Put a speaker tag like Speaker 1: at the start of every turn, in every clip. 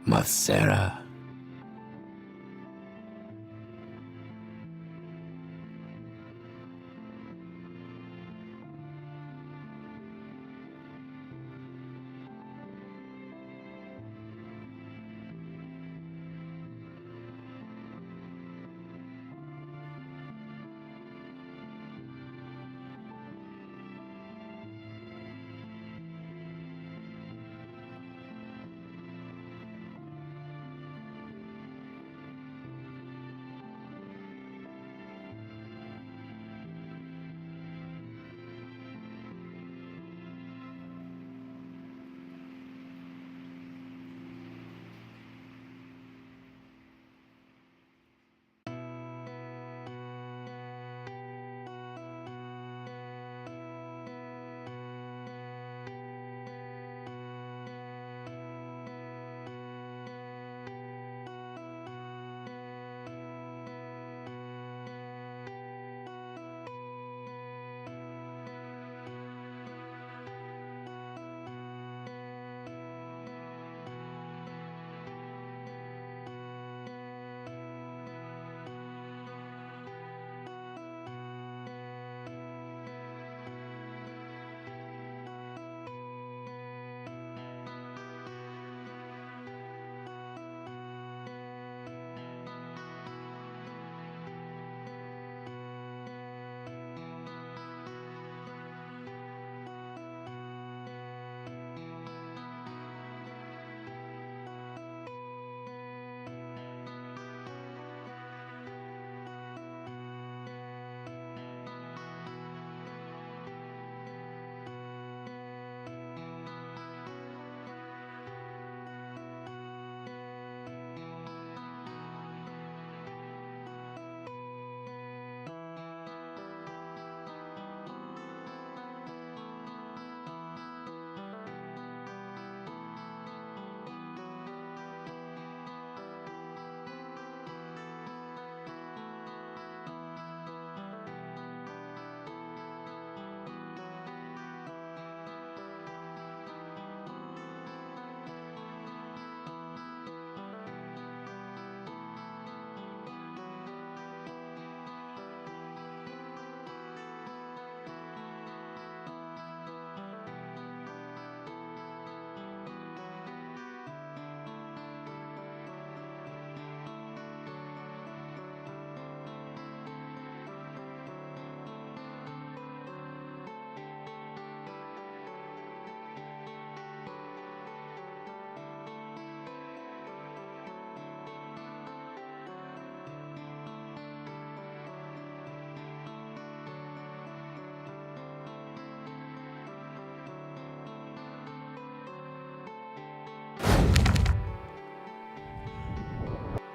Speaker 1: Masera.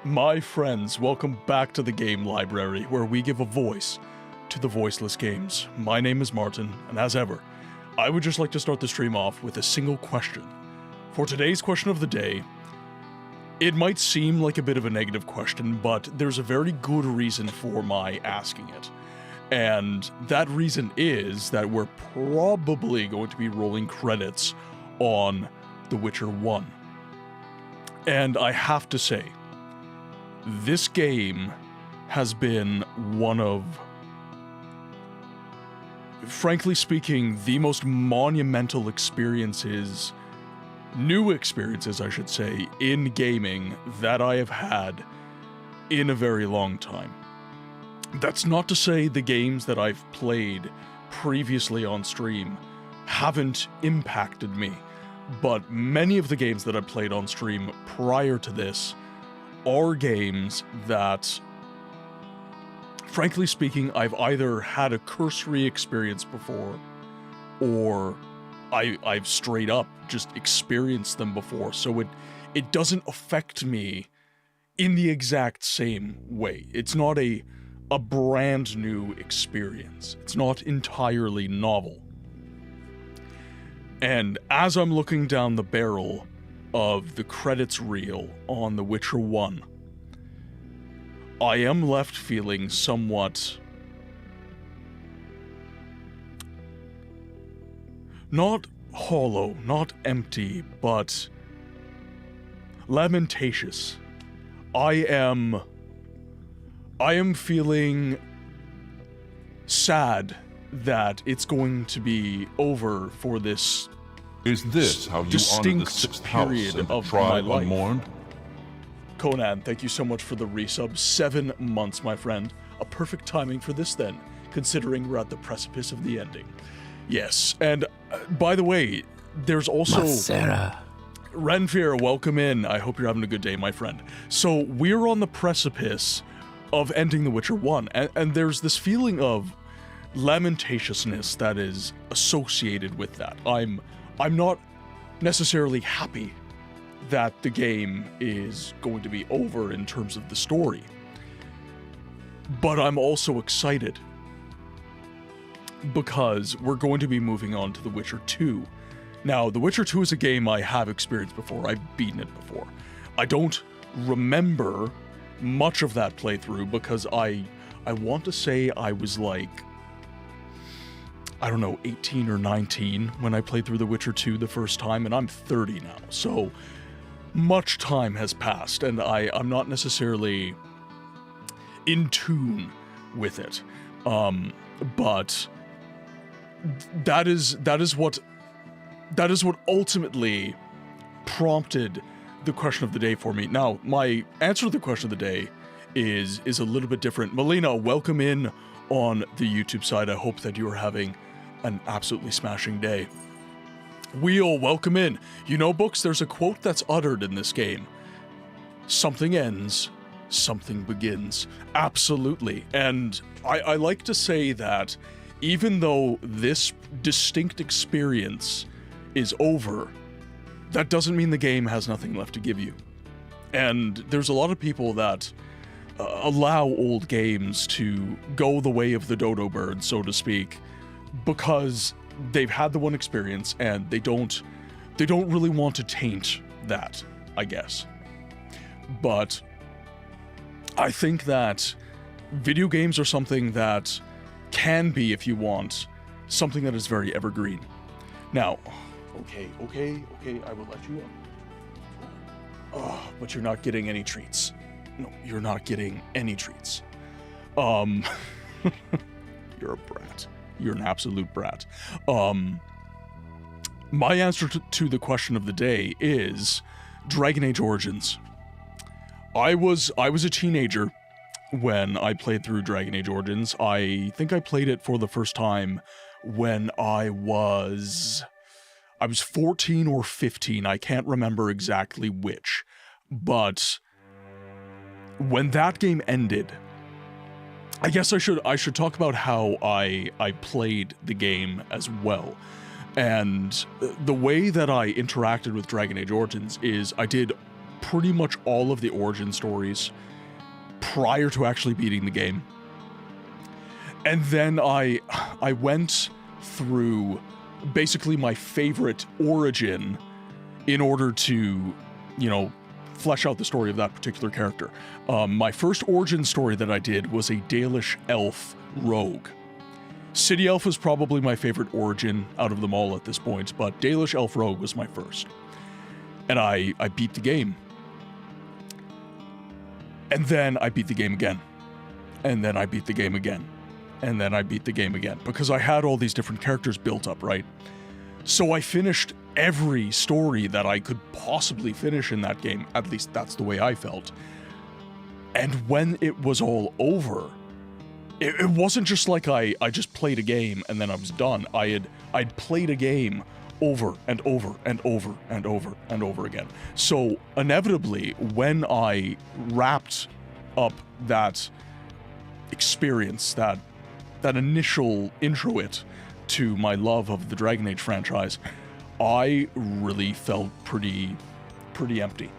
Speaker 2: My friends, welcome back to the Game Library, where we give a voice to the voiceless games. My name is Martin, and as ever, I would just like to start the stream off with a single question. For today's question of the day, it might seem like a bit of a negative question, but there's a very good reason for my asking it. And that reason is that we're probably going to be rolling credits on The Witcher 1. And I have to say, this game has been one of, frankly speaking, the most monumental experiences, new experiences I should say, in gaming that I have had in a very long time. That's not to say the games that I've played previously on stream haven't impacted me, but many of the games that I played on stream prior to this are games that, frankly speaking, I've either had a cursory experience before, or I've straight up just experienced them before, so it doesn't affect me in the exact same way. It's not a brand new experience. It's not entirely novel. And as I'm looking down the barrel of the credits reel on The Witcher 1, I am left feeling somewhat, not hollow, not empty, but Lamentatious. I am feeling sad that it's going to be over for this.
Speaker 1: Is this how you honor the
Speaker 2: distinct
Speaker 1: sixth house
Speaker 2: period
Speaker 1: and the
Speaker 2: of my
Speaker 1: tribe
Speaker 2: life.
Speaker 1: unmourned?
Speaker 2: Conan, thank you so much for the resub. 7 months, my friend. A perfect timing for this then, considering we're at the precipice of the ending. Yes, and by the way, there's also...
Speaker 3: Sarah.
Speaker 2: Renfear, welcome in. I hope you're having a good day, my friend. So, we're on the precipice of ending The Witcher 1, and there's this feeling of lamentatiousness that is associated with that. I'm not necessarily happy that the game is going to be over in terms of the story, but I'm also excited because we're going to be moving on to The Witcher 2. Now, The Witcher 2 is a game I have experienced before. I've beaten it before. I don't remember much of that playthrough because I want to say I was like, I don't know, 18 or 19 when I played through The Witcher 2 the first time, and I'm 30 now, so much time has passed, and I'm not necessarily in tune with it. But that is what ultimately prompted the question of the day for me. Now, my answer to the question of the day is a little bit different. Melina, welcome in on the YouTube side. I hope that you are having an absolutely smashing day. Wheel, welcome in. You know, Books, there's a quote that's uttered in this game. Something ends, something begins. Absolutely. And I like to say that even though this distinct experience is over, that doesn't mean the game has nothing left to give you. And there's a lot of people that allow old games to go the way of the dodo bird, so to speak, because they've had the one experience and they don't really want to taint that, I guess. But I think that video games are something that can be, if you want, something that is very evergreen. Now, okay, I will let you up. But you're not getting any treats. No, you're not getting any treats. You're a brat. You're an absolute brat. My answer to the question of the day is Dragon Age Origins. I was a teenager when I played through Dragon Age Origins. I think I played it for the first time when I was 14 or 15. I can't remember exactly which. But when that game ended, I guess I should talk about how I played the game as well. And the way that I interacted with Dragon Age Origins is I did pretty much all of the origin stories prior to actually beating the game. And then I went through basically my favorite origin in order to, flesh out the story of that particular character. My first origin story that I did was a Dalish elf rogue. City elf was probably my favorite origin out of them all at this point, but Dalish elf rogue was my first. And I beat the game. And then I beat the game again. And then I beat the game again. And then I beat the game again. Because I had all these different characters built up, right? So I finished every story that I could possibly finish in that game. At least that's the way I felt. And when it was all over, it wasn't just like I just played a game and then I was done. I'd played a game over and over and over and over and over again. So inevitably, when I wrapped up that experience, that initial introit to my love of the Dragon Age franchise, I really felt pretty empty.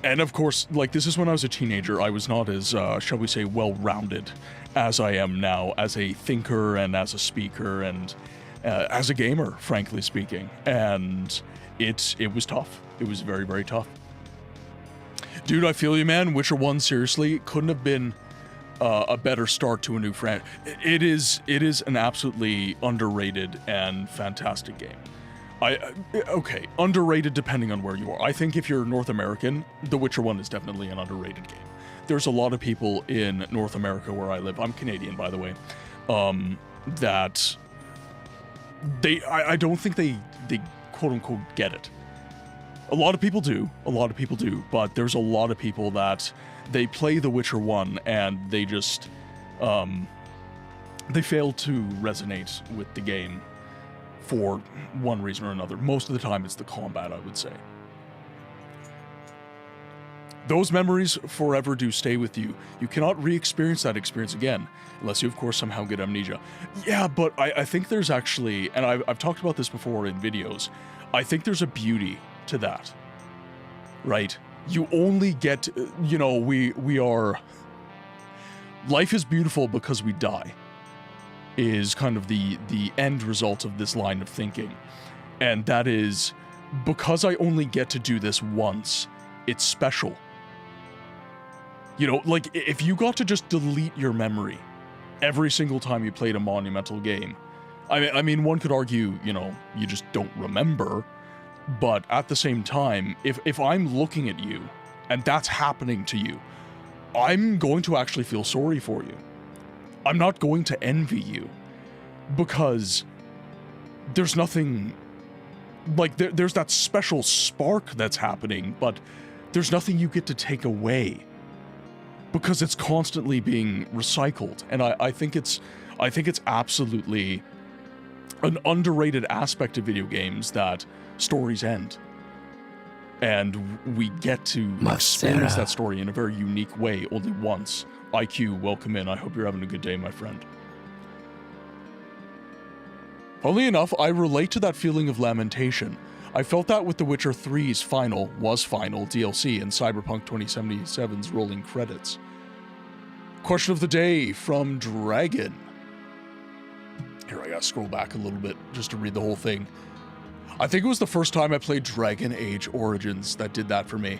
Speaker 2: And of course, this is when I was a teenager. I was not as, shall we say, well-rounded as I am now, as a thinker and as a speaker and as a gamer, frankly speaking. And it was tough. It was very, very tough. Dude, I feel you, man. Witcher 1, seriously, couldn't have been a better start to a new franchise. It is an absolutely underrated and fantastic game. Okay, underrated depending on where you are. I think if you're North American, The Witcher 1 is definitely an underrated game. There's a lot of people in North America where I live, I'm Canadian by the way, that I don't think they quote unquote get it. A lot of people do, but there's a lot of people that they play The Witcher 1 and they just, they fail to resonate with the game for one reason or another. Most of the time it's the combat, I would say. Those memories forever do stay with you. You cannot re-experience that experience again, unless you of course somehow get amnesia. Yeah, but I think there's actually, and I've talked about this before in videos, I think there's a beauty to that, right? You only get, you know, we are, life is beautiful because we die, is kind of the end result of this line of thinking. And that is, because I only get to do this once, it's special. You know, like, if you got to just delete your memory every single time you played a monumental game, I mean, one could argue, you know, you just don't remember, but at the same time, if I'm looking at you, and that's happening to you, I'm going to actually feel sorry for you. I'm not going to envy you, because there's nothing, like, there's that special spark that's happening, but there's nothing you get to take away, because it's constantly being recycled. And I think it's absolutely an underrated aspect of video games that stories end. And we get to experience that story in a very unique way only once. IQ, welcome in. I hope you're having a good day, my friend. Funnily enough, I relate to that feeling of lamentation. I felt that with The Witcher 3's final DLC and Cyberpunk 2077's rolling credits. Question of the day from Dragon. Here, I gotta scroll back a little bit just to read the whole thing. I think it was the first time I played Dragon Age Origins that did that for me.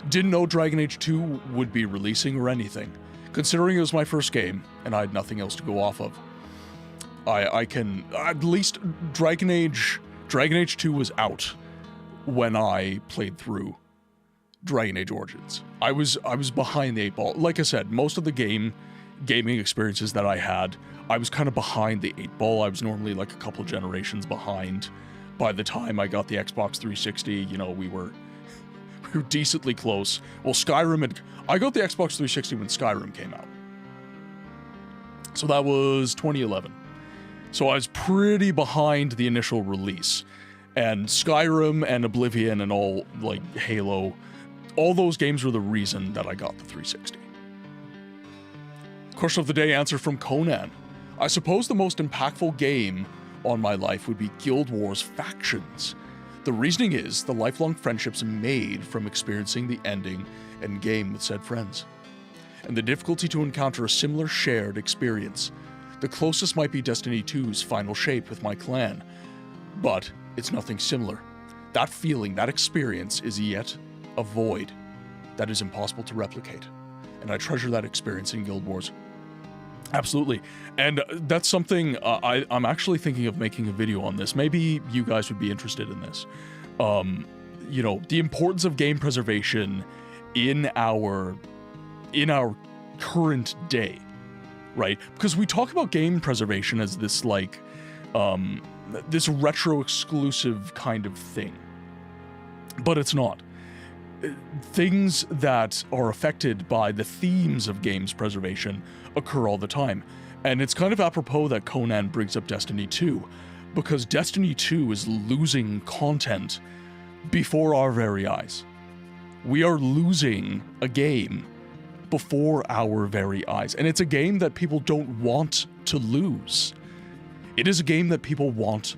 Speaker 2: Didn't know Dragon Age 2 would be releasing or anything, considering it was my first game and I had nothing else to go off of. I can, at least Dragon Age 2 was out when I played through Dragon Age Origins. I was behind the 8 ball. Like I said, most of the gaming experiences that I had, I was kind of behind the 8 ball. I was normally like a couple generations behind. By the time I got the Xbox 360, you know, we were decently close. Well, I got the Xbox 360 when Skyrim came out. So that was 2011. So I was pretty behind the initial release. And Skyrim and Oblivion and all, like, Halo, all those games were the reason that I got the 360. Question of the day answer from Conan. I suppose the most impactful game on my life would be Guild Wars Factions. The reasoning is the lifelong friendships made from experiencing the ending and game with said friends, and the difficulty to encounter a similar shared experience. The closest might be Destiny 2's final shape with my clan, but it's nothing similar. That feeling, that experience is yet a void that is impossible to replicate, and I treasure that experience in Guild Wars. Absolutely. And that's something I'm actually thinking of making a video on this. Maybe you guys would be interested in this. You know, the importance of game preservation in our current day, right? Because we talk about game preservation as this, like, this retro exclusive kind of thing, but it's not. Things that are affected by the themes of games preservation occur all the time. And it's kind of apropos that Conan brings up Destiny 2, because Destiny 2 is losing content before our very eyes. We are losing a game before our very eyes. And it's a game that people don't want to lose. It is a game that people want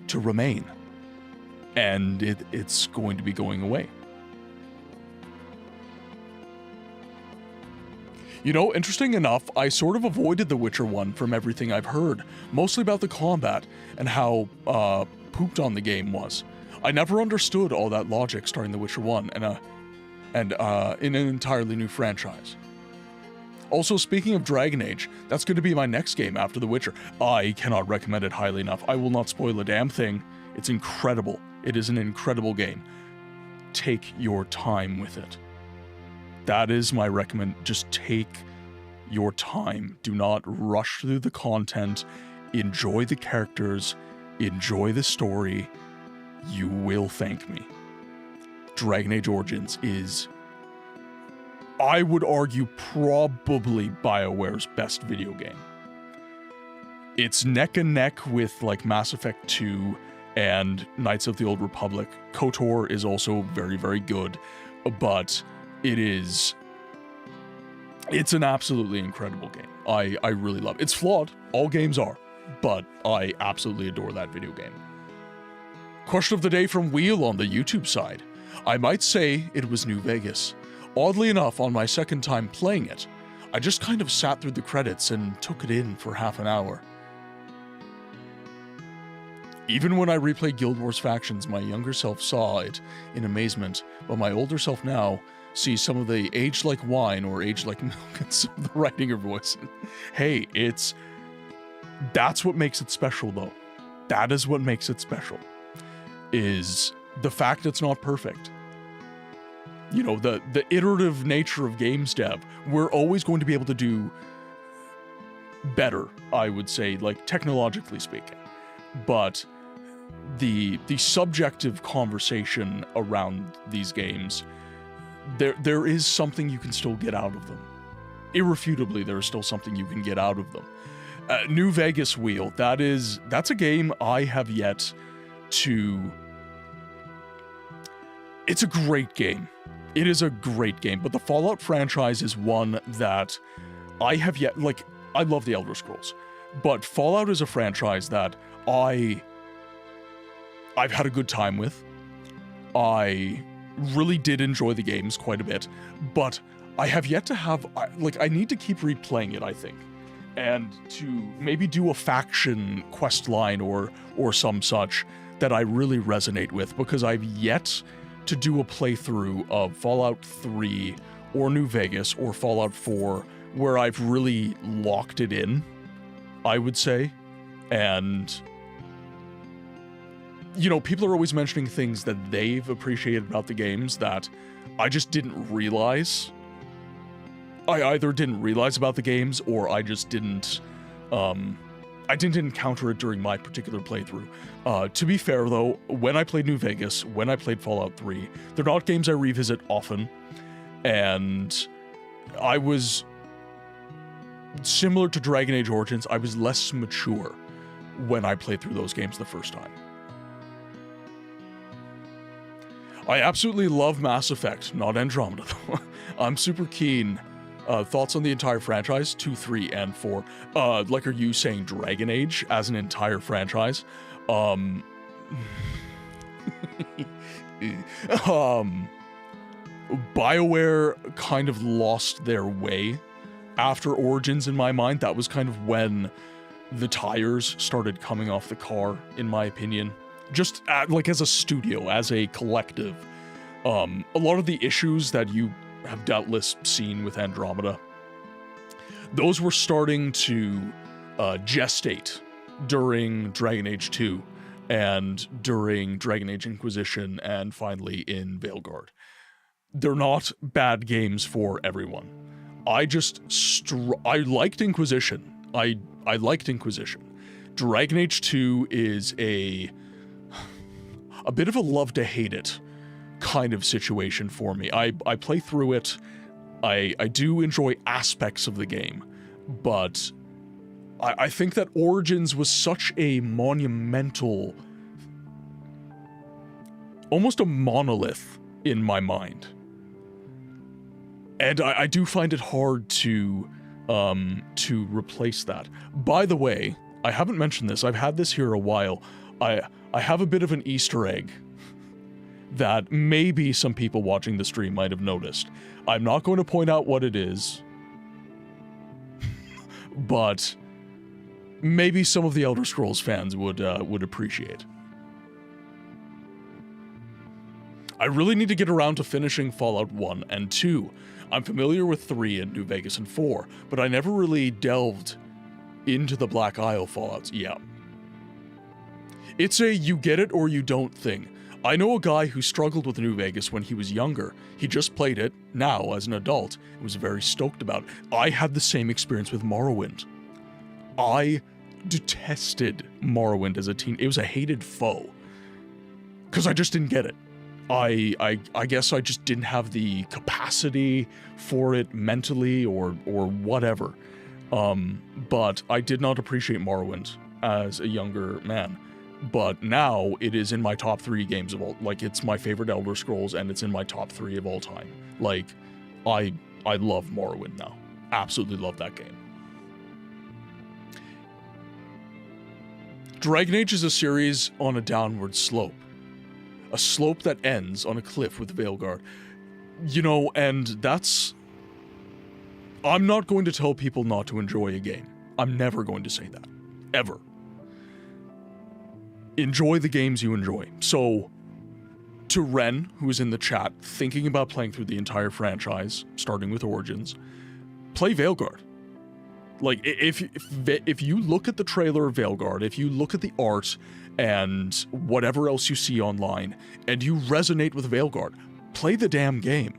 Speaker 2: to remain. And it's going to be going away. You know, interesting enough, I sort of avoided The Witcher 1 from everything I've heard, mostly about the combat and how pooped on the game was. I never understood all that logic starting The Witcher 1 and in an entirely new franchise. Also, speaking of Dragon Age, that's going to be my next game after The Witcher. I cannot recommend it highly enough. I will not spoil a damn thing. It's incredible. It is an incredible game. Take your time with it. That is my recommend. Just take your time. Do not rush through the content. Enjoy the characters. Enjoy the story. You will thank me. Dragon Age Origins is, I would argue, probably BioWare's best video game. It's neck and neck with like Mass Effect 2 and Knights of the Old Republic. KOTOR is also very, very good, but it's an absolutely incredible game. I really love it. It's flawed. All games are, but I absolutely adore that video game. Question of the day from Wheel on the YouTube side. I might say it was New Vegas. Oddly enough, on my second time playing it, I just kind of sat through the credits and took it in for half an hour. Even when I replayed Guild Wars Factions, my younger self saw it in amazement, but my older self now sees some of the aged like wine or aged like milk and some of the writing or voice. Hey, that's what makes it special though. That is what makes it special. Is the fact it's not perfect. You know, the iterative nature of games dev, we're always going to be able to do better, I would say, like technologically speaking. But the subjective conversation around these games, there is something you can still get out of them. Irrefutably, there is still something you can get out of them. New Vegas Wheel, that's a game I have yet to... It's a great game. It is a great game, but the Fallout franchise is one that I have yet... Like, I love the Elder Scrolls, but Fallout is a franchise that I've had a good time with. I really did enjoy the games quite a bit, but I have yet to have... Like, I need to keep replaying it, I think, and to maybe do a faction quest line or some such that I really resonate with, because I've yet to do a playthrough of Fallout 3 or New Vegas or Fallout 4 where I've really locked it in, I would say. And, you know, people are always mentioning things that they've appreciated about the games that I just didn't realize. I either didn't realize about the games or I just didn't encounter it during my particular playthrough. To be fair though, when I played New Vegas, when I played Fallout 3, they're not games I revisit often, and I was, similar to Dragon Age Origins, I was less mature when I played through those games the first time. I absolutely love Mass Effect, not Andromeda though. I'm super keen. Thoughts on the entire franchise, 2, 3, and 4. Like, are you saying Dragon Age as an entire franchise? BioWare kind of lost their way after Origins in my mind. That was kind of when the tires started coming off the car, in my opinion. Just like as a studio, as a collective. A lot of the issues that you have doubtless seen with Andromeda, those were starting to gestate during Dragon Age 2 and during Dragon Age Inquisition and finally in Veilguard. They're not bad games for everyone. I liked Inquisition. I liked Inquisition. Dragon Age 2 is a bit of a love to hate it kind of situation for me. I play through it. I do enjoy aspects of the game, but I think that Origins was such a monumental, almost a monolith in my mind. And I do find it hard to replace that. By the way, I haven't mentioned this. I've had this here a while. I have a bit of an Easter egg that maybe some people watching the stream might have noticed. I'm not going to point out what it is, but maybe some of the Elder Scrolls fans would appreciate. I really need to get around to finishing Fallout 1 and 2. I'm familiar with 3 and New Vegas and 4, but I never really delved into the Black Isle Fallouts. Yeah. It's a you get it or you don't thing. I know a guy who struggled with New Vegas when he was younger. He just played it now as an adult and was very stoked about it. I had the same experience with Morrowind. I detested Morrowind as a teen. It was a hated foe. Because I just didn't get it. I guess I just didn't have the capacity for it mentally or whatever. But I did not appreciate Morrowind as a younger man. But now it is in my top 3 games of all, like, it's my favorite Elder Scrolls and it's in my top 3 of all time. Like, I love Morrowind now. Absolutely love that game. Dragon Age is a series on a downward slope. A slope that ends on a cliff with Veilguard. You know, and that's... I'm not going to tell people not to enjoy a game. I'm never going to say that. Ever. Enjoy the games you enjoy. So, to Ren, who is in the chat, thinking about playing through the entire franchise, starting with Origins, play Veilguard. Like, if you look at the trailer of Veilguard, if you look at the art and whatever else you see online, and you resonate with Veilguard, play the damn game.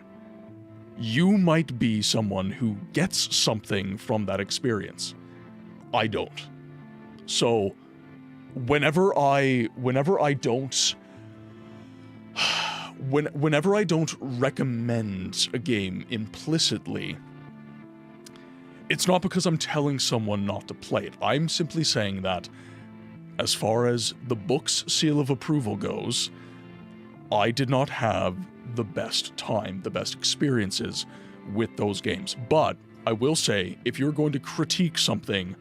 Speaker 2: You might be someone who gets something from that experience. I don't. So, whenever I don't recommend a game implicitly, it's not because I'm telling someone not to play it. I'm simply saying that, as far as the book's seal of approval goes, I did not have the best time, the best experiences with those games. But I will say, if you're going to critique something,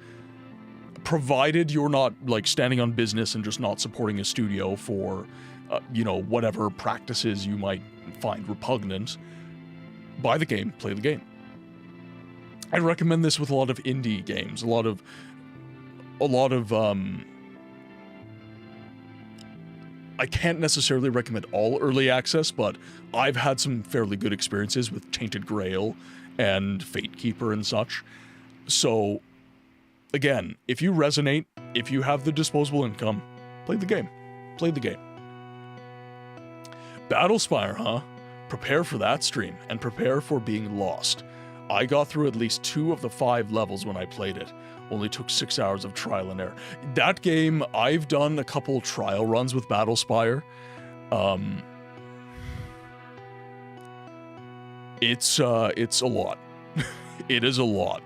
Speaker 2: provided you're not, like, standing on business and just not supporting a studio for, you know, whatever practices you might find repugnant, buy the game, play the game. I recommend this with a lot of indie games, a lot of I can't necessarily recommend all early access, but I've had some fairly good experiences with Tainted Grail and Fatekeeper and such. So, again, if you resonate, if you have the disposable income, play the game. Play the game. Battlespire, huh? Prepare for that stream, and prepare for being lost. I got through at least 2 of the 5 levels when I played it. Only took 6 hours of trial and error. That game, I've done a couple trial runs with Battlespire. It's a lot. It is a lot.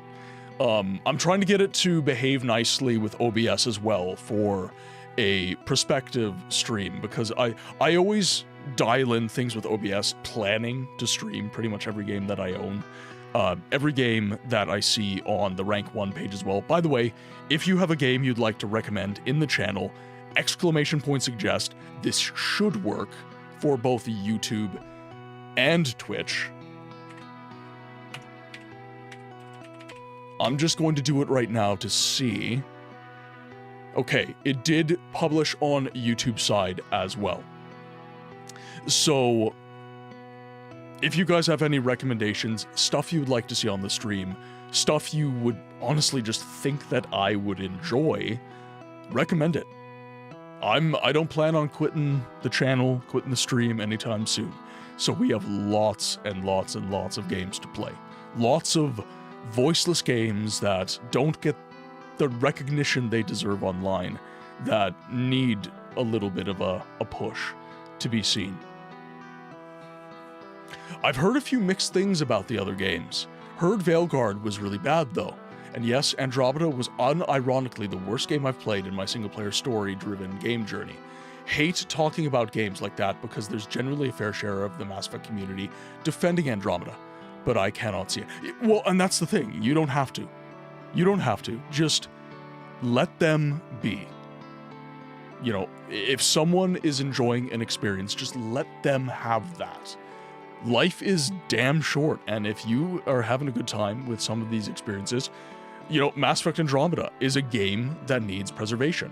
Speaker 2: I'm trying to get it to behave nicely with OBS as well for a prospective stream, because I always dial in things with OBS planning to stream pretty much every game that I own. Every game that I see on the Rank 1 page as well. By the way, if you have a game you'd like to recommend in the channel, !suggest. This should work for both YouTube and Twitch. I'm just going to do it right now to see. Okay, it did publish on YouTube side as well. So, if you guys have any recommendations, stuff you'd like to see on the stream, stuff you would honestly just think that I would enjoy, recommend it. I don't plan on quitting the channel, quitting the stream anytime soon. So we have lots and lots and lots of games to play. Lots of voiceless games that don't get the recognition they deserve online, that need a little bit of a push to be seen. I've heard a few mixed things about the other games. Heard Veilguard was really bad though. And yes, Andromeda was unironically the worst game I've played in my single-player story-driven game journey. Hate talking about games like that because there's generally a fair share of the Mass Effect community defending Andromeda, but I cannot see it. Well, and that's the thing, you don't have to. You don't have to. Just let them be. You know, if someone is enjoying an experience, just let them have that. Life is damn short, and if you are having a good time with some of these experiences, you know, Mass Effect Andromeda is a game that needs preservation.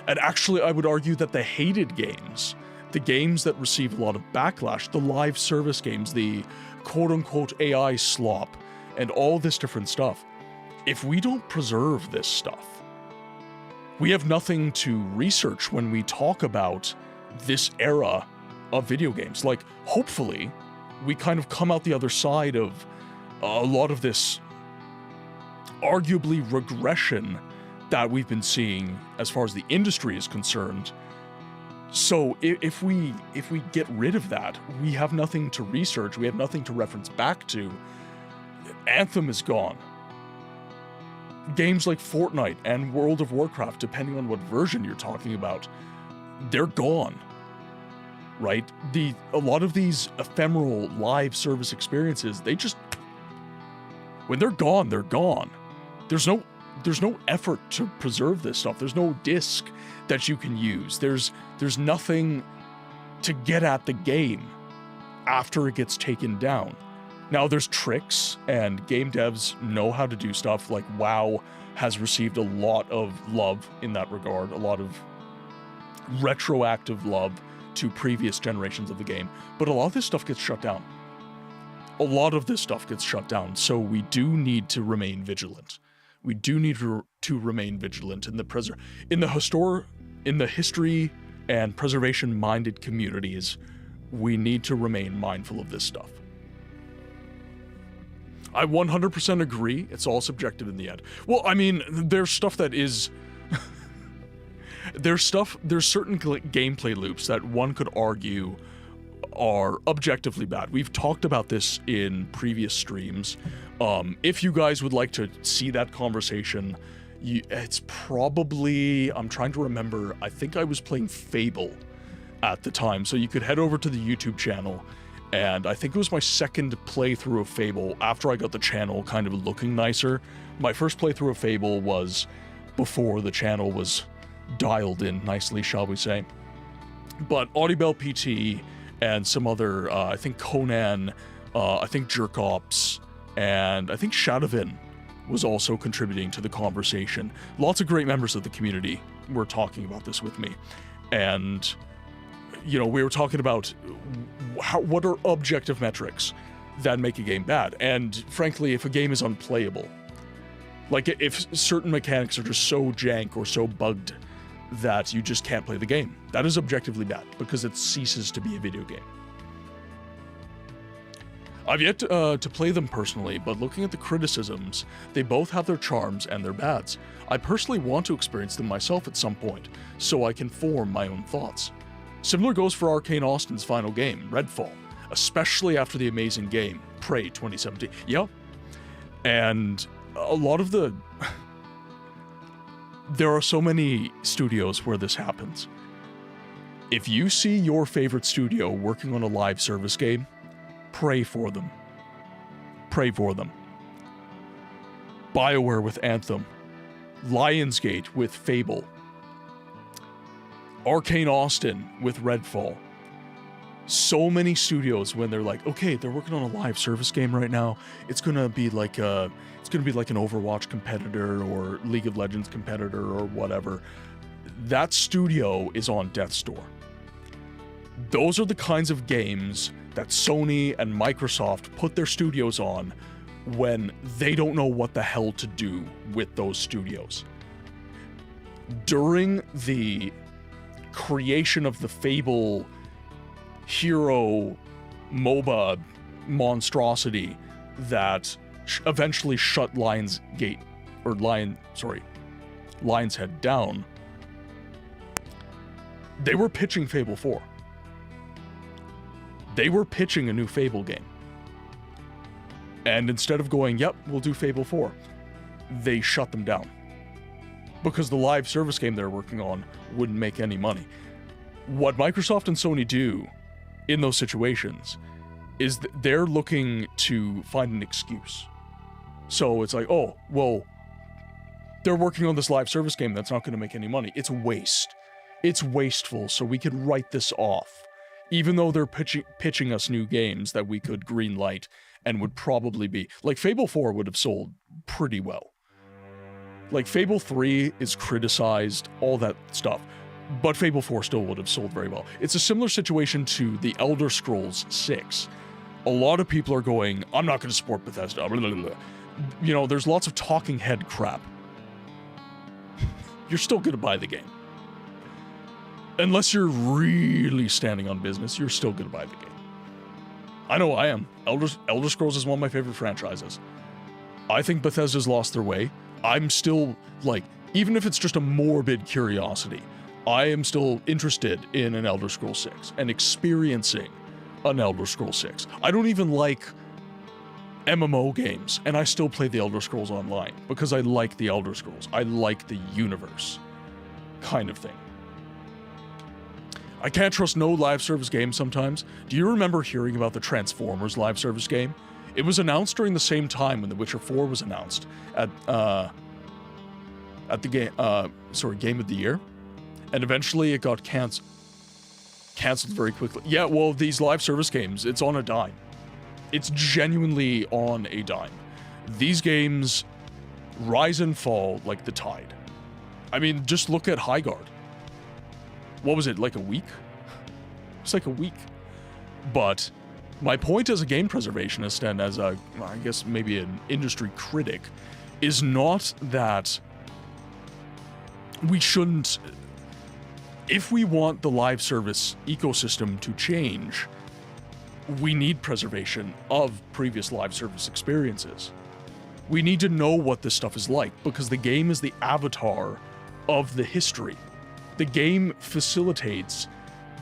Speaker 2: And actually, I would argue that the hated games, the games that receive a lot of backlash, the live service games, the quote-unquote AI slop, and all this different stuff, if we don't preserve this stuff, we have nothing to research when we talk about this era of video games. Like, hopefully, we kind of come out the other side of a lot of this arguably regression that we've been seeing as far as the industry is concerned. So if we get rid of that, we have nothing to research, we have nothing to reference back to. Anthem is gone. Games like Fortnite and World of Warcraft, depending on what version you're talking about, they're gone. Right? A lot of these ephemeral live service experiences, when they're gone, they're gone. There's no effort to preserve this stuff. There's no disc that you can use. There's nothing to get at the game after it gets taken down. Now, there's tricks, and game devs know how to do stuff. Like, WoW has received a lot of love in that regard, a lot of retroactive love to previous generations of the game. But a lot of this stuff gets shut down. So we do need to remain vigilant. We do need to remain vigilant in the history and preservation-minded communities. We need to remain mindful of this stuff. I 100% agree. It's all subjective in the end. Well, I mean, there's stuff that is... there's certain gameplay loops that one could argue are objectively bad. We've talked about this in previous streams. If you guys would like to see that conversation, it's probably... I'm trying to remember. I think I was playing Fable at the time, so you could head over to the YouTube channel. And I think it was my second playthrough of Fable after I got the channel kind of looking nicer. My first playthrough of Fable was before the channel was dialed in nicely, shall we say. But Audibel PT and some other, I think Conan, I think Jerkops, and I think Shadowin was also contributing to the conversation. Lots of great members of the community were talking about this with me. And... you know, we were talking about what are objective metrics that make a game bad. And frankly, if a game is unplayable, like if certain mechanics are just so jank or so bugged that you just can't play the game, that is objectively bad because it ceases to be a video game. I've yet to play them personally, but looking at the criticisms, they both have their charms and their bads. I personally want to experience them myself at some point, so I can form my own thoughts. Similar goes for Arcane Austin's final game, Redfall, especially after the amazing game, Prey 2017. Yep. And a lot of there are so many studios where this happens. If you see your favorite studio working on a live service game, pray for them. Pray for them. BioWare with Anthem. Lionsgate with Fable. Arcane Austin with Redfall. So many studios when they're like, okay, they're working on a live service game right now. It's gonna be like an Overwatch competitor or League of Legends competitor or whatever. That studio is on death's door. Those are the kinds of games that Sony and Microsoft put their studios on when they don't know what the hell to do with those studios. During the creation of the Fable hero MOBA monstrosity that eventually shut Lion's Head down, they were pitching Fable 4. They were pitching a new Fable game. And instead of going, yep, we'll do Fable 4, they shut them down. Because the live service game they're working on wouldn't make any money. What Microsoft and Sony do in those situations is they're looking to find an excuse. So it's like, oh, well, they're working on this live service game that's not going to make any money. It's waste. It's wasteful, so we could write this off. Even though they're pitching us new games that we could greenlight and would probably be... Like, Fable 4 would have sold pretty well. Like, Fable 3 is criticized, all that stuff, but Fable 4 still would have sold very well. It's a similar situation to The Elder Scrolls 6. A lot of people are going, I'm not going to support Bethesda, blah, blah, blah. You know, there's lots of talking head crap. You're still going to buy the game. Unless you're really standing on business, you're still going to buy the game. I know I am. Elder Scrolls is one of my favorite franchises. I think Bethesda's lost their way. I'm still, like, even if it's just a morbid curiosity, I am still interested in an Elder Scrolls 6 and experiencing an Elder Scrolls 6. I don't even like MMO games, and I still play the Elder Scrolls Online because I like the Elder Scrolls. I like the universe kind of thing. I can't trust no live service game sometimes. Do you remember hearing about the Transformers live service game? It was announced during the same time when The Witcher 4 was announced at the Game of the Year, and eventually it got canceled very quickly. Yeah, well, these live service games, it's on a dime. It's genuinely on a dime. These games rise and fall like the tide. I mean, just look at Highguard. What was it, like a week? It's like a week. But my point as a game preservationist and as a, I guess maybe an industry critic, is not that we shouldn't, if we want the live service ecosystem to change, we need preservation of previous live service experiences. We need to know what this stuff is like, because the game is the avatar of the history. The game facilitates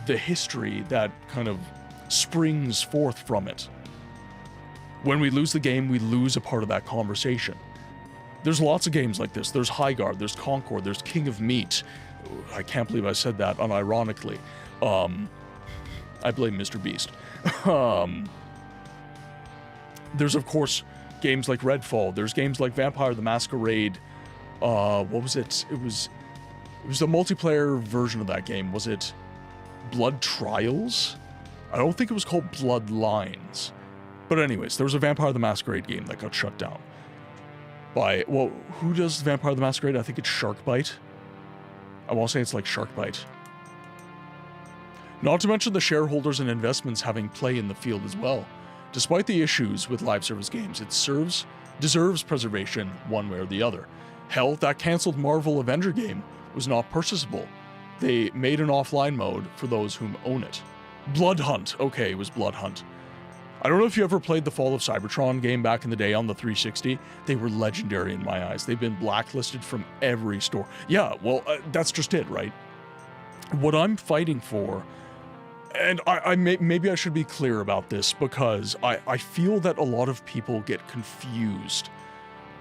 Speaker 2: the history that kind of springs forth from it. When we lose the game, we lose a part of that conversation. There's lots of games like this. There's Highguard, there's Concord, there's King of Meat. I can't believe I said that unironically. I blame Mr. Beast. There's, of course, games like Redfall. There's games like Vampire the Masquerade. What was it? It was the multiplayer version of that game. Was it Blood Trials? I don't think it was called Bloodlines. But anyways, there was a Vampire the Masquerade game that got shut down by, well, who does Vampire the Masquerade? I think it's Sharkbite. I want to say it's like Sharkbite. Not to mention the shareholders and investments having play in the field as well. Despite the issues with live service games, it deserves preservation one way or the other. Hell, that cancelled Marvel Avenger game was not purchasable. They made an offline mode for those whom own it. Blood Hunt. Okay, it was Blood Hunt. I don't know if you ever played the Fall of Cybertron game back in the day on the 360. They were legendary in my eyes. They've been blacklisted from every store. Yeah, well, that's just it, right? What I'm fighting for, and maybe I should be clear about this, because I feel that a lot of people get confused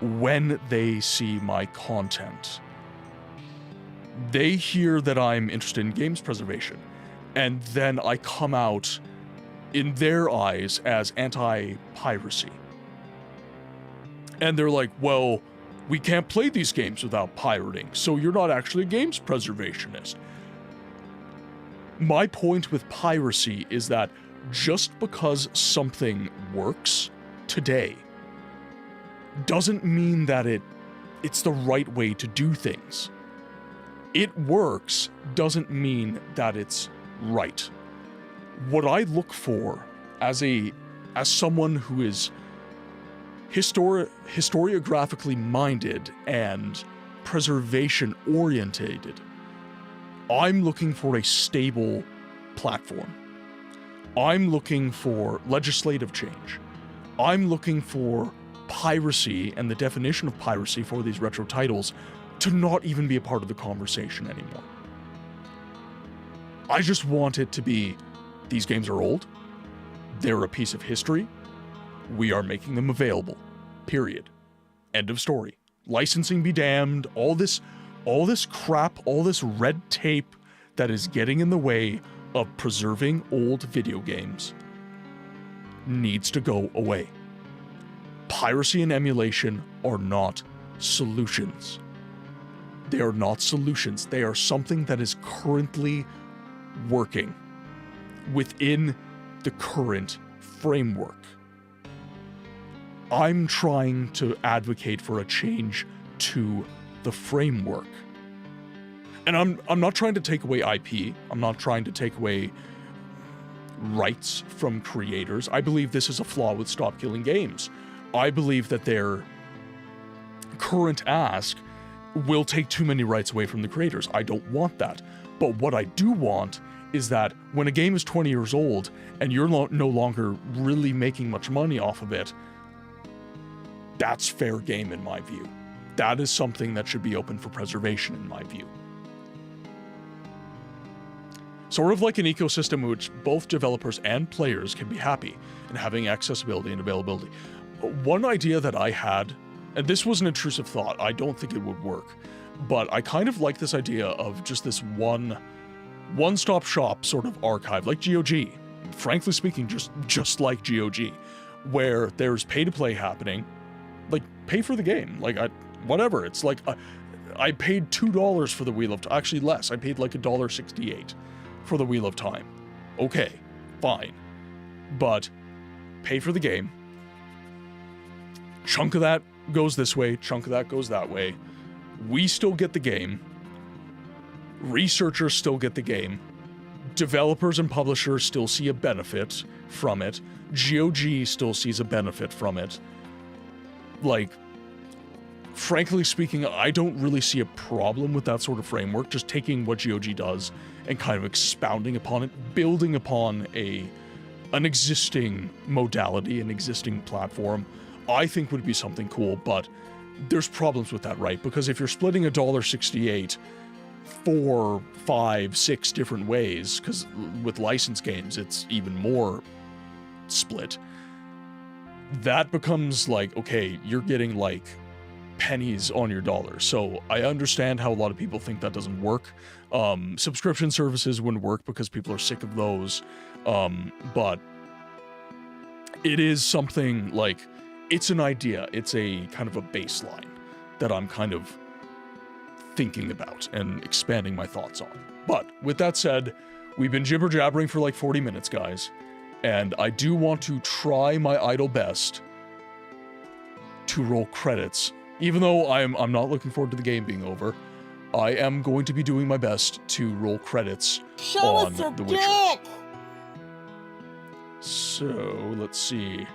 Speaker 2: when they see my content. They hear that I'm interested in games preservation, and then I come out in their eyes as anti-piracy. And they're like, well, we can't play these games without pirating, so you're not actually a games preservationist. My point with piracy is that just because something works today doesn't mean that it's the right way to do things. It works doesn't mean that it's right. What I look for as someone who is historiographically minded and preservation orientated, I'm looking for a stable platform. I'm looking for legislative change. I'm looking for piracy and the definition of piracy for these retro titles to not even be a part of the conversation anymore. I just want it to be, these games are old, they're a piece of history, we are making them available, period. End of story. Licensing be damned, all this crap, all this red tape that is getting in the way of preserving old video games needs to go away. Piracy and emulation are not solutions. They are not solutions. They are something that is currently working within the current framework. I'm trying to advocate for a change to the framework. And I'm not trying to take away IP. I'm not trying to take away rights from creators. I believe this is a flaw with Stop Killing Games. I believe that their current ask will take too many rights away from the creators. I don't want that. But what I do want is that when a game is 20 years old and you're no longer really making much money off of it, that's fair game in my view. That is something that should be open for preservation in my view. Sort of like an ecosystem in which both developers and players can be happy in having accessibility and availability. One idea that I had, and this was an intrusive thought, I don't think it would work, but I kind of like this idea of just this one-stop shop sort of archive, like GOG. Frankly speaking, just like GOG, where there's pay-to-play happening, like pay for the game, like whatever. It's like I paid $2 for the Wheel of Time, actually less. I paid like $1.68 for the Wheel of Time. Okay, fine, but pay for the game. Chunk of that goes this way, chunk of that goes that way. We still get the game. Researchers still get the game. Developers and publishers still see a benefit from it. GOG still sees a benefit from it. Like, frankly speaking, I don't really see a problem with that sort of framework, just taking what GOG does and kind of expounding upon it, building upon an existing modality, an existing platform, I think would be something cool, but there's problems with that, right? Because if you're splitting $1.68 4, 5, 6 different ways, because with licensed games, it's even more split, that becomes like, okay, you're getting like pennies on your dollar. So I understand how a lot of people think that doesn't work. Subscription services wouldn't work because people are sick of those. But it is something like, it's an idea. It's a kind of a baseline that I'm kind of thinking about and expanding my thoughts on. But with that said, we've been jibber-jabbering for like 40 minutes, guys. And I do want to try my idle best to roll credits. Even though I'm not looking forward to the game being over, I am going to be doing my best to roll credits on The Witcher. Dick. So, let's see.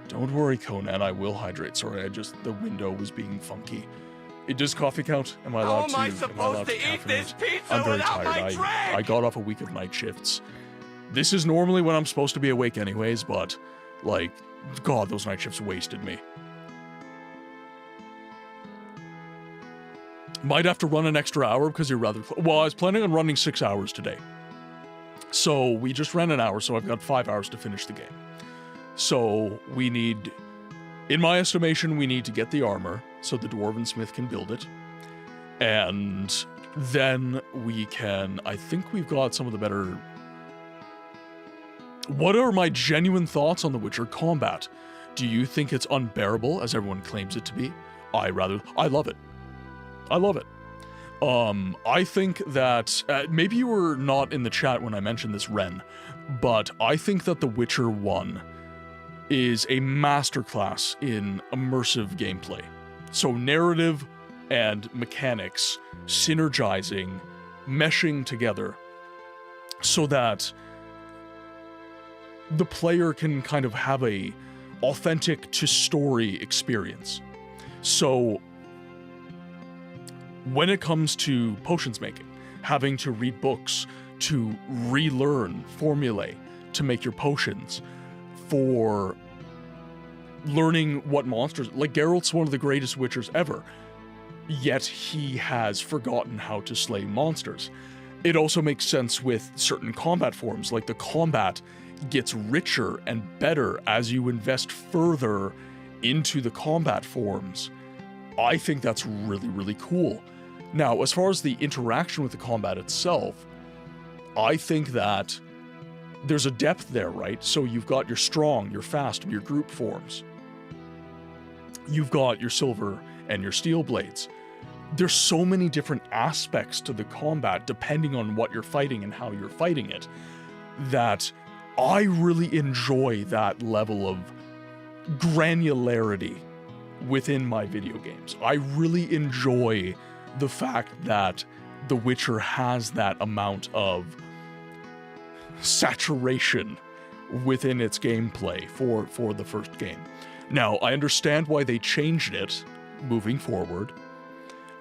Speaker 2: Don't worry, Conan, I will hydrate. Sorry, the window was being funky. Does coffee count? Am I allowed to?
Speaker 1: How am I supposed to eat this pizza
Speaker 2: I'm very
Speaker 1: without
Speaker 2: tired.
Speaker 1: my drink?
Speaker 2: I got off a week of night shifts. This is normally when I'm supposed to be awake anyways, but, like, God, those night shifts wasted me. Might have to run an extra hour because you're rather... Well, I was planning on running 6 hours today. So we just ran an hour, so I've got 5 hours to finish the game. So we need... In my estimation, we need to get the armor so the Dwarven Smith can build it. And then we can... I think we've got some of the better... What are my genuine thoughts on The Witcher combat? Do you think it's unbearable, as everyone claims it to be? I love it. I love it. I think that... maybe you were not in the chat when I mentioned this, Ren, but I think that The Witcher 1 is a masterclass in immersive gameplay. So narrative and mechanics synergizing, meshing together, so that the player can kind of have a authentic to story experience. So when it comes to potions making, having to read books to relearn formulae to make your potions, for learning what monsters... Like, Geralt's one of the greatest witchers ever, yet he has forgotten how to slay monsters. It also makes sense with certain combat forms, like the combat gets richer and better as you invest further into the combat forms. I think that's really, really cool. Now, as far as the interaction with the combat itself, I think that there's a depth there, right? So you've got your strong, your fast, and your group forms. You've got your silver and your steel blades. There's so many different aspects to the combat, depending on what you're fighting and how you're fighting it, that I really enjoy that level of granularity within my video games. I really enjoy the fact that The Witcher has that amount of saturation within its gameplay for the first game. Now, I understand why they changed it moving forward,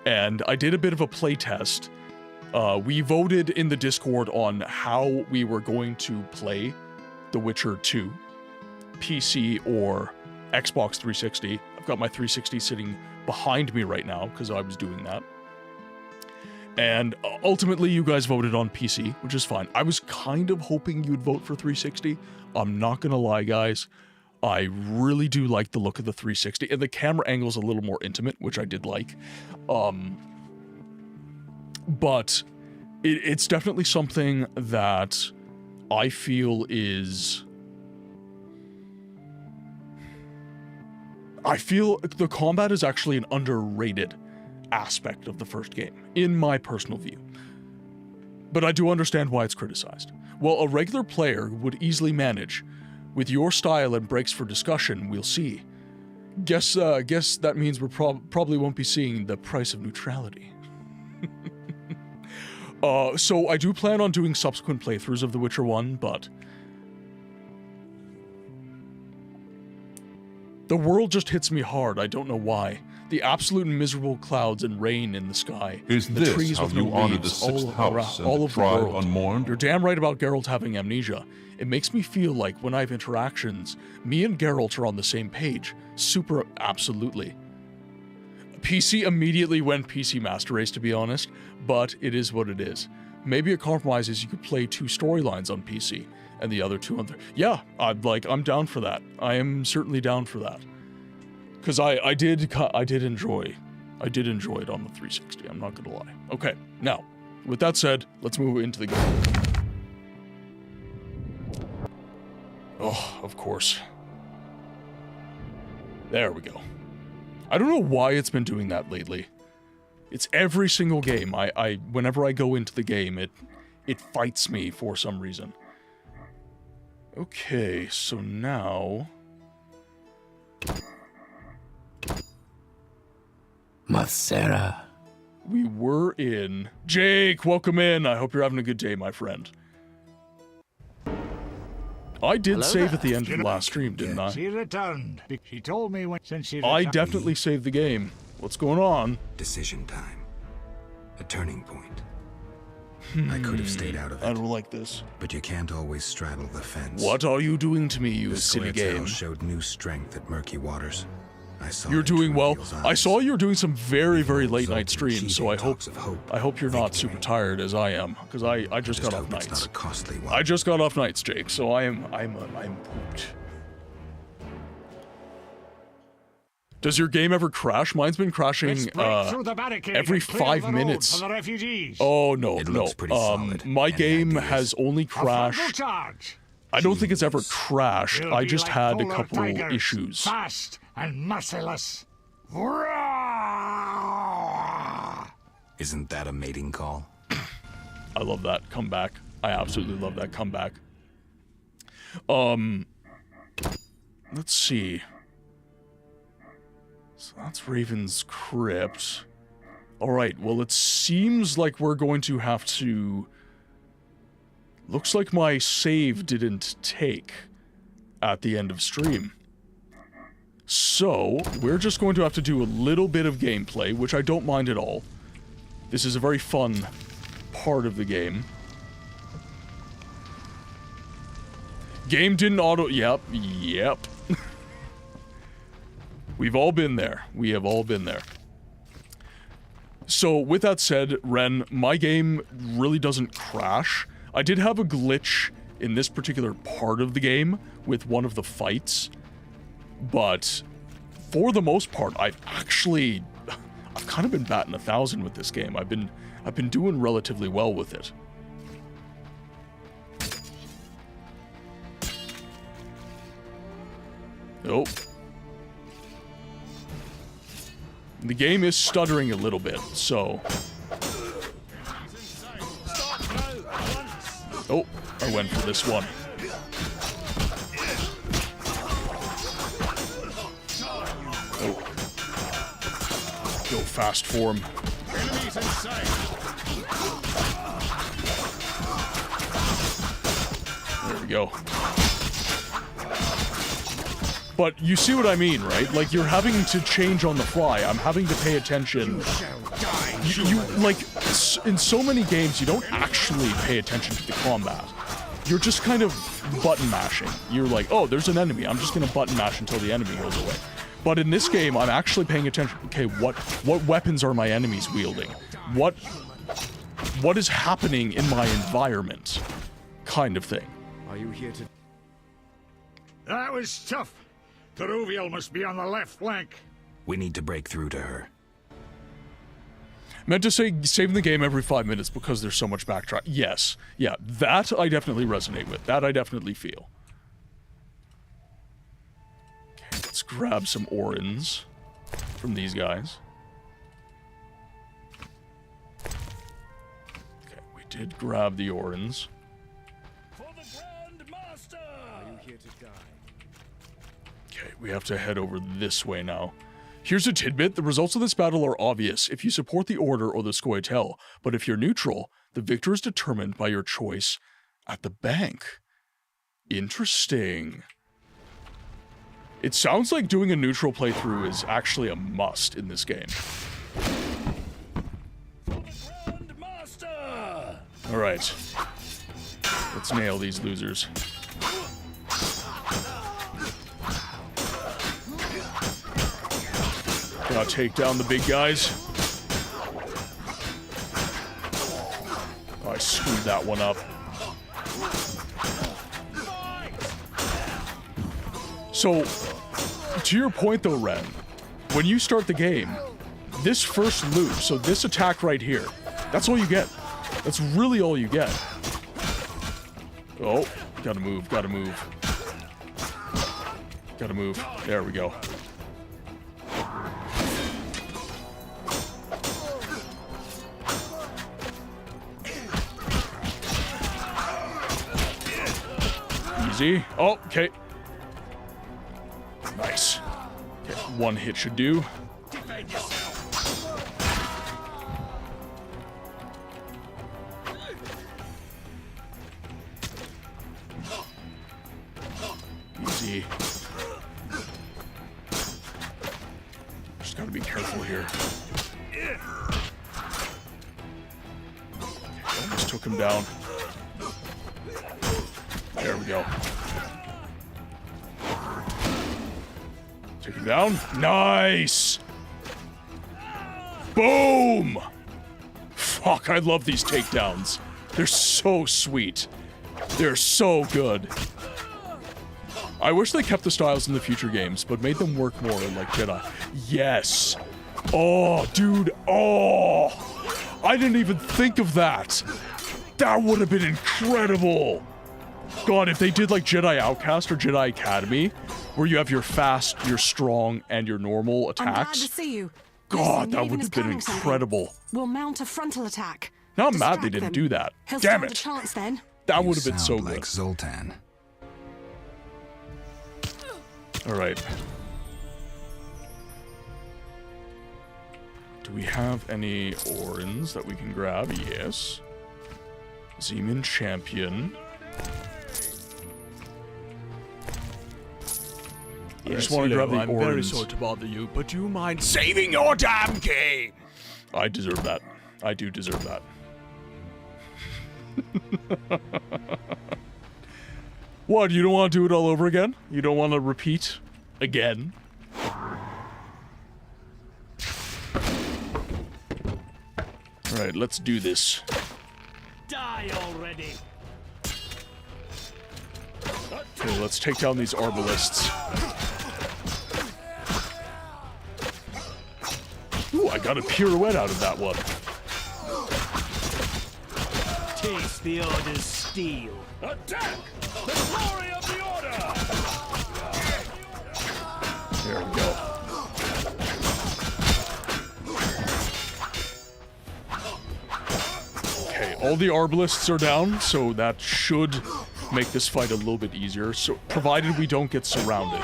Speaker 2: and I did a bit of a play test. We voted in the Discord on how we were going to play The Witcher 2, PC or Xbox 360. I've got my 360 sitting behind me right now because I was doing that. And ultimately, you guys voted on PC, which is fine. I was kind of hoping you'd vote for 360. I'm not gonna lie, guys. I really do like the look of the 360, and the camera angle's a little more intimate, which I did like. But it's definitely something that I feel is... I feel the combat is actually an underrated aspect of the first game, in my personal view. But I do understand why it's criticized. While a regular player would easily manage, with your style and breaks for discussion, we'll see. Guess that means we're probably won't be seeing the price of neutrality. So I do plan on doing subsequent playthroughs of The Witcher 1, but... the world just hits me hard, I don't know why. The absolute miserable clouds and rain in the sky.
Speaker 1: Is
Speaker 2: the
Speaker 1: this
Speaker 2: trees
Speaker 1: how
Speaker 2: with
Speaker 1: you
Speaker 2: no
Speaker 1: honor the
Speaker 2: leaves,
Speaker 1: sixth house and
Speaker 2: all of the
Speaker 1: tribe
Speaker 2: world.
Speaker 1: unmourned?
Speaker 2: You're damn right about Geralt having amnesia. It makes me feel like when I have interactions, me and Geralt are on the same page. Super absolutely. PC immediately went PC Master Race, to be honest, but it is what it is. Maybe a compromise is you could play 2 storylines on PC and the other 2 on the... Yeah, I'm down for that. I am certainly down for that. Because I did enjoy it on the 360, I'm not gonna lie. Okay, now, with that said, let's move into the game. Oh, of course. There we go. I don't know why it's been doing that lately. It's every single game. Whenever I go into the game, it fights me for some reason. Okay, so now...
Speaker 3: Masera.
Speaker 2: We were in... Jake, welcome in. I hope you're having a good day, my friend. I did save at the end of the last stream, didn't I?
Speaker 4: She returned. She told me since she
Speaker 2: I
Speaker 4: returned.
Speaker 2: definitely saved the game. What's going on?
Speaker 3: Decision time. A turning point. I could have stayed out of it.
Speaker 2: I don't like this.
Speaker 3: But you can't always straddle the fence.
Speaker 2: What are you doing to me, you
Speaker 3: The
Speaker 2: silly
Speaker 3: Square Tail
Speaker 2: game?
Speaker 3: showed new strength at murky waters. I saw
Speaker 2: You're
Speaker 3: it
Speaker 2: doing
Speaker 3: through
Speaker 2: well.
Speaker 3: Neil's
Speaker 2: I
Speaker 3: eyes.
Speaker 2: saw you're doing some very, very late night
Speaker 3: Exultant,
Speaker 2: streams, so I
Speaker 3: cheating
Speaker 2: hope
Speaker 3: talks of hope,
Speaker 2: you're not
Speaker 3: victory.
Speaker 2: super tired as I am, because I just got off
Speaker 3: hope it's not
Speaker 2: nights.
Speaker 3: a costly one.
Speaker 2: I just got off nights, Jake, so I'm pooped. Does your game ever crash? Mine's been crashing
Speaker 4: Let's break through the barricade
Speaker 2: every
Speaker 4: and clear
Speaker 2: 5
Speaker 4: the road
Speaker 2: minutes.
Speaker 4: for the refugees.
Speaker 2: Oh no,
Speaker 3: It
Speaker 2: no.
Speaker 3: looks pretty solid.
Speaker 2: My
Speaker 3: Any
Speaker 2: game
Speaker 3: ideas?
Speaker 2: has only
Speaker 4: A frontal
Speaker 2: crashed.
Speaker 4: charge.
Speaker 2: I don't think it's ever crashed.
Speaker 4: We'll
Speaker 2: I
Speaker 4: be
Speaker 2: just
Speaker 4: like
Speaker 2: had a
Speaker 4: polar
Speaker 2: couple
Speaker 4: tigers,
Speaker 2: issues.
Speaker 4: Fast and merciless.
Speaker 3: Isn't that a mating call?
Speaker 2: I love that comeback. I absolutely love that comeback. Let's see. So that's Raven's Crypt. Alright, well it seems like we're going to have to... Looks like my save didn't take at the end of stream. So, we're just going to have to do a little bit of gameplay, which I don't mind at all. This is a very fun part of the game. Game didn't auto... Yep. We've all been there. We have all been there. So, with that said, Ren, my game really doesn't crash. I did have a glitch in this particular part of the game with one of the fights, but for the most part, I've kind of been batting 1,000 with this game. I've been doing relatively well with it. Oh. The game is stuttering a little bit, so... Oh, I went for this one. Oh. Go fast for him.
Speaker 4: Enemies in sight.
Speaker 2: There we go. But you see what I mean, right? Like, you're having to change on the fly. I'm having to pay attention. Like, in so many games, you don't actually pay attention to the combat. You're just kind of button mashing. You're like, oh, there's an enemy. I'm just gonna button mash until the enemy goes away. But in this game, I'm actually paying attention. Okay, what weapons are my enemies wielding? What is happening in my environment? Kind of thing.
Speaker 3: Are you here to...
Speaker 4: That was tough. Peruvial must be on the left flank.
Speaker 3: We need to break through to her.
Speaker 2: Meant to say saving the game every 5 minutes because there's so much backtrack. Yes. Yeah, that I definitely resonate with. That I definitely feel. Okay, let's grab some orins from these guys. Okay, we did grab the orins.
Speaker 1: For the Grand Master!
Speaker 3: Are you here to die?
Speaker 2: Okay, we have to head over this way now. Here's a tidbit. The results of this battle are obvious if you support the Order or the Scoia'tael, but if you're neutral, the victor is determined by your choice at the bank. Interesting. It sounds like doing a neutral playthrough is actually a must in this game.
Speaker 1: For the Grand Master!
Speaker 2: Alright. Let's nail these losers. Gotta take down the big guys. Oh, I screwed that one up. So, to your point though, Ren, when you start the game, this first loop, so this attack right here, that's all you get. That's really all you get. Oh, gotta move, gotta move. Gotta move. There we go. Easy. Oh, okay. Nice. Okay, one hit should do.
Speaker 1: Defend yourself!
Speaker 2: Easy. Just gotta be careful here. Okay, almost took him down. There we go. Take him down. Nice! Boom! Fuck, I love these takedowns. They're so sweet. They're so good. I wish they kept the styles in the future games, but made them work more like Jedi. Yes! Oh, dude. Oh! I didn't even think of that. That would have been incredible. God, if they did like Jedi Outcast or Jedi Academy, where you have your fast, your strong, and your normal attacks.
Speaker 5: I'm glad to see you.
Speaker 2: God,
Speaker 5: Listen,
Speaker 2: that
Speaker 5: Raven
Speaker 2: would
Speaker 5: is
Speaker 2: have been
Speaker 5: planning something.
Speaker 2: incredible.
Speaker 5: We'll mount a frontal attack.
Speaker 2: Now I'm mad
Speaker 5: Distract
Speaker 2: they didn't
Speaker 5: them.
Speaker 2: do that.
Speaker 5: He'll
Speaker 2: Damn
Speaker 5: stand a
Speaker 2: it.
Speaker 5: chance then.
Speaker 2: That
Speaker 3: You
Speaker 2: would have been so
Speaker 3: sound
Speaker 2: good.
Speaker 3: like Zoltan.
Speaker 2: All right. Do we have any orins that we can grab? Yes. Zeman Champion. I just want to grab the
Speaker 1: I'm very
Speaker 2: orins.
Speaker 1: sorry to bother you, but do you mind saving your damn game?
Speaker 2: I deserve that. I do deserve that. What, you don't want to do it all over again? You don't want to repeat again? Alright, let's do this.
Speaker 1: Die already!
Speaker 2: Okay, let's take down these arbalists. Ooh, I got a pirouette out of that one.
Speaker 1: Taste the Order's steel. Attack! The glory of the Order!
Speaker 2: There we go. Okay, all the arbalists are down, so that should make this fight a little bit easier. So, provided we don't get surrounded,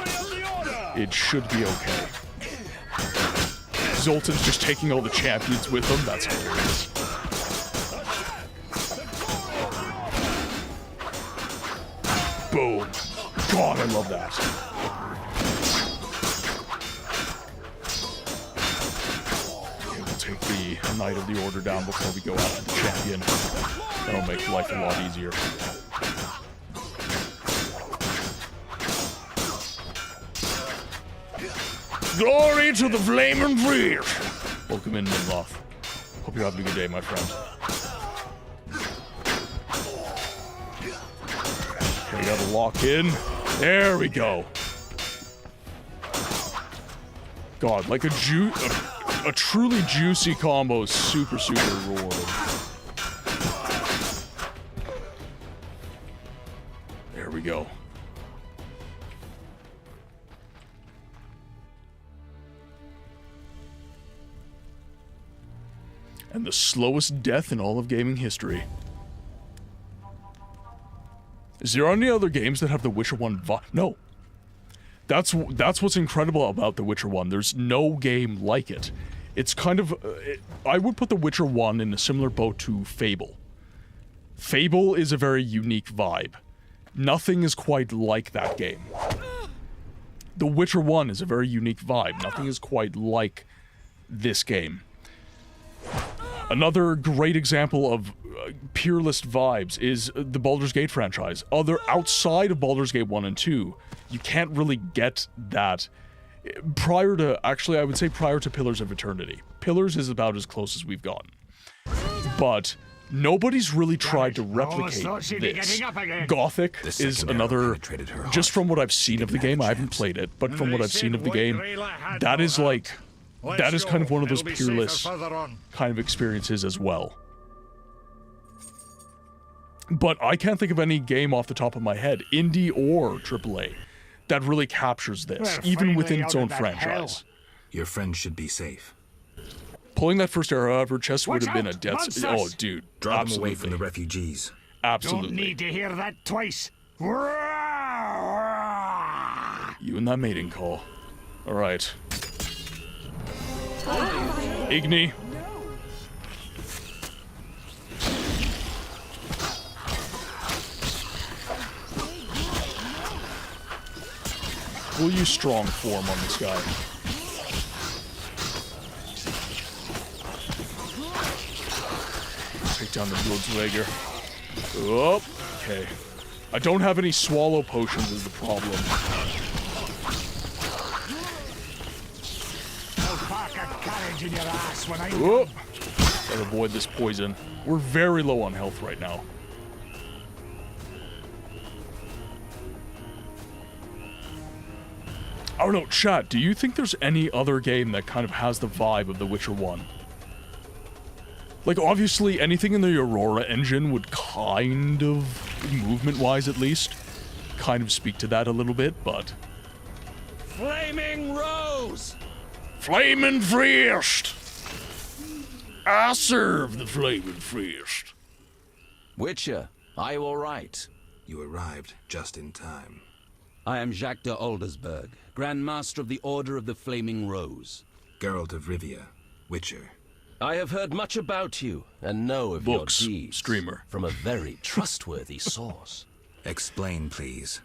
Speaker 2: it should be okay. Zoltan's just taking all the champions with him. That's hilarious. Boom. God, I love that. take the Knight of the Order down before we go after the champion. That'll make life a lot easier. Glory to the Flaming Fierce! Welcome in, Nimloth. Hope you're having a good day, my friend. Okay, gotta lock in. There we go. God, like a truly juicy combo is super rewarding. There we go. And the slowest death in all of gaming history. Is there any other games that have the Witcher 1 vibe? No. That's what's incredible about The Witcher 1. There's no game like it. It's kind of... I would put The Witcher 1 in a similar boat to Fable. Fable is a very unique vibe. Nothing is quite like that game. The Witcher 1 is a very unique vibe. Nothing is quite like this game. Another great example of peerless vibes is the Baldur's Gate franchise. Outside of Baldur's Gate 1 and 2, you can't really get that prior to, actually I would say prior to Pillars of Eternity. Pillars is about as close as we've gotten. But nobody's really tried to replicate this. Gothic is another, just from what I've seen of the game, I haven't played it, but from what I've seen of the game, that is like, that is kind of one of those peerless kind of experiences as well. But I can't think of any game off the top of my head, indie or AAA, that really captures this, even within its own franchise.
Speaker 3: Your friend should be safe.
Speaker 2: Pulling that first arrow out of her chest would have been a death... Oh, dude,
Speaker 3: Drive them away from the refugees.
Speaker 2: Absolutely.
Speaker 4: Don't need to hear that twice.
Speaker 2: You and that mating call. Alright. Igni. We'll use strong form on this guy. Take down the Bloodslager. Oh, okay. I don't have any swallow potions is the problem. Oh, gotta avoid this poison. We're very low on health right now. I don't know, chat, do you think there's any other game that kind of has the vibe of The Witcher 1? Like, obviously, anything in the Aurora engine would kind of, movement-wise at least, kind of speak to that a little bit, but...
Speaker 1: Flaming Rose!
Speaker 2: Flaming Fierce! I serve the Flaming Fierce.
Speaker 6: Witcher, are you all right?
Speaker 3: You arrived just in time.
Speaker 6: I am Jacques de Aldersberg, Grand Master of the Order of the Flaming Rose.
Speaker 3: Geralt of Rivia, Witcher.
Speaker 6: I have heard much about you, and know of
Speaker 2: Books,
Speaker 6: your deeds
Speaker 2: streamer.
Speaker 6: from a very trustworthy source.
Speaker 3: Explain, please.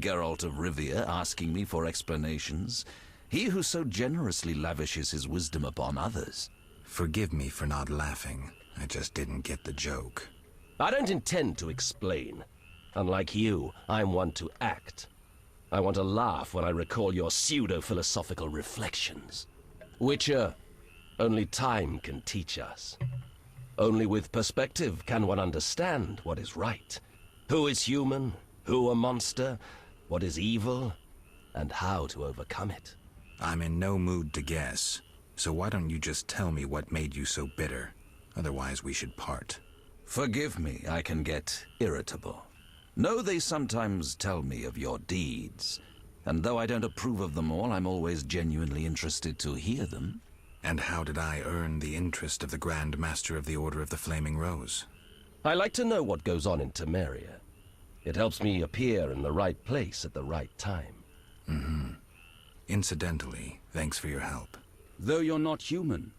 Speaker 6: Geralt of Rivia asking me for explanations. He who so generously lavishes his wisdom upon others.
Speaker 3: Forgive me for not laughing. I just didn't get the joke.
Speaker 6: I don't intend to explain. Unlike you, I'm one to act. I want to laugh when I recall your pseudo-philosophical reflections. Witcher, only time can teach us. Only with perspective can one understand what is right. Who is human, who a monster, what is evil, and how to overcome it.
Speaker 3: I'm in no mood to guess, so why don't you just tell me what made you so bitter? Otherwise we should part.
Speaker 6: Forgive me, I can get irritable. Know they sometimes tell me of your deeds, and though I don't approve of them all, I'm always genuinely interested to hear them.
Speaker 3: And how did I earn the interest of the Grand Master of the Order of the Flaming Rose?
Speaker 6: I like to know what goes on in Temeria. It helps me appear in the right place at the right time.
Speaker 3: Incidentally, thanks for your help.
Speaker 6: Though you're not human,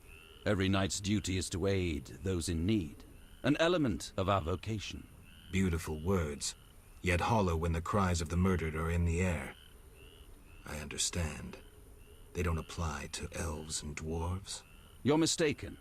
Speaker 6: every knight's duty is to aid those in need. An element of our vocation.
Speaker 3: Beautiful words, yet hollow when the cries of the murdered are in the air. I understand. They don't apply to elves and dwarves.
Speaker 7: You're mistaken.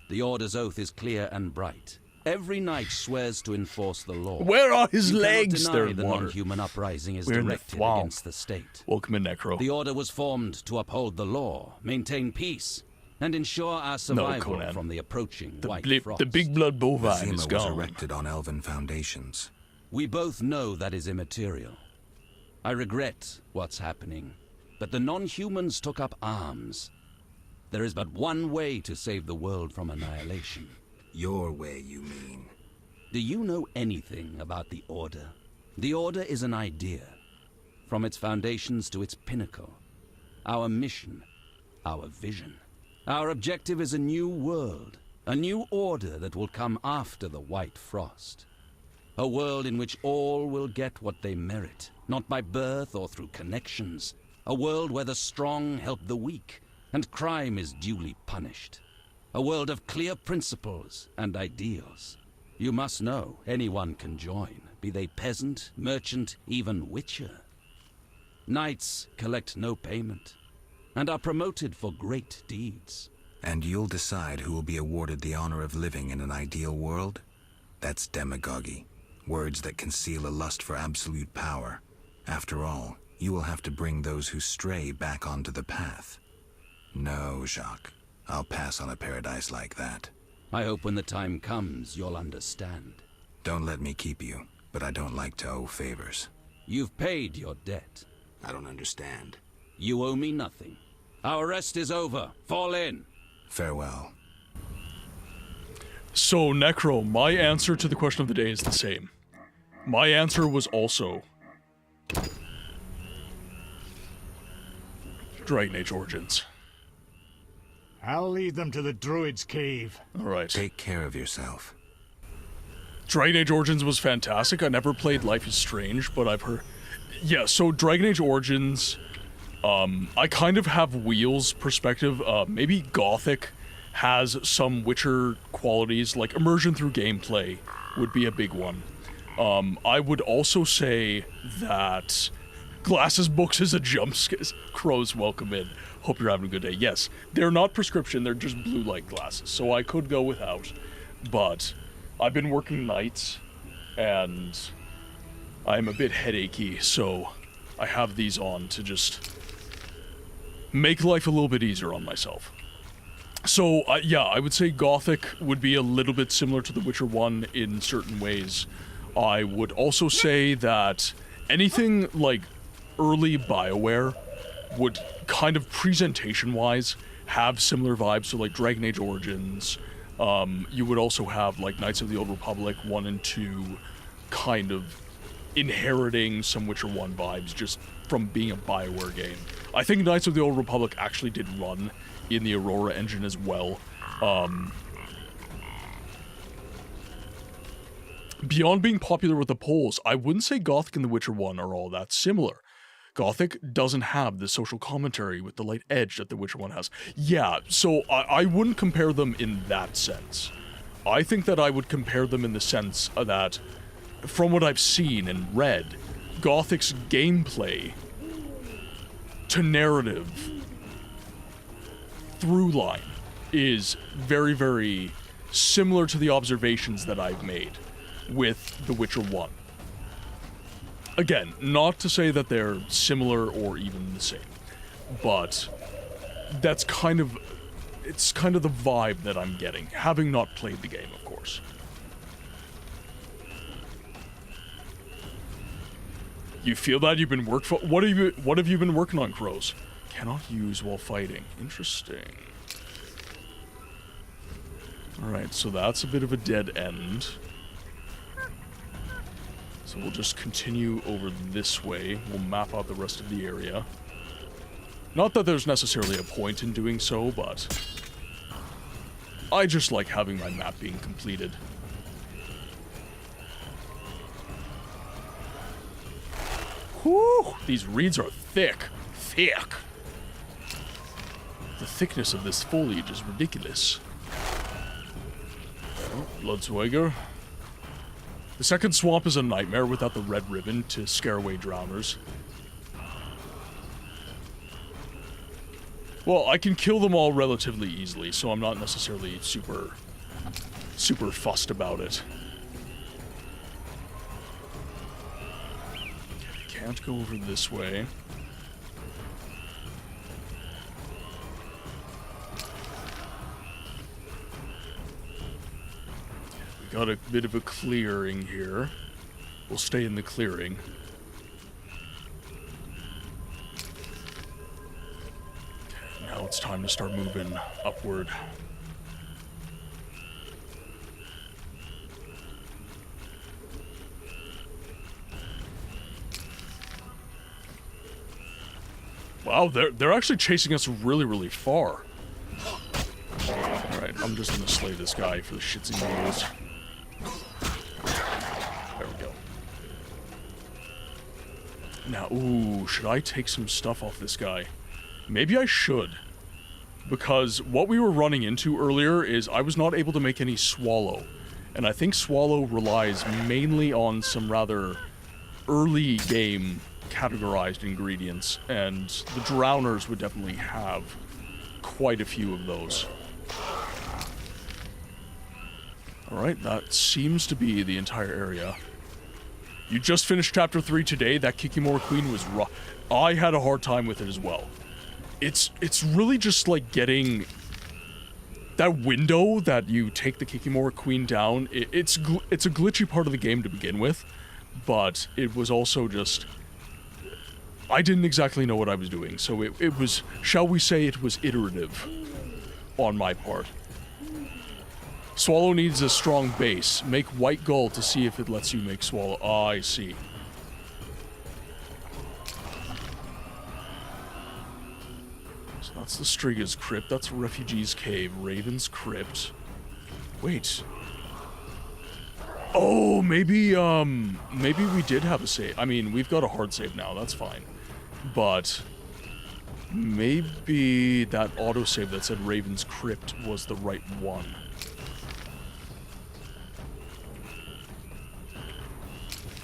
Speaker 7: The Order's oath is clear and bright. Every knight swears to enforce the law.
Speaker 2: Where are his
Speaker 7: You cannot
Speaker 2: legs?
Speaker 7: deny
Speaker 2: They're in
Speaker 7: the
Speaker 2: water.
Speaker 7: non-human uprising is
Speaker 2: We're in the
Speaker 7: directed
Speaker 2: swamp.
Speaker 7: against the state.
Speaker 2: Welcome in, Necro.
Speaker 7: The Order was formed to uphold the law, maintain peace, and ensure our survival
Speaker 2: Conan.
Speaker 7: from the approaching
Speaker 2: The,
Speaker 7: white
Speaker 2: bli-
Speaker 7: frost.
Speaker 2: the big blood bovine is
Speaker 3: Vizema was
Speaker 2: gone.
Speaker 3: erected on elven foundations.
Speaker 7: We both know that is immaterial. I regret what's happening, but the non-humans took up arms. There is but one way to save the world from annihilation.
Speaker 3: Your way, you mean?
Speaker 7: Do you know anything about the Order? The Order is an idea, from its foundations to its pinnacle. Our mission, our vision. Our objective is a new world, a new order that will come after the white frost. A world in which all will get what they merit, not by birth or through connections. A world where the strong help the weak, and crime is duly punished. A world of clear principles and ideals. You must know anyone can join, be they peasant, merchant, even witcher. Knights collect no payment, and are promoted for great deeds.
Speaker 3: And you'll decide who will be awarded the honor of living in an ideal world? That's demagogy. Words that conceal a lust for absolute power. After all, you will have to bring those who stray back onto the path. No, Jacques. I'll pass on a paradise like that.
Speaker 7: I hope when the time comes, you'll understand.
Speaker 3: Don't let me keep you, but I don't like to owe favors.
Speaker 7: You've paid your debt.
Speaker 3: I don't understand.
Speaker 7: You owe me nothing. Our rest is over. Fall in.
Speaker 3: Farewell.
Speaker 2: So, Necro, my answer to the question of the day is the same. My answer was also Dragon Age Origins.
Speaker 4: I'll lead them to the Druid's cave.
Speaker 2: Alright.
Speaker 3: Take care of yourself.
Speaker 2: Dragon Age Origins was fantastic. I never played Life is Strange, but I've heard... Yeah, so Dragon Age Origins, I kind of have Wheel's perspective. Maybe Gothic has some Witcher qualities, like immersion through gameplay would be a big one. I would also say that Glasses Books is a jump scare. Crows, welcome in. Hope you're having a good day. Yes, they're not prescription, they're just blue light glasses, so I could go without. But I've been working nights, and I'm a bit headachy, so I have these on to just make life a little bit easier on myself. So, yeah, I would say Gothic would be a little bit similar to The Witcher 1 in certain ways. I would also say that anything like early BioWare would kind of presentation-wise have similar vibes, so like Dragon Age Origins. You would also have like Knights of the Old Republic 1 and 2 kind of inheriting some Witcher 1 vibes just from being a BioWare game. I think Knights of the Old Republic actually did run in the Aurora engine as well. Beyond being popular with the polls, I wouldn't say Gothic and The Witcher 1 are all that similar. Gothic doesn't have the social commentary with the light edge that The Witcher 1 has. Yeah, so I wouldn't compare them in that sense. I think that I would compare them in the sense that, from what I've seen and read, Gothic's gameplay to narrative through line is very, very similar to the observations that I've made with The Witcher 1. Again, not to say that they're similar or even the same, but that's kind of, it's kind of the vibe that I'm getting, having not played the game, of course. You feel that you've been what have you been working on, Crows? Cannot use while fighting. Interesting. Alright, so that's a bit of a dead end. So we'll just continue over this way. We'll map out the rest of the area. Not that there's necessarily a point in doing so, but I just like having my map being completed. Whew! These reeds are thick. Thick! The thickness of this foliage is ridiculous. Oh, Bloodswagger. The second swamp is a nightmare without the red ribbon to scare away drowners. Well, I can kill them all relatively easily, so I'm not necessarily super fussed about it. Can't go over this way. We got a bit of a clearing here. We'll stay in the clearing. Okay, now it's time to start moving upward. Wow, they're actually chasing us really, really far. Alright, I'm just gonna slay this guy for the shits and giggles. There we go. Now, ooh, should I take some stuff off this guy? Maybe I should. Because what we were running into earlier is I was not able to make any swallow. And I think swallow relies mainly on some rather early game categorized ingredients, and the drowners would definitely have quite a few of those. Alright, that seems to be the entire area. You just finished chapter 3 today. That Kikimora Queen was rough. I had a hard time with it as well. It's really just like getting that window that you take the Kikimora Queen down. It's a glitchy part of the game to begin with, but it was also just... I didn't exactly know what I was doing, so it was, shall we say, it was iterative on my part. Swallow needs a strong base. Make white gull to see if it lets you make swallow. Ah, I see. So that's the Striga's Crypt, that's Refugee's Cave, Raven's Crypt. Wait. Oh, maybe we did have a save. I mean, we've got a hard save now, that's fine. But maybe that autosave that said Raven's Crypt was the right one.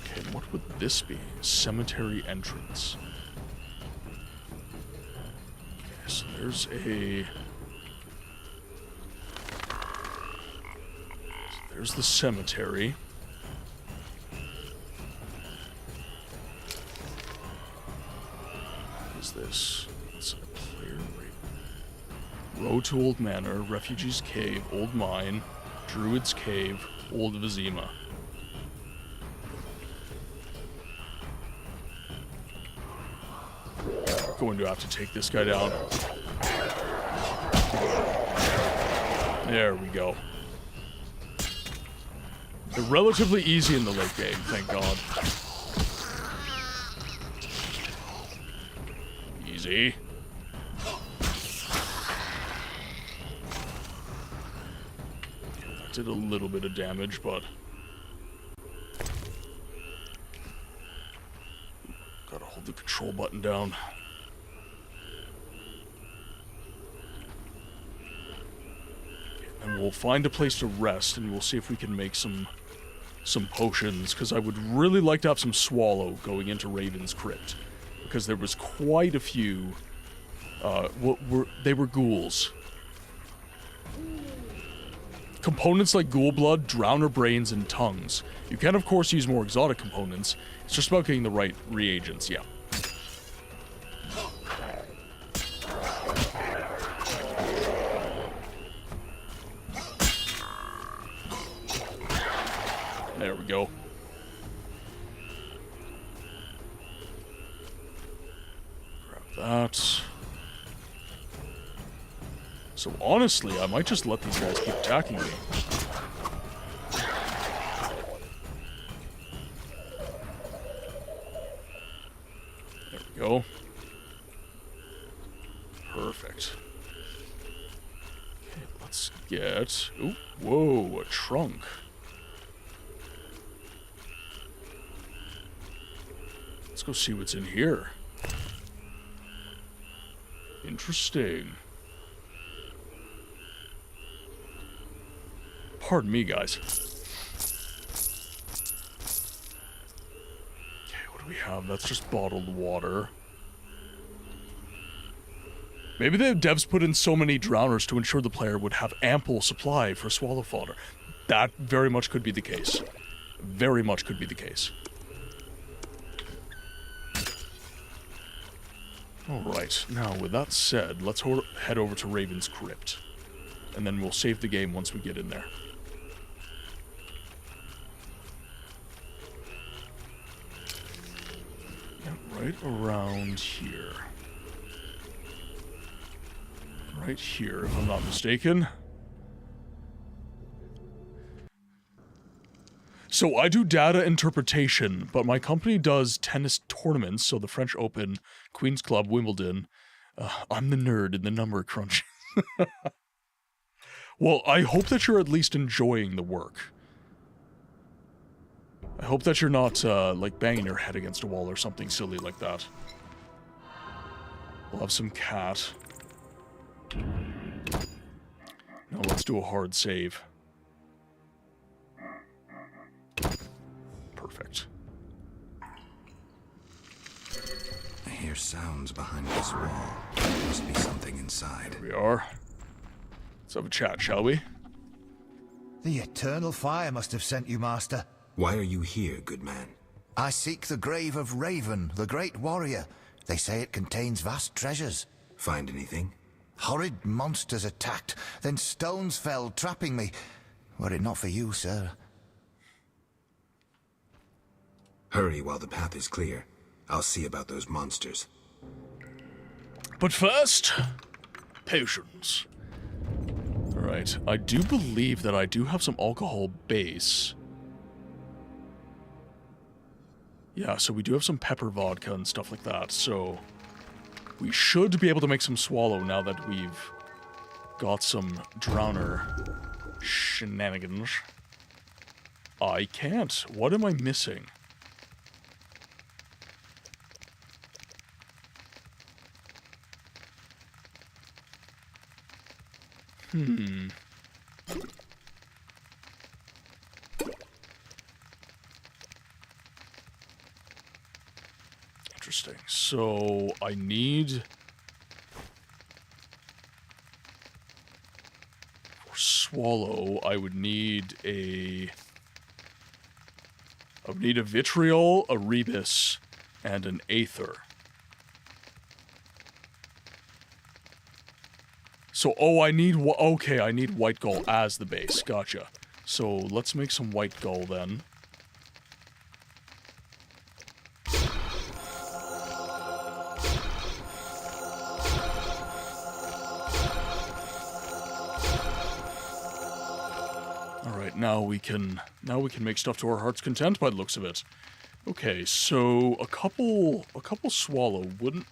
Speaker 2: Okay, what would this be? Cemetery entrance. Okay, so there's a... So there's the cemetery. This. It's a player rate. Road to Old Manor, Refugee's Cave, Old Mine, Druid's Cave, Old Vizema. Going to have to take this guy down. There we go. They're relatively easy in the late game, thank God. Easy. That did a little bit of damage, but... Gotta hold the control button down. And we'll find a place to rest, and we'll see if we can make some potions, because I would really like to have some swallow going into Raven's Crypt. Because there was quite a few, they were ghouls. Components like ghoul blood, drowner brains, and tongues. You can of course use more exotic components, it's just about getting the right reagents, yeah. There we go. That. So honestly, I might just let these guys keep attacking me. There we go. Perfect. Okay, let's get... Ooh, whoa, a trunk. Let's go see what's in here. Interesting. Pardon me, guys. Okay, what do we have? That's just bottled water. Maybe the devs put in so many drowners to ensure the player would have ample supply for swallow fodder. That very much could be the case. Very much could be the case. Alright, now with that said, let's head over to Raven's Crypt. And then we'll save the game once we get in there. Yeah, right around here. Right here, if I'm not mistaken. So I do data interpretation, but my company does tennis tournaments, so the French Open, Queen's Club, Wimbledon. I'm the nerd in the number crunch. Well, I hope that you're at least enjoying the work. I hope that you're not, like, banging your head against a wall or something silly like that. We'll have some cat. Now let's do a hard save. Perfect.
Speaker 3: I hear sounds behind this wall. There must be something inside.
Speaker 2: Here we are. Let's have a chat, shall we?
Speaker 8: The eternal fire must have sent you, Master.
Speaker 3: Why are you here, good man?
Speaker 8: I seek the grave of Raven, the great warrior. They say it contains vast treasures.
Speaker 3: Find anything?
Speaker 8: Horrid monsters attacked, then stones fell, trapping me. Were it not for you, sir.
Speaker 3: Hurry while the path is clear. I'll see about those monsters.
Speaker 2: But first, potions. Alright, I do believe that I do have some alcohol base. Yeah, so we do have some pepper vodka and stuff like that, so we should be able to make some swallow now that we've got some drowner shenanigans. I can't. What am I missing? Interesting. So, I need... For swallow, I would need a... I would need a vitriol, a rebus, and an aether. So, oh, I need... Okay, I need white gall as the base. Gotcha. So, let's make some white gall then. Alright, now we can make stuff to our heart's content by the looks of it. Okay, so a couple swallow wouldn't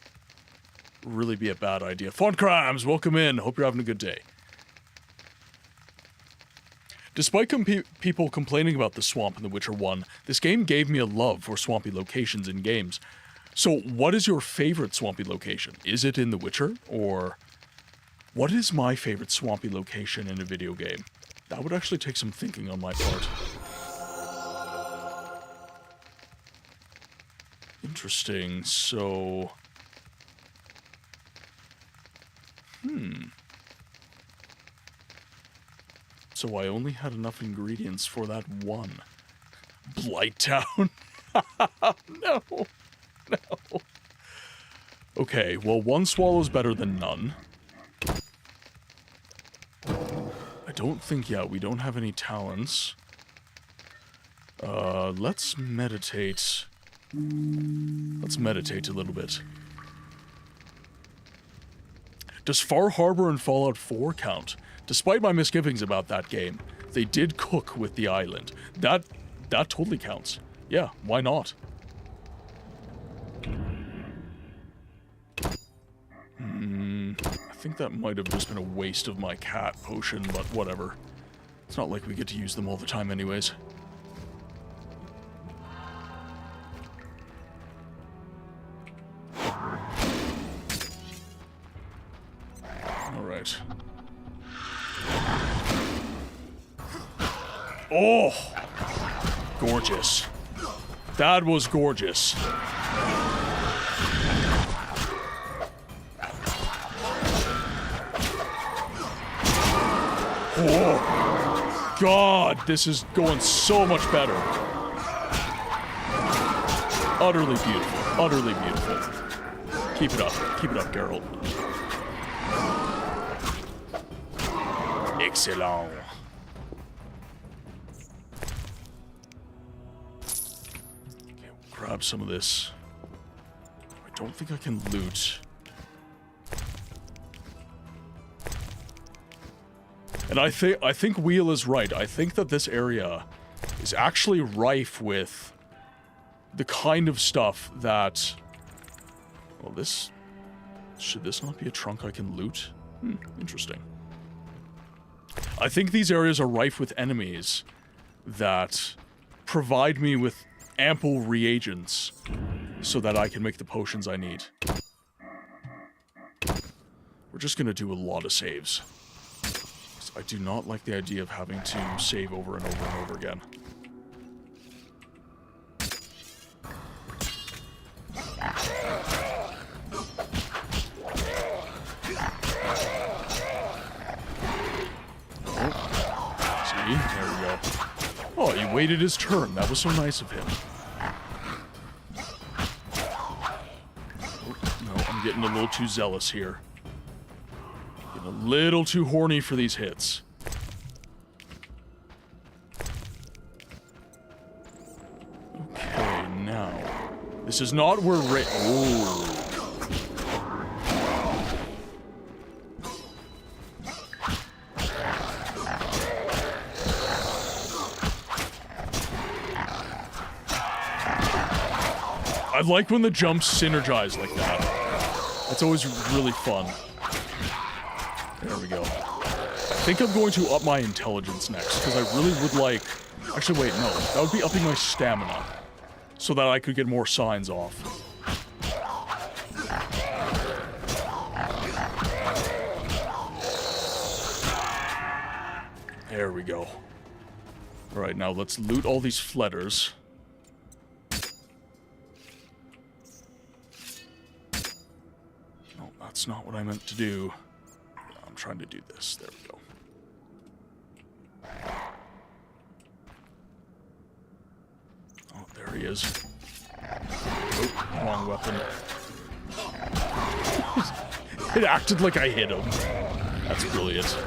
Speaker 2: really be a bad idea. Font Crimes, welcome in. Hope you're having a good day. Despite people complaining about the swamp in The Witcher 1, this game gave me a love for swampy locations in games. So, what is your favorite swampy location? Is it in The Witcher, or what is my favorite swampy location in a video game? That would actually take some thinking on my part. Interesting, so... So I only had enough ingredients for that one. Blighttown? No. No. Okay, well, one swallow's better than none. I don't think, yeah, we don't have any talents. Let's meditate. Let's meditate a little bit. Does Far Harbor and Fallout 4 count? Despite my misgivings about that game, they did cook with the island. That totally counts. Yeah, why not? I think that might have just been a waste of my cat potion, but whatever. It's not like we get to use them all the time anyways. Alright. Oh! Gorgeous. That was gorgeous. Oh, God, this is going so much better. Utterly beautiful. Utterly beautiful. Keep it up. Keep it up, Geralt. Excellent. Okay, we'll grab some of this. I don't think I can loot. And I think Wheel is right. I think that this area is actually rife with the kind of stuff that... Well, this... Should this not be a trunk I can loot? Interesting. I think these areas are rife with enemies that provide me with ample reagents so that I can make the potions I need. We're just gonna do a lot of saves. I do not like the idea of having to save over and over and over again. See? There we go. Oh, he waited his turn. That was so nice of him. Oh, no, I'm getting a little too zealous here. Getting a little too horny for these hits. Okay, now. This is not where Ooh. I like when the jumps synergize like that. That's always really fun. There we go. I think I'm going to up my intelligence next, because I really would like... Actually, wait, no. That would be upping my stamina, so that I could get more signs off. There we go. Alright, now let's loot all these fletters. No, that's not what I meant to do. I'm trying to do this. There we go. Oh, there he is. Oh, wrong weapon. It acted like I hit him. That's brilliant.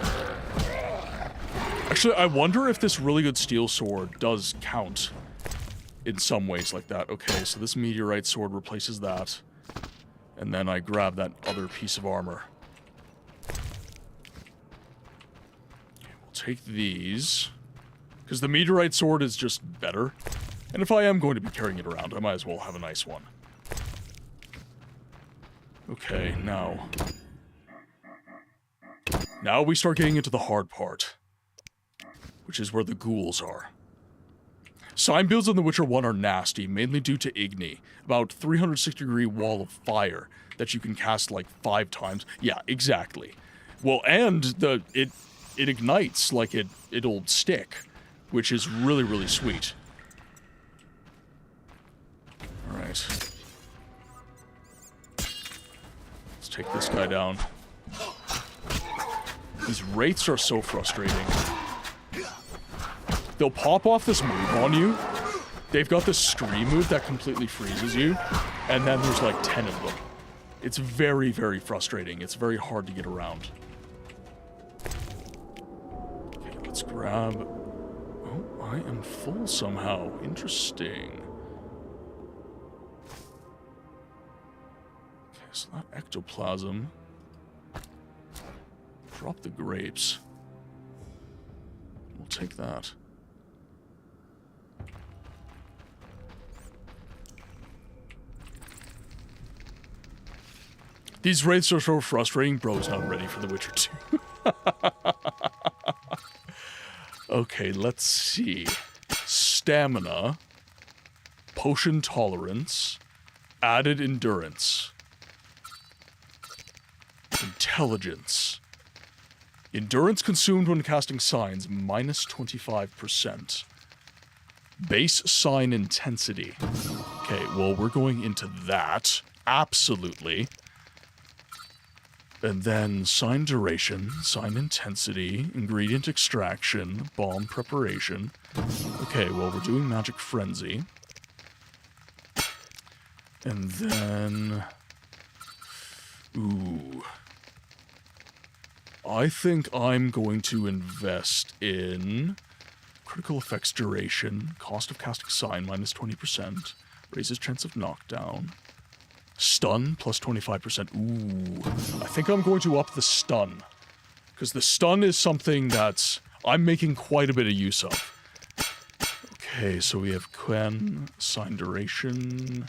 Speaker 2: Actually, I wonder if this really good steel sword does count in some ways like that. Okay, so this meteorite sword replaces that. And then I grab that other piece of armor. Okay, we'll take these. Because the meteorite sword is just better. And if I am going to be carrying it around, I might as well have a nice one. Okay, now... Now we start getting into the hard part. Which is where the ghouls are. Sign builds on The Witcher 1 are nasty, mainly due to Igni, about 360-degree wall of fire that you can cast like 5 times. Yeah, exactly. Well, and it ignites like it'll stick, which is really, really sweet. Alright. Let's take this guy down. These wraiths are so frustrating. They'll pop off this move on you. They've got this stream move that completely freezes you. And then there's like 10 of them. It's very, very frustrating. It's very hard to get around. Okay, let's grab... Oh, I am full somehow. Interesting. Okay, so that ectoplasm. Drop the grapes. We'll take that. These wraiths are so frustrating. Bro's not ready for The Witcher 2. Okay, let's see. Stamina. Potion tolerance. Added endurance. Intelligence. Endurance consumed when casting signs, minus 25%. Base sign intensity. Okay, well, we're going into that. Absolutely. And then sign duration, sign intensity, ingredient extraction, bomb preparation. Okay, well, we're doing magic frenzy. And then... Ooh. I think I'm going to invest in critical effects duration, cost of casting sign minus 20%, raises chance of knockdown, stun plus 25%. Ooh, I think I'm going to up the stun, because the stun is something that I'm making quite a bit of use of. Okay, so we have Quen, sign duration.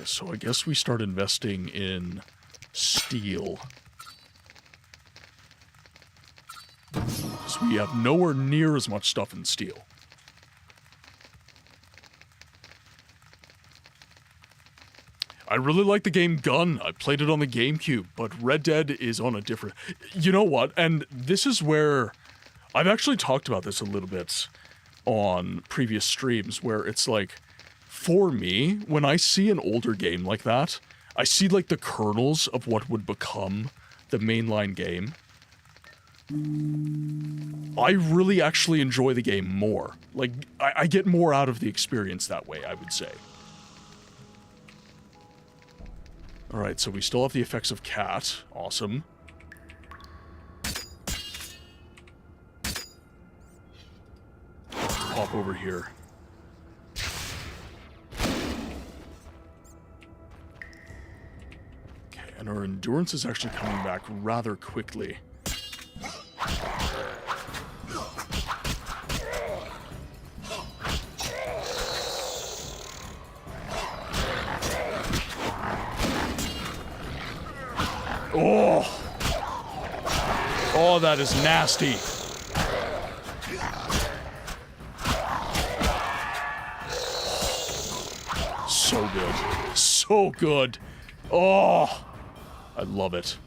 Speaker 2: So I guess we start investing in steel. Because we have nowhere near as much stuff in steel. I really like the game Gun. I played it on the GameCube, but Red Dead is on a different... You know what? And this is where... I've actually talked about this a little bit on previous streams, where it's like... For me, when I see an older game like that, I see like the kernels of what would become the mainline game. I really actually enjoy the game more. Like, I get more out of the experience that way, I would say. Alright, so we still have the effects of cat. Awesome. Let's pop over here. And our endurance is actually coming back rather quickly. Oh! Oh, that is nasty. So good. So good. Oh! I love it.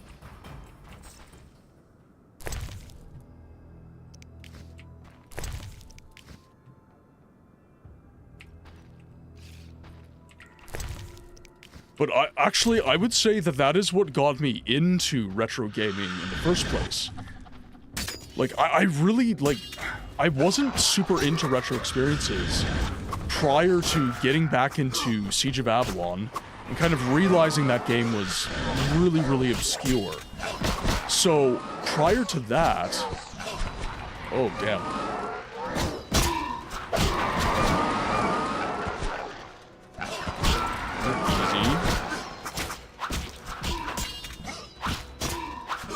Speaker 2: But I would say that is what got me into retro gaming in the first place. Like, I really, like, I wasn't super into retro experiences prior to getting back into Siege of Avalon and kind of realizing that game was really, really obscure. So, prior to that... Oh, damn. Easy.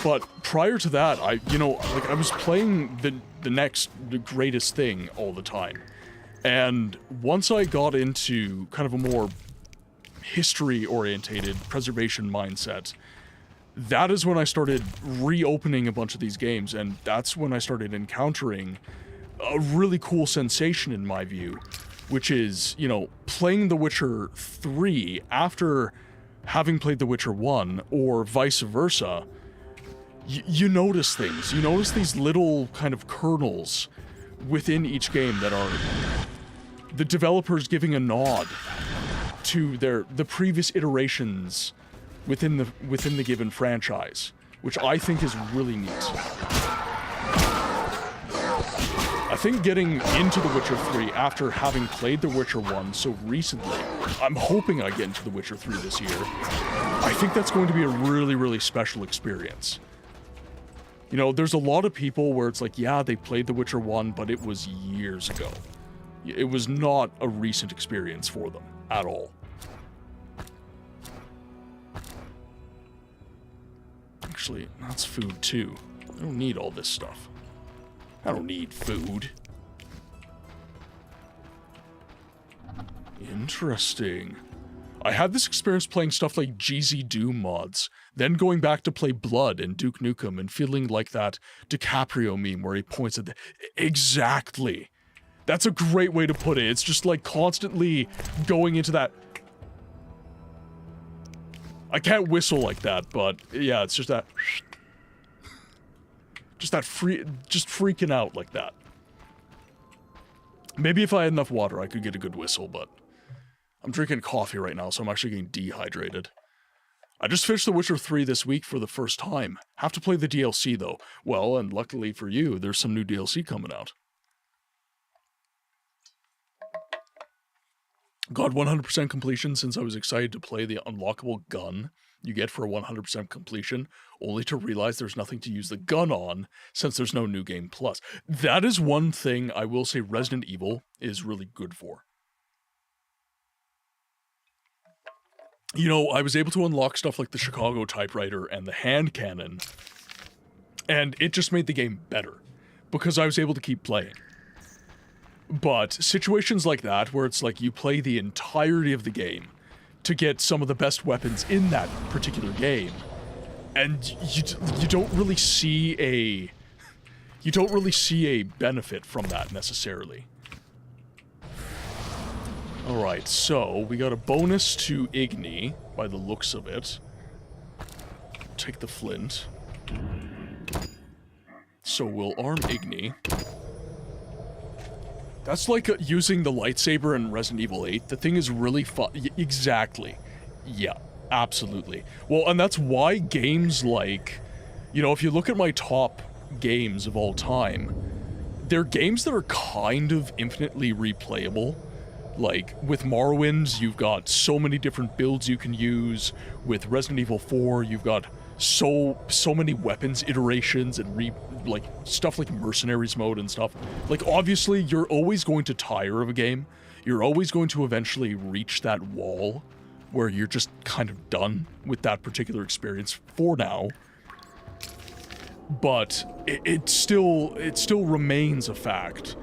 Speaker 2: But prior to that, I was playing the greatest thing all the time. And once I got into kind of a more history-orientated preservation mindset, that is when I started reopening a bunch of these games, and that's when I started encountering a really cool sensation in my view, which is, you know, playing The Witcher 3 after having played The Witcher 1, or vice versa. You notice things. You notice these little kind of kernels within each game that are the developers giving a nod to the previous iterations within the given franchise, which I think is really neat. I think getting into The Witcher 3 after having played The Witcher 1 so recently, I'm hoping I get into The Witcher 3 this year. I think that's going to be a really, really special experience. You know, there's a lot of people where it's like, yeah, they played The Witcher 1, but it was years ago. It was not a recent experience for them at all. Actually, that's food too. I don't need all this stuff. I don't need food. Interesting. I had this experience playing stuff like GZ Doom mods, then going back to play Blood and Duke Nukem and feeling like that DiCaprio meme where he points at the... Exactly. That's a great way to put it. It's just like constantly going into that... I can't whistle like that, but yeah, it's just that... Just freaking out like that. Maybe if I had enough water, I could get a good whistle, but I'm drinking coffee right now, so I'm actually getting dehydrated. I just finished The Witcher 3 this week for the first time. Have to play the DLC, though. Well, and luckily for you, there's some new DLC coming out. Got 100% completion since I was excited to play the unlockable gun you get for a 100% completion, only to realize there's nothing to use the gun on since there's no New Game Plus. That is one thing I will say Resident Evil is really good for. You know, I was able to unlock stuff like the Chicago typewriter and the hand cannon, and it just made the game better, because I was able to keep playing. But situations like that, where it's like you play the entirety of the game to get some of the best weapons in that particular game, and you don't really see a benefit from that necessarily. Alright, so we got a bonus to Igni, by the looks of it. Take the flint. So we'll arm Igni. That's like using the lightsaber in Resident Evil 8. The thing is really fun. Exactly. Yeah, absolutely. Well, and that's why games like... You know, if you look at my top games of all time, they're games that are kind of infinitely replayable. Like, with Morrowind, you've got so many different builds you can use. With Resident Evil 4, you've got so many weapons iterations and like stuff like Mercenaries mode and stuff. Like, obviously, you're always going to tire of a game. You're always going to eventually reach that wall where you're just kind of done with that particular experience for now. But it still remains a fact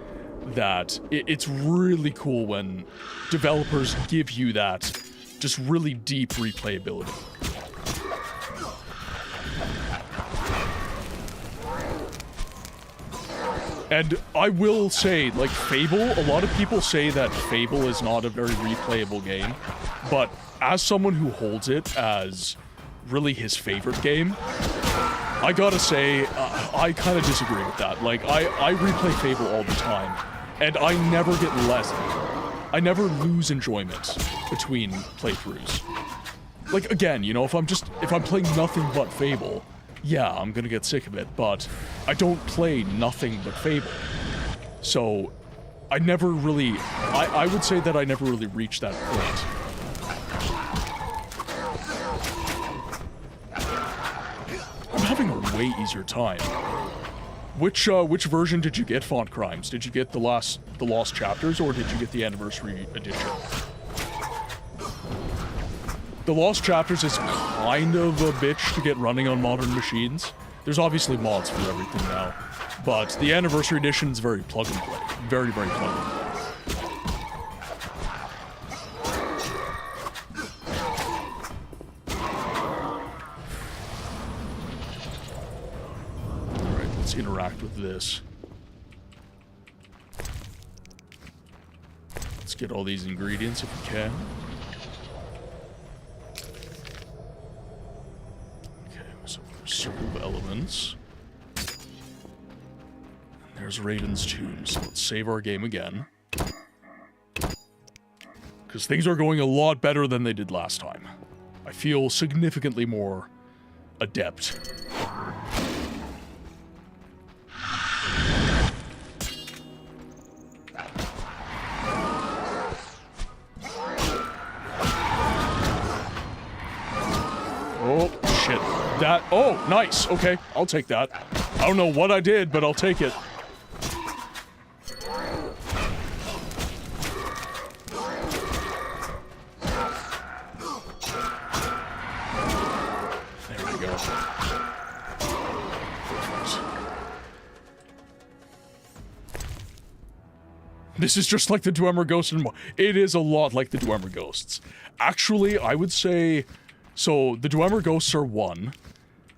Speaker 2: that it's really cool when developers give you that just really deep replayability. And I will say, like, Fable, a lot of people say that Fable is not a very replayable game, but as someone who holds it as really his favorite game, I gotta say, I kind of disagree with that. Like, I replay Fable all the time, and I never get less. I never lose enjoyment between playthroughs. Like, again, you know, if I'm playing nothing but Fable, yeah, I'm gonna get sick of it, but I don't play nothing but Fable. So, I never really... I would say that I never really reached that point. I'm having a way easier time. Which version did you get, Font Crimes? Did you get the Lost Chapters, or did you get the Anniversary Edition? The Lost Chapters is kind of a bitch to get running on modern machines. There's obviously mods for everything now, but the Anniversary Edition is very plug and play. Very, very plug and play. Interact with this. Let's get all these ingredients if we can. Okay, so circle of elements. And there's Raven's Tomb, so let's save our game again. Because things are going a lot better than they did last time. I feel significantly more adept. Oh, shit. That... Oh, nice. Okay, I'll take that. I don't know what I did, but I'll take it. There we go. This is just like the Dwemer Ghost and more. It is a lot like the Dwemer Ghosts. Actually, I would say... So, the Dwemer Ghosts are one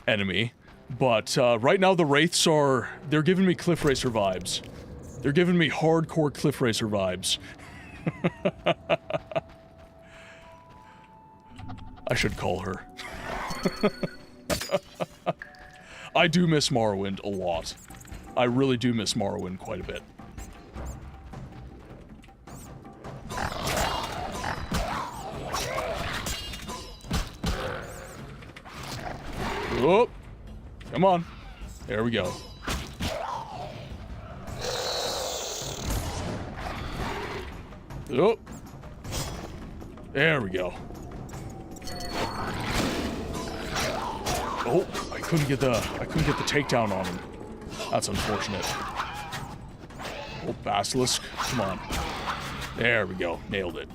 Speaker 2: enemy, but right now the Wraiths are... They're giving me Cliff Racer vibes. They're giving me hardcore Cliff Racer vibes. I should call her. I do miss Morrowind a lot. I really do miss Morrowind quite a bit. Oh, come on. There we go. Oh, there we go. Oh, I couldn't get the takedown on him. That's unfortunate. Oh, Basilisk, come on. There we go, nailed it.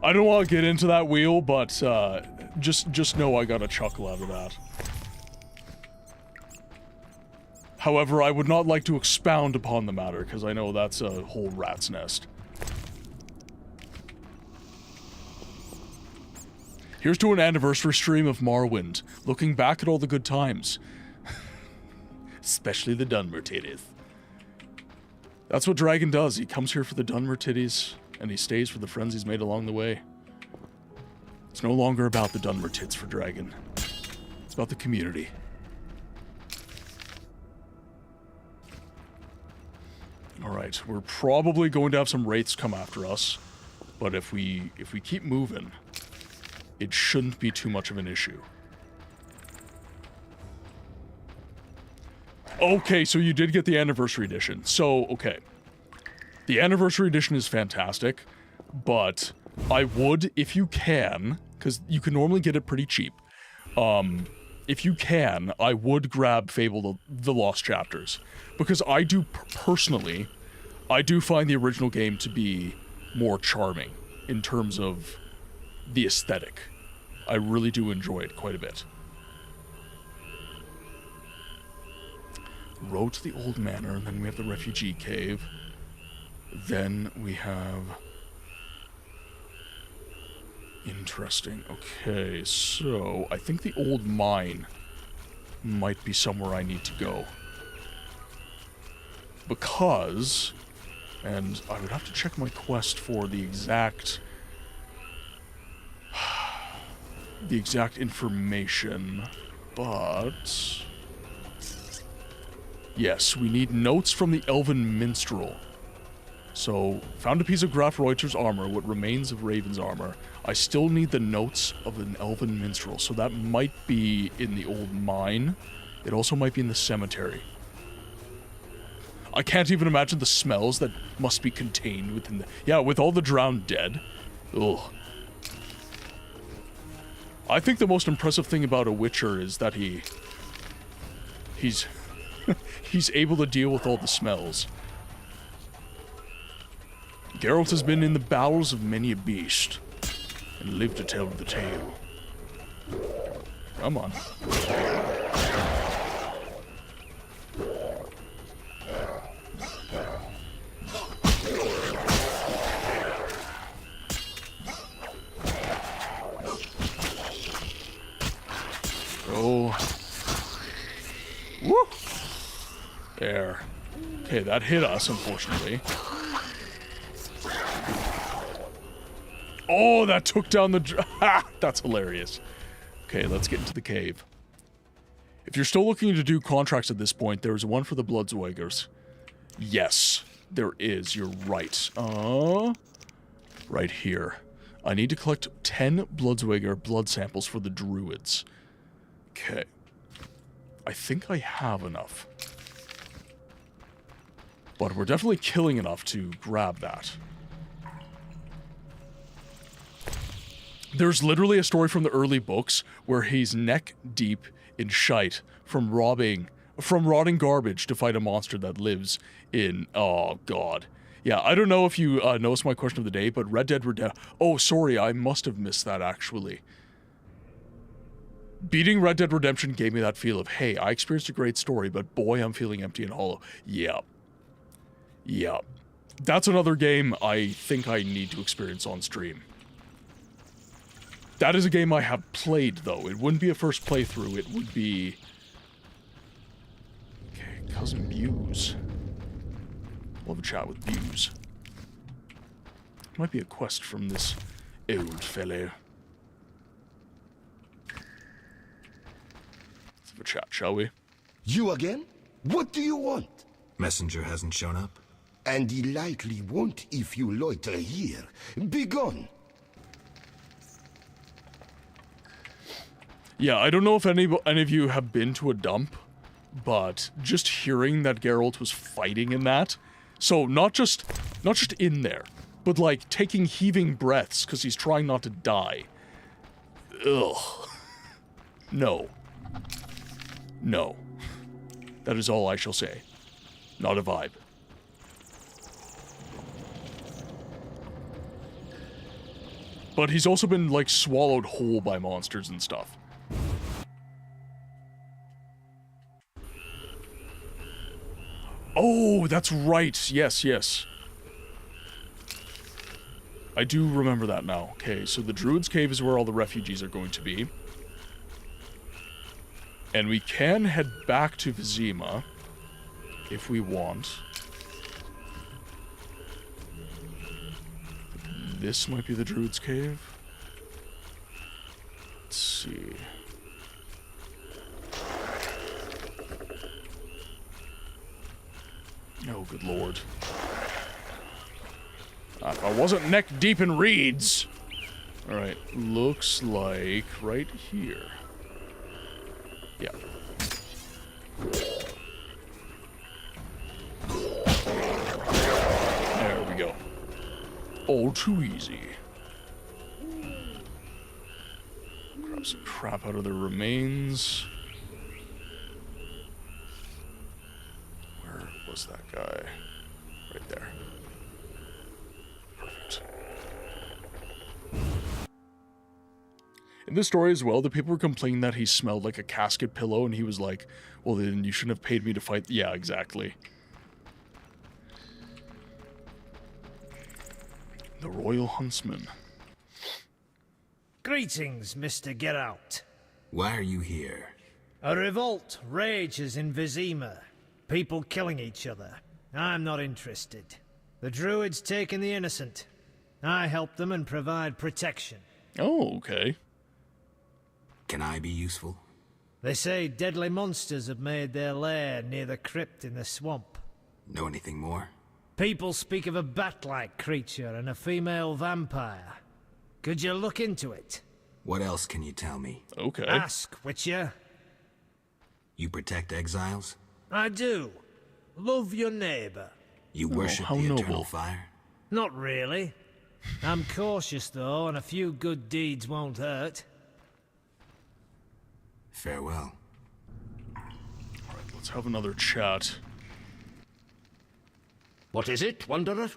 Speaker 2: I don't want to get into that wheel, but just know I got a chuckle out of that. However, I would not like to expound upon the matter, because I know that's a whole rat's nest. Here's to an anniversary stream of Morrowind, looking back at all the good times. Especially the Dunmer titties. That's what Dragon does. He comes here for the Dunmer titties, and he stays for the friends he's made along the way. It's no longer about the Dunmer tits for Dragon. It's about the community. Alright, we're probably going to have some wraiths come after us, but if we keep moving, it shouldn't be too much of an issue. Okay, so you did get the Anniversary Edition. So, okay. The Anniversary Edition is fantastic, but I would, if you can, because you can normally get it pretty cheap, if you can, I would grab Fable the Lost Chapters. Because I do, personally, I do find the original game to be more charming in terms of the aesthetic. I really do enjoy it quite a bit. Road to the Old Manor, and then we have the Refugee Cave. Then we have... Interesting. Okay, so I think the Old Mine might be somewhere I need to go. Because... And I would have to check my quest for the exact... the exact information, but... Yes, we need notes from the Elven Minstrel. So, found a piece of Graf Reuter's armor, what remains of Raven's armor. I still need the notes of an Elven Minstrel, so that might be in the Old Mine. It also might be in the cemetery. I can't even imagine the smells that must be contained within the... Yeah, with all the drowned dead. Ugh. I think the most impressive thing about a Witcher is that he's able to deal with all the smells. Geralt has been in the bowels of many a beast, and lived to tell the tale. Come on. Oh. Woo! There. Okay, that hit us, unfortunately. Oh, that took down the... Ha! That's hilarious. Okay, let's get into the cave. If you're still looking to do contracts at this point, there's one for the Bloodsweigers. Yes, there is. You're right. Right here. I need to collect 10 Bloodsweiger blood samples for the Druids. Okay. I think I have enough. But we're definitely killing enough to grab that. There's literally a story from the early books where he's neck deep in shite from rotting garbage to fight a monster that lives in... Oh, God. Yeah, I don't know if you noticed my question of the day, but Red Dead Redemption... Oh, sorry, I must have missed that, actually. Beating Red Dead Redemption gave me that feel of, hey, I experienced a great story, but boy, I'm feeling empty and hollow. Yeah. Yeah. That's another game I think I need to experience on stream. That is a game I have played, though. It wouldn't be a first playthrough. It would be... Okay, Cousin Buse. We'll have a chat with Buse. Might be a quest from this old fellow. Let's have a chat, shall we?
Speaker 9: You again? What do you want?
Speaker 3: Messenger hasn't shown up?
Speaker 9: And he likely won't if you loiter here. Begone!
Speaker 2: Yeah, I don't know if any of you have been to a dump, but just hearing that Geralt was fighting in that, so not just in there, but like taking heaving breaths because he's trying not to die. Ugh. No. No. That is all I shall say. Not a vibe. But he's also been, like, swallowed whole by monsters and stuff. Oh, that's right. Yes, yes. I do remember that now. Okay, so the Druid's Cave is where all the refugees are going to be. And we can head back to Vizema if we want. This might be the Druid's Cave. Let's see. Oh, good lord. If I wasn't neck deep in reeds. Alright, looks like right here. Yeah. There we go. All too easy. Grab some crap out of the remains. Where was that guy? Right there. Perfect. In this story as well, the people were complaining that he smelled like a casket pillow, and he was like, well, then you shouldn't have paid me to fight. Yeah, exactly. The Royal Huntsman.
Speaker 1: Greetings, Mr. Geralt.
Speaker 3: Why are you here?
Speaker 1: A revolt rages in Vizema. People killing each other. I'm not interested. The Druids taking the innocent. I help them and provide protection.
Speaker 2: Oh, okay.
Speaker 3: Can I be useful?
Speaker 1: They say deadly monsters have made their lair near the crypt in the swamp.
Speaker 3: Know anything more?
Speaker 1: People speak of a bat-like creature and a female vampire. Could you look into it?
Speaker 3: What else can you tell me?
Speaker 2: Okay.
Speaker 1: Ask, Witcher.
Speaker 3: You protect exiles?
Speaker 1: I do. Love your neighbor.
Speaker 3: You worship
Speaker 2: how
Speaker 3: the
Speaker 2: noble.
Speaker 3: eternal fire?
Speaker 1: Not really. I'm cautious, though, and a few good deeds won't hurt.
Speaker 3: Farewell.
Speaker 2: Alright, let's have another chat.
Speaker 10: What is it, Wanderer?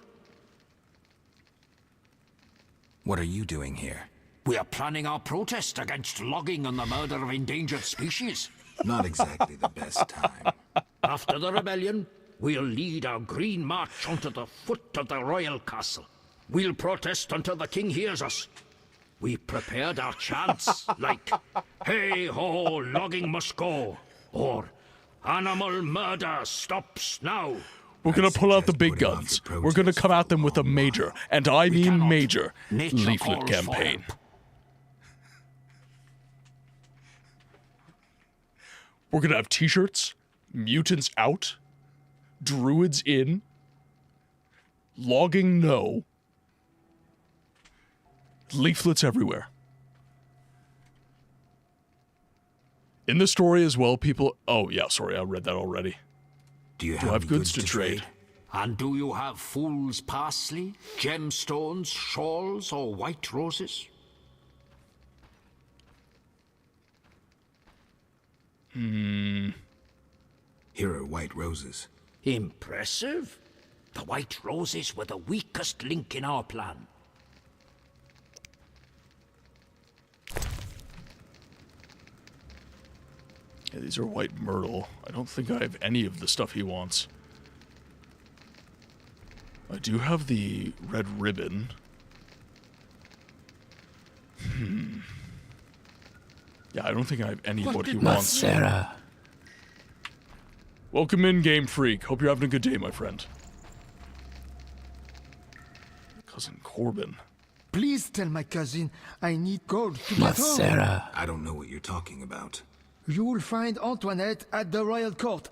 Speaker 3: What are you doing here?
Speaker 10: We are planning our protest against logging and the murder of endangered species.
Speaker 3: Not exactly the best time.
Speaker 10: After the rebellion, we'll lead our green march onto the foot of the royal castle. We'll protest until the king hears us. We prepared our chants, like, hey ho, logging must go, or animal murder stops now.
Speaker 2: We're gonna pull out the big guns. We're gonna come at them with a major, and I mean major, leaflet campaign. We're gonna have t-shirts, mutants out, druids in, logging no, leaflets everywhere. In the story as well, people... Oh, yeah, sorry, I read that already.
Speaker 3: Do you
Speaker 2: Do I
Speaker 3: have
Speaker 2: have goods to trade?
Speaker 10: And do you have fool's parsley, gemstones, shawls, or white roses?
Speaker 3: Here are white roses.
Speaker 10: Impressive. The white roses were the weakest link in our plan.
Speaker 2: Yeah, these are white myrtle. I don't think I have any of the stuff he wants. I do have the red ribbon. Yeah, I don't think I have any of what he wants.
Speaker 11: Sarah.
Speaker 2: Welcome in, Game Freak. Hope you're having a good day, my friend. Cousin Corbin.
Speaker 12: Please tell my cousin I need gold to get home.
Speaker 3: I don't know what you're talking about.
Speaker 12: You will find Antoinette at the royal court.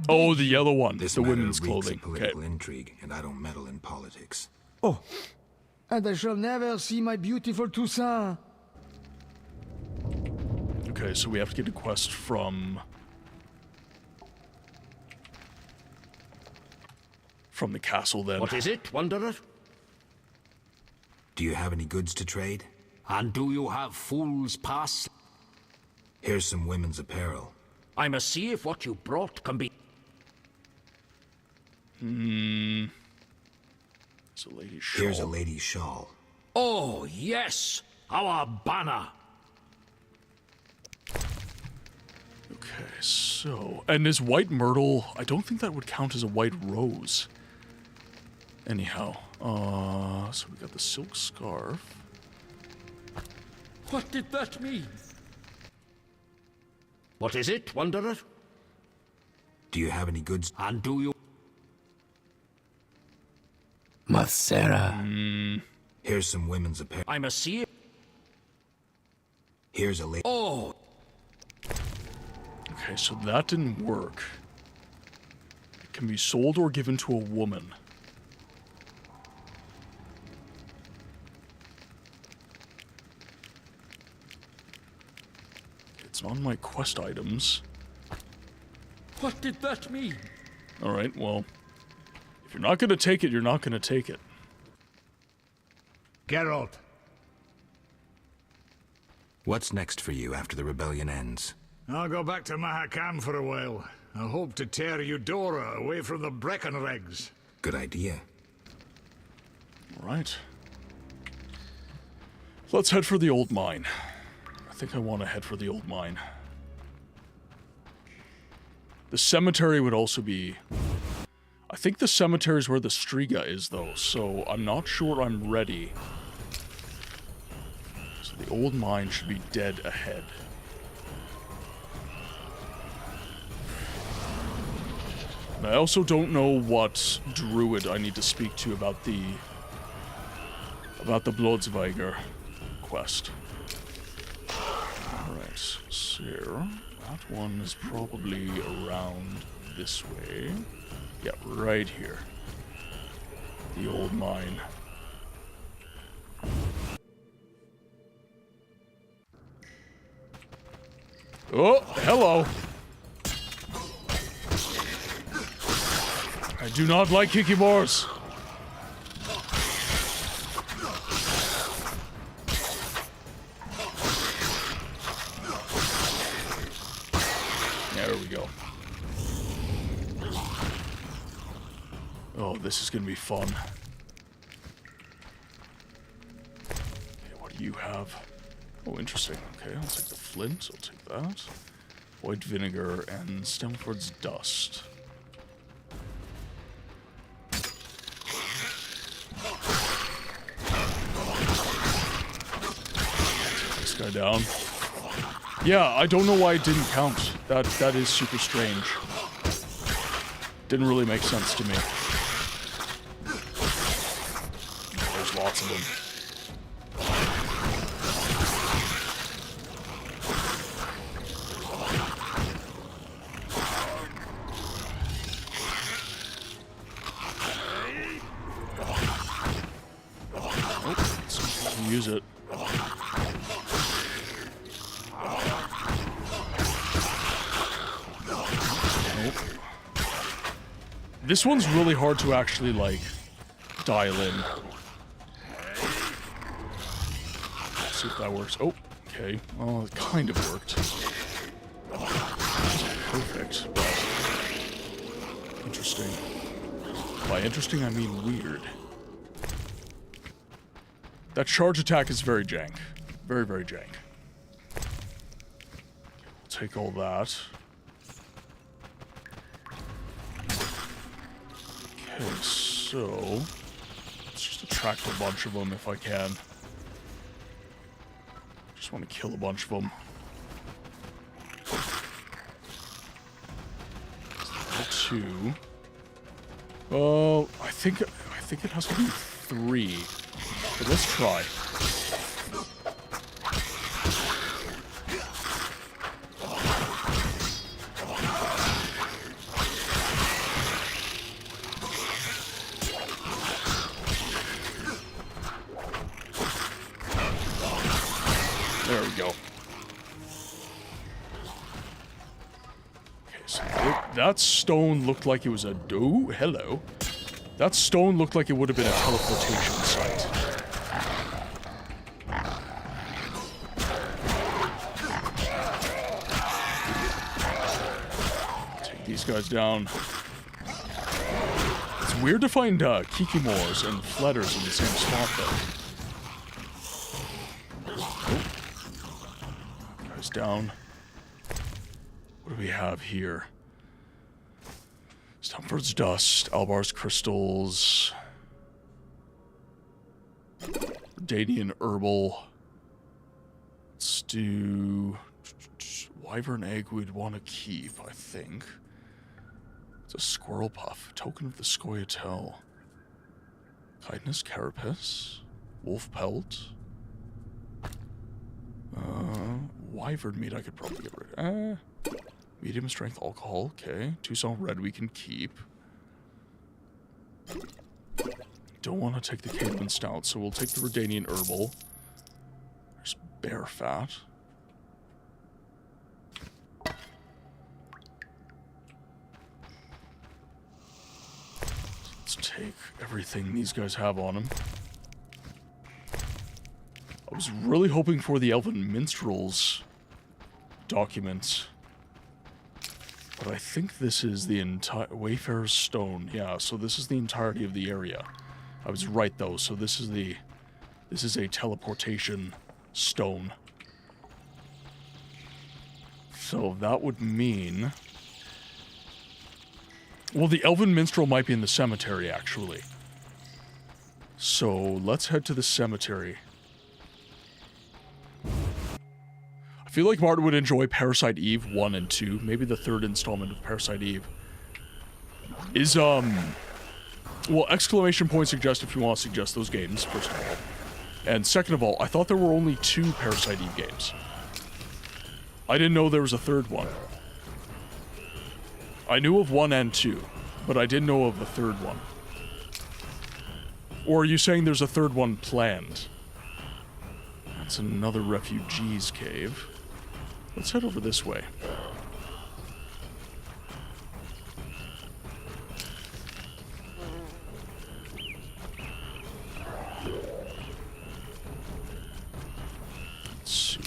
Speaker 2: Oh, the yellow one.
Speaker 3: This
Speaker 2: the
Speaker 3: matter
Speaker 2: women's
Speaker 3: reeks
Speaker 2: clothing.
Speaker 3: of political intrigue, and I don't meddle in politics.
Speaker 12: Oh, and I shall never see my beautiful Toussaint.
Speaker 2: Okay, so we have to get a quest from the castle then.
Speaker 10: What is it, Wanderer?
Speaker 3: Do you have any goods to trade?
Speaker 10: And do you have fool's pass?
Speaker 3: Here's some women's apparel.
Speaker 10: I must see if what you brought can be...
Speaker 2: It's a lady's shawl.
Speaker 3: Here's a lady's shawl.
Speaker 10: Oh, yes! Our banner!
Speaker 2: Okay, so... And is white myrtle... I don't think that would count as a white rose. Anyhow, so we got the silk scarf.
Speaker 10: What did that mean? What is it, Wanderer?
Speaker 3: Do you have any goods?
Speaker 10: And do you...
Speaker 12: Masera.
Speaker 3: Here's some women's apparel.
Speaker 10: I must see it.
Speaker 3: Here's a lady.
Speaker 10: Oh!
Speaker 2: Okay, so that didn't work. It can be sold or given to a woman. It's on my quest items.
Speaker 10: What did that mean?
Speaker 2: Alright, well... If you're not gonna take it, you're not gonna take it.
Speaker 4: Geralt.
Speaker 3: What's next for you after the rebellion ends?
Speaker 4: I'll go back to Mahakam for a while. I hope to tear Eudora away from the Breckenregs.
Speaker 3: Good idea.
Speaker 2: Alright. Let's head for the old mine. I think I want to head for the old mine. The cemetery would also be... I think the cemetery is where the Striga is, though, so I'm not sure I'm ready. So the old mine should be dead ahead. And I also don't know what druid I need to speak to about the Blodsveiger quest. Alright, so that one is probably around this way. Yeah, right here. The old mine. Oh, hello. I do not like Kikimores. There we go. Oh, this is gonna be fun. Okay, what do you have? Oh, interesting. Okay, I'll take the flint. I'll take that. White vinegar and Stemford's dust. Take this guy down. Yeah, I don't know why it didn't count. That is super strange. Didn't really make sense to me. There's lots of them. Oh, use it. This one's really hard to actually, like, dial in. Let's see if that works. Oh, okay. Well, it kind of worked. Perfect, but... interesting. By interesting, I mean weird. That charge attack is very jank. Very, very jank. Okay, we'll take all that. Okay, so let's just attract a bunch of them if I can. Just want to kill a bunch of them. Two. Oh, I think it has to be 3. But let's try. That stone looked like it was a... Oh, hello. That stone looked like it would have been a teleportation site. Take these guys down. It's weird to find Kikimores and Fletters in the same spot, though. Oh. Guys down. What do we have here? Stamford's Dust, Albar's Crystals, Dadian Herbal. Let's do... Wyvern Egg we'd want to keep, I think. It's a Squirrel Puff, Token of the Scoia'tael. Kindness Carapace, Wolf Pelt. Wyvern Meat I could probably get rid of. Medium strength alcohol, okay. Tucson Red we can keep. Don't want to take the Caitlin Stout, so we'll take the Redanian Herbal. There's Bear Fat. Let's take everything these guys have on them. I was really hoping for the Elven Minstrels document. But I think this is the entire... Wayfarer's Stone. Yeah, so this is the entirety of the area. I was right, though. So this is the... This is a teleportation stone. So that would mean... Well, the Elven Minstrel might be in the cemetery, actually. So let's head to the cemetery. I feel like Martin would enjoy Parasite Eve 1 and 2. Maybe the third installment of Parasite Eve. Is, well, exclamation point suggest if you want to suggest those games, first of all. And second of all, I thought there were only 2 Parasite Eve games. I didn't know there was a third one. I knew of 1 and 2, but I didn't know of a third one. Or are you saying there's a third one planned? That's another refugee's cave. Let's head over this way. Let's see.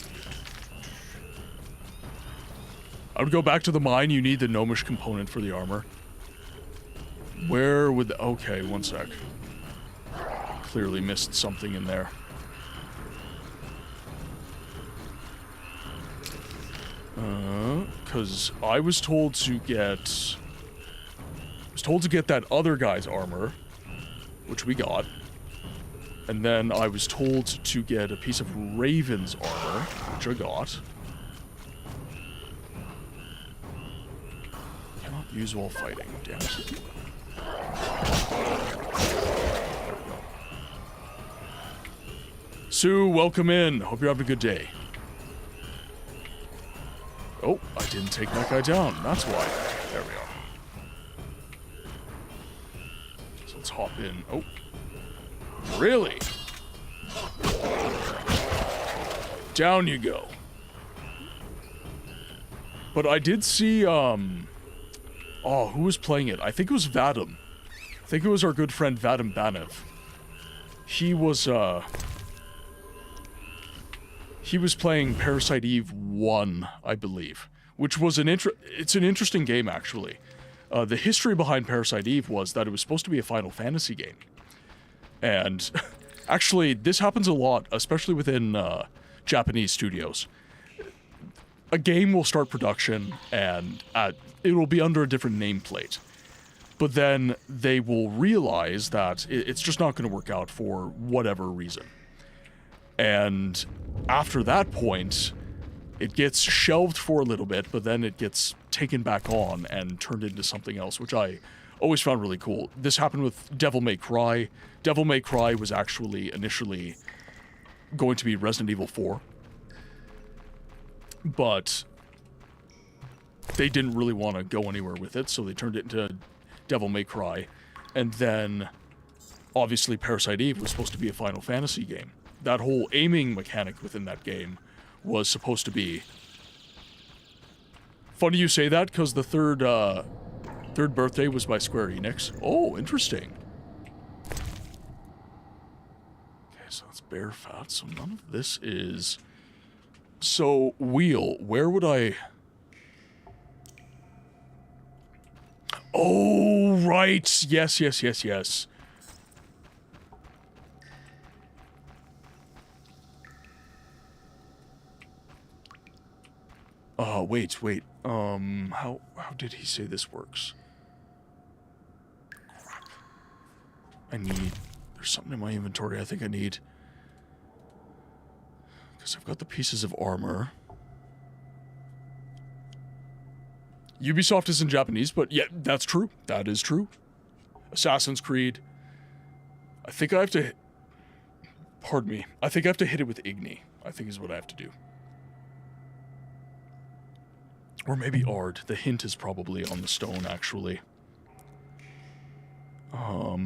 Speaker 2: I would go back to the mine. You need the gnomish component for the armor. Where would the... Okay, one sec. Clearly missed something in there. Because I was told to get... that other guy's armor, which we got. And then I was told to get a piece of Raven's armor, which I got. Cannot use while fighting, damn it. Sue, welcome in. Hope you're having a good day. Oh, I didn't take that guy down. That's why. There we are. So let's hop in. Oh. Really? Down you go. But I did see, oh, who was playing it? I think it was Vadim. I think it was our good friend Vadim Banev. He was playing Parasite Eve 1, I believe, which was it's an interesting game, actually. The history behind Parasite Eve was that it was supposed to be a Final Fantasy game. And actually, this happens a lot, especially within Japanese studios. A game will start production, and it will be under a different nameplate. But then they will realize that it's just not going to work out for whatever reason. And after that point, it gets shelved for a little bit, but then it gets taken back on and turned into something else, which I always found really cool. This happened with Devil May Cry. Devil May Cry was actually initially going to be Resident Evil 4. But they didn't really want to go anywhere with it, so they turned it into Devil May Cry. And then, obviously, Parasite Eve was supposed to be a Final Fantasy game. That whole aiming mechanic within that game was supposed to be Funny you say that, because the third birthday was by Square Enix. Oh, interesting. Okay, so that's bear fat, so none of this is... So, wheel, where would I... Oh, right! Yes, yes, yes, yes. Wait. How did he say this works? Crap. There's something in my inventory I think I need. Because I've got the pieces of armor. Ubisoft is in Japanese, but yeah, that's true. That is true. Assassin's Creed. I think I have to... Pardon me. I think I have to hit it with Igni. I think is what I have to do. Or maybe Ard. The hint is probably on the stone, actually. So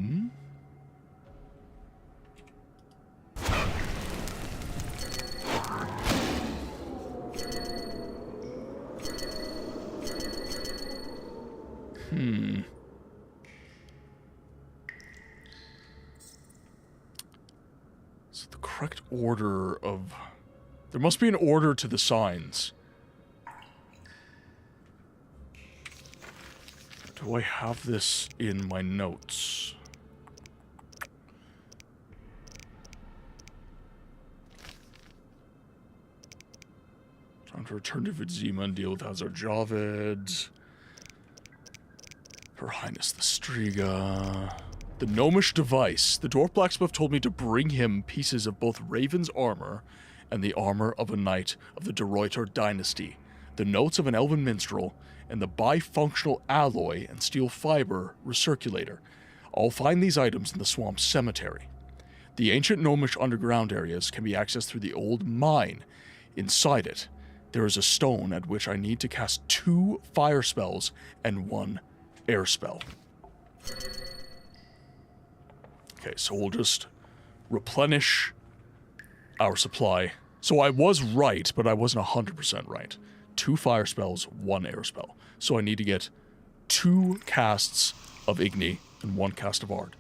Speaker 2: the correct order of... There must be an order to the signs. Do I have this in my notes? Time to return to Vizema and deal with Hazar Javed. Her Highness the Striga. The gnomish device. The dwarf blacksmith told me to bring him pieces of both Raven's armor and the armor of a knight of the De Ruyter dynasty, the notes of an elven minstrel, and the bifunctional alloy and steel fiber recirculator. I'll find these items in the swamp cemetery. The ancient gnomish underground areas can be accessed through the old mine. Inside it, there is a stone at which I need to cast 2 fire spells and 1 air spell. Okay, so we'll just replenish our supply. So I was right, but I wasn't 100% right. 2 fire spells, 1 air spell. So I need to get 2 casts of Igni and 1 cast of Ard.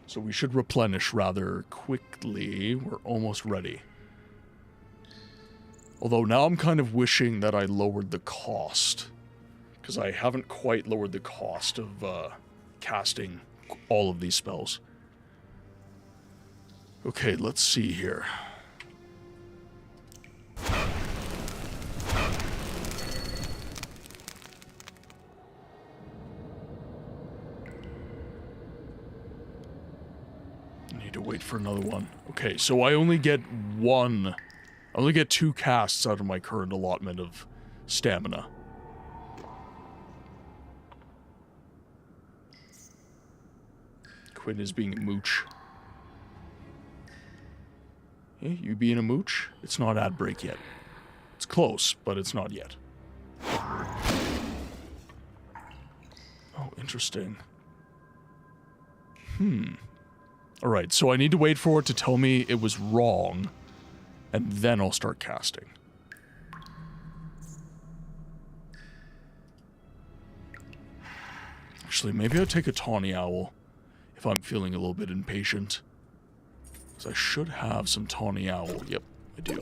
Speaker 2: So we should replenish rather quickly. We're almost ready. Although now I'm kind of wishing that I lowered the cost. Because I haven't quite lowered the cost of casting all of these spells. Okay, let's see here. Need to wait for another one. Okay, so I only get 2 casts out of my current allotment of stamina. Quinn is being a mooch. Hey, you being a mooch? It's not ad break yet. It's close, but it's not yet. Oh, interesting. Alright, so I need to wait for it to tell me it was wrong, and then I'll start casting. Actually, maybe I'll take a tawny owl if I'm feeling a little bit impatient. Because I should have some tawny owl. Yep, I do.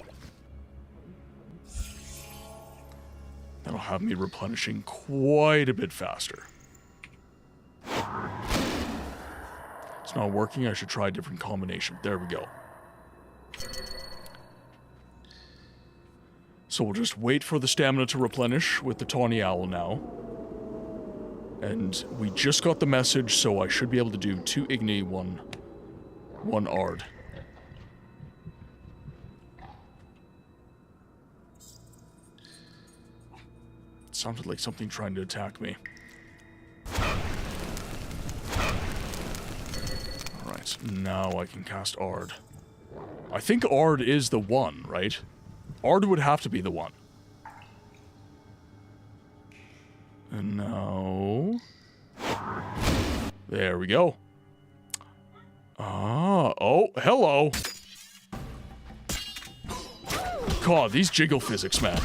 Speaker 2: That'll have me replenishing quite a bit faster. It's not working. I should try a different combination. There we go. So we'll just wait for the stamina to replenish with the tawny owl now. And we just got the message, so I should be able to do 2 Igni, 1 Ard. It sounded like something trying to attack me. Alright, now I can cast Ard. I think Ard is the one, right? Ard would have to be the one. And now... There we go. Oh, hello! God, these jiggle physics, man.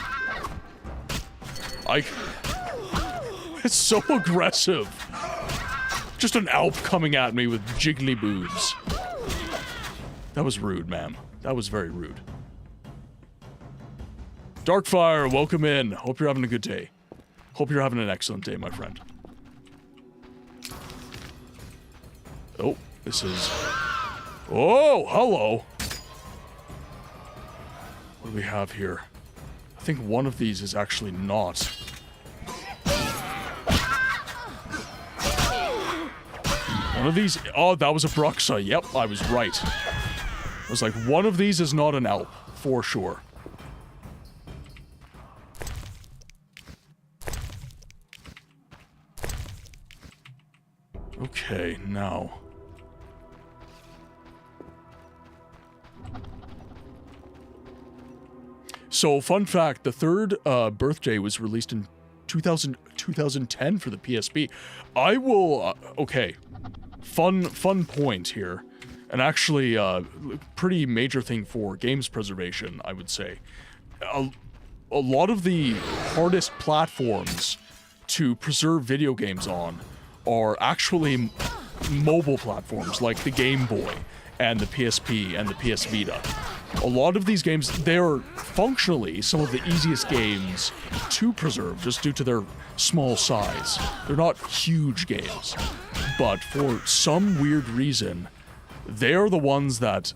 Speaker 2: It's so aggressive. Just an Alp coming at me with jiggly boobs. That was rude, ma'am. That was very rude. Darkfire, welcome in. Hope you're having a good day. Hope you're having an excellent day, my friend. Oh, this is... Oh, hello. What do we have here? I think one of these is actually not. One of these... Oh, that was a Bruxa. Yep, I was right. I was like, one of these is not an Alp, for sure. Okay, now... So, fun fact, the third birthday was released in 2010 for the PSP. I will... okay. Fun point here. And actually, pretty major thing for games preservation, I would say. A lot of the hardest platforms to preserve video games on are actually mobile platforms, like the Game Boy and the PSP and the PS Vita. A lot of these games, they're functionally some of the easiest games to preserve, just due to their small size. They're not huge games. But for some weird reason, they're the ones that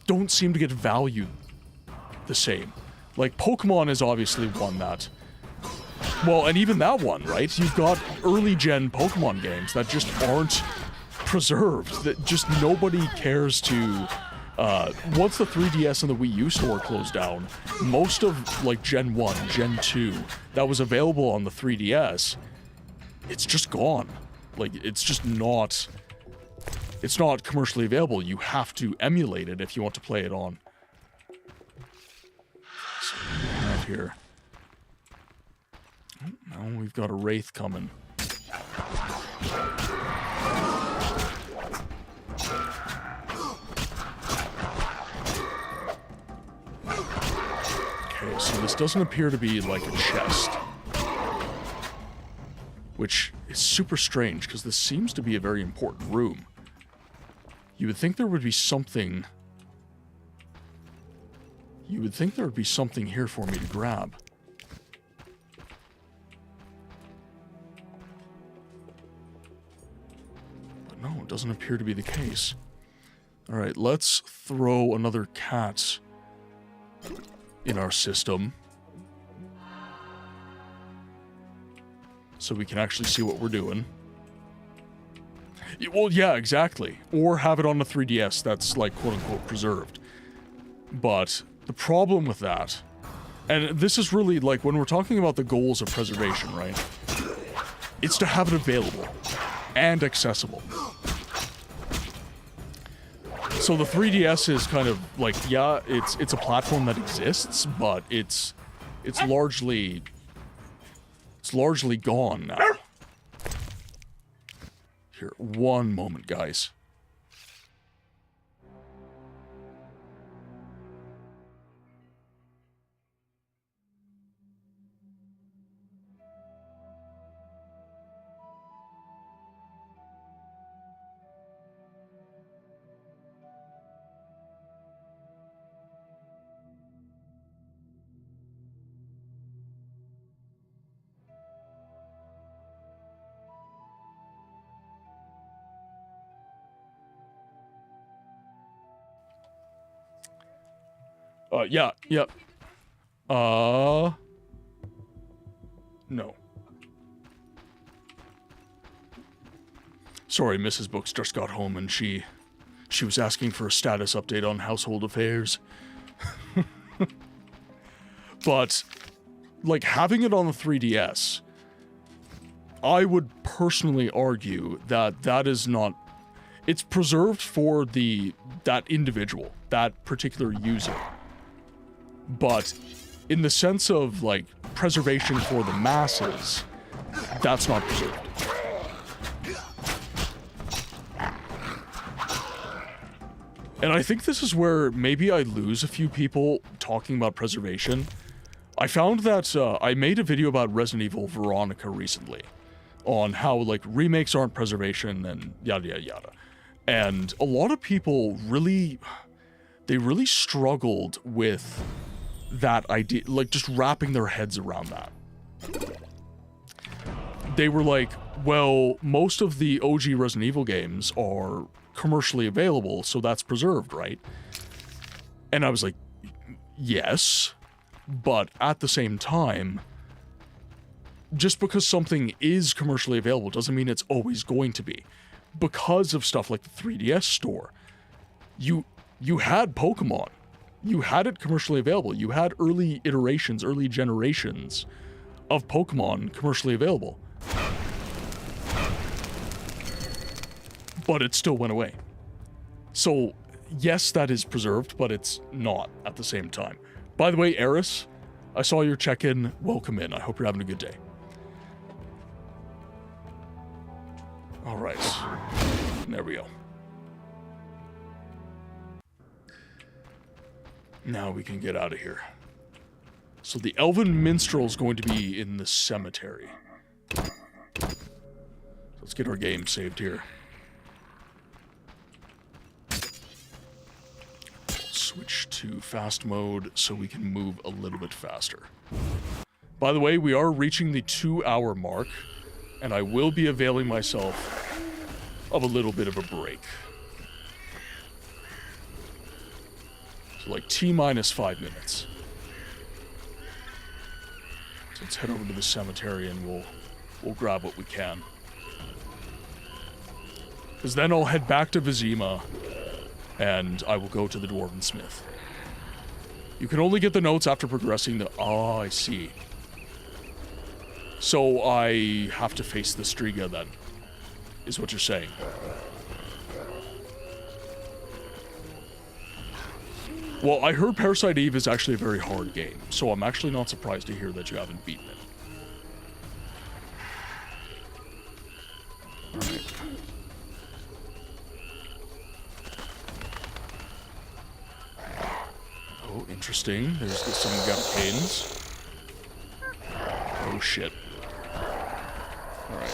Speaker 2: don't seem to get valued the same. Like, Pokemon is obviously one that... Well, and even that one, right? You've got early-gen Pokemon games that just aren't preserved, that just nobody cares to... once the 3DS and the Wii U store closed down, most of, like, Gen 1, Gen 2, that was available on the 3DS, it's just gone. Like, it's just not... It's not commercially available. You have to emulate it if you want to play it on. So, what do we have here? Now we've got a Wraith coming. Okay, so this doesn't appear to be like a chest. Which is super strange, because this seems to be a very important room. You would think there would be something... You would think there would be something here for me to grab. But no, it doesn't appear to be the case. Alright, let's throw another cat in our system. So we can actually see what we're doing. Well, yeah, exactly. Or have it on the 3DS that's, like, quote-unquote preserved. But the problem with that... And this is really, like, when we're talking about the goals of preservation, right? It's to have it available. And accessible. So the 3DS is kind of, like, yeah, it's a platform that exists, but it's largely... It's largely gone now. Here, one moment, guys. Yeah. No. Sorry, Mrs. Books just got home and she was asking for a status update on household affairs. But, like, having it on the 3DS, I would personally argue that that is not... It's preserved for that individual, that particular user. But in the sense of, like, preservation for the masses, that's not preserved. And I think this is where maybe I lose a few people talking about preservation. I found that I made a video about Resident Evil Veronica recently on how, like, remakes aren't preservation and yada yada yada. And a lot of people really struggled with that idea, like, just wrapping their heads around that. They were like, well, most of the OG Resident Evil games are commercially available, so that's preserved, right? And I was like, yes, but at the same time, just because something is commercially available doesn't mean it's always going to be. Because of stuff like the 3DS store, you had Pokemon. You had it commercially available. You had early iterations, early generations of Pokemon commercially available. But it still went away. So, yes, that is preserved, but it's not at the same time. By the way, Eris, I saw your check-in. Welcome in. I hope you're having a good day. Alright. There we go. Now we can get out of here. So the Elven Minstrel is going to be in the cemetery. Let's get our game saved here. Switch to fast mode so we can move a little bit faster. By the way, we are reaching the 2-hour mark, and I will be availing myself of a little bit of a break. So like T-minus 5 minutes. So let's head over to the cemetery and we'll grab what we can. Because then I'll head back to Vizema, and I will go to the Dwarven Smith. You can only get the notes after progressing the... Oh, I see. So I have to face the Striga then, is what you're saying. Well, I heard Parasite Eve is actually a very hard game, so I'm actually not surprised to hear that you haven't beaten it. Alright. Oh, interesting. There's some Gapcanes. Oh, shit. Alright.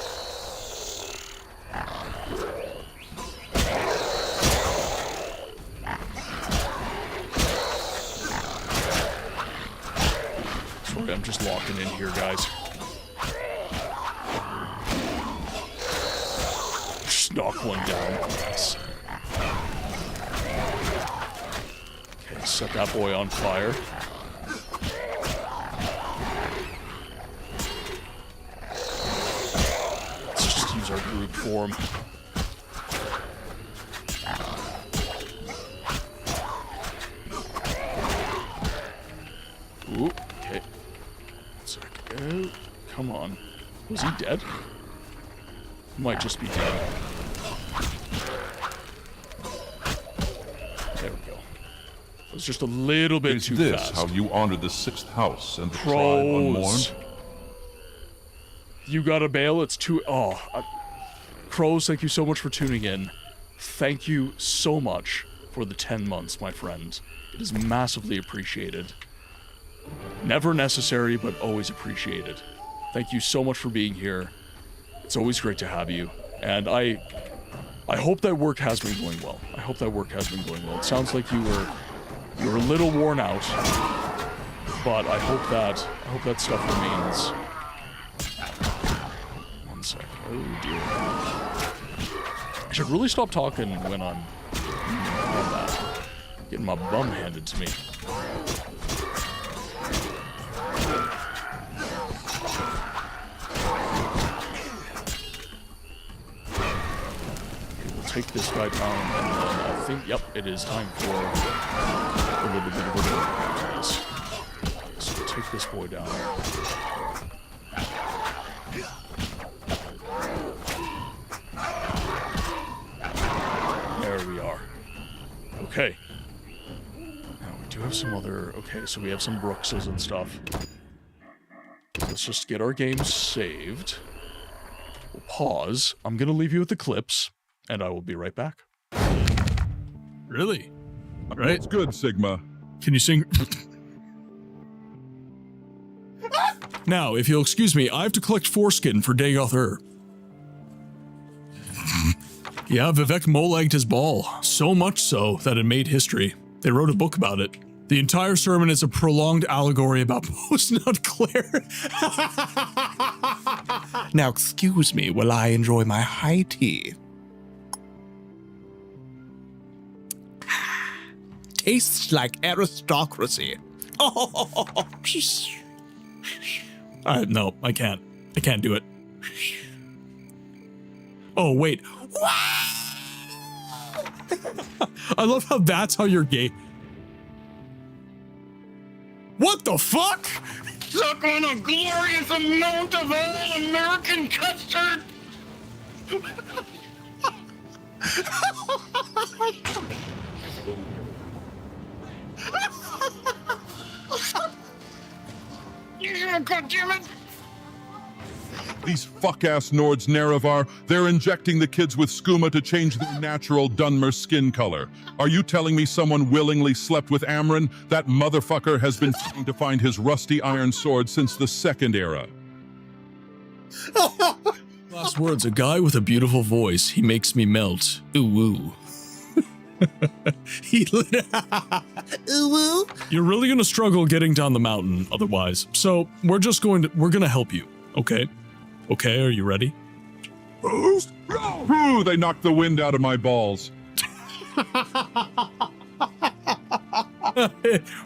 Speaker 2: Sorry, I'm just locking in here, guys. Just knock one down. Nice. Okay, set that boy on fire. Our group form. Ooh, okay. 1 second. Come on. Was he dead? Might just be dead. There we go. It was just a little bit too fast.
Speaker 11: Is this how you honor the 6th house and the tribe unmourned?
Speaker 2: You gotta bail, it's too... Oh, Crows, thank you so much for tuning in. Thank you so much for the 10 months, my friend. It is massively appreciated. Never necessary, but always appreciated. Thank you so much for being here. It's always great to have you. And I hope that work has been going well. I hope that work has been going well. It sounds like you were a little worn out, but I hope that stuff remains. Oh dear. I should really stop talking when I'm on that. Getting my bum handed to me. Okay, we'll take this guy down, and then I think, yep, it is time for a little bit of a break after this. Okay, so we'll take this boy down. There we are. Okay. Now we do have some other... Okay, so we have some Brookses and stuff. Let's just get our game saved. We'll pause. I'm gonna leave you with the clips, and I will be right back. Really? Right?
Speaker 11: It's good, Sigma.
Speaker 2: Can you sing... Now, if you'll excuse me, I have to collect foreskin for Dagoth Ur. Yeah, Vivek molagged his ball. So much so that it made history. They wrote a book about it. The entire sermon is a prolonged allegory about post-nut Claire. Now, excuse me while I enjoy my high tea. Tastes like aristocracy. Oh, no, I can't. I can't do it. Oh, wait. I love how that's how you're gay. What the fuck?
Speaker 13: Suck on a glorious amount of all-American custard!
Speaker 11: These fuck-ass Nords Nerevar, they're injecting the kids with skooma to change their natural Dunmer skin color. Are you telling me someone willingly slept with Amryn? That motherfucker has been trying to find his rusty iron sword since the Second Era.
Speaker 2: Last words, a guy with a beautiful voice. He makes me melt. Ooh, ooh. Ooh, ooh. You're really gonna struggle getting down the mountain otherwise. So we're gonna help you, okay? Okay, are you ready?
Speaker 11: Ooh, they knocked the wind out of my balls.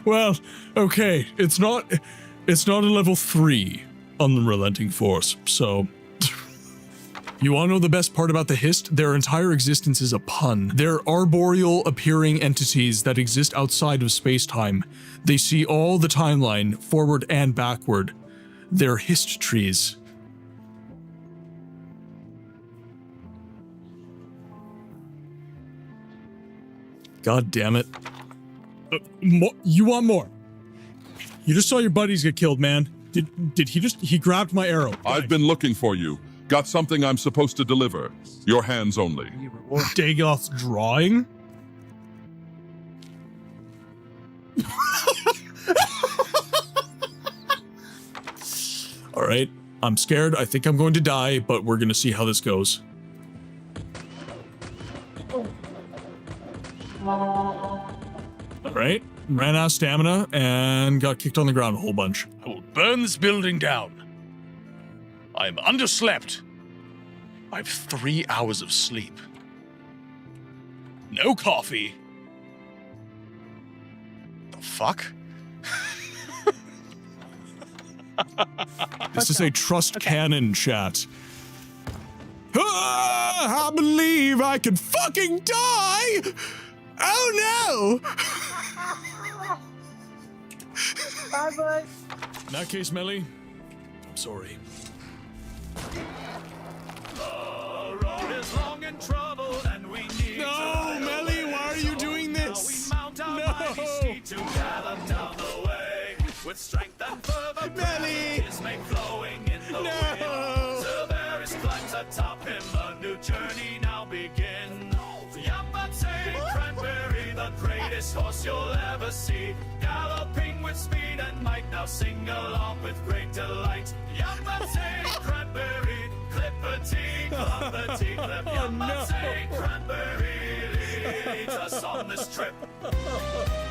Speaker 2: Well, okay, it's not a level 3 unrelenting force, so you wanna know the best part about the Hist? Their entire existence is a pun. They're arboreal appearing entities that exist outside of space-time. They see all the timeline, forward and backward. They're Hist trees. God damn it. You want more? You just saw your buddies get killed, man. Did he grabbed my arrow.
Speaker 11: I've been looking for you. Got something I'm supposed to deliver. Your hands only.
Speaker 2: Dagoth's drawing? Alright, I'm scared. I think I'm going to die, but we're gonna see how this goes. Alright, ran out of stamina and got kicked on the ground a whole bunch. I will burn this building down. I'm underslept. I have 3 hours of sleep. No coffee. The fuck? This is a trust cannon chat. Ah, I believe I can fucking die! Oh no!
Speaker 14: Bye, bud.
Speaker 2: In that case, Melly, I'm sorry.
Speaker 15: The road is long and troubled, and we need
Speaker 2: No, Melly, why are you doing this? No!
Speaker 15: to gather down the way with strength and fervor.
Speaker 2: Melly!
Speaker 15: His mate flowing in the wind. Cerberus climbs atop him. A new journey now begins. Yamate Cranberry, the greatest horse you'll ever see, galloping with speed and might, now sing along with great delight. Yamate Cranberry, clippity, clumpity, clip. Yamate Cranberry leads us on this trip.
Speaker 12: Oh,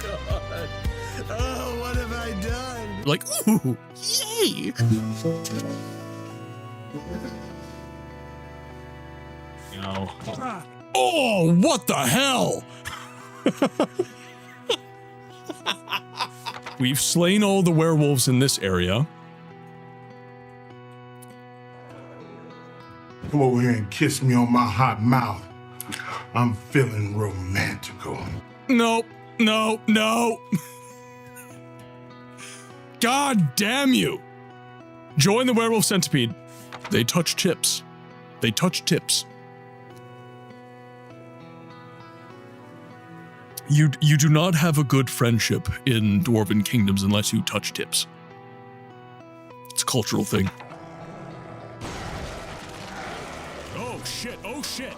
Speaker 12: God. Oh, what have I done?
Speaker 2: Like, ooh, yay! No. Oh, what the hell? We've slain all the werewolves in this area.
Speaker 16: Come over here and kiss me on my hot mouth. I'm feeling romantical.
Speaker 2: No, no, no. God damn you. Join the werewolf centipede. They touch tips. They touch tips. You do not have a good friendship in Dwarven kingdoms unless you touch tips. It's a cultural thing. Oh shit, oh shit.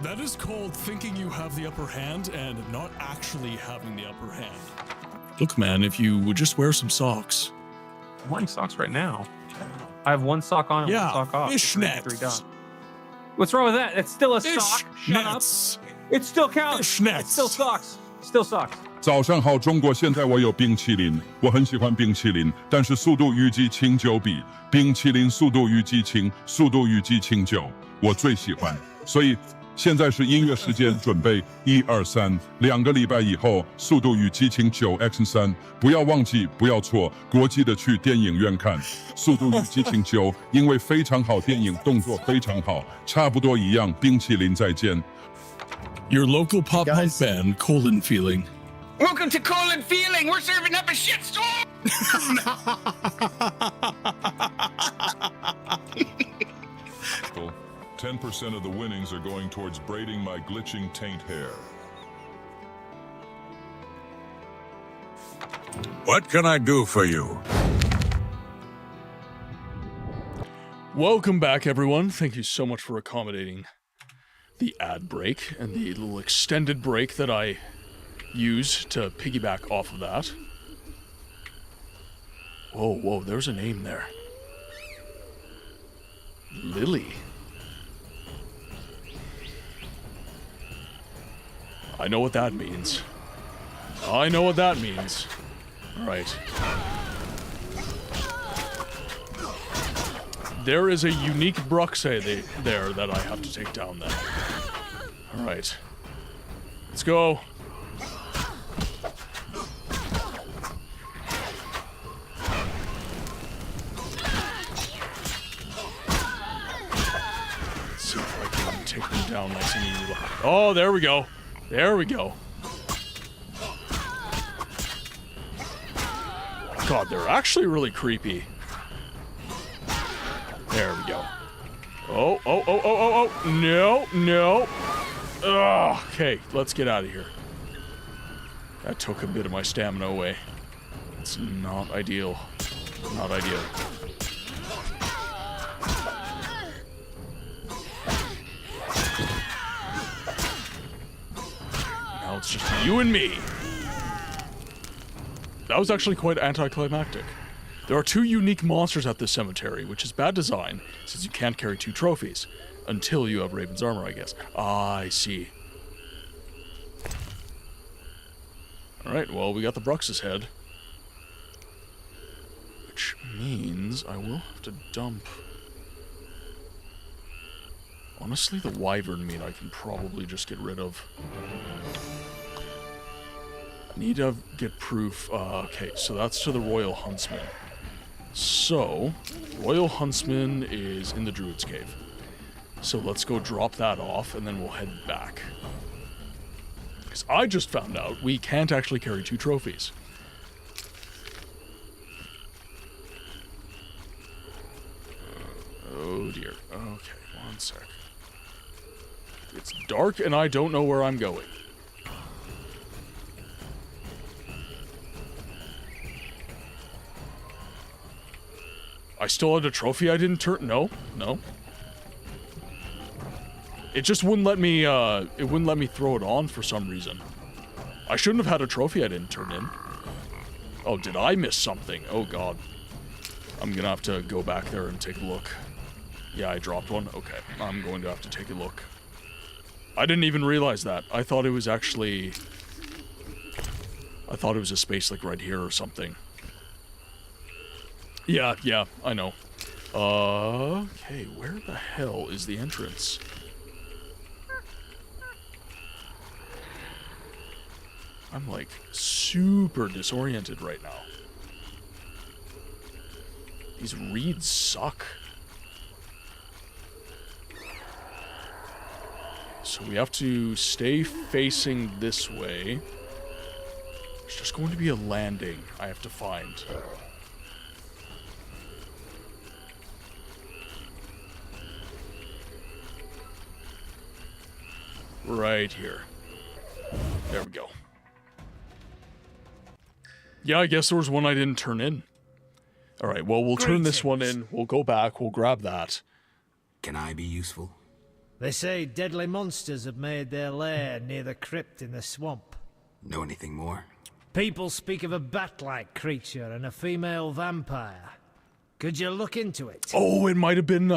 Speaker 2: That is called thinking you have the upper hand and not actually having the upper hand. Look, man, if you would just wear some socks.
Speaker 17: I'm wearing socks right now. I have one sock on and one sock off.
Speaker 2: Fishnets.
Speaker 17: What's wrong with that? It's still a sock. Shut up. It still counts. It's still socks. Still socks.
Speaker 11: 早上好，中国！现在我有冰淇淋，我很喜欢冰淇淋，但是《速度与激情9》比冰淇淋《速度与激情》《速度与激情9》我最喜欢。所以现在是音乐时间，准备1、2、3，2个礼拜以后，《速度与激情9 Action 3》，不要忘记，不要错，国际的去电影院看《速度与激情9》，因为非常好，电影动作非常好，差不多一样。冰淇淋再见。
Speaker 2: Your local pop punk band, Colon Feeling.
Speaker 13: Welcome to Colon Feeling. We're serving up a shitstorm.
Speaker 11: 10% of the winnings are going towards braiding my glitching taint hair.
Speaker 18: What can I do for you?
Speaker 2: Welcome back, everyone. Thank you so much for accommodating the ad break and the little extended break that I use to piggyback off of that. Whoa, there's a name there. Lily. I know what that means. I know what that means. Alright. There is a unique Bruxe there that I have to take down then. Alright. Let's go. Let's see if I can take them down nice and easy. Oh, there we go. There we go. God, they're actually really creepy. There we go. Oh. No. Ugh. Okay, let's get out of here. That took a bit of my stamina away. It's not ideal. Not ideal. Now it's just you and me. That was actually quite anticlimactic. There are 2 unique monsters at this cemetery, which is bad design, since you can't carry 2 trophies. Until you have Raven's armor, I guess. Ah, I see. Alright, well, we got the Brux's head. Which means I will have to dump... Honestly, the wyvern meat I can probably just get rid of. I need to get proof. Okay, so that's to the Royal Huntsman. So, Royal Huntsman is in the Druid's Cave. So let's go drop that off, and then we'll head back. Because I just found out we can't actually carry 2 trophies. Oh dear. Okay, one sec. It's dark, and I don't know where I'm going. I still had a trophy I didn't turn. No. It just wouldn't let me. It wouldn't let me throw it on for some reason. I shouldn't have had a trophy I didn't turn in. Oh, did I miss something? Oh God. I'm gonna have to go back there and take a look. Yeah, I dropped one. Okay, I'm going to have to take a look. I didn't even realize that. I thought it was actually. I thought it was a space like right here or something. Yeah, I know. Okay, where the hell is the entrance? I'm like super disoriented right now. These reeds suck. So we have to stay facing this way. There's just going to be a landing I have to find. Right here. There we go. Yeah, I guess there was one I didn't turn in. Alright, well, we'll turn this one in. We'll go back. We'll grab that.
Speaker 3: Can I be useful?
Speaker 1: They say deadly monsters have made their lair near the crypt in the swamp.
Speaker 3: Know anything more?
Speaker 1: People speak of a bat-like creature and a female vampire. Could you look into it?
Speaker 2: Oh, it might have been,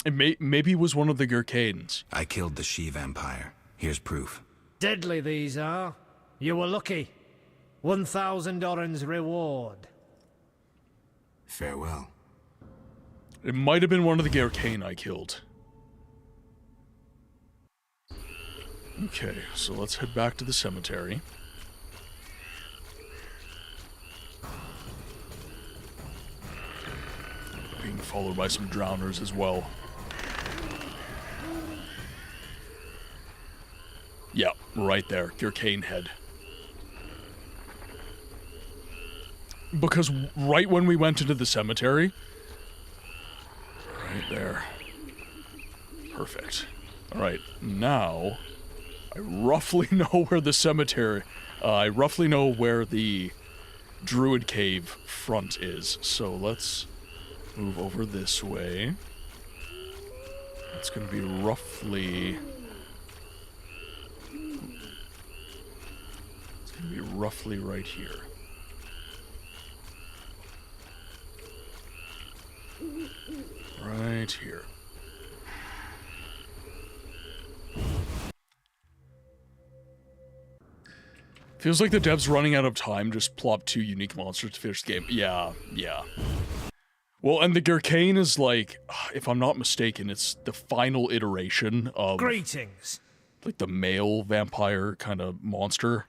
Speaker 2: maybe it was one of the Gurkanes.
Speaker 3: I killed the she-vampire. Here's proof.
Speaker 1: Deadly these are. You were lucky. 1,000 Oren's reward.
Speaker 3: Farewell.
Speaker 2: It might have been one of the Gurkane I killed. Okay, so let's head back to the cemetery. Being followed by some drowners as well. Yeah, right there, Gurkane head. Because right when we went into the cemetery, right there. Perfect. Alright, now I roughly know where the cemetery, I roughly know where the Druid Cave front is. So let's move over this way. It's gonna be roughly... It's gonna be roughly right here. Right here. Feels like the devs running out of time just plopped 2 unique monsters to finish the game. Yeah. Well, and the Gurkane is like, if I'm not mistaken, it's the final iteration of...
Speaker 1: Greetings.
Speaker 2: Like the male vampire kind of monster.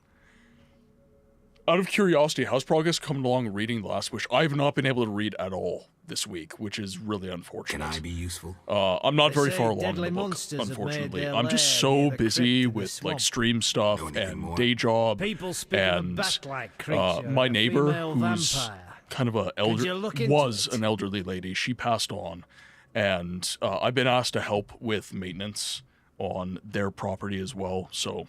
Speaker 2: Out of curiosity, how's progress coming along reading The Last Wish? I have not been able to read at all this week, which is really unfortunate.
Speaker 3: Can I be useful?
Speaker 2: I'm not very far along in the book, unfortunately. I'm just so busy with like stream stuff and day job, and my neighbor, who's kind of was an elderly lady, she passed on, and I've been asked to help with maintenance on their property as well, so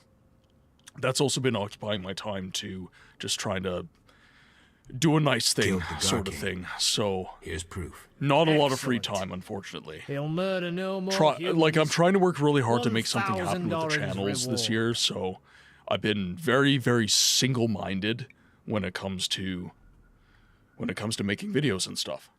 Speaker 2: that's also been occupying my time to just trying to do a nice thing, sort of thing. So
Speaker 3: here's proof.
Speaker 2: Not a lot of free time, unfortunately.
Speaker 1: He'll murder no more
Speaker 2: like I'm trying to work really hard to make something happen with the channels this year. So I've been very, very single-minded when it comes to making videos and stuff.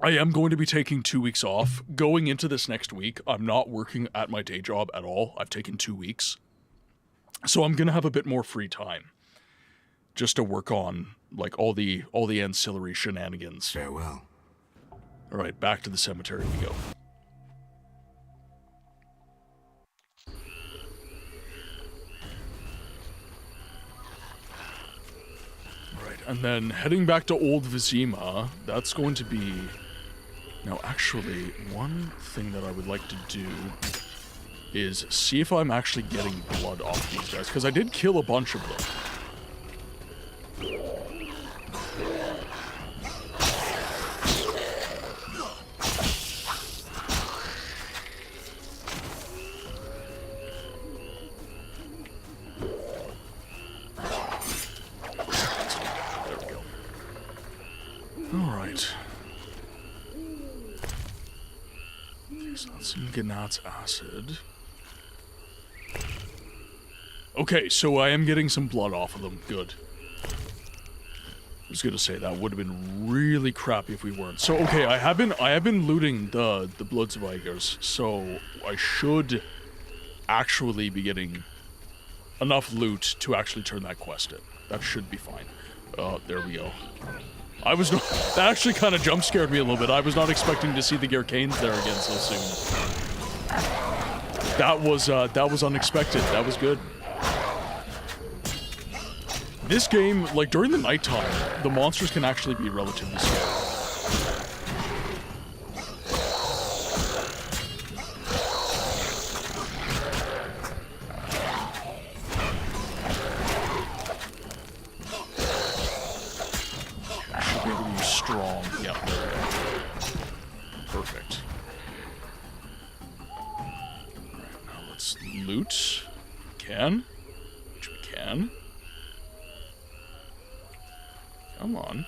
Speaker 2: I am going to be taking 2 weeks off. Going into this next week, I'm not working at my day job at all. I've taken 2 weeks. So I'm going to have a bit more free time. Just to work on, like, all the ancillary shenanigans.
Speaker 3: Farewell.
Speaker 2: Alright, back to the cemetery we go. Alright, and then heading back to Old Vizema, that's going to be... Now, actually, one thing that I would like to do is see if I'm actually getting blood off these guys, because I did kill a bunch of them. There we go. Alright. Okay, so that's some Gnat's acid. Okay, so I am getting some blood off of them. Good. I was gonna say that would have been really crappy if we weren't. So okay, I have been looting the Bloodsweigers, so I should actually be getting enough loot to actually turn that quest in. That should be fine. There we go. That actually kind of jump scared me a little bit. I was not expecting to see the Gurkanes there again so soon. That was unexpected. That was good. This game, like, during the nighttime, the monsters can actually be relatively scary. Should be able to use strong. Yeah, there we go. Perfect. Alright, now let's loot. Which we can. Come on.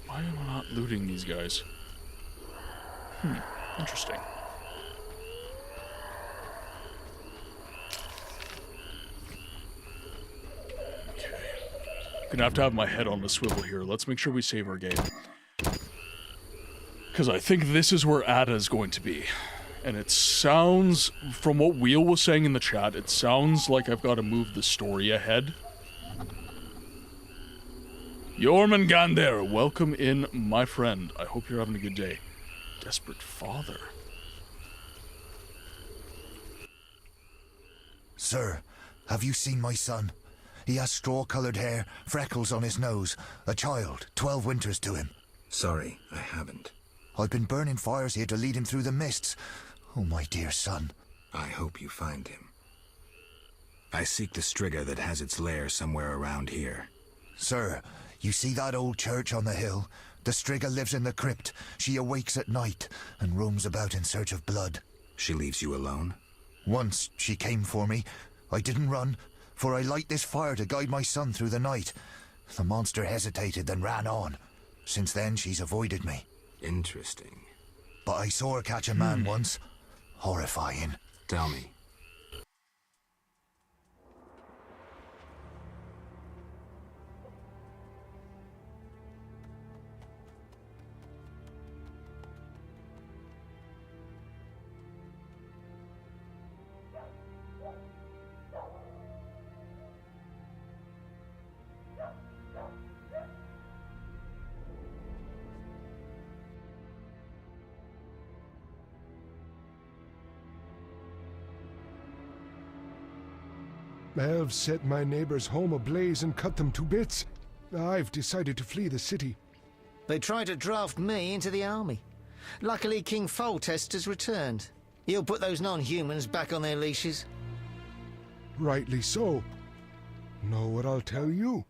Speaker 2: Why am I not looting these guys? Interesting. Gonna have to have my head on the swivel here. Let's make sure we save our game. Because I think this is where Ada is going to be. And it sounds, from what Wheel was saying in the chat, it sounds like I've got to move the story ahead. Jormungandr, welcome in, my friend. I hope you're having a good day. Desperate father.
Speaker 8: Sir, have you seen my son? He has straw-coloured hair, freckles on his nose, a child, 12 winters to him.
Speaker 3: Sorry, I haven't.
Speaker 8: I've been burning fires here to lead him through the mists. Oh, my dear son.
Speaker 3: I hope you find him. I seek the Striga that has its lair somewhere around here.
Speaker 8: Sir, you see that old church on the hill? The Striga lives in the crypt. She awakes at night and roams about in search of blood.
Speaker 3: She leaves you alone?
Speaker 8: Once she came for me. I didn't run, for I light this fire to guide my son through the night. The monster hesitated, then ran on. Since then, she's avoided me.
Speaker 3: Interesting.
Speaker 8: But I saw her catch a man once. Horrifying.
Speaker 3: Tell me.
Speaker 19: Elves set my neighbor's home ablaze and cut them to bits. I've decided to flee the city.
Speaker 20: They tried to draft me into the army. Luckily, King Foltest has returned. He'll put those non-humans back on their leashes.
Speaker 19: Rightly so. Know what I'll tell you?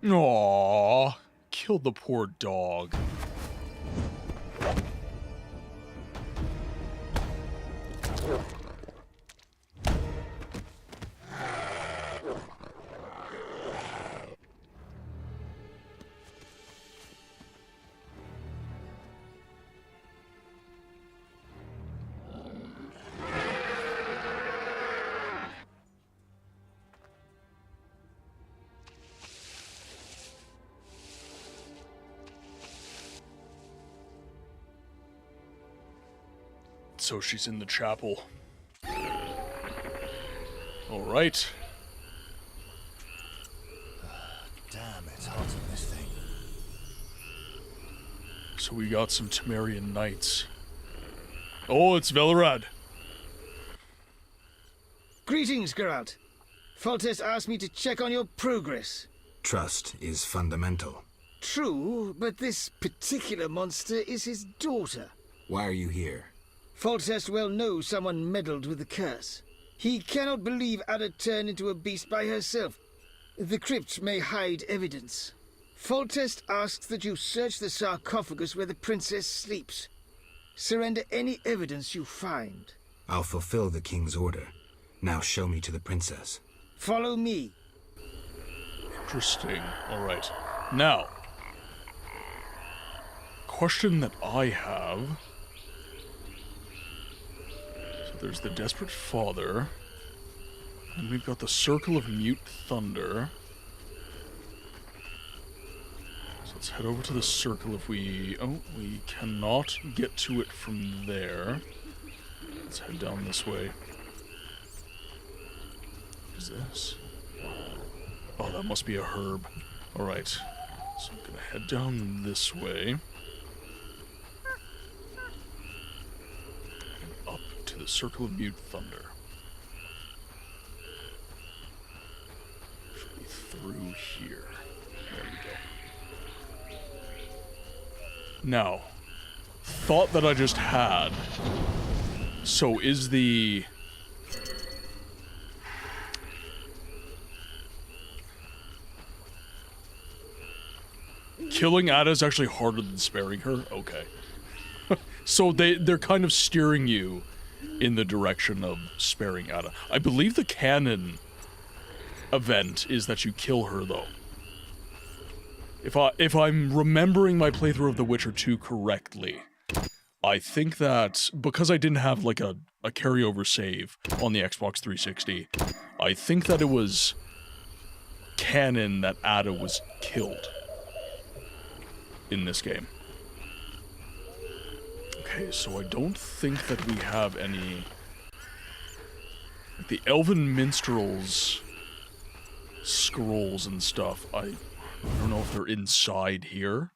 Speaker 2: Aww, killed the poor dog. So she's in the chapel. Alright.
Speaker 8: Damn, it's hot in this thing.
Speaker 2: So we got some Temerian knights. Oh, it's Velerad.
Speaker 20: Greetings, Geralt. Foltest asked me to check on your progress.
Speaker 3: Trust is fundamental.
Speaker 20: True, but this particular monster is his daughter.
Speaker 3: Why are you here?
Speaker 20: Foltest well knows someone meddled with the curse. He cannot believe Ada turned into a beast by herself. The crypt may hide evidence. Foltest asks that you search the sarcophagus where the princess sleeps. Surrender any evidence you find.
Speaker 3: I'll fulfill the king's order. Now show me to the princess.
Speaker 20: Follow me.
Speaker 2: Interesting. Alright. Now, question that I have... There's the Desperate Father. And we've got the Circle of Mute Thunder. So let's head over to the Circle if we... Oh, we cannot get to it from there. Let's head down this way. What is this? Oh, that must be a herb. Alright. So I'm gonna head down this way. To the Circle of Mute Thunder. Should be through here. There we go. Now, thought that I just had. So is the... killing Ada is actually harder than sparing her? Okay. So they're kind of steering you in the direction of sparing Ada. I believe the canon event is that you kill her, though. If I'm remembering my playthrough of The Witcher 2 correctly, I think that because I didn't have like a carryover save on the Xbox 360, I think that it was canon that Ada was killed in this game. Okay, so I don't think that we have any... Like the Elven Minstrels scrolls and stuff, I don't know if they're inside here.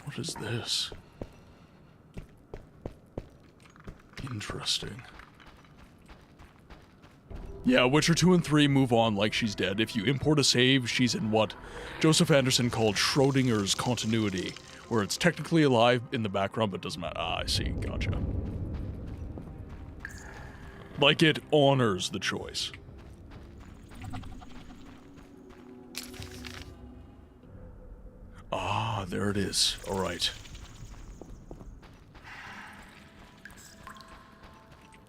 Speaker 2: What is this? Interesting. Yeah, Witcher 2 and 3 move on like she's dead. If you import a save, she's in what Joseph Anderson called Schrodinger's continuity, where it's technically alive in the background, but doesn't matter. Ah, I see. Gotcha. Like it honors the choice. Ah, there it is. All right.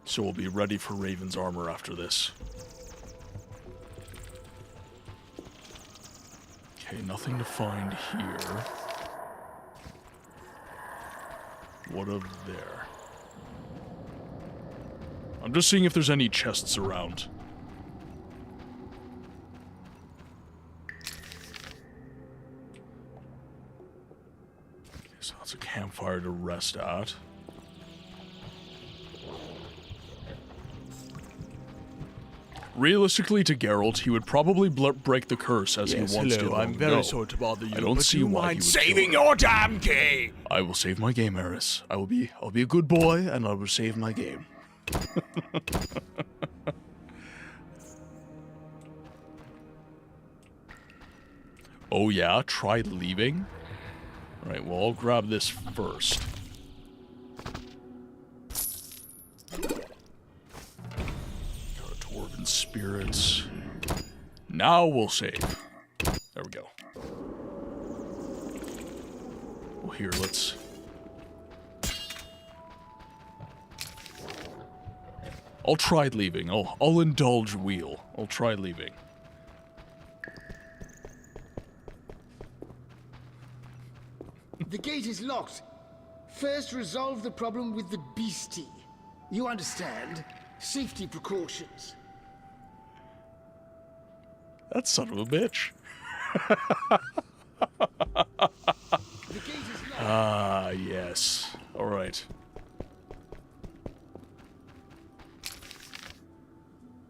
Speaker 2: So we'll be ready for Raven's armor after this. Okay, nothing to find here. What of there? I'm just seeing if there's any chests around. Okay, so that's a campfire to rest at. Realistically, to Geralt, he would probably break the curse as he wants to.
Speaker 18: I'm very sorry to bother you.
Speaker 2: I don't see why he would
Speaker 18: saving your damn game.
Speaker 2: I will save my game, Eris. I'll be a good boy, and I will save my game. Oh yeah, try leaving. All right, well I'll grab this first. Dwarven spirits. Now we'll save. There we go. Well, here, let's... I'll try leaving. I'll indulge Wheel. I'll try leaving.
Speaker 20: The gate is locked. First, resolve the problem with the beastie. You understand? Safety precautions.
Speaker 2: That son of a bitch. Ah, yes. Alright.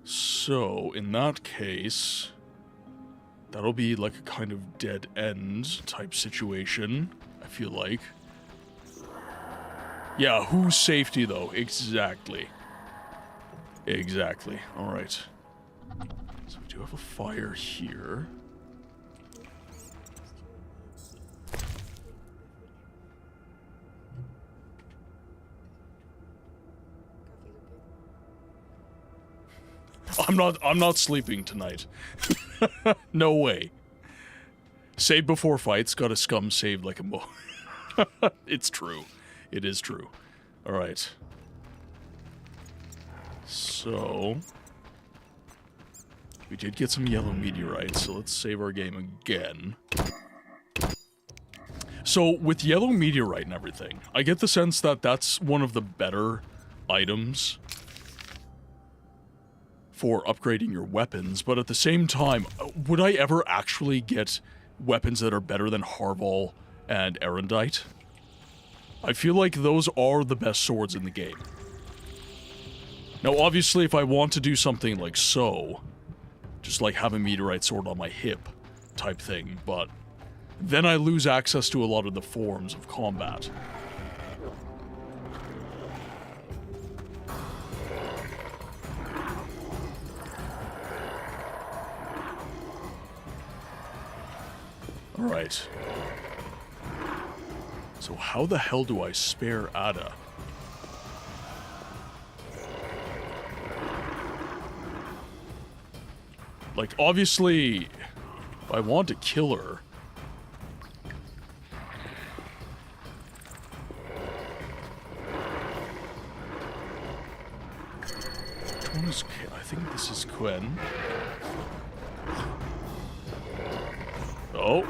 Speaker 2: So, in that case, that'll be like a kind of dead end type situation, I feel like. Yeah, whose safety though? Exactly. Exactly. Alright. So we do have a fire here. I'm not sleeping tonight. No way. Save before fights, got a scum saved like a mo. It's true. It is true. Alright. So... we did get some yellow meteorites, so let's save our game again. So, with yellow meteorite and everything, I get the sense that that's one of the better items for upgrading your weapons, but at the same time, would I ever actually get weapons that are better than Harval and Erendite? I feel like those are the best swords in the game. Now, obviously, if I want to do something like so, just like have a meteorite sword on my hip type thing, but then I lose access to a lot of the forms of combat. Alright. So how the hell do I spare Ada? Like, obviously, I want to kill her. Which one is... I think this is Quen. Oh.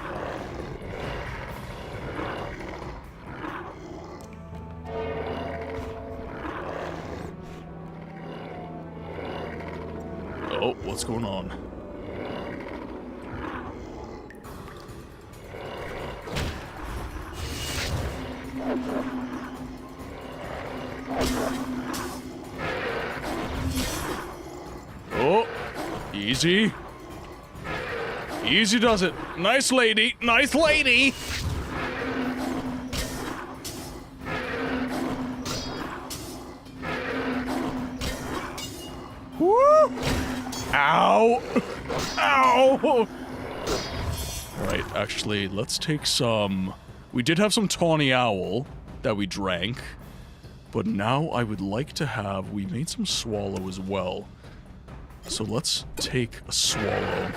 Speaker 2: Oh, what's going on? Oh, easy. Easy does it. Nice lady. Nice lady. Woo! Ow! Ow! Alright, actually, let's take some... We did have some tawny owl that we drank, but now I would like to have... We made some swallow as well. So let's take a swallow.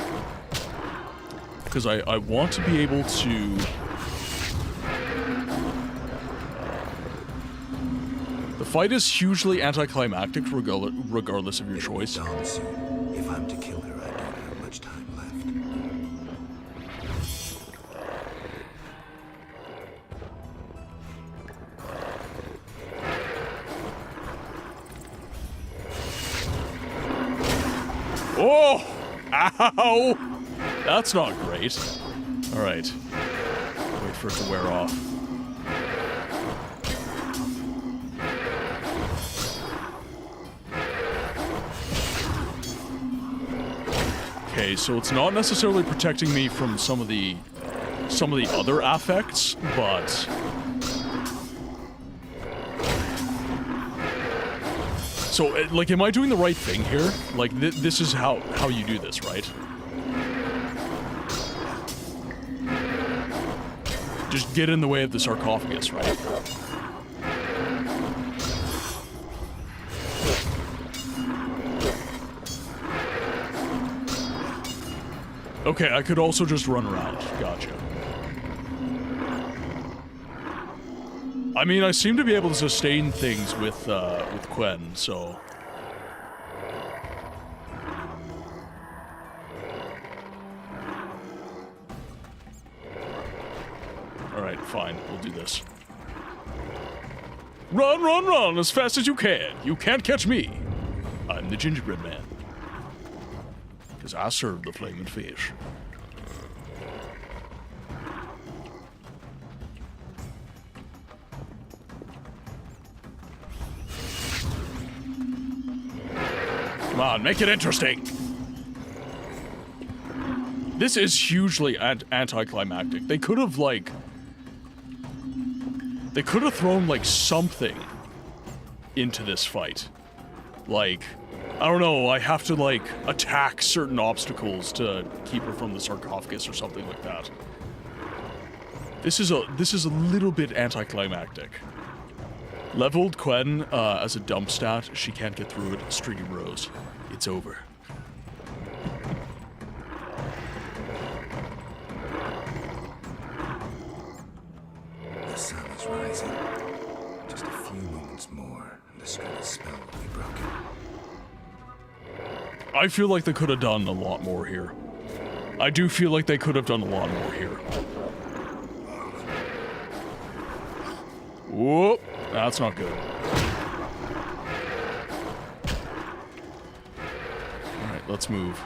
Speaker 2: Because I want to be able to... The fight is hugely anticlimactic regardless of your choice.
Speaker 3: Dawn soon. If I'm to kill her, I don't have much time left.
Speaker 2: Oh! Ow! That's not great. Alright. Wait for it to wear off. Okay, so it's not necessarily protecting me from some of the other affects, but... So, like, am I doing the right thing here? Like, this is how you do this, right? Just get in the way of the sarcophagus, right? Okay, I could also just run around. Gotcha. I mean, I seem to be able to sustain things with Quen, so... Alright, fine. We'll do this. Run, run, run as fast as you can! You can't catch me! I'm the gingerbread man. Because I serve the flaming fish. Come on, make it interesting! This is hugely anticlimactic. They could have, like... They could have thrown, like, something into this fight. Like... I don't know, I have to, like, attack certain obstacles to keep her from the sarcophagus or something like that. This is a little bit anticlimactic. Leveled Quen as a dump stat, she can't get through it. Stringy Rose. It's over.
Speaker 3: The sun is rising. Just a few moments more, and the Skirt's spell will be broken.
Speaker 2: I feel like they could have done a lot more here. I do feel like they could have done a lot more here. Whoop! That's not good. Alright, let's move.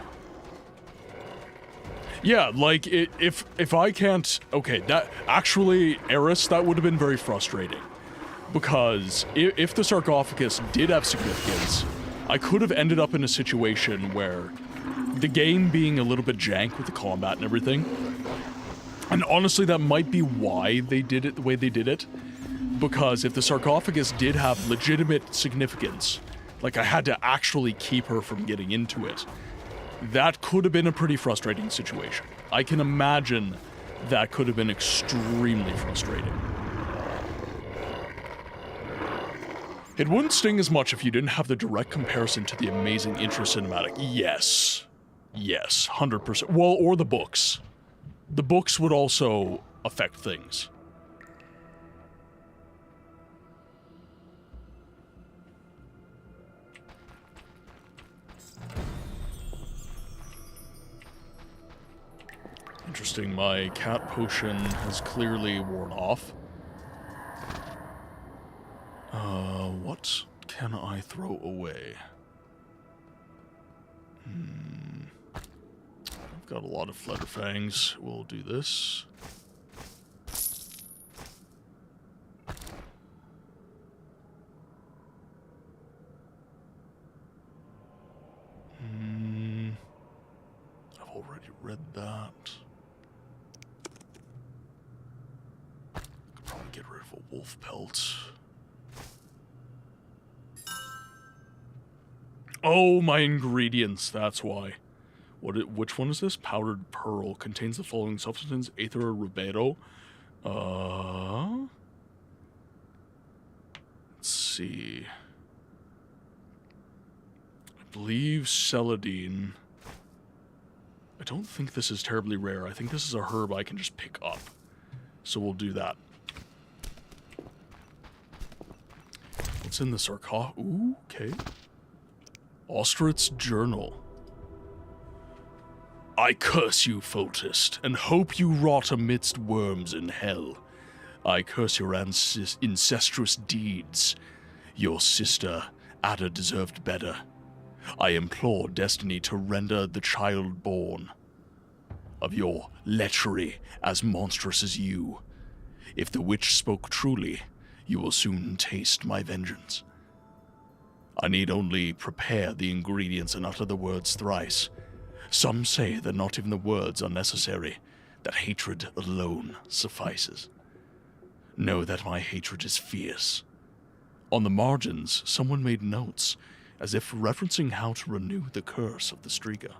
Speaker 2: Yeah, like, if I can't... Okay, that... Actually, Eris, that would have been very frustrating. Because if the sarcophagus did have significance, I could have ended up in a situation where the game being a little bit jank with the combat and everything. And honestly, that might be why they did it the way they did it. Because if the sarcophagus did have legitimate significance, like I had to actually keep her from getting into it, that could have been a pretty frustrating situation. I can imagine that could have been extremely frustrating. It wouldn't sting as much if you didn't have the direct comparison to the amazing intro cinematic. Yes. Yes, 100%. Well, or the books. The books would also affect things. Interesting, my cat potion has clearly worn off. What can I throw away? I've got a lot of Flutterfangs. We'll do this. I've already read that. Could probably get rid of a wolf pelt. Oh, my ingredients, that's why. Which one is this? Powdered pearl. Contains the following substance. Aether rubedo. Let's see. I believe celadine. I don't think this is terribly rare. I think this is a herb I can just pick up. So we'll do that. What's in the sarcophagus? Ooh, okay. Ostrich Journal. I curse you, Foltest, and hope you rot amidst worms in hell. I curse your incestuous deeds. Your sister, Ada, deserved better. I implore destiny to render the child born of your lechery as monstrous as you. If the witch spoke truly, you will soon taste my vengeance. I need only prepare the ingredients and utter the words thrice. Some say that not even the words are necessary, that hatred alone suffices. Know that my hatred is fierce. On the margins, someone made notes, as if referencing how to renew the curse of the Striga.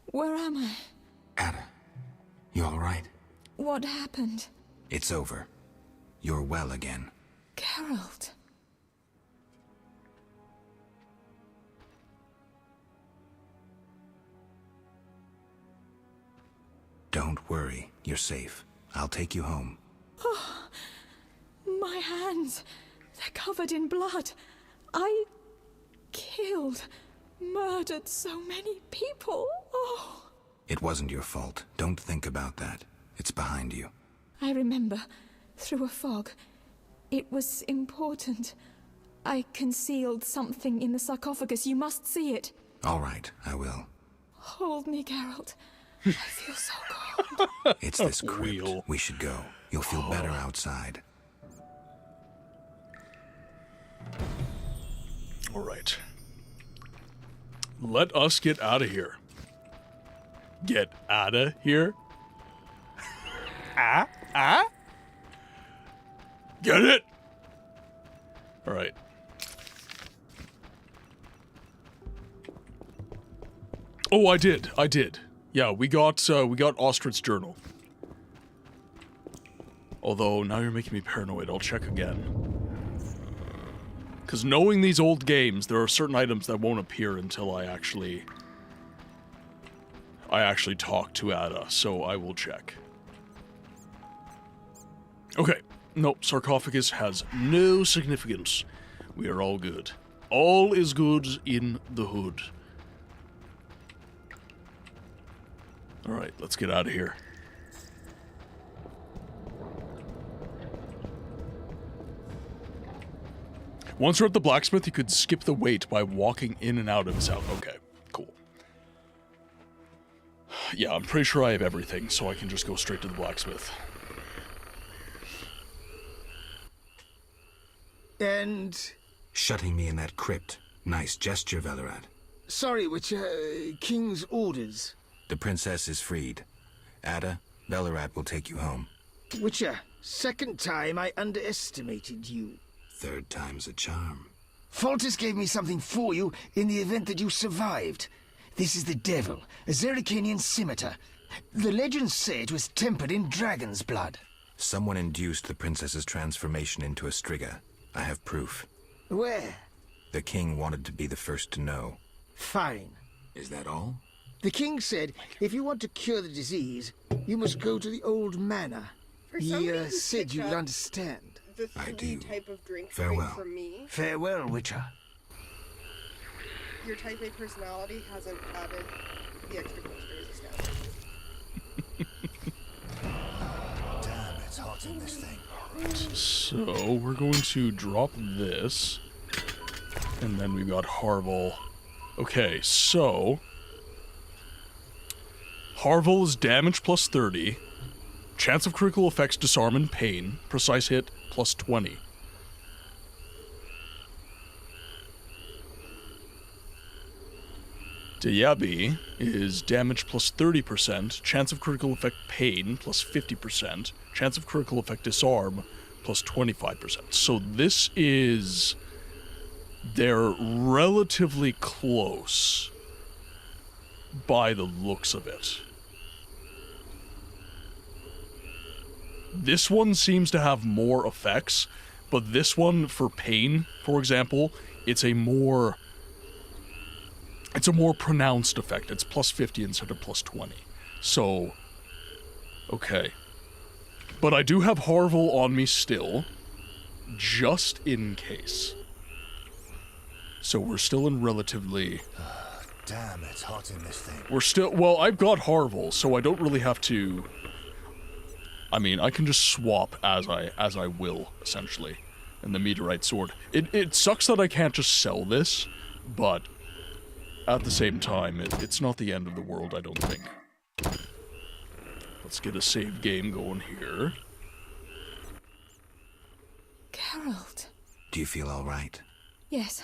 Speaker 21: Where am I?
Speaker 3: Ada, you all right?
Speaker 21: What happened?
Speaker 3: It's over. You're well again.
Speaker 21: Geralt.
Speaker 3: Don't worry. You're safe. I'll take you home.
Speaker 21: Oh, my hands. They're covered in blood. I killed, murdered so many people. Oh.
Speaker 3: It wasn't your fault. Don't think about that. It's behind you.
Speaker 21: I remember. Through a fog. It was important. I concealed something in the sarcophagus. You must see it.
Speaker 3: All right, I will.
Speaker 21: Hold me, Geralt. I feel so cold.
Speaker 3: It's this crypt. We should go. You'll feel better outside.
Speaker 2: All right. Let us get out of here. Get out of here. Get it? All right. Oh, I did. Yeah, we got Ostrich Journal. Although, now you're making me paranoid. I'll check again. Because knowing these old games, there are certain items that won't appear until I actually talk to Ada, so I will check. Okay. Nope, sarcophagus has no significance. We are all good. All is good in the hood. Alright, let's get out of here. Once we're at the blacksmith, you could skip the wait by walking in and out of his house. Okay, cool. Yeah, I'm pretty sure I have everything, so I can just go straight to the blacksmith.
Speaker 20: And...
Speaker 3: shutting me in that crypt. Nice gesture, Velerat.
Speaker 20: Sorry, which, King's orders?
Speaker 3: The princess is freed. Ada, Velerat will take you home.
Speaker 20: Witcher, second time I underestimated you.
Speaker 3: Third time's a charm.
Speaker 20: Foltest gave me something for you in the event that you survived. This is the devil, a Zerrikanian scimitar. The legends say it was tempered in dragon's blood.
Speaker 3: Someone induced the princess's transformation into a Striga. I have proof.
Speaker 20: Where?
Speaker 3: The king wanted to be the first to know.
Speaker 20: Fine.
Speaker 3: Is that all?
Speaker 20: The king said if you want to cure the disease, you must go to the old manor. He said you'll understand.
Speaker 5: The
Speaker 3: I do.
Speaker 5: type of drink
Speaker 3: Farewell.
Speaker 5: right from me.
Speaker 20: Farewell, Witcher.
Speaker 5: Your type A personality hasn't added the extra posters established.
Speaker 8: Damn, it's hot in this thing.
Speaker 2: So, we're going to drop this. And then we've got Harvel. Okay, so... Harvel is damage plus 30. Chance of critical effects, disarm and pain. Precise hit plus 20. Diaby is damage plus 30%, chance of critical effect pain plus 50%, chance of critical effect disarm plus 25%. So this is... they're relatively close by the looks of it. This one seems to have more effects, but this one, for pain, for example, it's a more pronounced effect. It's plus 50 instead of plus 20. So, okay. But I do have Harvel on me still, just in case. So we're still in relatively...
Speaker 8: Damn, it's hot in this thing.
Speaker 2: We're still... Well, I've got Harvel, so I don't really have to... I mean, I can just swap as I will, essentially. And the meteorite sword. It sucks that I can't just sell this, but at the same time, it's not the end of the world, I don't think. Let's get a save game going here.
Speaker 21: Geralt.
Speaker 3: Do you feel all right?
Speaker 21: Yes,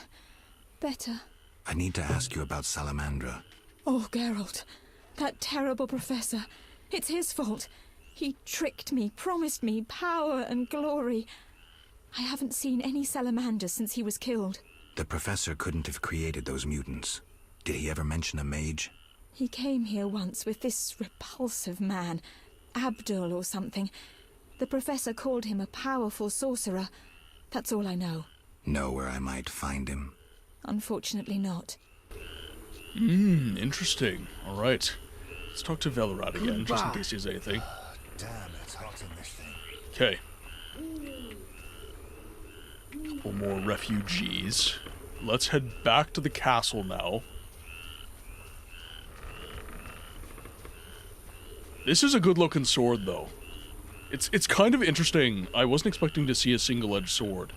Speaker 21: better.
Speaker 3: I need to ask you about Salamandra.
Speaker 21: Oh, Geralt. That terrible professor. It's his fault. He tricked me, promised me power and glory. I haven't seen any salamanders since he was killed.
Speaker 3: The professor couldn't have created those mutants. Did he ever mention a mage?
Speaker 21: He came here once with this repulsive man, Abdul or something. The professor called him a powerful sorcerer. That's all I know.
Speaker 3: Know where I might find him?
Speaker 21: Unfortunately not.
Speaker 2: Interesting. Alright. Let's talk to Velerad again, just in case he has anything.
Speaker 8: Damn, it's hot in this thing.
Speaker 2: Okay. Couple more refugees. Let's head back to the castle now. This is a good looking sword though. It's kind of interesting. I wasn't expecting to see a single-edged sword.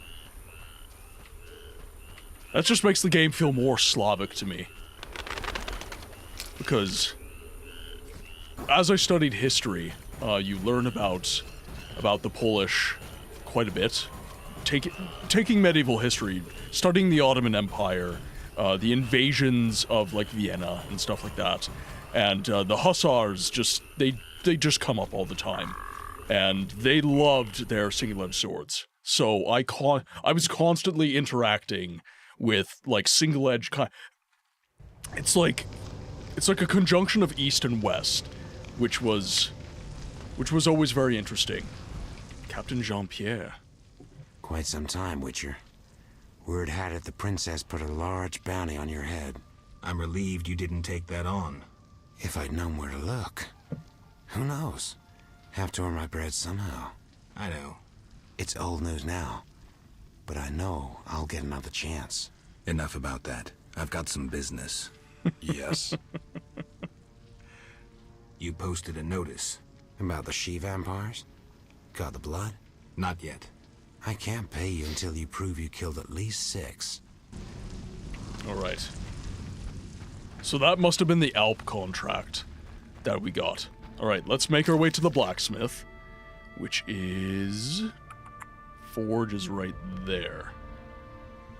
Speaker 2: That just makes the game feel more Slavic to me. Because as I studied history, you learn about the Polish quite a bit. Taking medieval history, studying the Ottoman Empire, the invasions of like Vienna and stuff like that, and the Hussars they just come up all the time, and they loved their single-edged swords. So I was constantly interacting with like single-edged It's like a conjunction of East and West, which was always very interesting. Captain Jean-Pierre.
Speaker 22: Quite some time, Witcher. Word had it the princess put a large bounty on your head.
Speaker 3: I'm relieved you didn't take that on.
Speaker 22: If I'd known where to look. Who knows? Have to earn my bread somehow.
Speaker 3: I know.
Speaker 22: It's old news now. But I know I'll get another chance.
Speaker 3: Enough about that. I've got some business.
Speaker 22: Yes?
Speaker 3: You posted a notice.
Speaker 22: About the she-vampires? Got the blood?
Speaker 3: Not yet.
Speaker 22: I can't pay you until you prove you killed at least 6.
Speaker 2: Alright. So that must have been the Alp contract that we got. Alright, let's make our way to the blacksmith, which is... Forge is right there.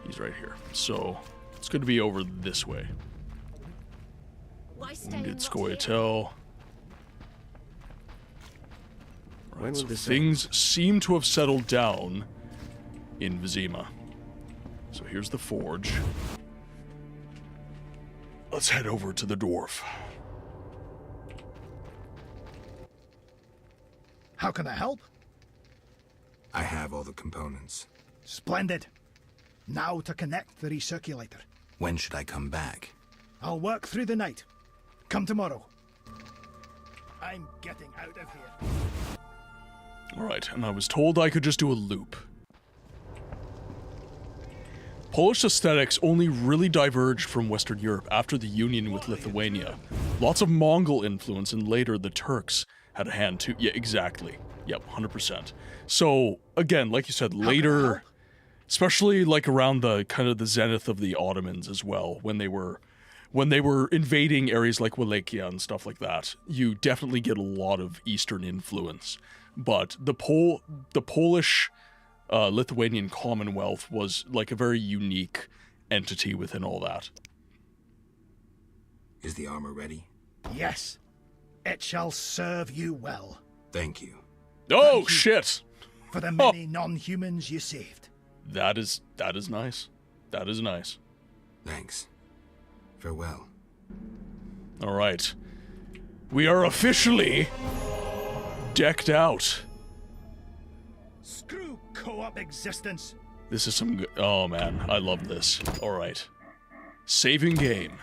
Speaker 2: He's right here. So, it's going to be over this way. Wounded Scoia'tael. Right, so things seem to have settled down in Vizema. So here's the forge. Let's head over to the dwarf.
Speaker 4: How can I help?
Speaker 3: I have all the components.
Speaker 6: Splendid. Now to connect the recirculator.
Speaker 3: When should I come back?
Speaker 6: I'll work through the night. Come tomorrow. I'm getting out of here.
Speaker 2: Alright, and I was told I could just do a loop. Polish aesthetics only really diverged from Western Europe after the union with Lithuania. Lots of Mongol influence, and later the Turks had a hand too. Yeah, exactly. Yep, 100%. So, again, like you said, later, especially like around the kind of the zenith of the Ottomans as well, when they were invading areas like Wallachia and stuff like that, you definitely get a lot of Eastern influence. But the Polish Lithuanian Commonwealth was like a very unique entity within all that.
Speaker 3: Is the armor ready?
Speaker 6: Yes. It shall serve you well.
Speaker 3: Thank you.
Speaker 2: Oh,
Speaker 6: Thank you
Speaker 2: shit!
Speaker 6: for the many non-humans you saved.
Speaker 2: That is nice. That is nice.
Speaker 3: Thanks. Farewell.
Speaker 2: Alright. We are officially decked out.
Speaker 6: Screw co-op existence.
Speaker 2: This is some good. Oh man, I love this. Alright. Saving game.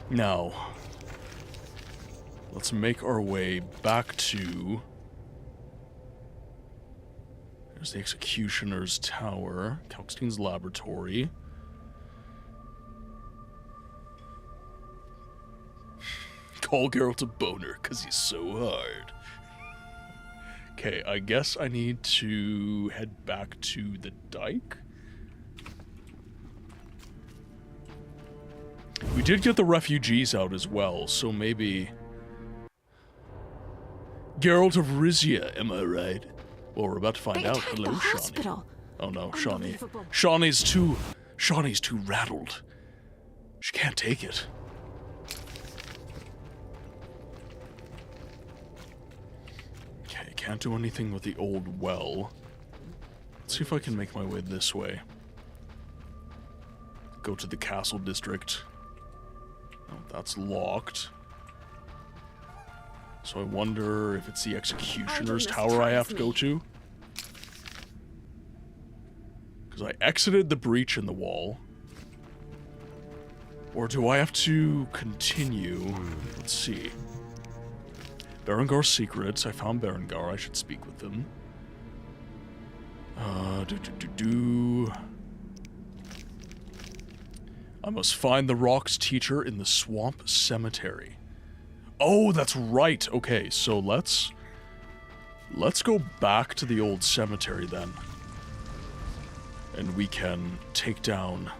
Speaker 2: Now, let's make our way back to... There's the Executioner's Tower, Kalkstein's Laboratory. Call Geralt a boner, because he's so hard. Okay, I guess I need to head back to the dike. We did get the refugees out as well, so maybe... Geralt of Rivia, am I right? Well, we're about to find out. Hello, Shawnee. Oh no, Shawnee. Shawnee's too rattled. She can't take it. Okay, can't do anything with the old well. Let's see if I can make my way this way. Go to the castle district. Oh, that's locked. So I wonder if it's the Executioner's Tower I have to go to. Because I exited the breach in the wall. Or do I have to continue? Let's see. Berengar's secrets. I found Berengar. I should speak with them. I must find the Rock's teacher in the Swamp Cemetery. Oh, that's right. Okay, so let's go back to the old cemetery then. And we can take down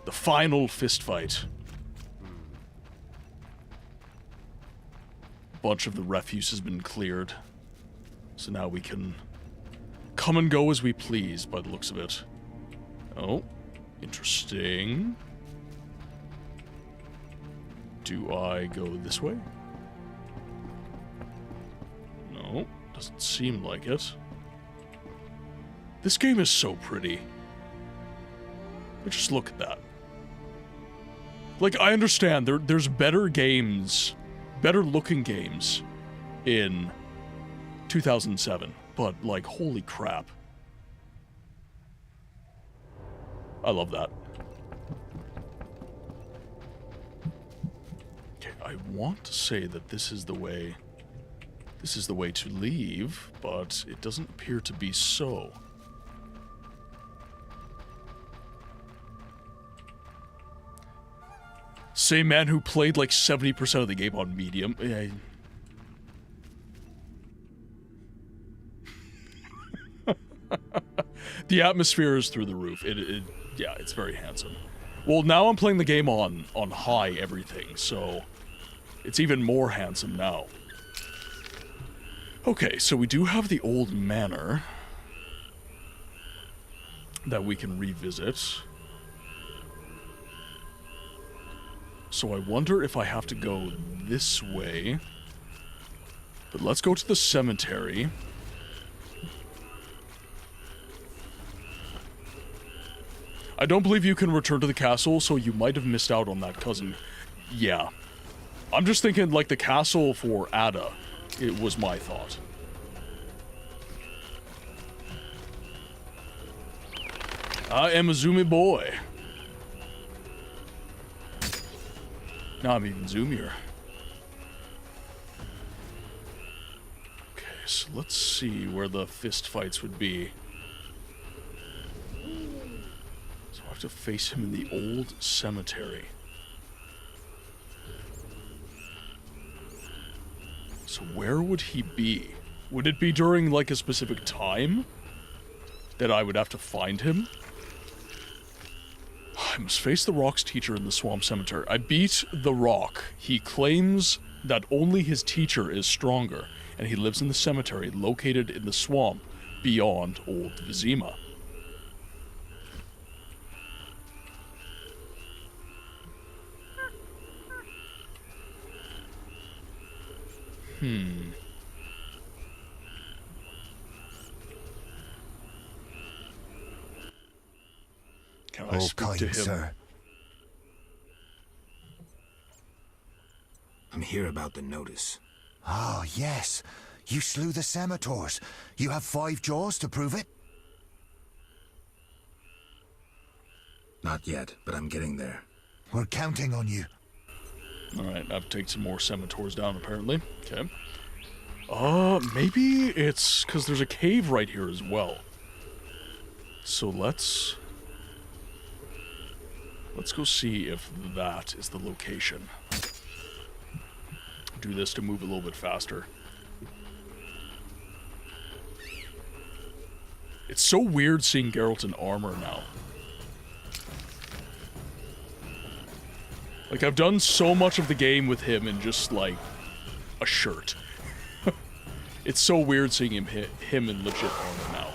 Speaker 2: the final fistfight. A bunch of the refuse has been cleared. So now we can come and go as we please by the looks of it. Oh, interesting. Do I go this way? No, doesn't seem like it. This game is so pretty. But just look at that. Like, I understand there's better games, better looking games in 2007, but like, holy crap. I love that. Okay, I want to say that this is the way to leave, but it doesn't appear to be so. Same man who played like 70% of the game on medium. The atmosphere is through the roof. Yeah, it's very handsome. Well, now I'm playing the game on high everything, so it's even more handsome now. Okay, so we do have the old manor that we can revisit. So I wonder if I have to go this way. But let's go to the cemetery. I don't believe you can return to the castle, so you might have missed out on that, cousin. Yeah. I'm just thinking, like, the castle for Ada. It was my thought. I am a zoomy boy. Now I'm even zoomier. Okay, so let's see where the fist fights would be. So I have to face him in the old cemetery. So where would he be? Would it be during, like, a specific time that I would have to find him? I must face the Rock's teacher in the Swamp Cemetery. I beat the Rock. He claims that only his teacher is stronger, and he lives in the cemetery located in the swamp beyond Old Vizema. Can I speak to him?
Speaker 8: Sir.
Speaker 3: I'm here about the notice.
Speaker 8: Ah, yes. You slew the Scimitars. You have 5 jaws to prove it?
Speaker 3: Not yet, but I'm getting there.
Speaker 8: We're counting on you.
Speaker 2: Alright, I've taken some more Scimitars down, apparently. Okay. Maybe it's because there's a cave right here as well. So let's go see if that is the location. Do this to move a little bit faster. It's so weird seeing Geralt in armor now. Like, I've done so much of the game with him in just, like, a shirt. It's so weird seeing him in legit armor now.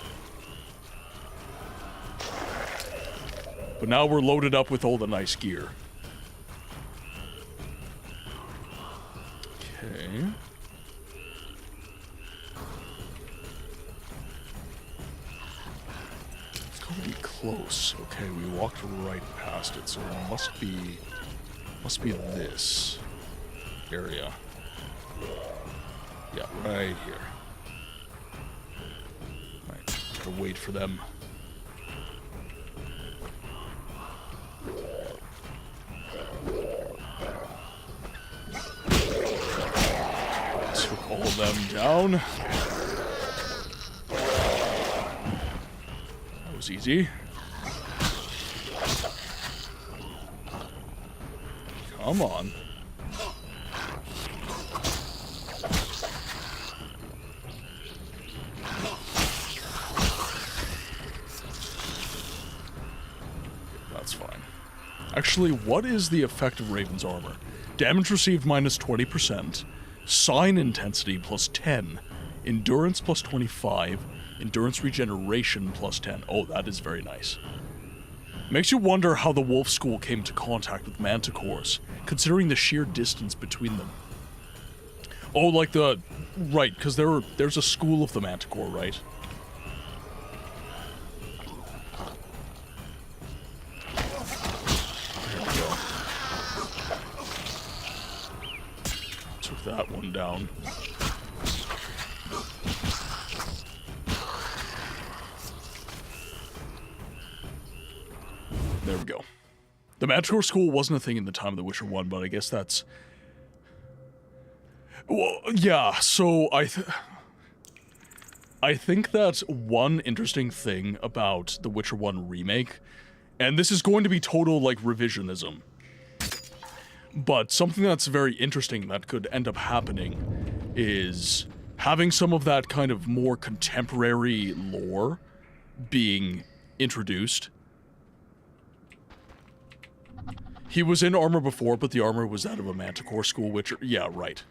Speaker 2: But now we're loaded up with all the nice gear. Okay. It's going to be close. Okay, we walked right past it, so it must be this area. Yeah, right here. Right, gotta wait for them. Took all of them down. That was easy. Come on. That's fine. Actually, what is the effect of Raven's armor? Damage received minus 20%, sign intensity plus 10, endurance plus 25, endurance regeneration plus 10. Oh, that is very nice. Makes you wonder how the Wolf School came to contact with Manticores, considering the sheer distance between them. Oh, like the... Right, because there's a school of the Manticore, right? There we go. Took that one down. There we go. The Manticore School wasn't a thing in the time of The Witcher 1, but I guess that's... Well, yeah, so I think that's one interesting thing about The Witcher 1 remake, and this is going to be total, like, revisionism. But something that's very interesting that could end up happening is having some of that kind of more contemporary lore being introduced. He was in armor before, but the armor was that of a Manticore School Witcher. Yeah, right.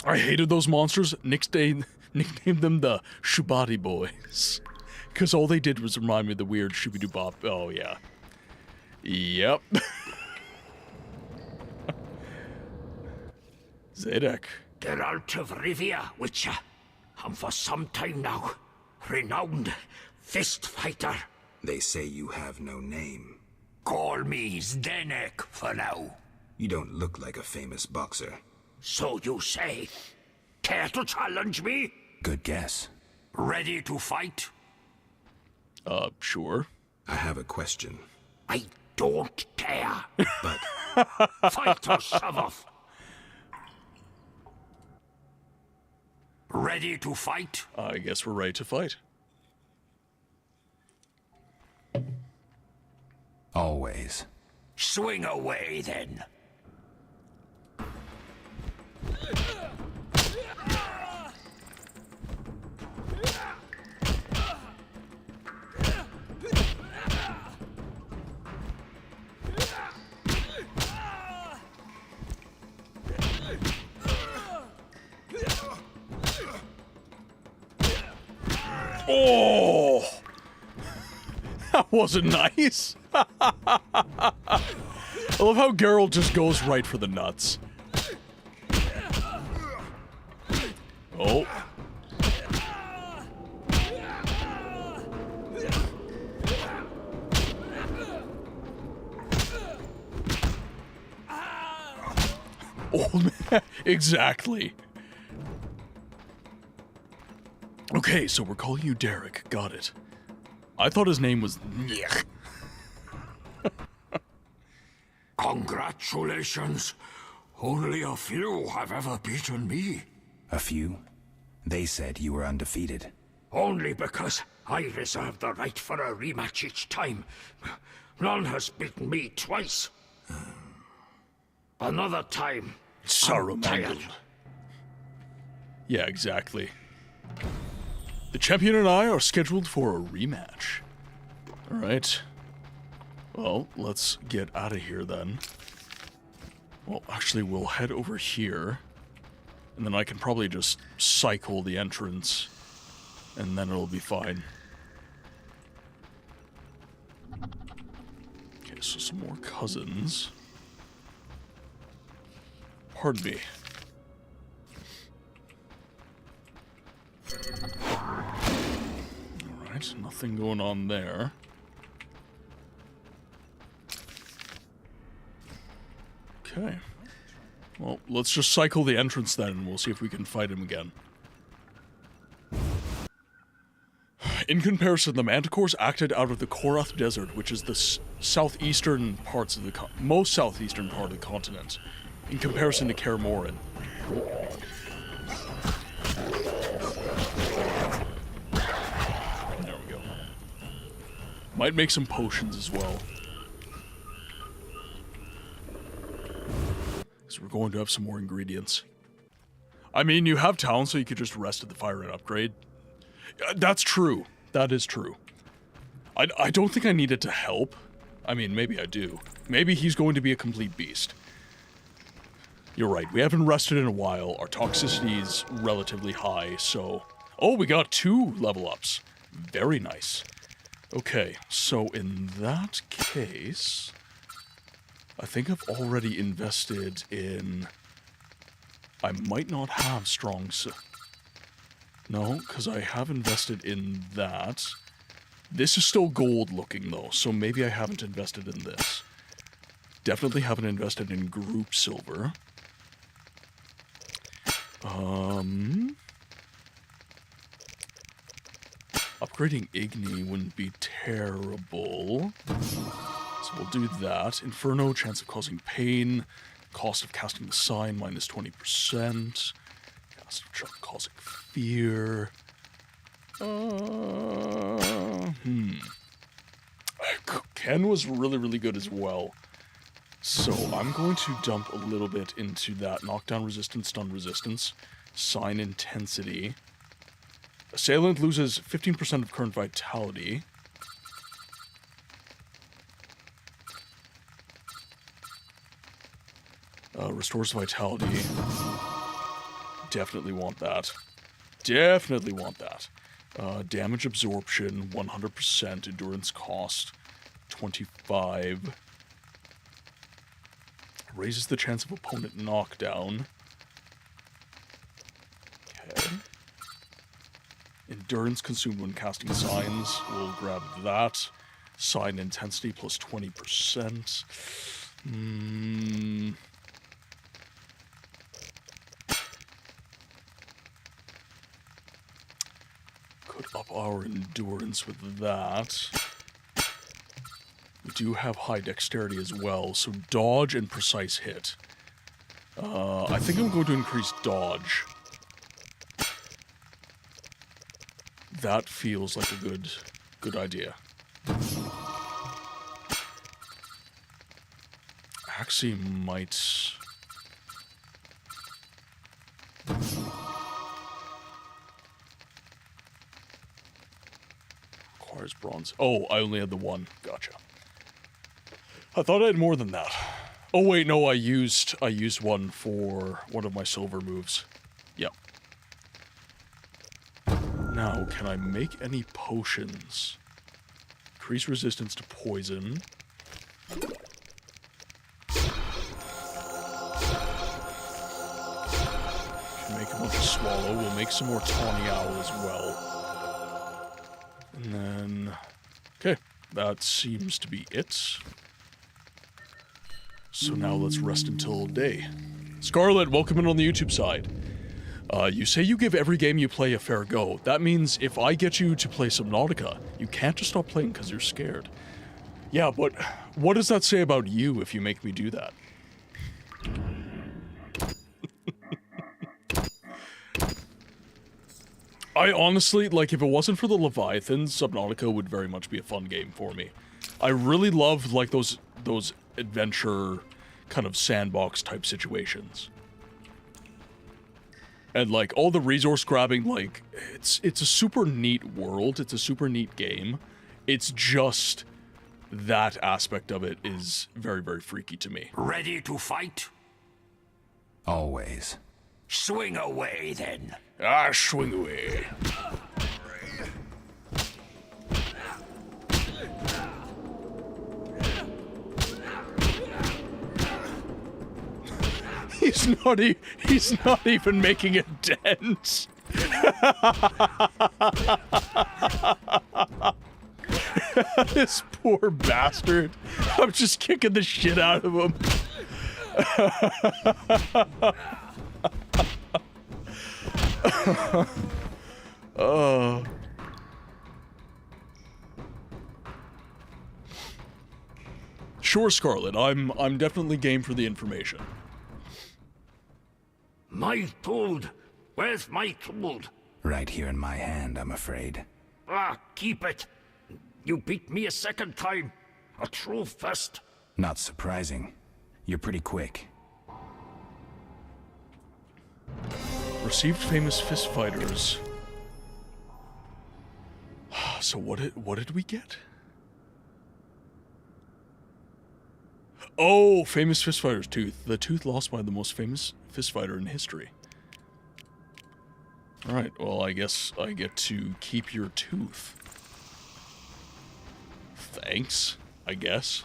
Speaker 2: I hated those monsters. Nicknamed them the Shubadi Boys. Because all they did was remind me of the weird Shooby-Doo-Bop. Oh, yeah. Yep. Zedek.
Speaker 10: Geralt of Rivia, Witcher. And for some time now, renowned fist fighter.
Speaker 3: They say you have no name.
Speaker 10: Call me Zdenek for now.
Speaker 3: You don't look like a famous boxer.
Speaker 10: So you say. Care to challenge me?
Speaker 3: Good guess.
Speaker 10: Ready to fight?
Speaker 2: Sure.
Speaker 3: I have a question.
Speaker 10: I don't care.
Speaker 3: But...
Speaker 10: Fight or shove off. Ready to fight?
Speaker 2: I guess we're ready to fight.
Speaker 3: Always.
Speaker 10: Swing away, then.
Speaker 2: Oh! That wasn't nice. I love how Geralt just goes right for the nuts. Oh. Oh, man. Exactly. Okay, so we're calling you Derek. Got it. I thought his name was Nyech.
Speaker 10: Congratulations. Only a few have ever beaten me.
Speaker 3: A few? They said you were undefeated.
Speaker 10: Only because I reserve the right for a rematch each time. None has beaten me twice. Another time.
Speaker 2: Saruman. Yeah, exactly. The champion and I are scheduled for a rematch. Alright. Well, let's get out of here then. Well, actually, we'll head over here. And then I can probably just cycle the entrance. And then it'll be fine. Okay, so some more cousins. Pardon me. Alright, nothing going on there. Okay. Well, let's just cycle the entrance then, and we'll see if we can fight him again. In comparison, the Manticores acted out of the Korath Desert, which is the southeastern parts of the most southeastern part of the continent, in comparison to Kaer Morhen. There we go. Might make some potions as well. Because we're going to have some more ingredients. I mean, you have town, so you could just rest at the fire and upgrade. That's true. That is true. I don't think I needed to help. I mean, maybe I do. Maybe he's going to be a complete beast. You're right, we haven't rested in a while. Our toxicity's relatively high, so... Oh, we got 2 level ups. Very nice. Okay, so in that case... I think I've already invested in... I might not have strong... No, because I have invested in that. This is still gold looking though, so maybe I haven't invested in this. Definitely haven't invested in group silver. Upgrading Igni wouldn't be terrible. So we'll do that. Inferno, chance of causing pain. Cost of casting the sign, minus 20%. Cost of causing fear. Ken was really, really good as well. So I'm going to dump a little bit into that. Knockdown resistance, stun resistance. Sign intensity. Assailant loses 15% of current vitality. Restores vitality. Definitely want that. Definitely want that. Damage absorption, 100%. Endurance cost, 25. Raises the chance of opponent knockdown. Okay. Endurance consumed when casting signs. We'll grab that. Sign intensity plus 20%. Could up our endurance with that. We do have high dexterity as well, so dodge and precise hit. I think I'm going to increase dodge. That feels like a good idea. Actually might... Requires bronze. Oh, I only had the one. Gotcha. I thought I had more than that. Oh wait, no, I used one for one of my silver moves. Yep. Now, can I make any potions? Increase resistance to poison. Can make a bunch of swallow. We'll make some more tawny owl as well. And then... Okay, that seems to be it. So now let's rest until day. Scarlet, welcome in on the YouTube side. You say you give every game you play a fair go. That means if I get you to play Subnautica, you can't just stop playing because you're scared. Yeah, but what does that say about you if you make me do that? I honestly, like, if it wasn't for the Leviathans, Subnautica would very much be a fun game for me. I really love, like, those adventure kind of sandbox type situations. And like all the resource grabbing, like it's a super neat world, it's a super neat game. It's just that aspect of it is very, very freaky to me.
Speaker 10: Ready to fight?
Speaker 3: Always.
Speaker 10: Swing away then.
Speaker 2: Ah, swing away. He's not even making a dent. This poor bastard. I'm just kicking the shit out of him. Oh. Sure, Scarlet. I'm definitely game for the information.
Speaker 10: My gold! Where's my gold?
Speaker 3: Right here in my hand, I'm afraid.
Speaker 10: Ah, keep it! You beat me a second time. A true fist.
Speaker 3: Not surprising. You're pretty quick.
Speaker 2: Received famous fist fighters. So what did we get? Oh, famous fist fighter's tooth. The tooth lost by the most famous fist fighter in history. Alright, well, I guess I get to keep your tooth. Thanks, I guess.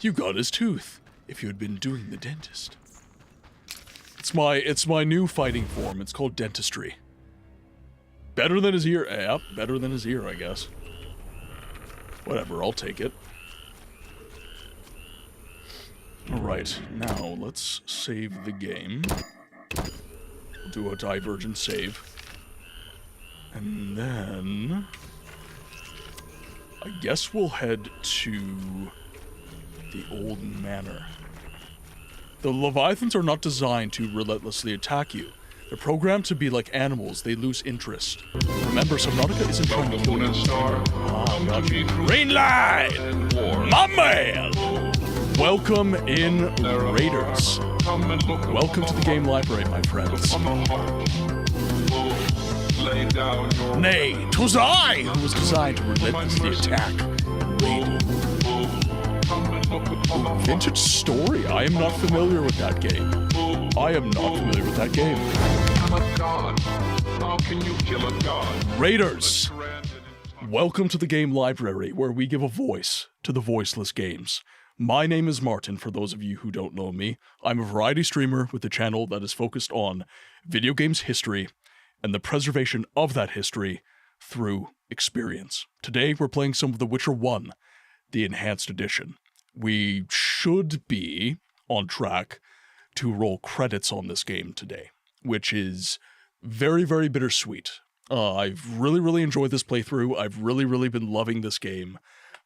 Speaker 2: You got his tooth, if you had been doing the dentist. It's my new fighting form. It's called dentistry. Better than his ear. Yep, better than his ear, I guess. Whatever, I'll take it. Alright, now let's save the game. We'll do a divergent save. And then... I guess we'll head to the old manor. The Leviathans are not designed to relentlessly attack you. They're programmed to be like animals. They lose interest. Remember, Subnautica isn't trying to kill you. Ah, gotcha. Green light! My man! Welcome in, Raiders. Welcome to the game library, my friends. Nay, 'twas I who was designed to relentlessly attack and raid. Vintage Story? I am not familiar with that game. I am not familiar with that game. Raiders! Welcome to the game library, where we give a voice to the voiceless games. My name is Martin, for those of you who don't know me. I'm a variety streamer with a channel that is focused on video games history and the preservation of that history through experience. Today, we're playing some of The Witcher 1, the Enhanced Edition. We should be on track to roll credits on this game today, which is very, very bittersweet. I've really, really enjoyed this playthrough. I've really, really been loving this game,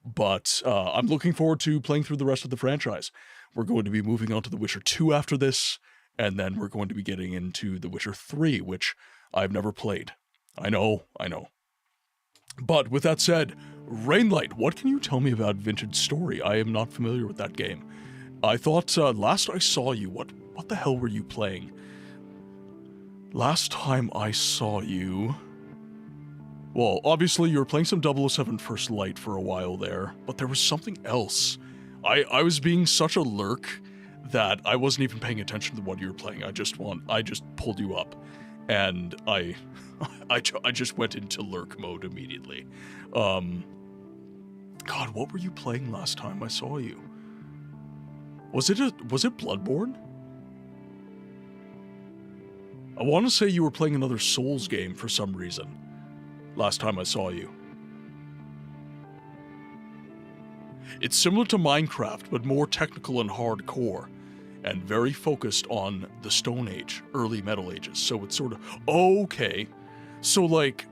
Speaker 2: but I'm looking forward to playing through the rest of the franchise. We're going to be moving on to The Witcher 2 after this, and then we're going to be getting into The Witcher 3, which I've never played. I know. But with that said, Rainlight, what can you tell me about Vintage Story? I am not familiar with that game. I thought last I saw you, what the hell were you playing? Last time I saw you... Well, obviously you were playing some 007 First Light for a while there, but there was something else. I was being such a lurk that I wasn't even paying attention to what you were playing. I just pulled you up, and I just went into lurk mode immediately. God, what were you playing last time I saw you? Was it Bloodborne? I want to say you were playing another Souls game for some reason. Last time I saw you. It's similar to Minecraft, but more technical and hardcore, and very focused on the Stone Age, early Metal Ages. So it's sort of, okay. So like,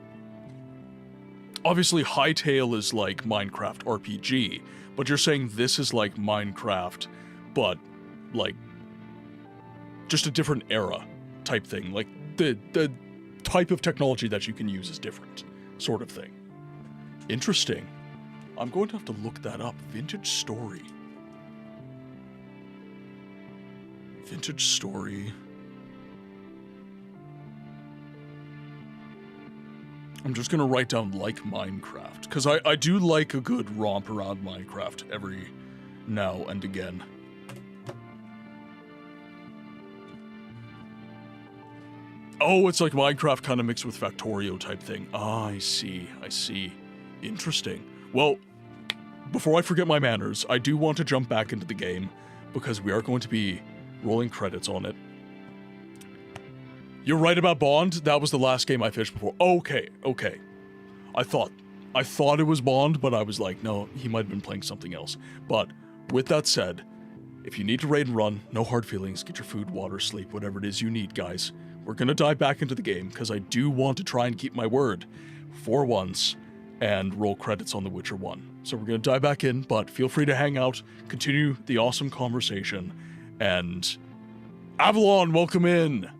Speaker 2: obviously Hytale is like Minecraft RPG, but you're saying this is like Minecraft, but like, just a different era type thing. Like, the type of technology that you can use is different, sort of thing. Interesting. I'm going to have to look that up. Vintage Story. Vintage Story. I'm just going to write down like Minecraft, because I do like a good romp around Minecraft every now and again. Oh, it's like Minecraft kind of mixed with Factorio type thing. Ah, I see. Interesting. Well, before I forget my manners, I do want to jump back into the game, because we are going to be rolling credits on it. You're right about Bond. That was the last game I finished before. Okay. I thought it was Bond, but I was like, no, he might have been playing something else. But with that said, if you need to raid and run, no hard feelings, get your food, water, sleep, whatever it is you need, guys. We're gonna dive back into the game, because I do want to try and keep my word for once and roll credits on The Witcher 1. So we're gonna dive back in, but feel free to hang out, continue the awesome conversation, and Avalon, welcome in!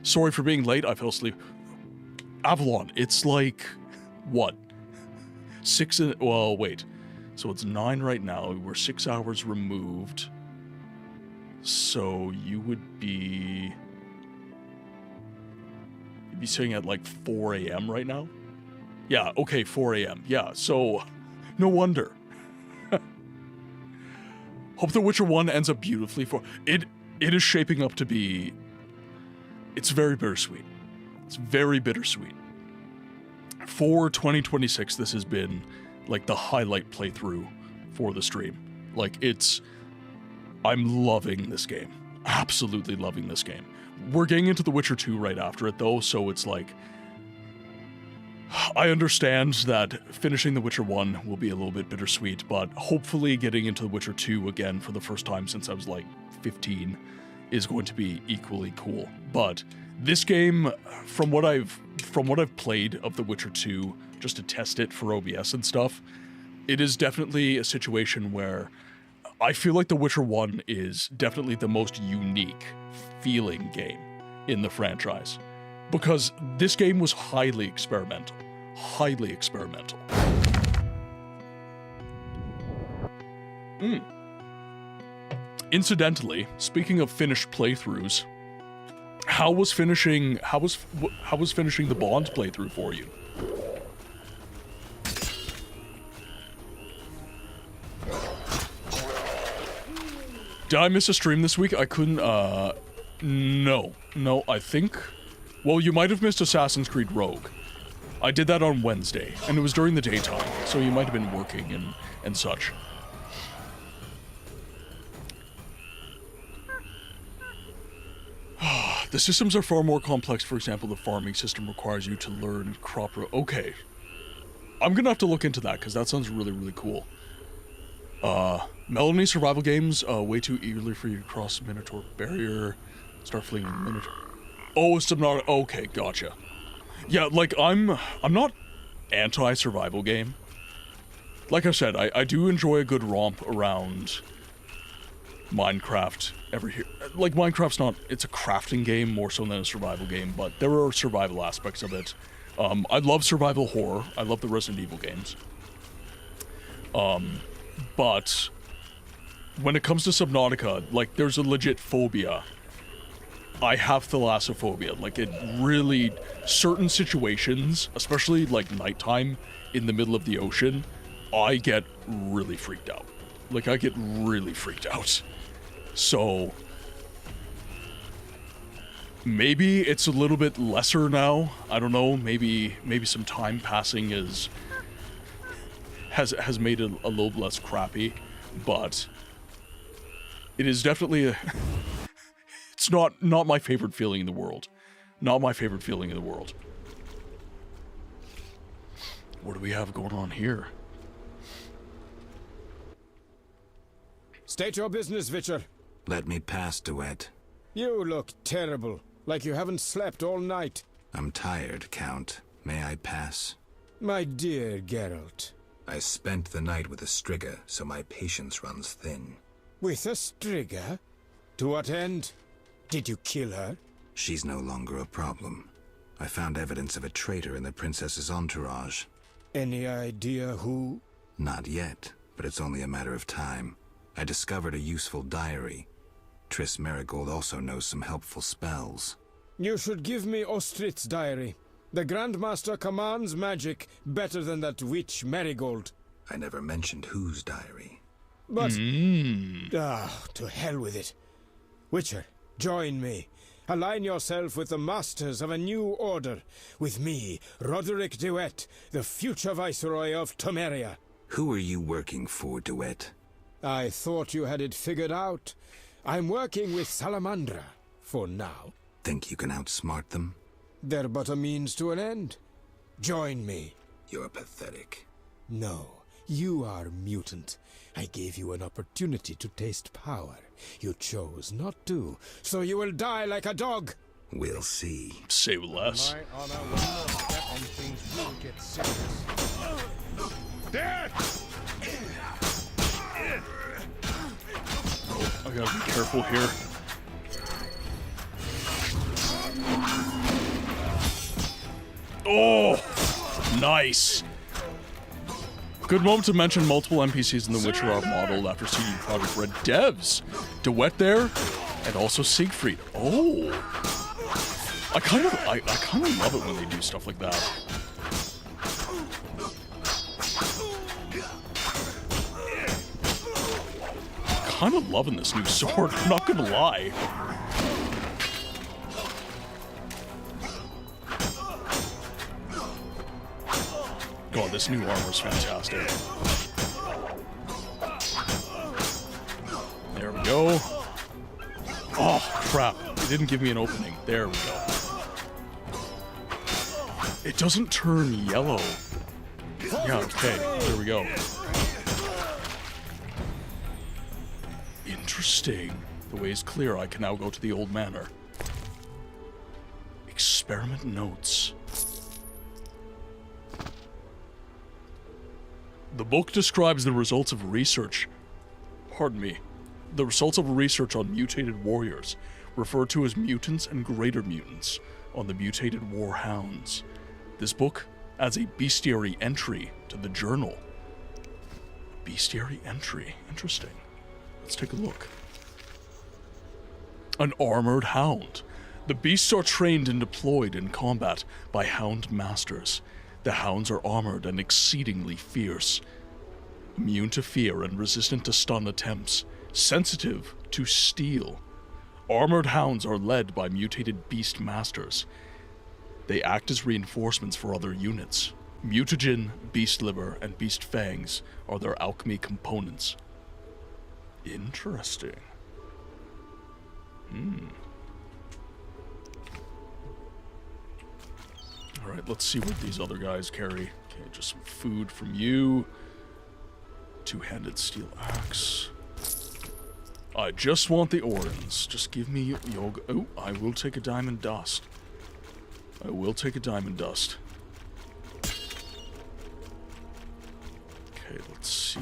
Speaker 2: Sorry for being late, I fell asleep. Avalon, it's like, what? Well, wait. So it's 9 right now, we're 6 hours removed. So you would be... You'd be sitting at like 4 a.m. right now? Yeah, okay, 4 a.m. Yeah, so no wonder. Hope The Witcher 1 ends up beautifully for it. It is shaping up to be... It's very bittersweet. It's very bittersweet. For 2026, this has been like the highlight playthrough for the stream. Like, I'm loving this game. Absolutely loving this game. We're getting into The Witcher 2 right after it, though, so it's like... I understand that finishing The Witcher 1 will be a little bit bittersweet, but hopefully getting into The Witcher 2 again for the first time since I was like 15 is going to be equally cool. But this game, from what I've played of The Witcher 2, just to test it for OBS and stuff, it is definitely a situation where I feel like The Witcher 1 is definitely the most unique feeling game in the franchise. Because this game was highly experimental. Highly experimental. Incidentally, speaking of finished playthroughs, how was finishing the Bond playthrough for you? Did I miss a stream this week? I couldn't, no, I think... Well, you might have missed Assassin's Creed Rogue. I did that on Wednesday, and it was during the daytime, so you might have been working and such. The systems are far more complex. For example, the farming system requires you to learn okay. I'm gonna have to look into that, because that sounds really, really cool. Melanie survival games, way too eagerly for you to cross the Minotaur barrier. Start fleeing the Minotaur. Oh, it's not. Okay, gotcha. Yeah, like, I'm not anti-survival game. Like I said, I do enjoy a good romp around Minecraft every here. Like, Minecraft's not, it's a crafting game more so than a survival game, but there are survival aspects of it. I love survival horror. I love the Resident Evil games. But when it comes to Subnautica, like, there's a legit phobia. I have thalassophobia. Like, it really, certain situations, especially like nighttime in the middle of the ocean, I get really freaked out. Like, I get really freaked out. So maybe it's a little bit lesser now. I don't know. Maybe some time passing has made it a little less crappy, but it is definitely it's not my favorite feeling in the world. Not my favorite feeling in the world. What do we have going on here?
Speaker 7: State your business, Witcher.
Speaker 3: Let me pass, Duet.
Speaker 7: You look terrible, like you haven't slept all night.
Speaker 3: I'm tired, Count. May I pass?
Speaker 7: My dear Geralt.
Speaker 3: I spent the night with a Striga, so my patience runs thin.
Speaker 7: With a Striga? To what end? Did you kill her?
Speaker 3: She's no longer a problem. I found evidence of a traitor in the princess's entourage.
Speaker 7: Any idea who?
Speaker 3: Not yet, but it's only a matter of time. I discovered a useful diary. Triss Marigold also knows some helpful spells.
Speaker 7: You should give me Ostrit's diary. The Grandmaster commands magic better than that witch Marigold.
Speaker 3: I never mentioned whose diary.
Speaker 7: But... to hell with it. Witcher, join me. Align yourself with the masters of a new order. With me, Roderick Duet, the future Viceroy of Temeria.
Speaker 3: Who are you working for, Duet?
Speaker 7: I thought you had it figured out. I'm working with Salamandra, for now.
Speaker 3: Think you can outsmart them?
Speaker 7: They're but a means to an end. Join me.
Speaker 3: You're pathetic.
Speaker 7: No, you are mutant. I gave you an opportunity to taste power. You chose not to, so you will die like a dog.
Speaker 3: We'll see.
Speaker 2: Say less.
Speaker 6: My honor will not step and things will get serious. Death!
Speaker 2: I gotta be careful here. Oh, nice. Good moment to mention multiple NPCs in The Witcher are modeled after CD Projekt Red devs. DeWet there, and also Siegfried. Oh, I kind of love it when they do stuff like that. Kind of loving this new sword. I'm not gonna lie. God, this new armor is fantastic. There we go. Oh, crap. It didn't give me an opening. There we go. It doesn't turn yellow. Yeah, okay. There we go. Interesting. The way is clear. I can now go to the old manor. Experiment notes. The book describes the results of research. Pardon me. The results of research on mutated warriors, referred to as mutants and greater mutants, on the mutated warhounds. This book adds a bestiary entry to the journal. Bestiary entry. Interesting. Let's take a look. An armored hound. The beasts are trained and deployed in combat by hound masters. The hounds are armored and exceedingly fierce. Immune to fear and resistant to stun attempts. Sensitive to steel. Armored hounds are led by mutated beast masters. They act as reinforcements for other units. Mutagen, beast liver, and beast fangs are their alchemy components. Interesting. Alright, let's see what these other guys carry. Okay, just some food from you. Two-handed steel axe. I just want the orens. Just give me yoga. Oh, I will take a diamond dust. I will take a diamond dust. Okay, let's see.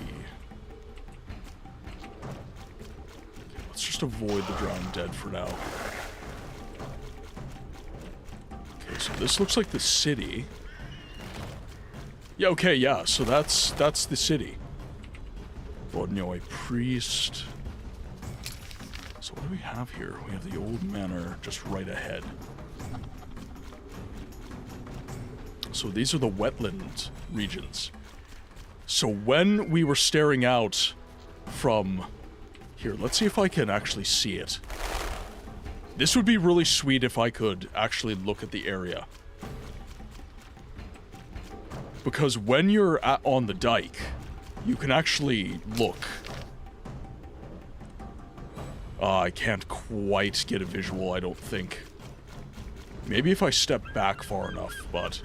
Speaker 2: Okay, let's just avoid the drowned dead for now. Okay, so this looks like the city. Yeah, okay, yeah, so that's the city. Vodnyo, a priest. So what do we have here? We have the old manor just right ahead. So these are the wetland regions. So when we were staring out from... Here, let's see if I can actually see it. This would be really sweet if I could actually look at the area. Because when you're on the dike, you can actually look. I can't quite get a visual, I don't think. Maybe if I step back far enough, but...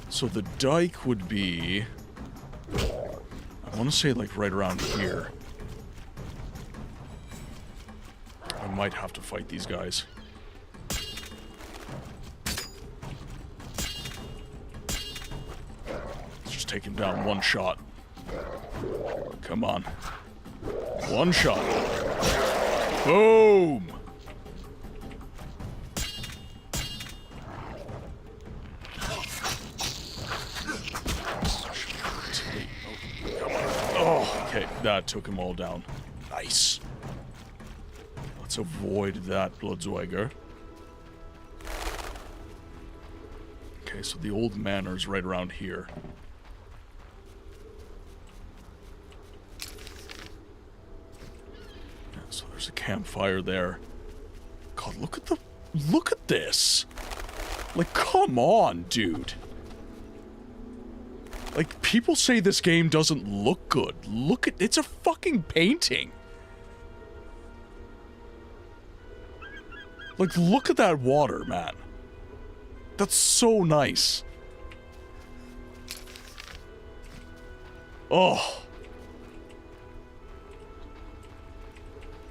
Speaker 2: So the dike would be... I want to say like right around here. I might have to fight these guys. Let's just take him down one shot. Come on. One shot. Boom! Oh, okay. That took them all down. Nice. Let's avoid that Bloodzwiger. Okay, so the old manor's right around here. Yeah, so there's a campfire there. God, look at this. Like, come on, dude. Like, people say this game doesn't look good. Look at, it's a fucking painting. Like, look at that water, man. That's so nice. Oh.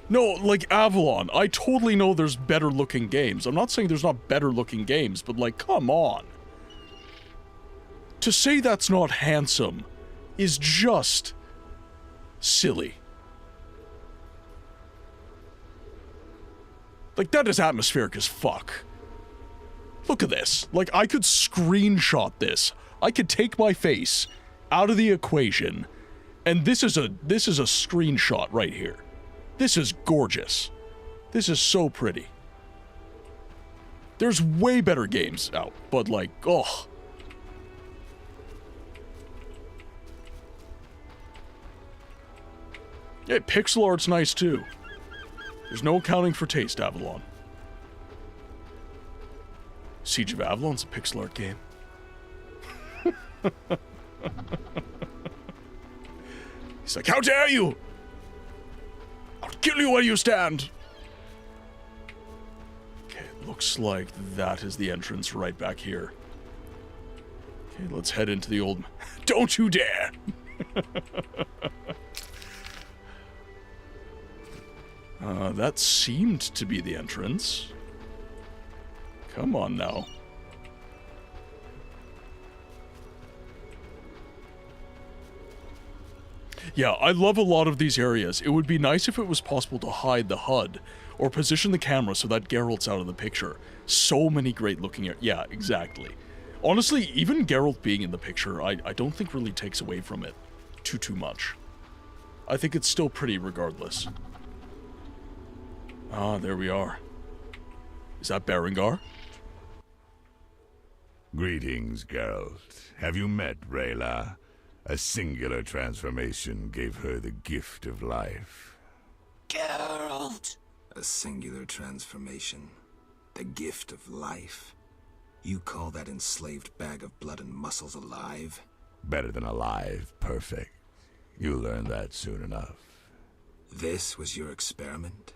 Speaker 2: No, like, Avalon. I totally know there's better looking games. I'm not saying there's not better looking games, but, like, come on. To say that's not handsome is just silly. Like, that is atmospheric as fuck. Look at this. Like, I could screenshot this. I could take my face out of the equation, and this is a screenshot right here. This is gorgeous. This is so pretty. There's way better games out, but like, oh. Yeah, pixel art's nice too. There's no accounting for taste, Avalon. Siege of Avalon's a pixel art game. He's like, how dare you! I'll kill you where you stand! Okay, looks like that is the entrance right back here. Okay, let's head into the old... Don't you dare! That seemed to be the entrance. Come on now. Yeah, I love a lot of these areas. It would be nice if it was possible to hide the HUD or position the camera so that Geralt's out of the picture. So many great looking areas. Yeah, exactly. Honestly, even Geralt being in the picture, I don't think really takes away from it too much. I think it's still pretty regardless. Ah, there we are. Is that Berengar?
Speaker 9: Greetings, Geralt. Have you met Rayla? A singular transformation gave her the gift of life.
Speaker 3: Geralt! A singular transformation. The gift of life. You call that enslaved bag of blood and muscles alive?
Speaker 9: Better than alive, perfect. You'll learn that soon enough.
Speaker 3: This was your experiment?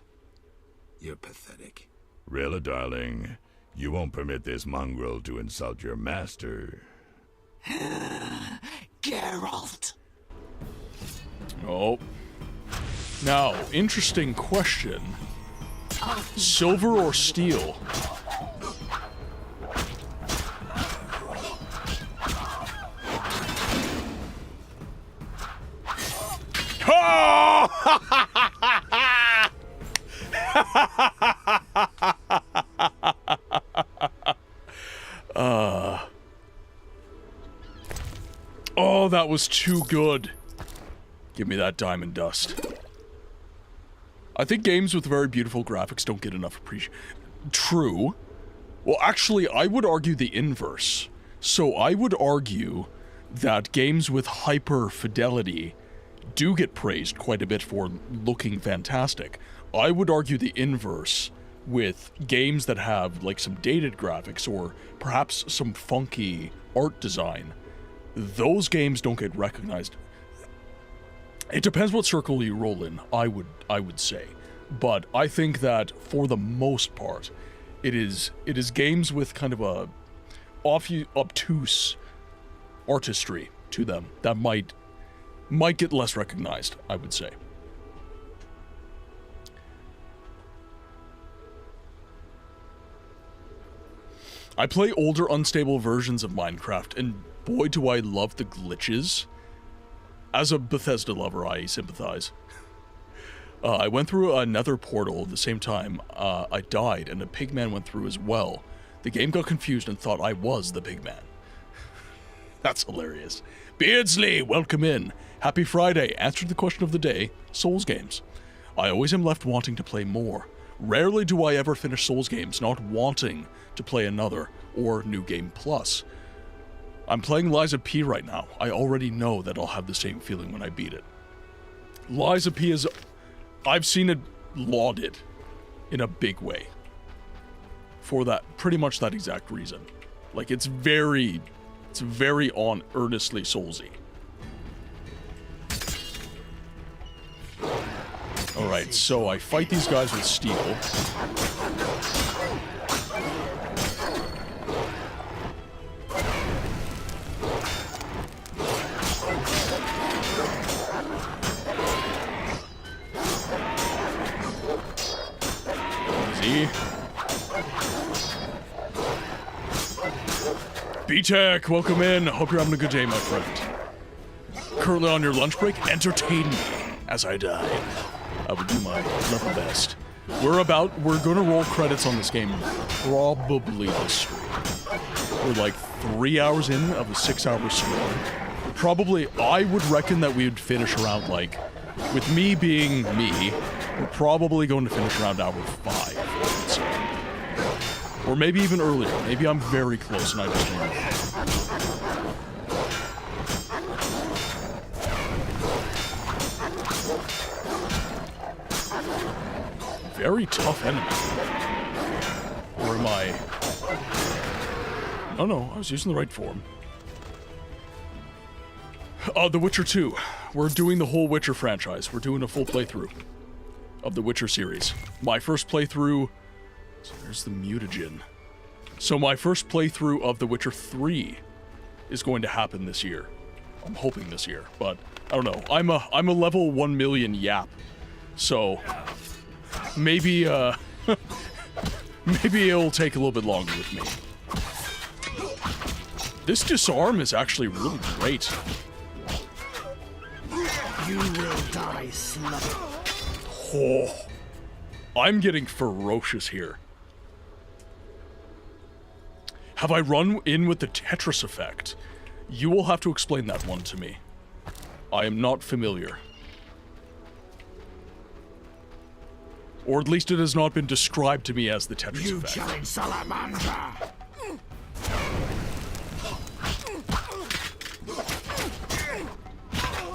Speaker 3: You're pathetic.
Speaker 9: Rayla, darling, you won't permit this mongrel to insult your master.
Speaker 18: Geralt.
Speaker 2: Oh. Now, interesting question. Silver or steel? Oh, that was too good. Give me that diamond dust. I think games with very beautiful graphics don't get enough appreciation. True. Well, actually, I would argue the inverse. So I would argue that games with hyper fidelity do get praised quite a bit for looking fantastic. I would argue the inverse with games that have like some dated graphics or perhaps some funky art design. Those games don't get recognized. It depends what circle you roll in, I would say. But I think that for the most part, it is games with kind of a obtuse artistry to them that might get less recognized, I would say. I play older, unstable versions of Minecraft, and boy do I love the glitches. As a Bethesda lover, I sympathize. I went through another portal at the same time. I died, and a pigman went through as well. The game got confused and thought I was the pigman. That's hilarious. Beardsley, welcome in. Happy Friday. Answered the question of the day, Souls games. I always am left wanting to play more. Rarely do I ever finish Souls games not wanting to play another or New Game Plus. I'm playing Liza P right now. I already know that I'll have the same feeling when I beat it. Liza P is... I've seen it lauded in a big way. For that, pretty much that exact reason. Like, it's very on earnestly Soulsy. Alright, so I fight these guys with steel. Easy. B-Tech, welcome in. Hope you're having a good day, my friend. Currently on your lunch break, entertain me as I die. I will do my level best. We're gonna roll credits on this game probably this stream. We're like 3 hours in of a 6-hour stream. Probably, I would reckon that we would finish around like, with me being me, we're probably going to finish around hour 5, I would say. Or maybe even earlier. Maybe I'm very close and I just don't know. Very tough enemy. Or am I... No, I was using the right form. The Witcher 2. We're doing the whole Witcher franchise. We're doing a full playthrough of the Witcher series. My first playthrough... So there's the mutagen. So my first playthrough of The Witcher 3 is going to happen this year. I'm hoping this year, but I don't know. I'm a level 1 million yap. So... Maybe, maybe it'll take a little bit longer with me. This disarm is actually really great.
Speaker 18: You will die, slut.
Speaker 2: Oh, I'm getting ferocious here. Have I run in with the Tetris effect? You will have to explain that one to me. I am not familiar. Or at least it has not been described to me as the Tetris
Speaker 18: You
Speaker 2: effect.
Speaker 18: challenge Salamander!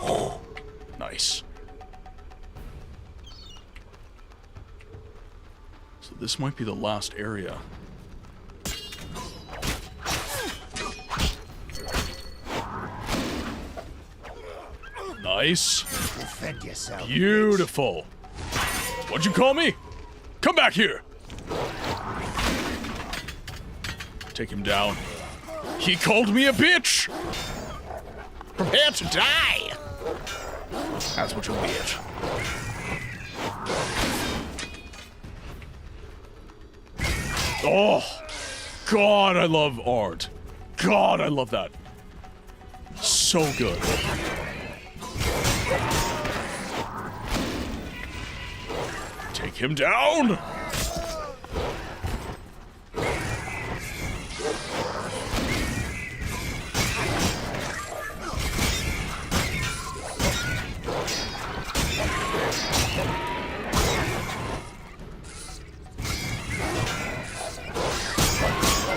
Speaker 2: Oh, nice. So this might be the last area. Nice.
Speaker 8: Defend yourself.
Speaker 2: Beautiful. What'd you call me? Come back here! Take him down. He called me a bitch! Prepare to die! That's what you'll get. Oh! God, I love art. God, I love that. So good. Take him down!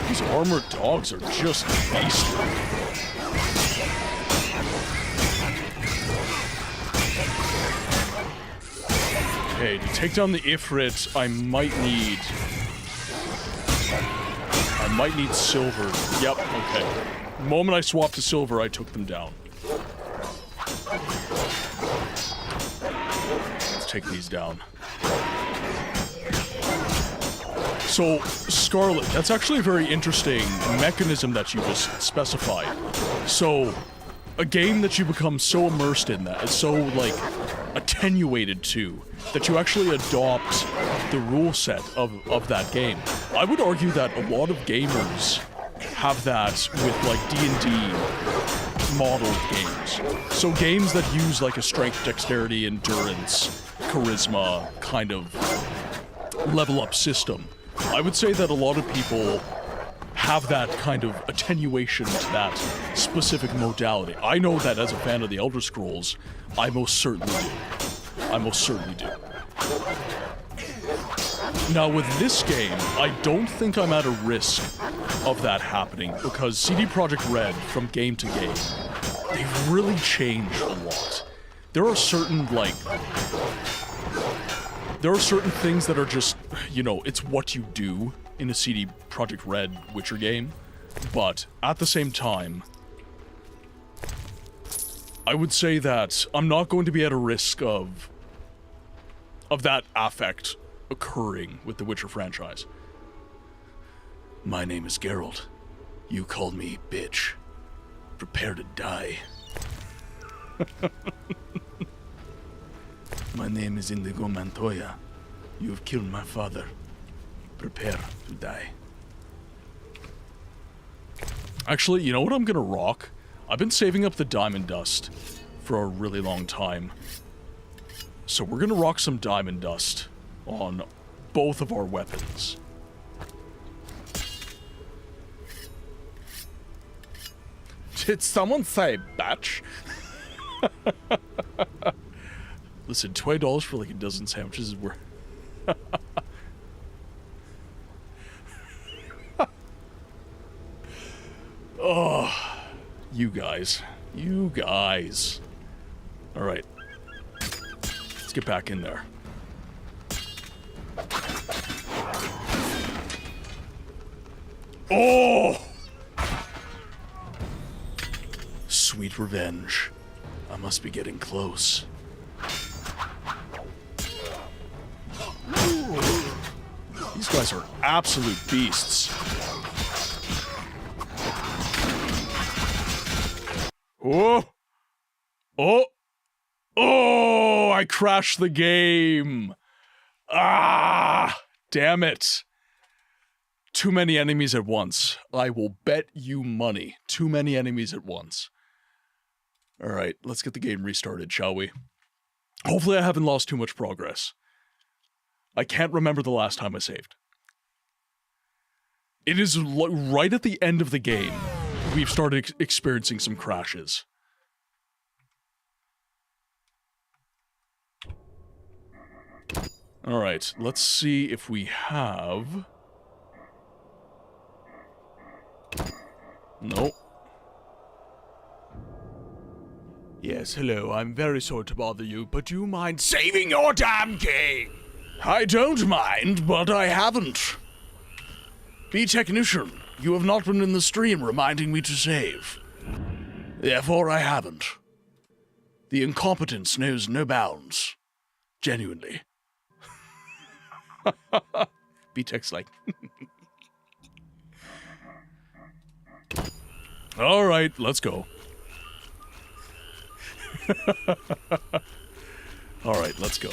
Speaker 2: These armored dogs are just beastly. Okay, to take down the Ifrit, I might need silver. Yep, okay. The moment I swapped to silver, I took them down. Let's take these down. So, Scarlet, that's actually a very interesting mechanism that you just specified. So, a game that you become so immersed in that is so, like, attenuated to, that you actually adopt the rule set of that game. I would argue that a lot of gamers have that with, like, D&D modeled games. So games that use, like, a strength, dexterity, endurance, charisma kind of level-up system. I would say that a lot of people have that kind of attenuation to that specific modality. I know that as a fan of the Elder Scrolls, I most certainly do. I most certainly do. Now with this game, I don't think I'm at a risk of that happening, because CD Projekt Red, from game to game, they've really changed a lot. There are certain, like... There are certain things that are just, you know, it's what you do in a CD Projekt Red Witcher game, but at the same time, I would say that I'm not going to be at a risk of that affect occurring with the Witcher franchise. My name is Geralt. You called me bitch. Prepare to die. My name is Indigo Montoya. You have killed my father. Prepare to die. Actually, you know what I'm gonna rock? I've been saving up the diamond dust for a really long time. So we're gonna rock some diamond dust on both of our weapons. Did someone say batch? Listen, $20 for like a dozen sandwiches is worth. Oh, you guys. You guys. Alright. Let's get back in there. Oh! Sweet revenge. I must be getting close. These guys are absolute beasts. Oh! Oh! Oh! I crashed the game! Ah! Damn it. Too many enemies at once. I will bet you money. Too many enemies at once. Alright, let's get the game restarted, shall we? Hopefully I haven't lost too much progress. I can't remember the last time I saved. It is right at the end of the game, we've started experiencing some crashes. Alright, let's see if we have... Nope. Yes, hello, I'm very sorry to bother you, but do you mind saving your damn game? I don't mind, but I haven't. Be technician, you have not been in the stream reminding me to save. Therefore I haven't. The incompetence knows no bounds. Genuinely. B-Tech's like... All right, let's go. All right, let's go.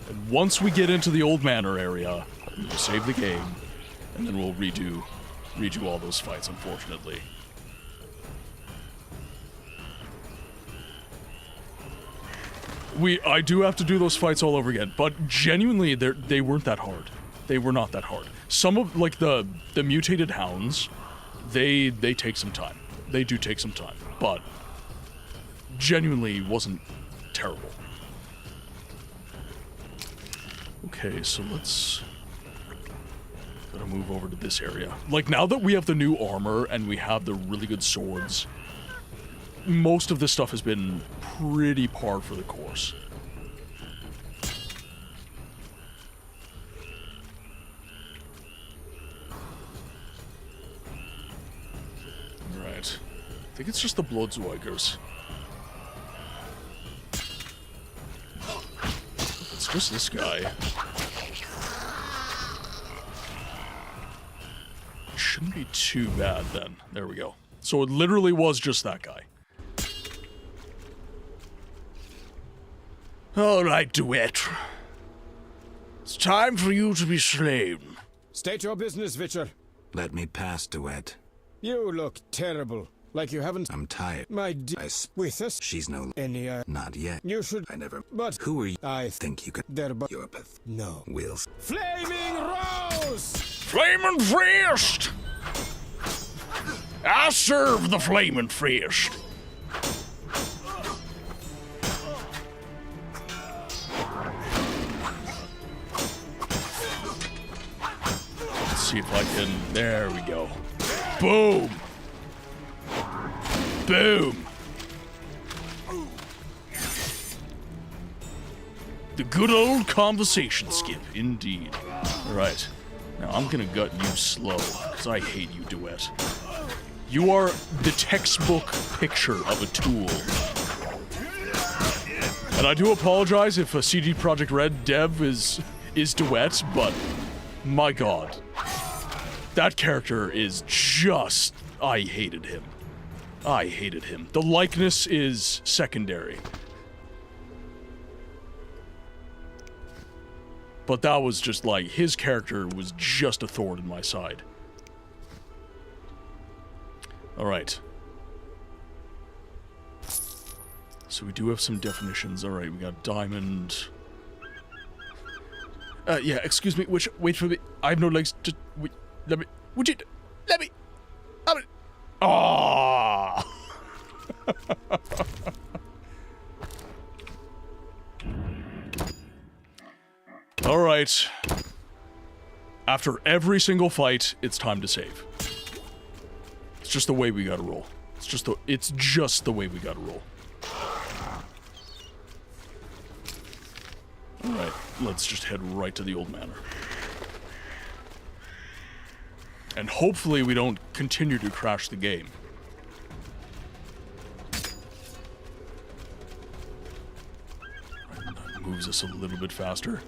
Speaker 2: And once we get into the old manor area, we'll save the game, and then we'll redo all those fights, unfortunately. I do have to do those fights all over again, but genuinely, they weren't that hard. They were not that hard. Some of, like, the mutated hounds, they take some time. They do take some time, but genuinely wasn't terrible. Okay, so let's... gotta move over to this area. Like, now that we have the new armor and we have the really good swords, most of this stuff has been pretty par for the course. Alright. I think it's just the Bloodswikers. It's just this guy. Shouldn't be too bad then. There we go. So it literally was just that guy. Alright, Duet. It's time for you to be slain.
Speaker 7: State your business, Witcher.
Speaker 3: Let me pass, Duet.
Speaker 7: You look terrible. Like you haven't...
Speaker 3: I'm tired.
Speaker 7: My with us?
Speaker 3: She's no...
Speaker 7: Any,
Speaker 3: Not yet.
Speaker 7: You should...
Speaker 3: I never...
Speaker 7: But...
Speaker 3: Who are you?
Speaker 7: I
Speaker 3: think you could...
Speaker 7: There, but...
Speaker 3: You're path.
Speaker 7: No.
Speaker 3: Wills.
Speaker 7: Flaming Rose!
Speaker 10: Flaming Fist! I serve the Flaming Fist.
Speaker 2: Let's see if I can... There we go. Boom! Boom! The good old conversation skip, indeed. Alright. Now I'm gonna gut you slow, because I hate you, Duet. You are the textbook picture of a tool. And I do apologize if a CD Projekt Red dev is Duet, but my god. That character is just... I hated him. I hated him. The likeness is secondary. But that was just like, his character was just a thorn in my side. Alright. So we do have some definitions. Alright, we got diamond. Yeah, excuse me, wait for me. I have no legs. Just, wait, let me, ah! Alright. After every single fight, it's time to save. It's just the way we gotta roll. It's just the way we gotta roll. Alright, let's just head right to the old manor. And hopefully we don't continue to crash the game. Right, that moves us a little bit faster.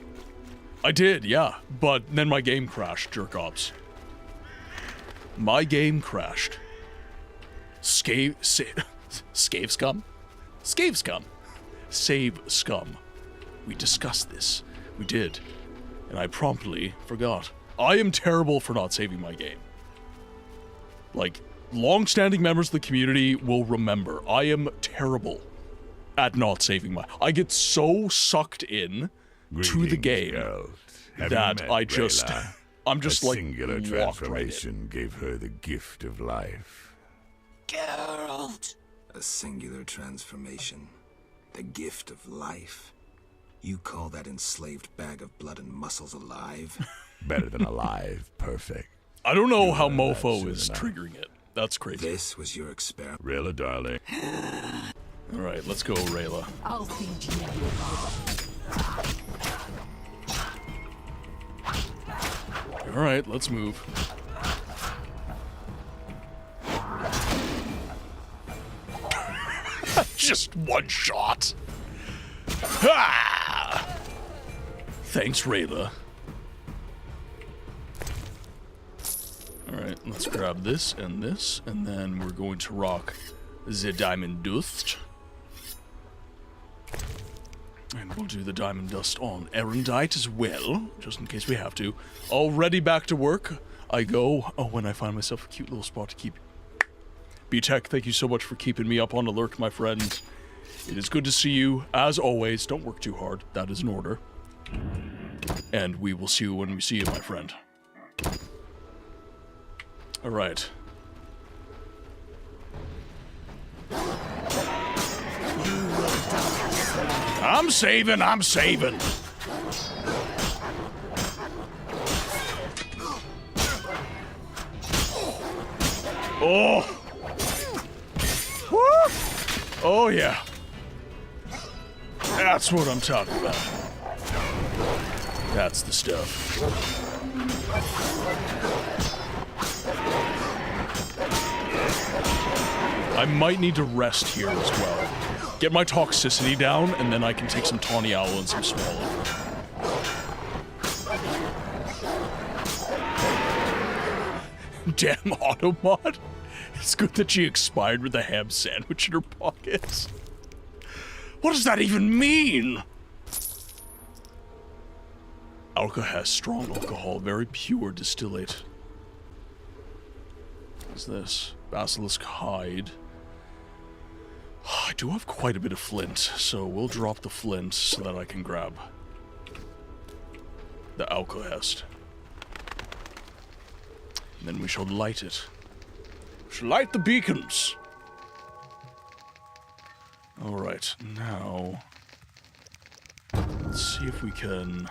Speaker 2: I did, yeah, but then my game crashed, jerk-ops. My game crashed. Scave scum? Scave scum. Save scum. We discussed this. We did. And I promptly forgot. I am terrible for not saving my game. Like, long-standing members of the community will remember. I am terrible at not saving my... I get so sucked in to the game that I just...
Speaker 9: Rayla?
Speaker 2: I'm just
Speaker 9: a
Speaker 2: like...
Speaker 9: singular transformation
Speaker 2: right
Speaker 9: gave her the gift of life.
Speaker 3: Geralt! A singular transformation. The gift of life. You call that enslaved bag of blood and muscles alive?
Speaker 9: Better than alive. Perfect.
Speaker 2: I don't know how Mofo is triggering it. That's crazy.
Speaker 3: This was your experiment.
Speaker 9: Rayla, darling.
Speaker 2: Alright, let's go, Rayla.
Speaker 18: I'll feed you.
Speaker 2: Alright, let's move. Just one shot. Ah! Thanks, Rayla. Alright, let's grab this, and then we're going to rock the Diamond Dust. And we'll do the Diamond Dust on Erendite as well, just in case we have to. Already back to work. I go, when I find myself a cute little spot to keep. B-Tech, thank you so much for keeping me up on alert, my friend. It is good to see you, as always. Don't work too hard. That is an order. And we will see you when we see you, my friend. Alright. I'm saving! Oh! Woo! Oh, yeah. That's what I'm talking about. That's the stuff. I might need to rest here as well. Get my toxicity down, and then I can take some Tawny Owl and some Swallow. Damn Automod. It's good that she expired with a ham sandwich in her pockets. What does that even mean? Alka has strong alcohol, very pure distillate. What is this? Basilisk hide. I do have quite a bit of flint, so we'll drop the flint so that I can grab the alcohest. And then we shall light it. We shall light the beacons! Alright, now... let's see if we can...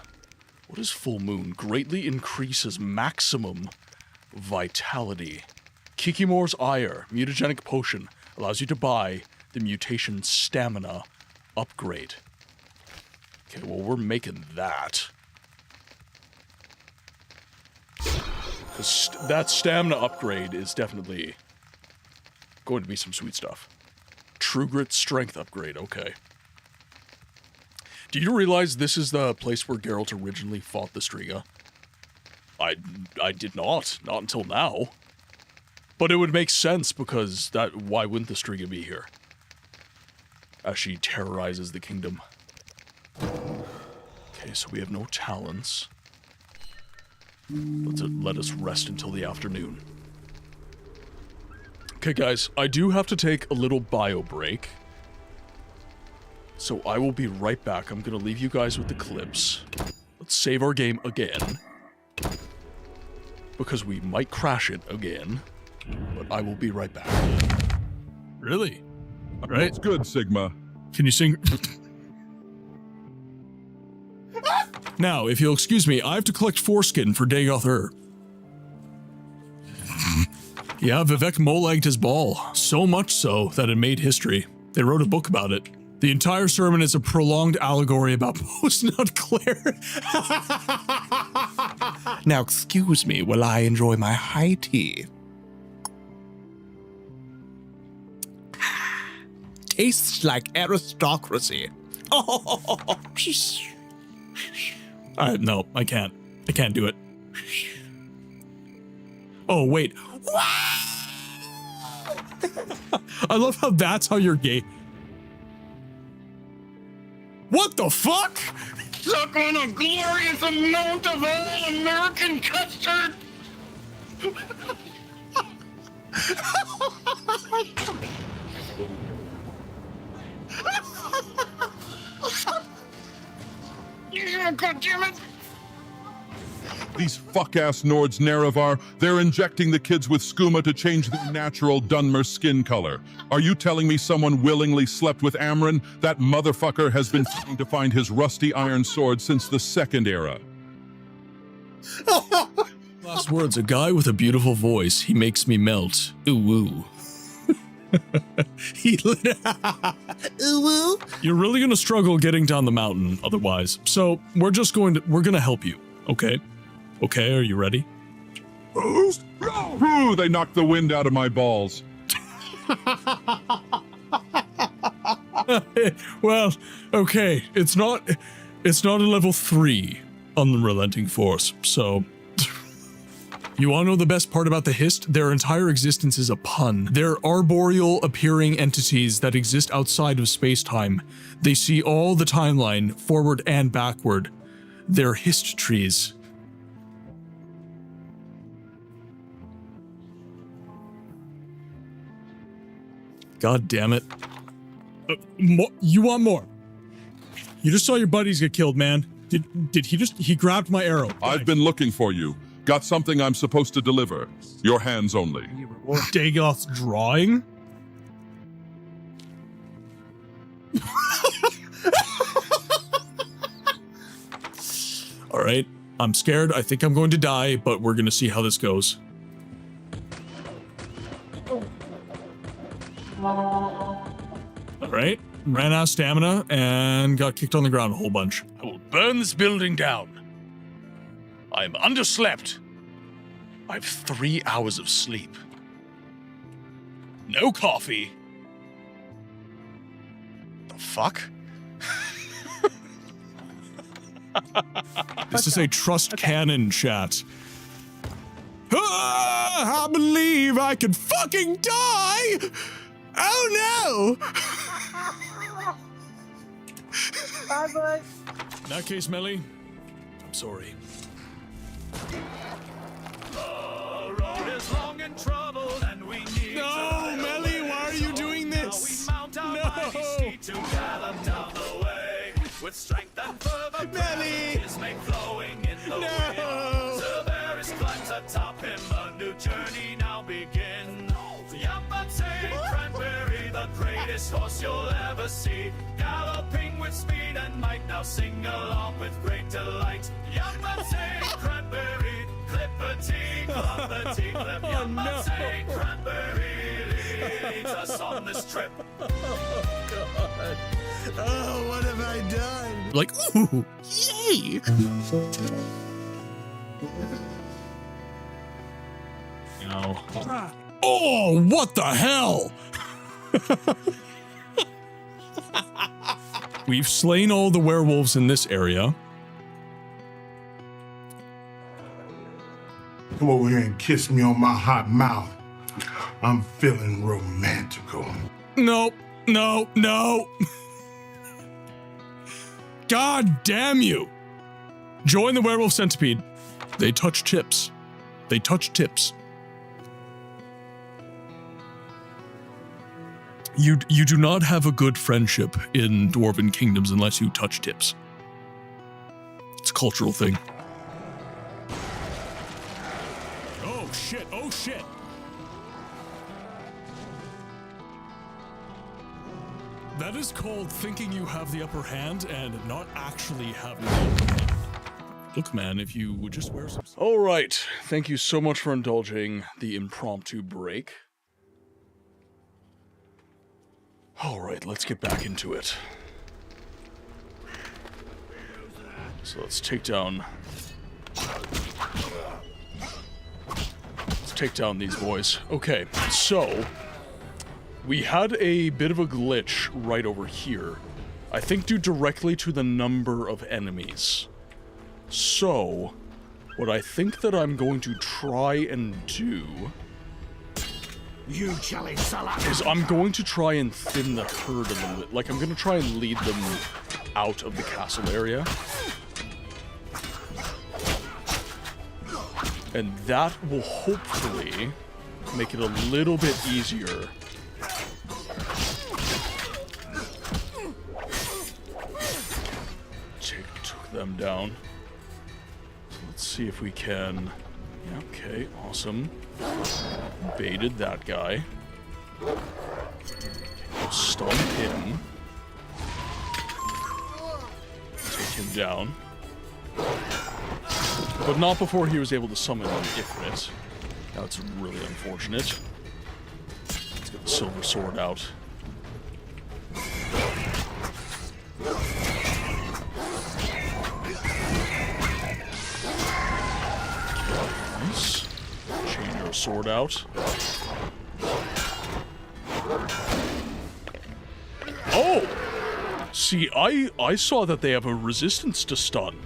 Speaker 2: What is full moon? Greatly increases maximum vitality. Kikimore's Ire, mutagenic potion, allows you to buy the mutation stamina upgrade. Okay, well, we're making that. Because that stamina upgrade is definitely going to be some sweet stuff. True Grit strength upgrade, okay. Do you realize this is the place where Geralt originally fought the Striga? I did not until now. But it would make sense because why wouldn't the Striga be here? As she terrorizes the kingdom. Okay, so we have no talents. Let us rest until the afternoon. Okay, guys, I do have to take a little bio break. So I will be right back. I'm gonna leave you guys with the clips. Let's save our game again. Because we might crash it again. But I will be right back. Really? Right?
Speaker 11: That's good, Sigma.
Speaker 2: Can you sing? Now, if you'll excuse me, I have to collect foreskin for Dagoth Ur. Yeah, Vivek molegged his ball. So much so that it made history. They wrote a book about it. The entire sermon is a prolonged allegory about post-nut Claire. Now, excuse me while I enjoy my high tea. Tastes like aristocracy. Oh, no, I can't. I can't do it. Oh, wait. I love how that's how you're gay. What the fuck?
Speaker 13: Suck on a glorious amount of all-American custard! God damn it!
Speaker 11: These fuck-ass Nords Nerevar, they're injecting the kids with skooma to change their natural Dunmer skin color. Are you telling me someone willingly slept with Amron? That motherfucker has been trying to find his rusty iron sword since the Second Era.
Speaker 2: Last words, a guy with a beautiful voice. He makes me melt. Ooh, ooh. You're really gonna struggle getting down the mountain otherwise. So we're gonna help you, okay? Okay, are you ready?
Speaker 11: Ooh, they knocked the wind out of my balls.
Speaker 2: Well, okay, it's not a level 3 unrelenting force, so You want to know the best part about the Hist? Their entire existence is a pun. They're arboreal appearing entities that exist outside of space-time. They see all the timeline, forward and backward. They're Hist trees. God damn it. You want more? You just saw your buddies get killed, man. Did he grabbed my arrow.
Speaker 11: I've been looking for you. Got something I'm supposed to deliver. Your hands only.
Speaker 2: Dagoth's drawing? Alright, I'm scared. I think I'm going to die, but we're gonna see how this goes. Alright, ran out of stamina and got kicked on the ground a whole bunch. I will burn this building down. I'm underslept. I have 3 hours of sleep. No coffee. The fuck? This is a trust cannon chat. I believe I could fucking die! Oh no!
Speaker 5: Bye, bud.
Speaker 2: In that case, Melly, I'm sorry.
Speaker 14: The road is long and troubled, and we need
Speaker 2: No, Melly, why are you doing this?
Speaker 14: We mount our mighty steed to gallop down the way, with strength and fervor.
Speaker 2: Melly!
Speaker 14: His mane flowing in the wind. Severus climbs atop him, a new journey now begins. Yamate Cranberry, the greatest horse you'll ever see, galloping with speed and might, now sing along with great delight. Yamate Cranberry, clippity, cloppity, clip. Yamate Cranberry leads us on this trip.
Speaker 12: Oh, God. Oh, what have I done?
Speaker 2: Like, ooh, yay! No. Oh, what the hell? We've slain all the werewolves in this area.
Speaker 16: Come over here and kiss me on my hot mouth. I'm feeling romantical.
Speaker 2: No, no, no. God damn you. Join the werewolf centipede. They touch chips. They touch tips. You do not have a good friendship in Dwarven kingdoms unless you touch tips. It's a cultural thing. Oh shit, oh shit. That is called thinking you have the upper hand and not actually having the upper hand. Look, man, if you would just wear some... All right, thank you so much for indulging the impromptu break. All right, let's get back into it. So let's take down... Let's take down these boys. Okay, so... we had a bit of a glitch right over here. I think due directly to the number of enemies. So, what I think that I'm going to try and do... is I'm going to try and thin the herd a little bit. Like, I'm going to try and lead them out of the castle area. And that will hopefully make it a little bit easier took them down. Let's see if we can... yeah, okay, awesome. Baited that guy. Stun him. Take him down. But not before he was able to summon an Ifrit. That's really unfortunate. Let's get the silver sword out. Nice. Chain your sword out. Oh! See, I saw that they have a resistance to stun.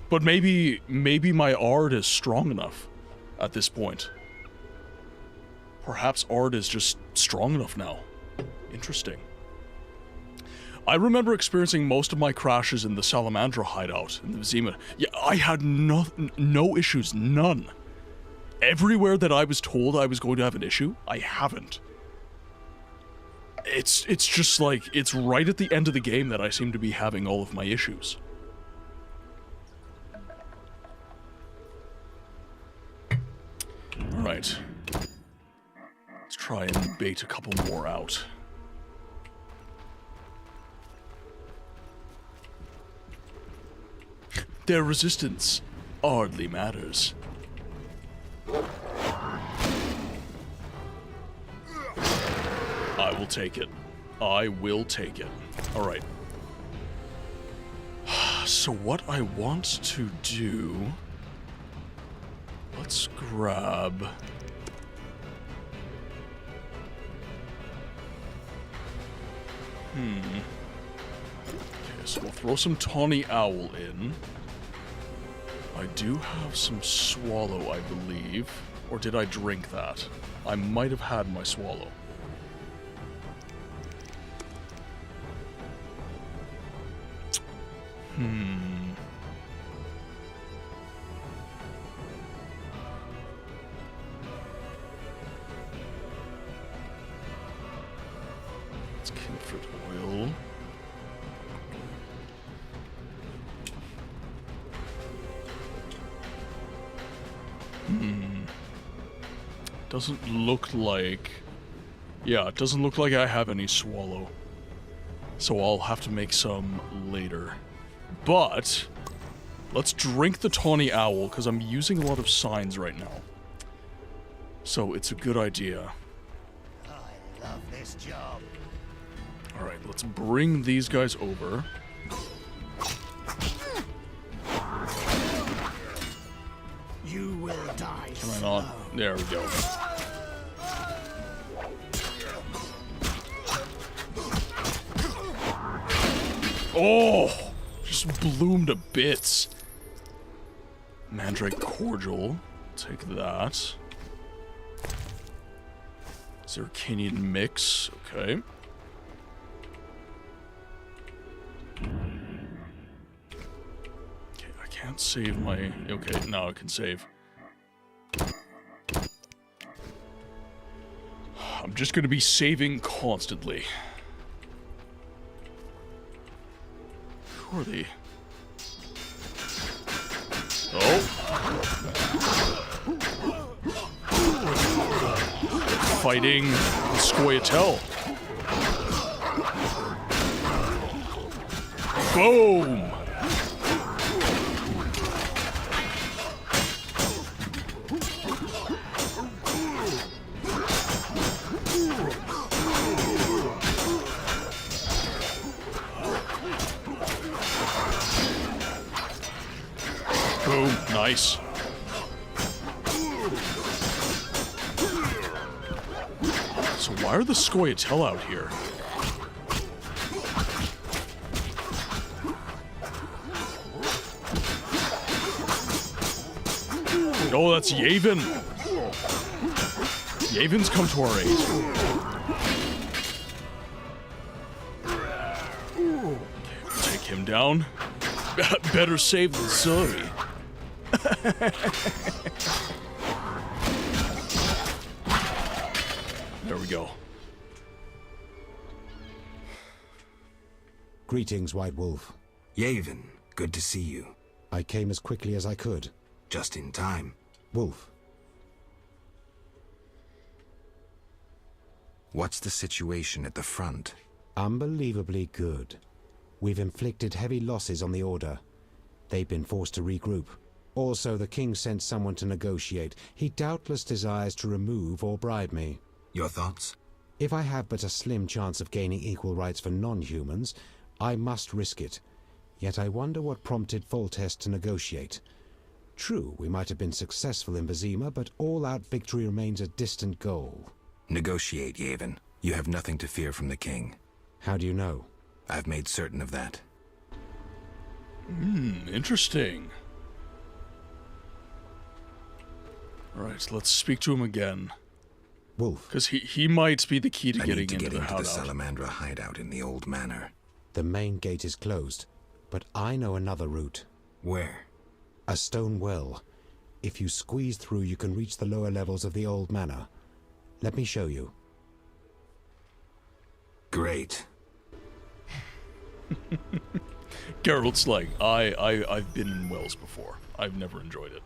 Speaker 2: But maybe my Ard is strong enough. at this point. Perhaps Ard is just strong enough now. Interesting. I remember experiencing most of my crashes in the Salamandra hideout in the Vizema. Yeah, I had no issues, none. Everywhere that I was told I was going to have an issue, I haven't. It's just like, it's right at the end of the game that I seem to be having all of my issues. Alright. Let's try and bait a couple more out. Their resistance hardly matters. I will take it. I will take it. Alright. So what I want to do... Let's grab... Okay, so we'll throw some Tawny Owl in. I do have some Swallow, I believe. Or did I drink that? I might have had my Swallow. It's Comfort Oil. Doesn't look like... Yeah, it doesn't look like I have any Swallow. So I'll have to make some later. But... let's drink the Tawny Owl, because I'm using a lot of signs right now. So it's a good idea.
Speaker 8: I love this job.
Speaker 2: Alright, let's bring these guys over.
Speaker 12: You will die.
Speaker 2: Can I not? There we go. Oh! Just blew him to bits. Mandrake Cordial. Take that. Zircanian Mix. Okay. Okay, I can't save my... Okay, now I can save. I'm just gonna be saving constantly. Who are they? Oh. Fighting the Scoia'tael. Boom! Boom, nice. So why are the Scoia'tael out here? Oh, that's Yavin. Yavin's come to our aid. Okay, we'll take him down. Better save than sorry. There we go.
Speaker 15: Greetings, White Wolf.
Speaker 3: Yavin, good to see you.
Speaker 15: I came as quickly as I could.
Speaker 3: Just in time.
Speaker 15: Wolf.
Speaker 3: What's the situation at the front?
Speaker 15: Unbelievably good. We've inflicted heavy losses on the Order. They've been forced to regroup. Also, the King sent someone to negotiate. He doubtless desires to remove or bribe me.
Speaker 3: Your thoughts?
Speaker 15: If I have but a slim chance of gaining equal rights for non-humans, I must risk it. Yet I wonder what prompted Foltest to negotiate. True, we might have been successful in Vizema, but all-out victory remains a distant goal.
Speaker 3: Negotiate, Yavin. You have nothing to fear from the King.
Speaker 15: How do you know?
Speaker 3: I've made certain of that.
Speaker 2: Interesting. Alright, let's speak to him again.
Speaker 15: Wolf.
Speaker 2: Because he might be the key to
Speaker 3: I
Speaker 2: getting
Speaker 3: need to
Speaker 2: into
Speaker 3: get
Speaker 2: the
Speaker 3: into the
Speaker 2: hideout.
Speaker 3: Salamandra hideout in the old manor.
Speaker 15: The main gate is closed, but I know another route.
Speaker 3: Where?
Speaker 15: A stone well. If you squeeze through, you can reach the lower levels of the old manor. Let me show you.
Speaker 3: Great.
Speaker 2: Geralt's like, I've been in wells before. I've never enjoyed it.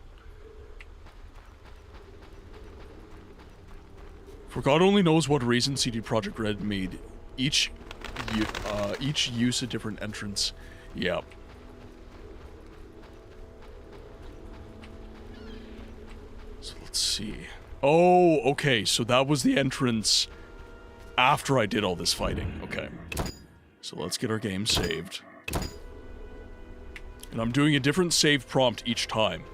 Speaker 2: For God only knows what reason CD Projekt Red made each use a different entrance. Yep. So let's see. Oh, okay, so that was the entrance after I did all this fighting. Okay. So let's get our game saved. And I'm doing a different save prompt each time.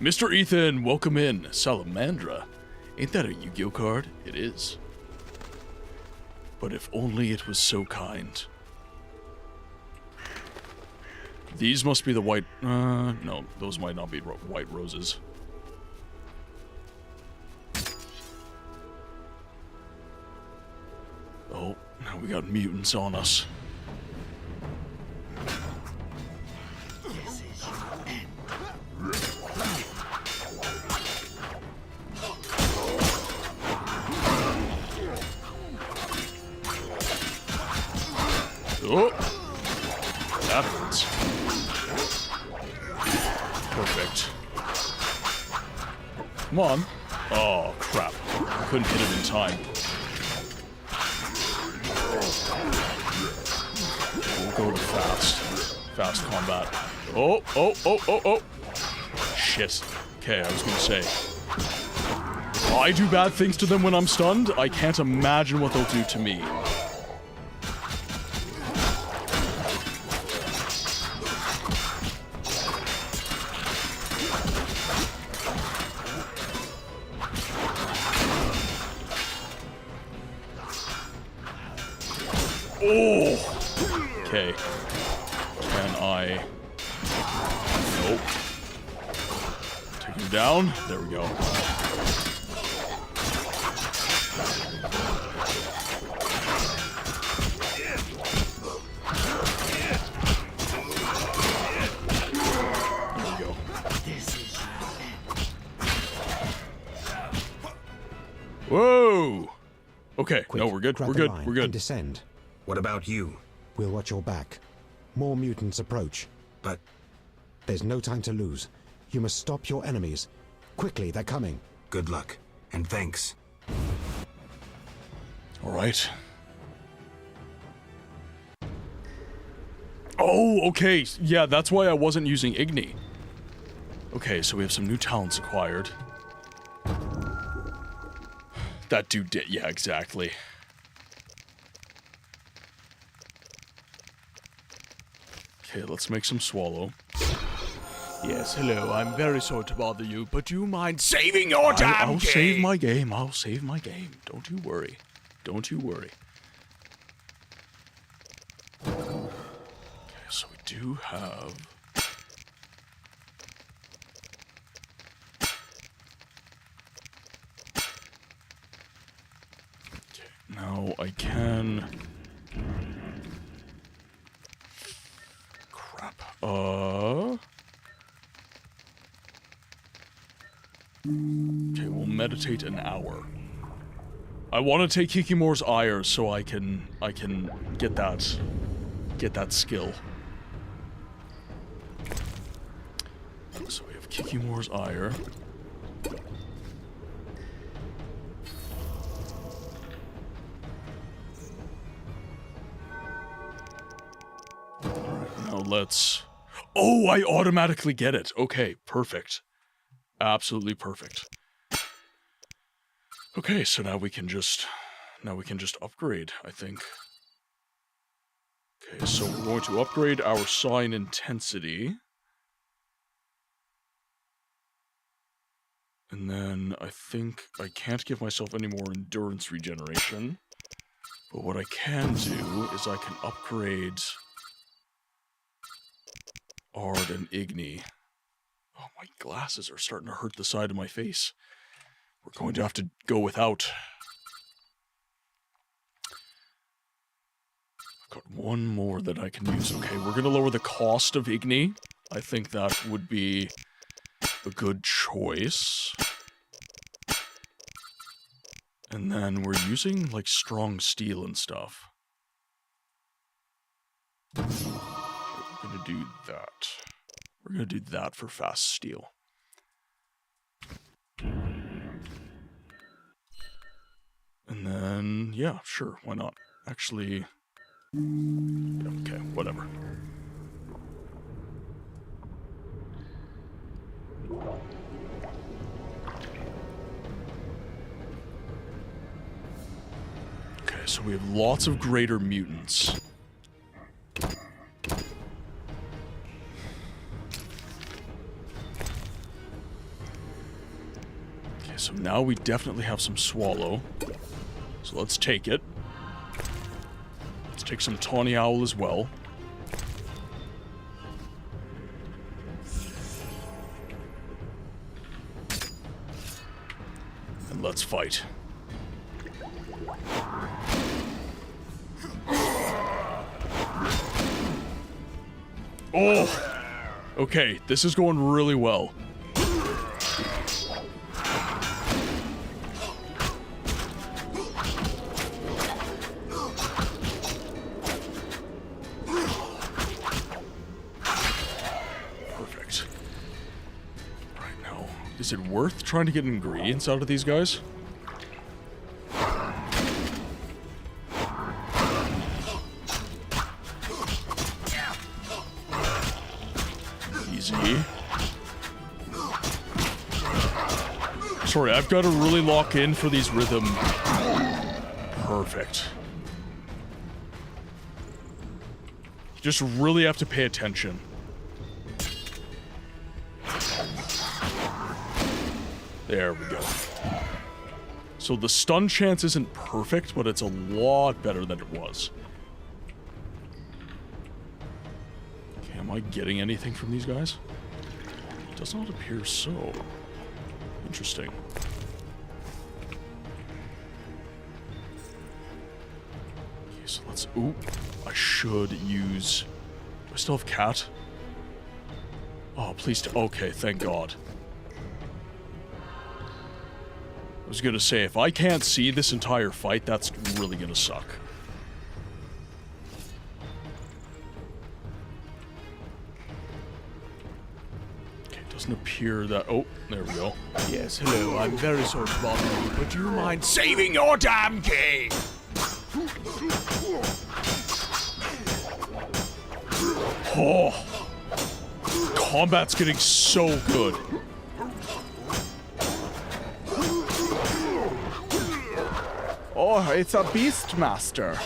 Speaker 2: Mr. Ethan, welcome in. Salamandra. Ain't that a Yu-Gi-Oh card? It is. But if only it was so kind. These must be the white... no, those might not be white roses. Oh, now we got mutants on us. Oh! That hurts. Perfect. Come on. Oh, crap. Couldn't hit it in time. We'll go to fast combat. Oh, oh, oh, oh, oh. Shit. Okay, I was gonna say. If I do bad things to them when I'm stunned, I can't imagine what they'll do to me. Oh! Okay. Can I... Nope. Take him down. There we go. Whoa! Okay,
Speaker 15: Quick,
Speaker 2: no, we're good.
Speaker 15: grab
Speaker 2: We're
Speaker 15: the
Speaker 2: good.
Speaker 15: line
Speaker 2: We're good.
Speaker 15: and descend.
Speaker 3: What about you?
Speaker 15: We'll watch your back. More mutants approach.
Speaker 3: But...
Speaker 15: There's no time to lose. You must stop your enemies. Quickly, they're coming.
Speaker 3: Good luck, and thanks.
Speaker 2: Alright. Oh, okay. Yeah, that's why I wasn't using Igni. Okay, so we have some new talents acquired. That dude did. Yeah, exactly. Okay, let's make some swallow. Yes, hello. I'm very sorry to bother you, but do you mind saving your damn I'll save my game. I'll save my game. Don't you worry. Don't you worry. Okay, so we do have... Okay, now I can... Crap. Okay, we'll meditate an hour. I want to take Kikimore's ire so I can get that skill. So we have Kikimore's ire. Alright, now let's... Oh, I automatically get it. Okay, perfect. Absolutely perfect. Okay, so now we can just upgrade, I think. Okay, so we're going to upgrade our sign intensity. And then I think I can't give myself any more endurance regeneration. But what I can do is I can upgrade Ard and Igni. Oh, my glasses are starting to hurt the side of my face. we're going to have to go without. I've got one more that I can use. Okay, we're going to lower the cost of Igni. I think that would be a good choice. And then we're using, like, strong steel and stuff. Okay, we're gonna do that. We're gonna do that for fast steel. And then, yeah, sure, why not? Actually, yeah, okay, whatever. Okay, so we have lots of greater mutants. Okay, so now we definitely have some Swallow. So let's take it. Let's take some Tawny Owl as well. And let's fight. Oh! Okay, this is going really well. Perfect. Right now, is it worth trying to get ingredients out of these guys? Sorry, I've got to really lock in for these rhythm. Perfect. You just really have to pay attention. There we go. So the stun chance isn't perfect, but it's a lot better than it was. Okay, am I getting anything from these guys? It does not appear so. Interesting. Okay, so let's... Ooh, I should use... Do I still have Cat? Oh, please... Okay, thank God. I was gonna say, if I can't see this entire fight, that's really gonna suck. Doesn't appear that... Oh, there we go.
Speaker 1: Yes, hello. I'm very sorry to bother you, but do you mind saving your damn king?
Speaker 2: Oh. Combat's getting so good.
Speaker 1: Oh, it's a Beastmaster.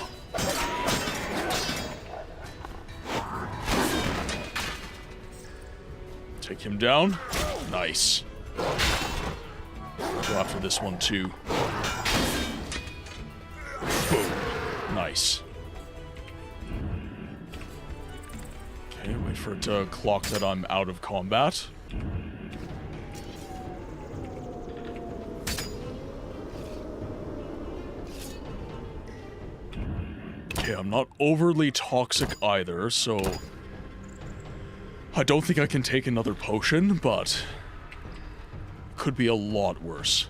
Speaker 2: Take him down. Nice. Go after this one too. Boom. Nice. Okay, wait for it to clock that I'm out of combat. Okay, I'm not overly toxic either, so... I don't think I can take another potion, but... could be a lot worse.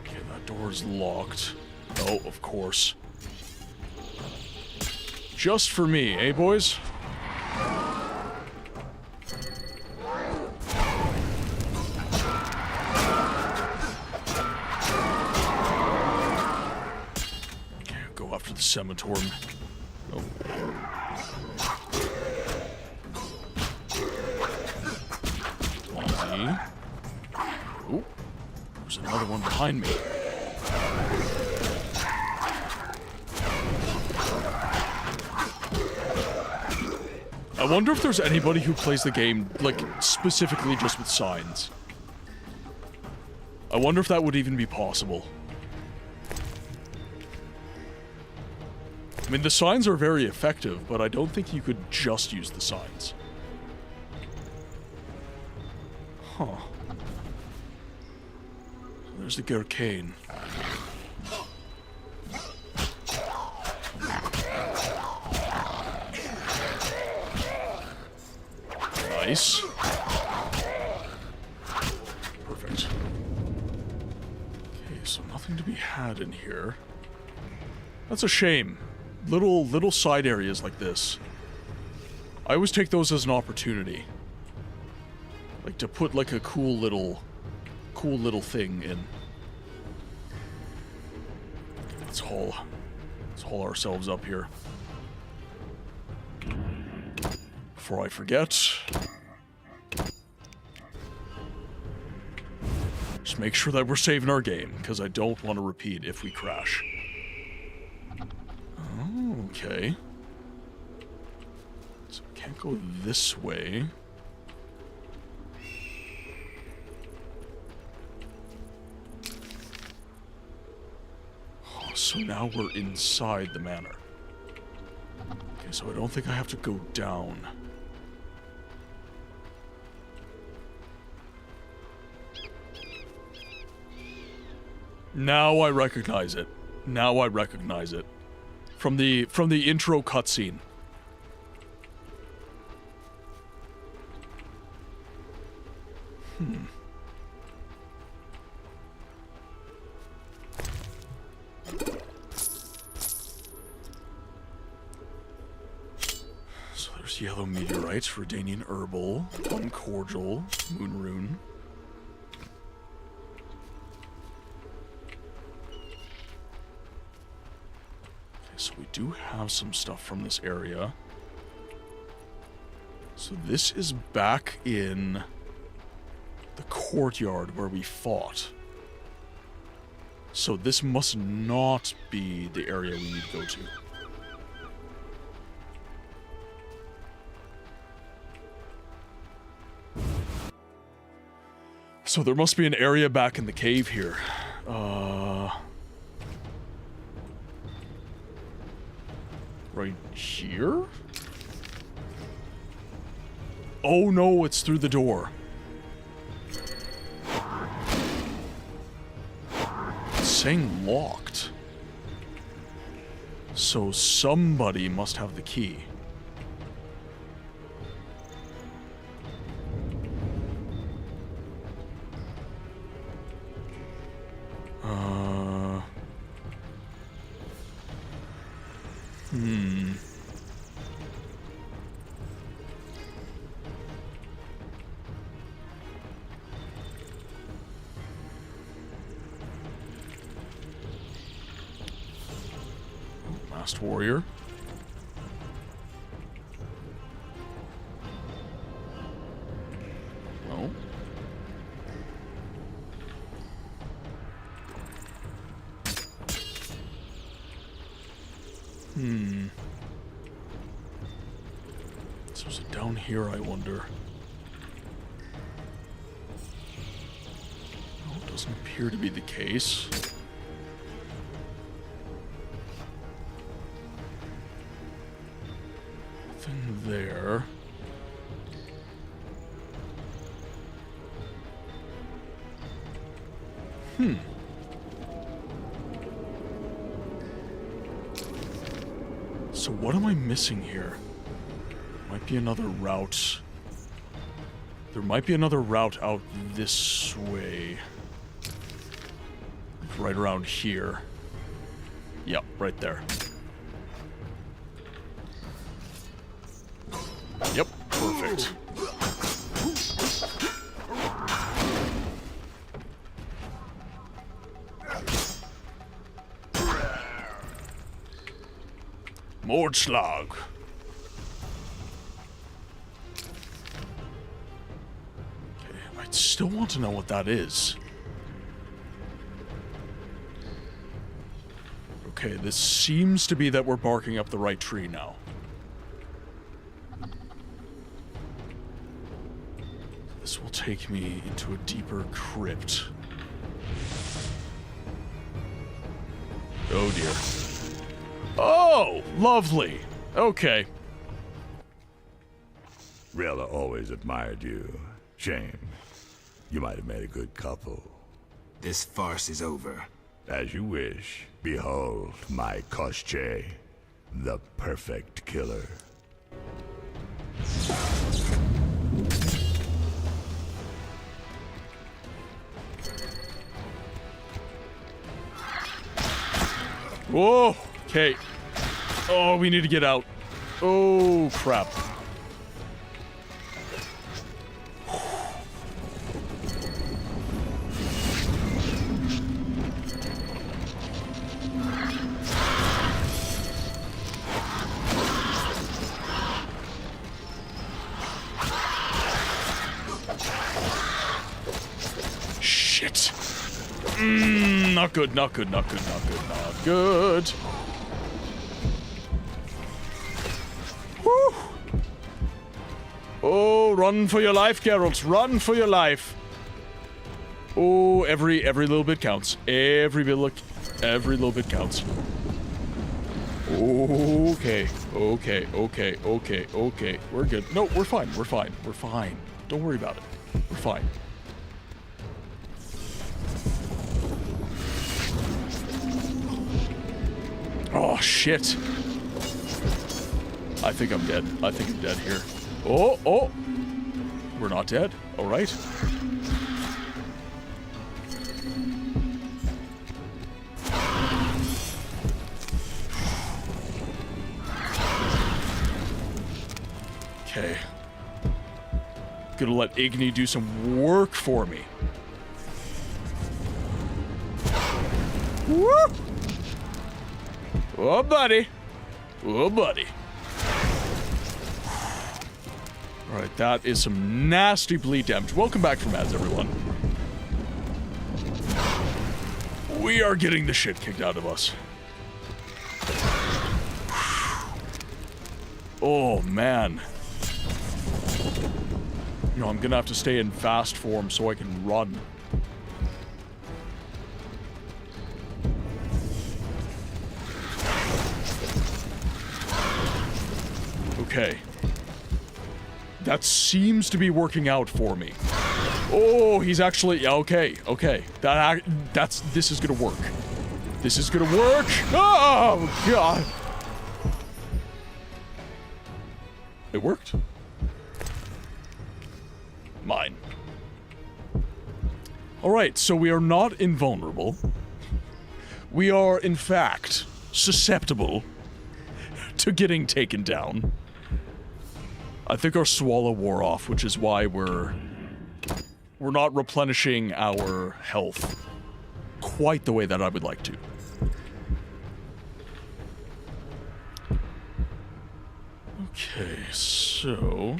Speaker 2: Okay, that door's locked. Oh, of course. Just for me, eh, boys? The Scimitar. Oh. Easy. Oh, there's another one behind me. I wonder if there's anybody who plays the game, like, specifically just with signs. I wonder if that would even be possible. I mean, the signs are very effective, but I don't think you could just use the signs. Huh. So there's the Gherkane. Nice. Perfect. Okay, so nothing to be had in here. That's a shame. Little side areas like this. I always take those as an opportunity. Like to put like a cool little thing in. Let's haul ourselves up here. Before I forget. Just make sure that we're saving our game, because I don't want to repeat if we crash. Okay. So we can't go this way. Oh, so now we're inside the manor. Okay, so I don't think I have to go down. Now I recognize it. Now I recognize it. From the intro cutscene. So there's yellow meteorites, Redanian herbal, uncordial, moon rune. So we do have some stuff from this area. So this is back in the courtyard where we fought. So this must not be the area we need to go to. So there must be an area back in the cave here. Right here? Oh no, it's through the door. It's saying locked. So somebody must have the key. Masked warrior. No. So is it down here, I wonder? No, it doesn't appear to be the case. Nothing there. So what am I missing here? Might be another route. There might be another route out this way. Like right around here. Yep, right there. Yep, perfect. Mordslag. Okay, I still want to know what that is. Okay, this seems to be that we're barking up the right tree now. This will take me into a deeper crypt. Oh dear. Oh, lovely. Okay.
Speaker 9: Rayla always admired you. Shame. You might have made a good couple.
Speaker 3: This farce is over.
Speaker 9: As you wish. Behold my Koschei, the perfect killer.
Speaker 2: Whoa! Okay. Oh, we need to get out. Oh, crap. Shit. Not good, not good, not good, not good, not good. Woo! Oh, run for your life, Geralt. Run for your life. Oh, every little bit counts. Every little bit counts. Okay, okay, okay, okay, okay. We're good. No, we're fine. We're fine. We're fine. Don't worry about it. We're fine. Oh, shit. I think I'm dead. I think I'm dead here. Oh, oh. We're not dead. All right. Okay. Gonna let Igni do some work for me. Woo! Oh, buddy. Oh, buddy. Alright, that is some nasty bleed damage. Welcome back from ads, everyone. We are getting the shit kicked out of us. Oh, man. You know, I'm gonna have to stay in fast form so I can run. Okay. That seems to be working out for me. Oh, he's actually... Okay, okay. This is gonna work. This is gonna work! Oh, God! It worked. Mine. Alright, so we are not invulnerable. We are, in fact, susceptible to getting taken down. I think our swallow wore off, which is why we're not replenishing our health quite the way that I would like to. Okay, so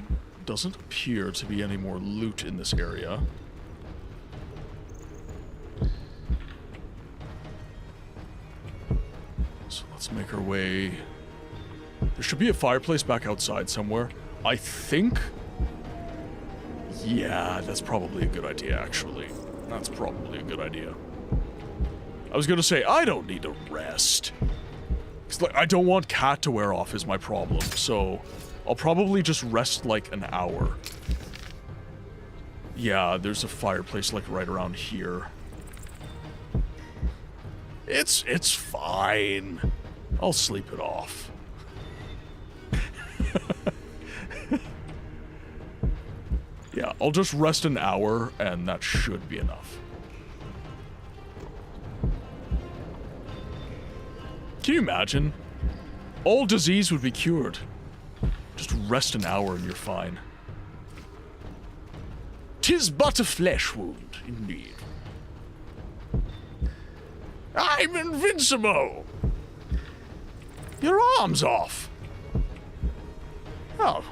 Speaker 2: doesn't appear to be any more loot in this area. So let's make our way. There should be a fireplace back outside somewhere. I think... Yeah, that's probably a good idea, actually. That's probably a good idea. I was gonna say, I don't need to rest. 'Cause, like, I don't want Cat to wear off is my problem, so... I'll probably just rest, like, an hour. Yeah, there's a fireplace, like, right around here. It's fine. I'll sleep it off. Yeah, I'll just rest an hour, and that should be enough. Can you imagine? All disease would be cured. Just rest an hour and you're fine. 'Tis but a flesh wound, indeed. I'm invincible! Your arm's off! Oh,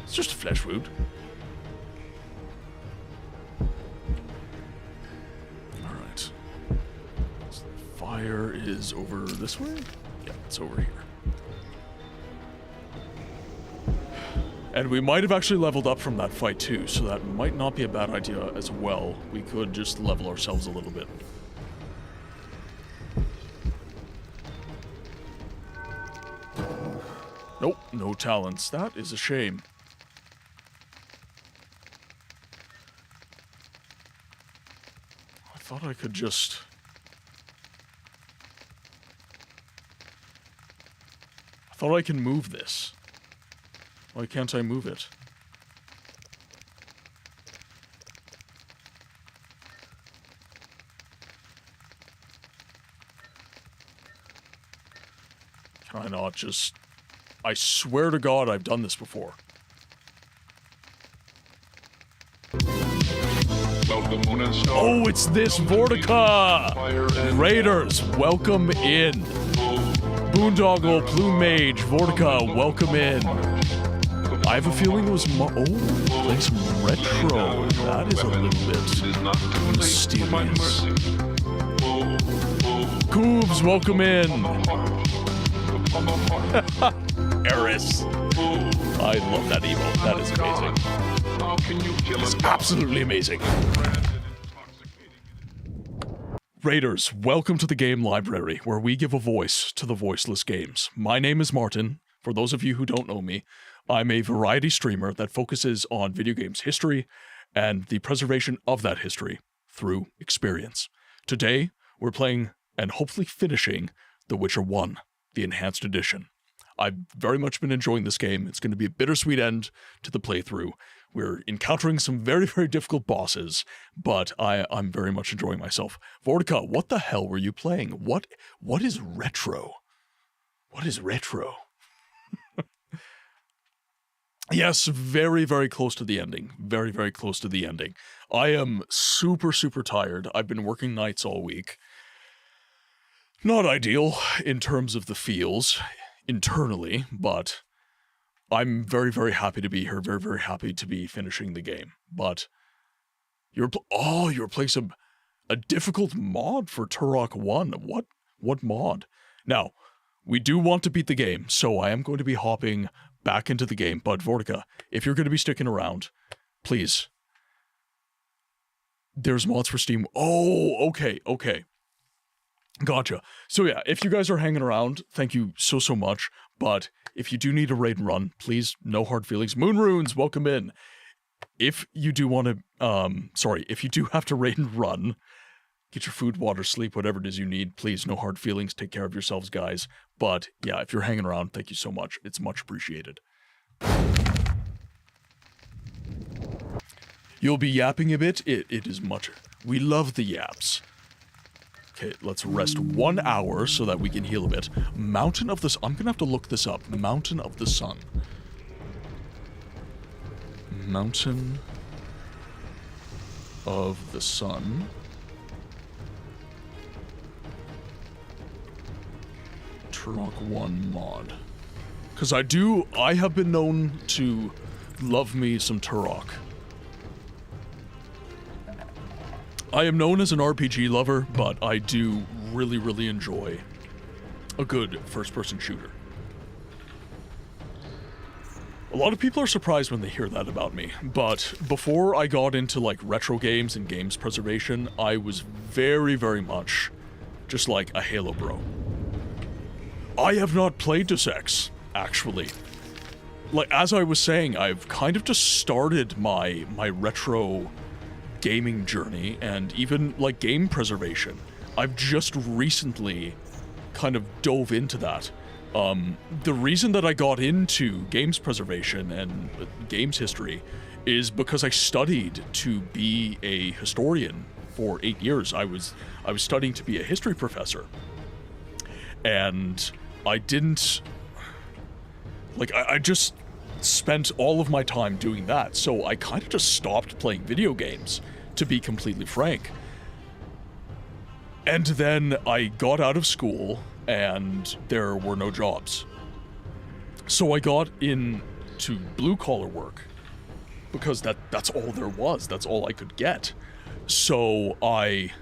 Speaker 2: it's just a flesh wound. Alright. So the fire is over this way? Yeah, it's over here. And we might have actually leveled up from that fight too, so that might not be a bad idea as well. We could just level ourselves a little bit. Nope, no talents. That is a shame. I thought I could just... I thought I can move this. Why can't I move it? Can I not just... I swear to God I've done this before. Oh, it's this Vortica! Raiders, welcome in. Boondoggle, Plume Mage, Vortica, welcome in. I have a feeling it was play some retro. That is a little bit mysterious. Coobs, welcome in. Eris. I love that emote. That is amazing. It's absolutely amazing. Raiders, welcome to the game library, where we give a voice to the voiceless games. My name is Martin. For those of you who don't know me, I'm a variety streamer that focuses on video games history and the preservation of that history through experience. Today, we're playing and hopefully finishing The Witcher 1, the Enhanced Edition. I've very much been enjoying this game. It's going to be a bittersweet end to the playthrough. We're encountering some very, very difficult bosses, but I'm very much enjoying myself. Vortica, what the hell were you playing? What is retro? What is retro? Yes, very, very close to the ending. Very, very close to the ending. I am super, super tired. I've been working nights all week. Not ideal in terms of the feels internally, but I'm very, very happy to be here. Very, very happy to be finishing the game. But you're playing a difficult mod for Turok 1. What mod? Now, we do want to beat the game, so I am going to be hopping back into the game. But Vortica, if you're going to be sticking around, please. There's mods for Steam. Oh, okay. Gotcha. So yeah, if you guys are hanging around, thank you so much. But if you do need a raid and run, please, no hard feelings. Moon Runes, welcome in. If you do want to, if you do have to raid and run, get your food, water, sleep, whatever it is you need, please, no hard feelings. Take care of yourselves, guys. But yeah, if you're hanging around, thank you so much. It's much appreciated. You'll be yapping a bit. It is much. We love the yaps. Okay, let's rest 1 hour so that we can heal a bit. Mountain of the Sun. I'm gonna have to look this up. Mountain of the Sun. Mountain of the Sun. Turok 1 mod. Because I have been known to love me some Turok. I am known as an RPG lover, but I do really, really enjoy a good first-person shooter. A lot of people are surprised when they hear that about me, but before I got into like retro games and games preservation, I was very, very much just like a Halo bro. I have not played Deus Ex, actually. Like, as I was saying, I've kind of just started my retro gaming journey and even like game preservation. I've just recently kind of dove into that. The reason that I got into games preservation and games history is because I studied to be a historian for 8 years. I was studying to be a history professor, and I didn't like I just spent all of my time doing that, so I kind of just stopped playing video games, to be completely frank. And then I got out of school, and there were no jobs. So I got into blue-collar work, because that's all there was, that's all I could get. So I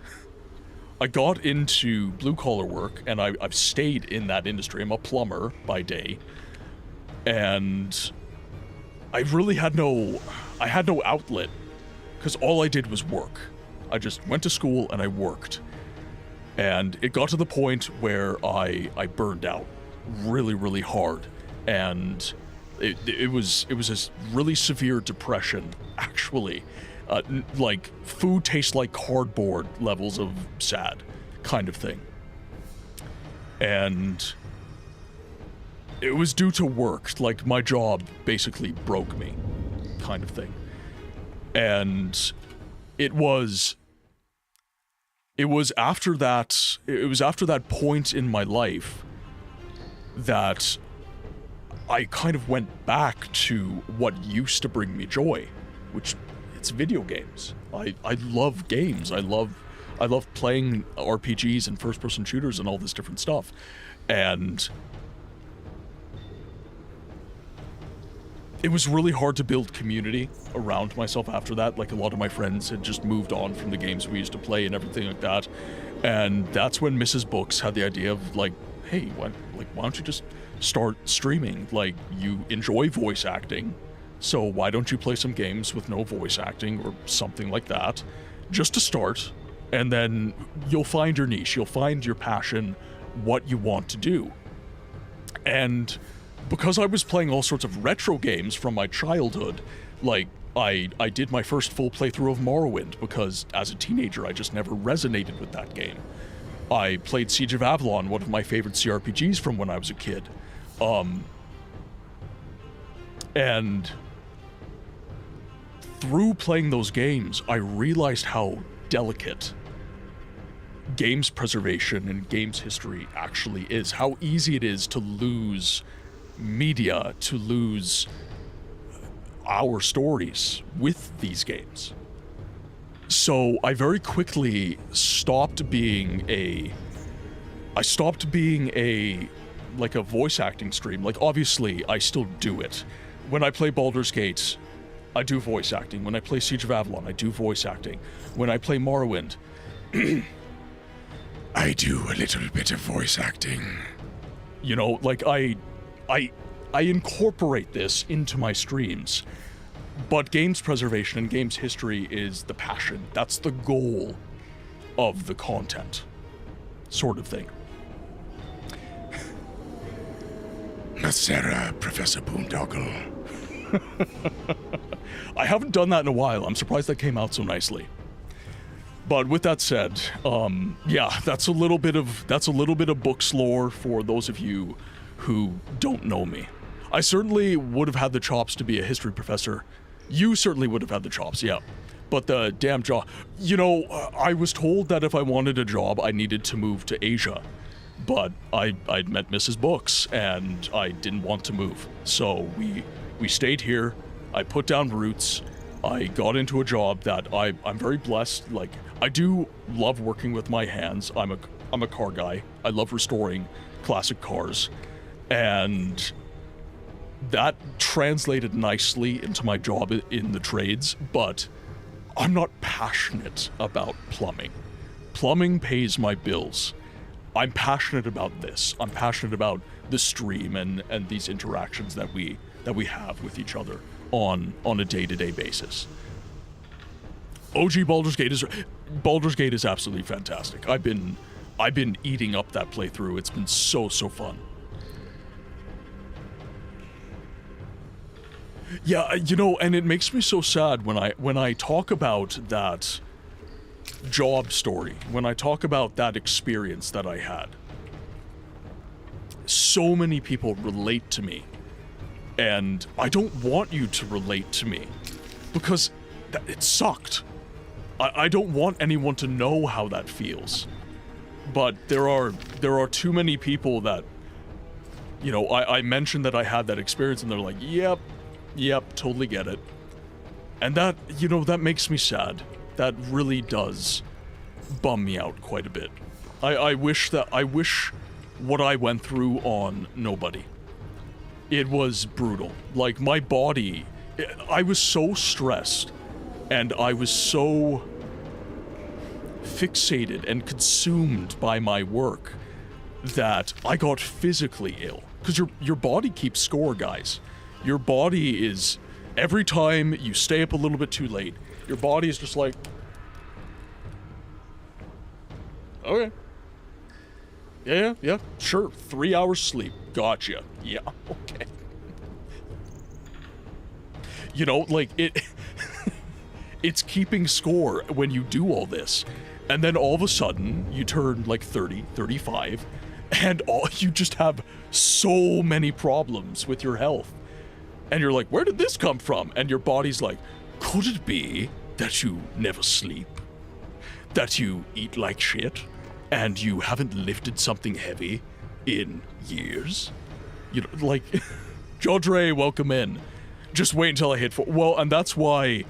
Speaker 2: got into blue-collar work, and I've stayed in that industry. I'm a plumber by day, and I really had no outlet, because all I did was work. I just went to school and I worked. And it got to the point where I burned out really, really hard. and it was a really severe depression, actually. Like, food tastes like cardboard levels of sad kind of thing. And it was due to work. Like, my job basically broke me kind of thing. And it was after that point in my life that I kind of went back to what used to bring me joy, which it's video games. I love games. I love playing RPGs and first-person shooters and all this different stuff. And it was really hard to build community around myself after that. Like, a lot of my friends had just moved on from the games we used to play and everything like that. And that's when Mrs. Books had the idea of, like, hey, why don't you just start streaming? Like, you enjoy voice acting, so why don't you play some games with no voice acting or something like that, just to start, and then you'll find your niche, you'll find your passion, what you want to do. And because I was playing all sorts of retro games from my childhood, like, I did my first full playthrough of Morrowind because as a teenager I just never resonated with that game. I played Siege of Avalon, one of my favorite CRPGs from when I was a kid. And through playing those games, I realized how delicate games preservation and games history actually is. How easy it is to lose media, to lose our stories with these games. So I very quickly stopped being a voice acting stream. Like, obviously I still do it. When I play Baldur's Gate, I do voice acting. When I play Siege of Avalon, I do voice acting. When I play Morrowind,
Speaker 1: I do a little bit of voice acting.
Speaker 2: You know, like, I incorporate this into my streams. But games preservation and games history is the passion. That's the goal of the content, sort of thing.
Speaker 1: Macera, Professor Boondoggle.
Speaker 2: I haven't done that in a while. I'm surprised that came out so nicely. But with that said, yeah, that's a little bit of books lore for those of you who don't know me. I certainly would have had the chops to be a history professor. You certainly would have had the chops, yeah. But the damn job... You know, I was told that if I wanted a job, I needed to move to Asia. But I'd met Mrs. Books, and I didn't want to move. So we stayed here. I put down roots. I got into a job that I'm very blessed. Like, I do love working with my hands. I'm a car guy. I love restoring classic cars. And that translated nicely into my job in the trades, but I'm not passionate about plumbing. Plumbing pays my bills. I'm passionate about this. I'm passionate about the stream and these interactions that we have with each other on a day-to-day basis. OG Baldur's Gate is absolutely fantastic. I've been eating up that playthrough. It's been so fun. Yeah, you know, and it makes me so sad when I talk about that job story, when I talk about that experience that I had. So many people relate to me, and I don't want you to relate to me because it sucked. I don't want anyone to know how that feels. But there are too many people that, you know, I mentioned that I had that experience and they're like, Yep, totally get it. And that, you know, that makes me sad. That really does bum me out quite a bit. I wish what I went through on nobody. It was brutal. Like, my body, I was so stressed and I was so fixated and consumed by my work that I got physically ill. Because your body keeps score, guys. Your body is, every time you stay up a little bit too late, your body is just like, okay. Yeah, sure, 3 hours sleep. Gotcha. Yeah, okay. You know, like, it's keeping score when you do all this. And then all of a sudden, you turn like 30, 35, and you just have so many problems with your health. And you're like, where did this come from? And your body's like, could it be that you never sleep? That you eat like shit? And you haven't lifted something heavy in years? You know, like, Jodre, welcome in. Just wait until I hit well, and that's why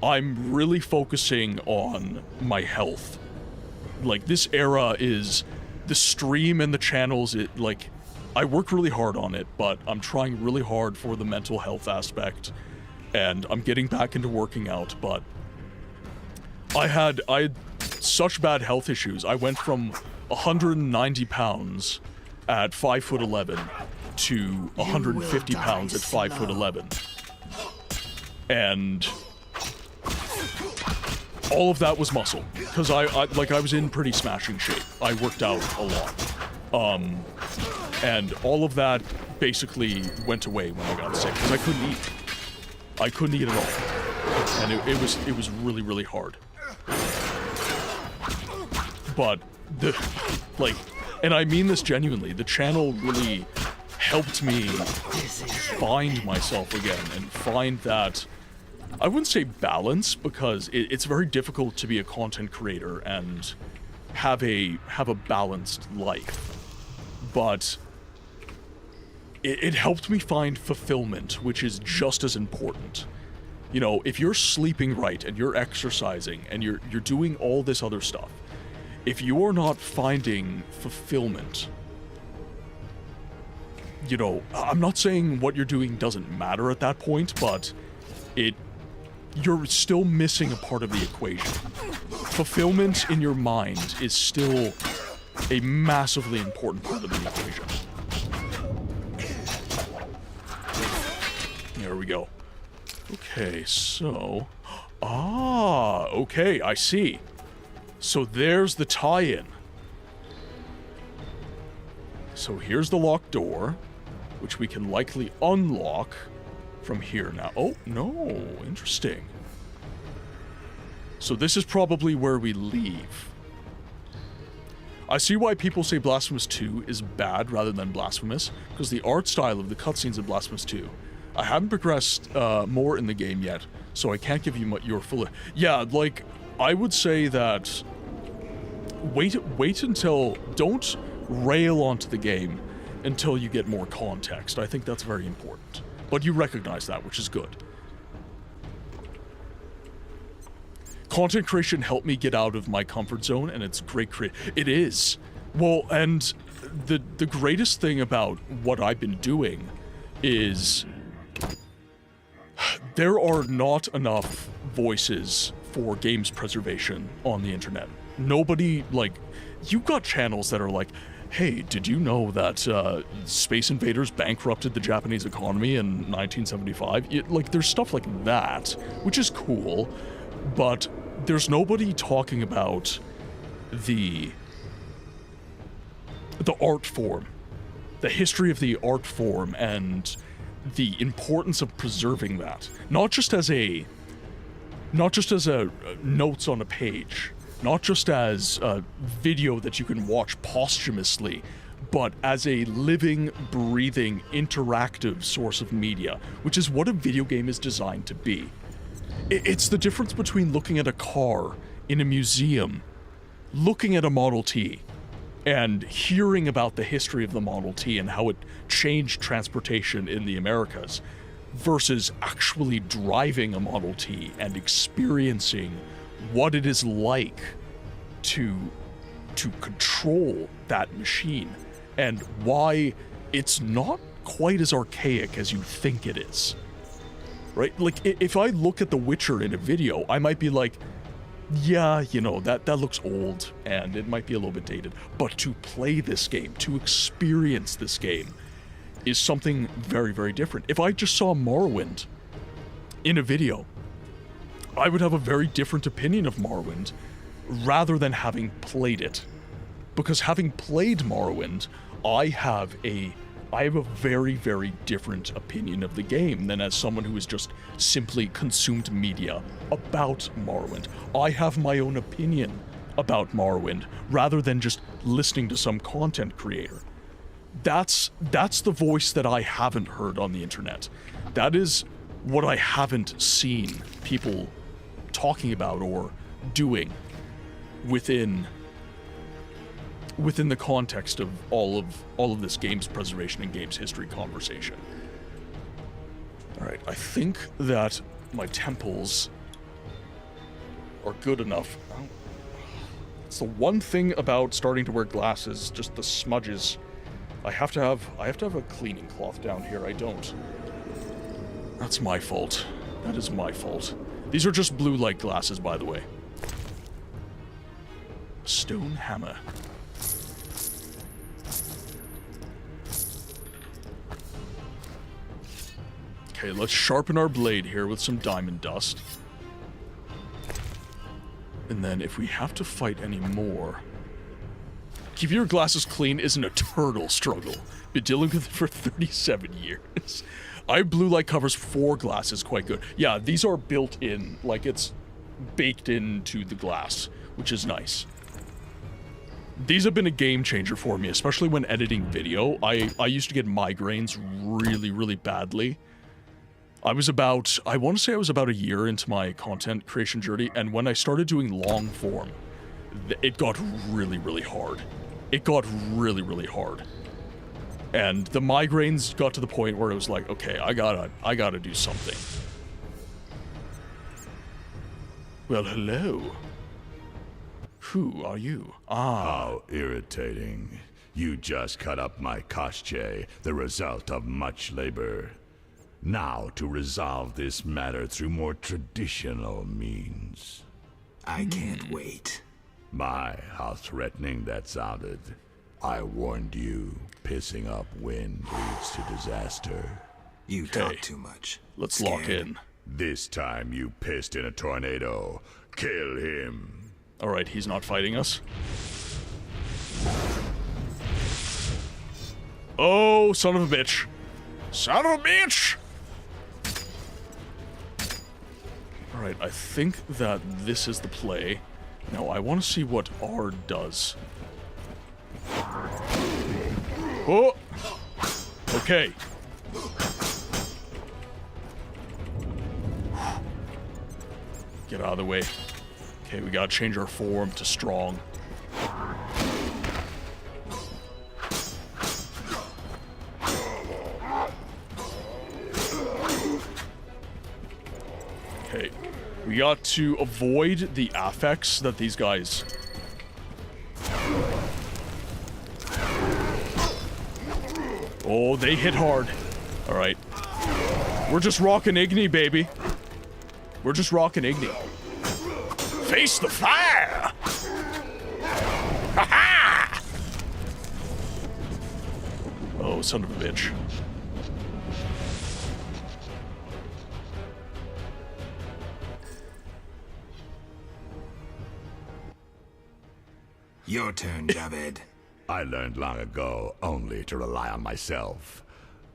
Speaker 2: I'm really focusing on my health. Like, this era is the stream and the channels, I work really hard on it, but I'm trying really hard for the mental health aspect, and I'm getting back into working out, but I had such bad health issues. I went from 190 pounds at 5'11" to 150 pounds at 5'11". And all of that was muscle, because I was in pretty smashing shape. I worked out a lot. And all of that basically went away when I got sick, because I couldn't eat. I couldn't eat at all. And it was really, really hard. But and I mean this genuinely, the channel really helped me find myself again and find that, I wouldn't say balance, because it's very difficult to be a content creator and have a balanced life. But it helped me find fulfillment, which is just as important. You know, if you're sleeping right and you're exercising and you're doing all this other stuff, if you are not finding fulfillment, you know, I'm not saying what you're doing doesn't matter at that point, but you're still missing a part of the equation. Fulfillment in your mind is still a massively important part of the equation. There we go. Okay, so... okay, I see. So there's the tie-in. So here's the locked door, which we can likely unlock from here now. Oh, no, interesting. So this is probably where we leave. I see why people say Blasphemous 2 is bad rather than Blasphemous, because the art style of the cutscenes in Blasphemous 2. I haven't progressed more in the game yet, so I can't give you your full... Yeah, like, I would say that... Wait until... Don't rail onto the game until you get more context. I think that's very important. But you recognize that, which is good. Content creation helped me get out of my comfort zone, and it's great It is. Well, and the greatest thing about what I've been doing is there are not enough voices for games preservation on the internet. Nobody, like, you've got channels that are like, hey, did you know that Space Invaders bankrupted the Japanese economy in 1975? Like, there's stuff like that, which is cool, but there's nobody talking about the art form, the history of the art form, and the importance of preserving that. Not just as a notes on a page, not just as a video that you can watch posthumously, but as a living, breathing, interactive source of media, which is what a video game is designed to be. It's the difference between looking at a car in a museum, looking at a Model T, and hearing about the history of the Model T and how it changed transportation in the Americas, versus actually driving a Model T and experiencing what it is like to control that machine, and why it's not quite as archaic as you think it is. Right? Like, if I look at The Witcher in a video, I might be like, yeah, you know, that looks old, and it might be a little bit dated. But to play this game, to experience this game, is something very, very different. If I just saw Morrowind in a video, I would have a very different opinion of Morrowind, rather than having played it. Because having played Morrowind, I have a I have a very, very different opinion of the game than as someone who has just simply consumed media about Morrowind. I have my own opinion about Morrowind, rather than just listening to some content creator. That's the voice that I haven't heard on the internet. That is what I haven't seen people talking about or doing within the context of all of this games preservation and games history conversation. Alright, I think that my temples are good enough. It's the one thing about starting to wear glasses, just the smudges. I have to have a cleaning cloth down here. I don't. That's my fault. That is my fault. These are just blue light glasses, by the way. Stone hammer. Okay, let's sharpen our blade here with some diamond dust. And then if we have to fight any more... Keeping your glasses clean is an eternal struggle. Been dealing with it for 37 years. I blue light covers 4 glasses quite good. Yeah, these are built in, like it's baked into the glass, which is nice. These have been a game changer for me, especially when editing video. I used to get migraines really, really badly. I want to say I was about a year into my content creation journey, and when I started doing long form, it got really, really hard. It got really, really hard. And the migraines got to the point where it was like, okay, I gotta do something. Well, hello. Who are you?
Speaker 9: How irritating. You just cut up my koshche, the result of much labor. Now to resolve this matter through more traditional means.
Speaker 3: I can't wait.
Speaker 9: My, how threatening that sounded. I warned you, pissing up wind leads to disaster.
Speaker 3: You talk too much.
Speaker 2: Let's lock in.
Speaker 9: This time you pissed in a tornado. Kill him.
Speaker 2: Alright, he's not fighting us. Oh, son of a bitch. Son of a bitch! Alright, I think that this is the play. Now, I want to see what R does. Oh! Okay. Get out of the way. Okay, we gotta change our form to strong. Okay. We got to avoid the affects that these guys... Oh, they hit hard. Alright. We're just rocking Igni, baby. We're just rocking Igni. Face the fire! Ha-ha! Oh, son of a bitch.
Speaker 3: Your turn, Javed.
Speaker 9: I learned long ago only to rely on myself.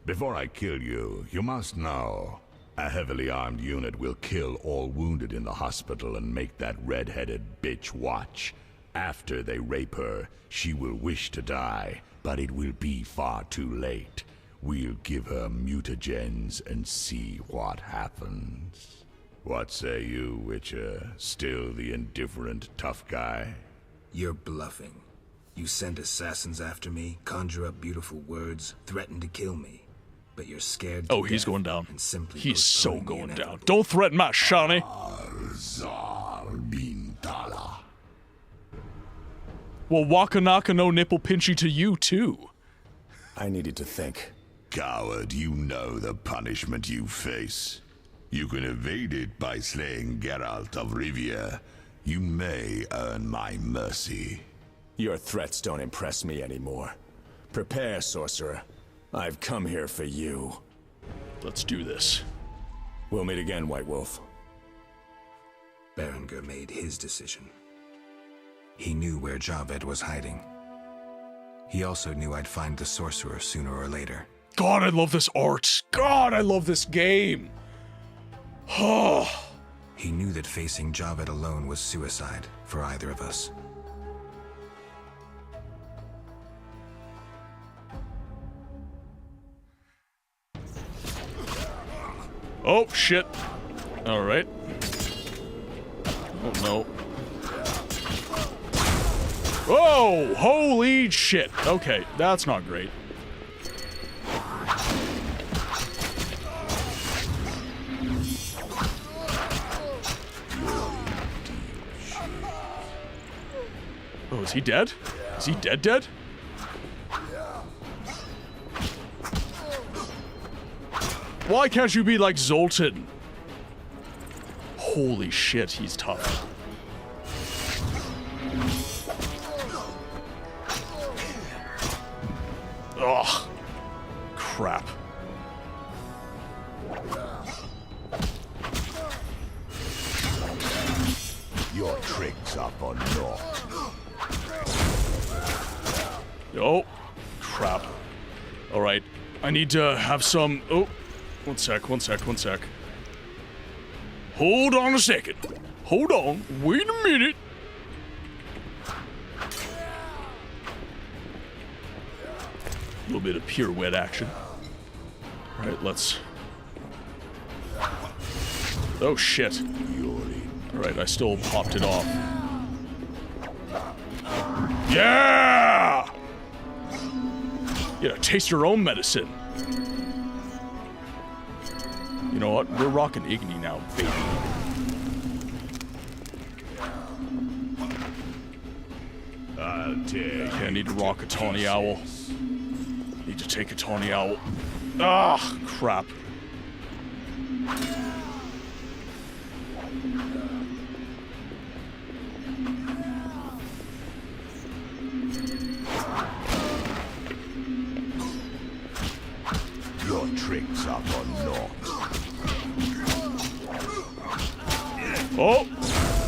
Speaker 9: Before I kill you, you must know, a heavily armed unit will kill all wounded in the hospital and make that red-headed bitch watch. After they rape her, she will wish to die, but it will be far too late. We'll give her mutagens and see what happens. What say you, Witcher? Still the indifferent tough guy?
Speaker 3: You're bluffing. You send assassins after me, conjure up beautiful words, threaten to kill me. But you're scared to
Speaker 2: he's going down.
Speaker 3: And simply
Speaker 2: he's so going down. Don't threaten my Shawnee. Well, Wakanaka no nipple pinchy to you, too.
Speaker 17: I needed to think.
Speaker 9: Coward, you know the punishment you face. You can evade it by slaying Geralt of Rivia. You may earn my mercy.
Speaker 17: Your threats don't impress me anymore. Prepare, sorcerer. I've come here for you.
Speaker 2: Let's do this.
Speaker 17: We'll meet again, White Wolf.
Speaker 3: Berengar made his decision. He knew where Javed was hiding. He also knew I'd find the sorcerer sooner or later.
Speaker 2: God, I love this art. God, I love this game.
Speaker 3: He knew that facing Javed alone was suicide for either of us.
Speaker 2: Oh, shit. Alright. Oh, no. Oh, holy shit. Okay, that's not great. Oh, is he dead? Is he dead? Why can't you be like Zoltan? Holy shit, he's tough. Ugh. Crap.
Speaker 9: Your tricks are for naught.
Speaker 2: Oh, crap. Alright, I need to have some... Oh, one sec. Hold on a second. Hold on, wait a minute. A little bit of pirouette action. Alright, let's... Oh, shit. Alright, I still popped it off. Yeah! You know, taste your own medicine. You know what? We're rocking Igni now, baby. Okay, I need to rock a tawny owl. Need to take a tawny owl. Ah, crap.
Speaker 9: Your tricks are for naught.
Speaker 2: Oh!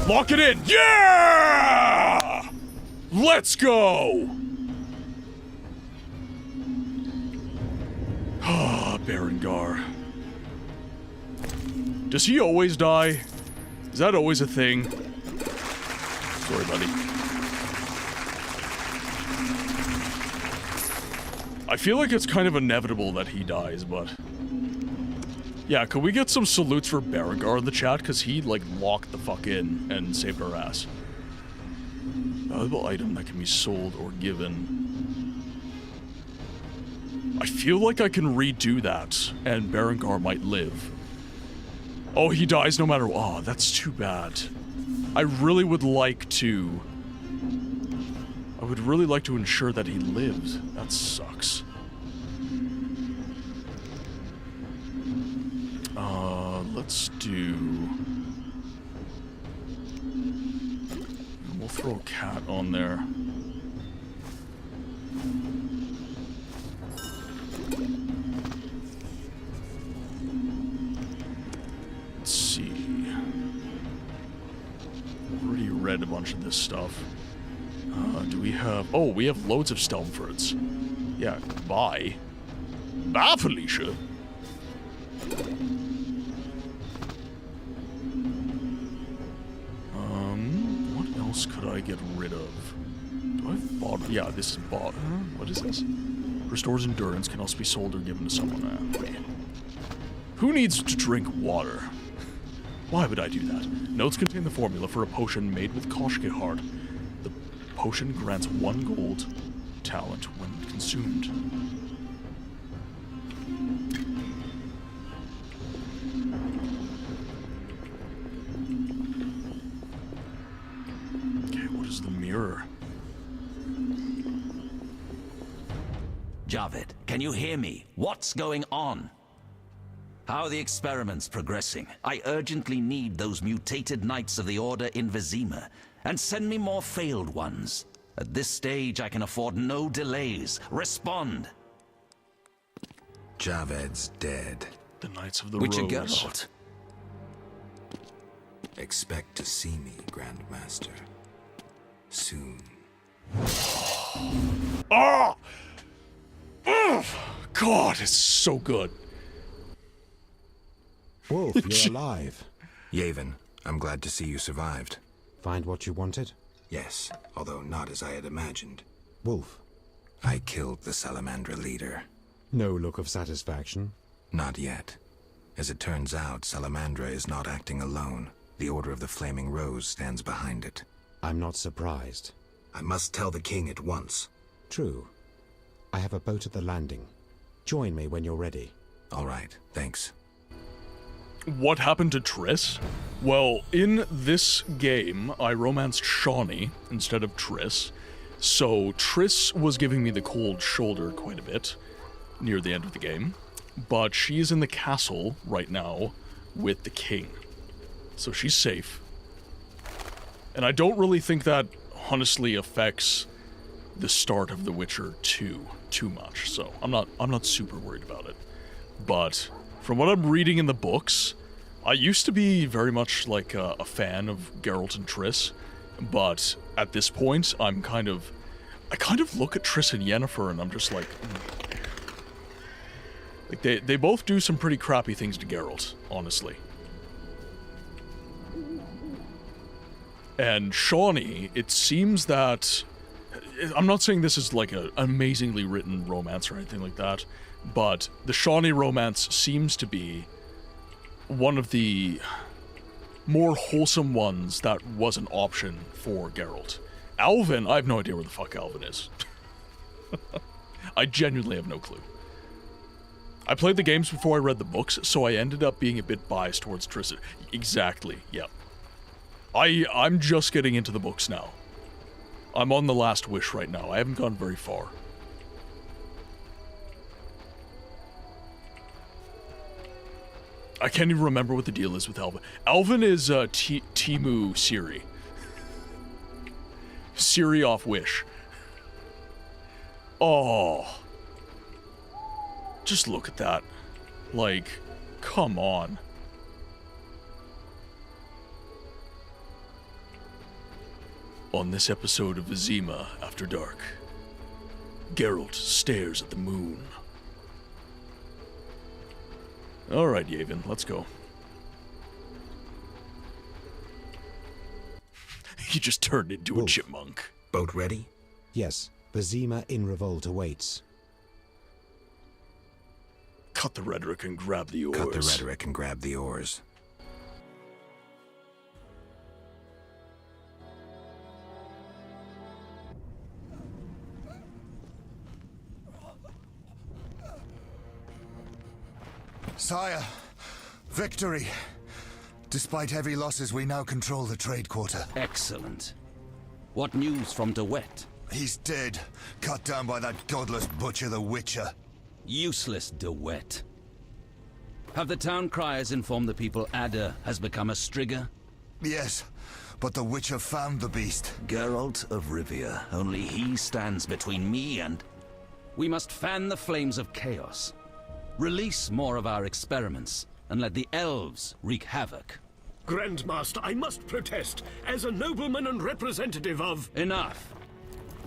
Speaker 2: Lock it in! Yeah! Let's go! Ah, Berengar. Does he always die? Is that always a thing? Sorry, buddy. I feel like it's kind of inevitable that he dies, but... Yeah, could we get some salutes for Berengar in the chat? Because he, like, locked the fuck in and saved our ass. Valuable item that can be sold or given. I feel like I can redo that, and Berengar might live. Oh, he dies no matter what. Oh, that's too bad. I really would like to... I would really like to ensure that he lives. That sucks. Let's do... We'll throw a cat on there. Let's see. Already read a bunch of this stuff. Do we have... Oh, we have loads of Stelmfords. Yeah, bye. Bye, Felicia. What else could I get rid of? Do I have bought... Yeah, this is bought. What is this? Restores endurance, can also be sold or given to someone. Who needs to drink water? Why would I do that? Notes contain the formula for a potion made with Koshke heart. The potion grants 1 gold talent when consumed. Okay, what is the mirror?
Speaker 19: Javed, can you hear me? What's going on? How are the experiments progressing? I urgently need those mutated Knights of the Order in Vizema, and send me more failed ones. At this stage, I can afford no delays. Respond!
Speaker 3: Javed's dead.
Speaker 2: The Knights of the
Speaker 19: Witcher
Speaker 2: Rose.
Speaker 19: Geralt.
Speaker 3: Expect to see me, Grandmaster. Soon.
Speaker 2: Oh! God, it's so good.
Speaker 15: Wolf, you're alive.
Speaker 3: Yavin, I'm glad to see you survived.
Speaker 15: Find what you wanted?
Speaker 3: Yes, although not as I had imagined.
Speaker 15: Wolf.
Speaker 3: I killed the Salamandra leader.
Speaker 15: No look of satisfaction?
Speaker 3: Not yet. As it turns out, Salamandra is not acting alone. The Order of the Flaming Rose stands behind it.
Speaker 15: I'm not surprised.
Speaker 3: I must tell the king at once.
Speaker 15: True. I have a boat at the landing. Join me when you're ready.
Speaker 3: All right, thanks.
Speaker 2: What happened to Triss? Well, in this game, I romanced Shawnee instead of Triss. So Triss was giving me the cold shoulder quite a bit near the end of the game. But she's in the castle right now with the king. So she's safe. And I don't really think that honestly affects the start of The Witcher 2 too much. So I'm not super worried about it. But from what I'm reading in the books, I used to be very much like a fan of Geralt and Triss, but at this point, I kind of look at Triss and Yennefer and I'm just like they both do some pretty crappy things to Geralt, honestly. And Shawnee, it seems that I'm not saying this is like an amazingly written romance or anything like that, but the Shawnee romance seems to be one of the more wholesome ones that was an option for Geralt. Alvin, I have no idea where the fuck Alvin is. I genuinely have no clue. I played the games before I read the books, so I ended up being a bit biased towards Triss. Exactly, yep. I'm just getting into the books now. I'm on the last wish right now. I haven't gone very far. I can't even remember what the deal is with Alvin. Alvin is Timu Ciri. Ciri off Wish. Oh. Just look at that. Like, come on. On this episode of Vizema After Dark, Geralt stares at the moon. Alright, Yavin, let's go. He just turned into
Speaker 15: Wolf.
Speaker 2: a chipmunk.
Speaker 3: Boat ready?
Speaker 15: Yes, Vizema in revolt awaits.
Speaker 2: Cut the rhetoric and grab the oars.
Speaker 3: Cut the rhetoric and grab the oars.
Speaker 8: Sire, victory. Despite heavy losses, we now control the trade quarter.
Speaker 19: Excellent. What news from De Wet?
Speaker 8: He's dead, cut down by that godless butcher, the Witcher.
Speaker 19: Useless De Wet. Have the town criers informed the people Ada has become a Strigger?
Speaker 8: Yes, but the Witcher found the beast.
Speaker 19: Geralt of Rivia. Only he stands between me and... We must fan the flames of chaos. Release more of our experiments, and let the elves wreak havoc.
Speaker 10: Grandmaster, I must protest, as a nobleman and representative of...
Speaker 19: Enough.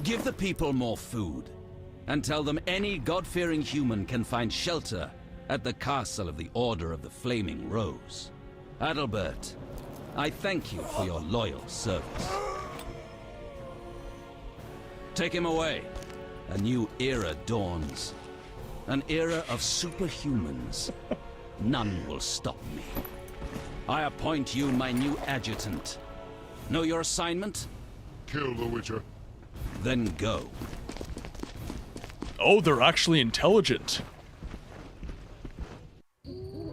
Speaker 19: Give the people more food, and tell them any God-fearing human can find shelter at the castle of the Order of the Flaming Rose. Adalbert, I thank you for your loyal service. Take him away. A new era dawns. An era of superhumans. None will stop me. I appoint you my new adjutant. Know your assignment?
Speaker 11: Kill the Witcher.
Speaker 19: Then go.
Speaker 2: Oh, they're actually intelligent.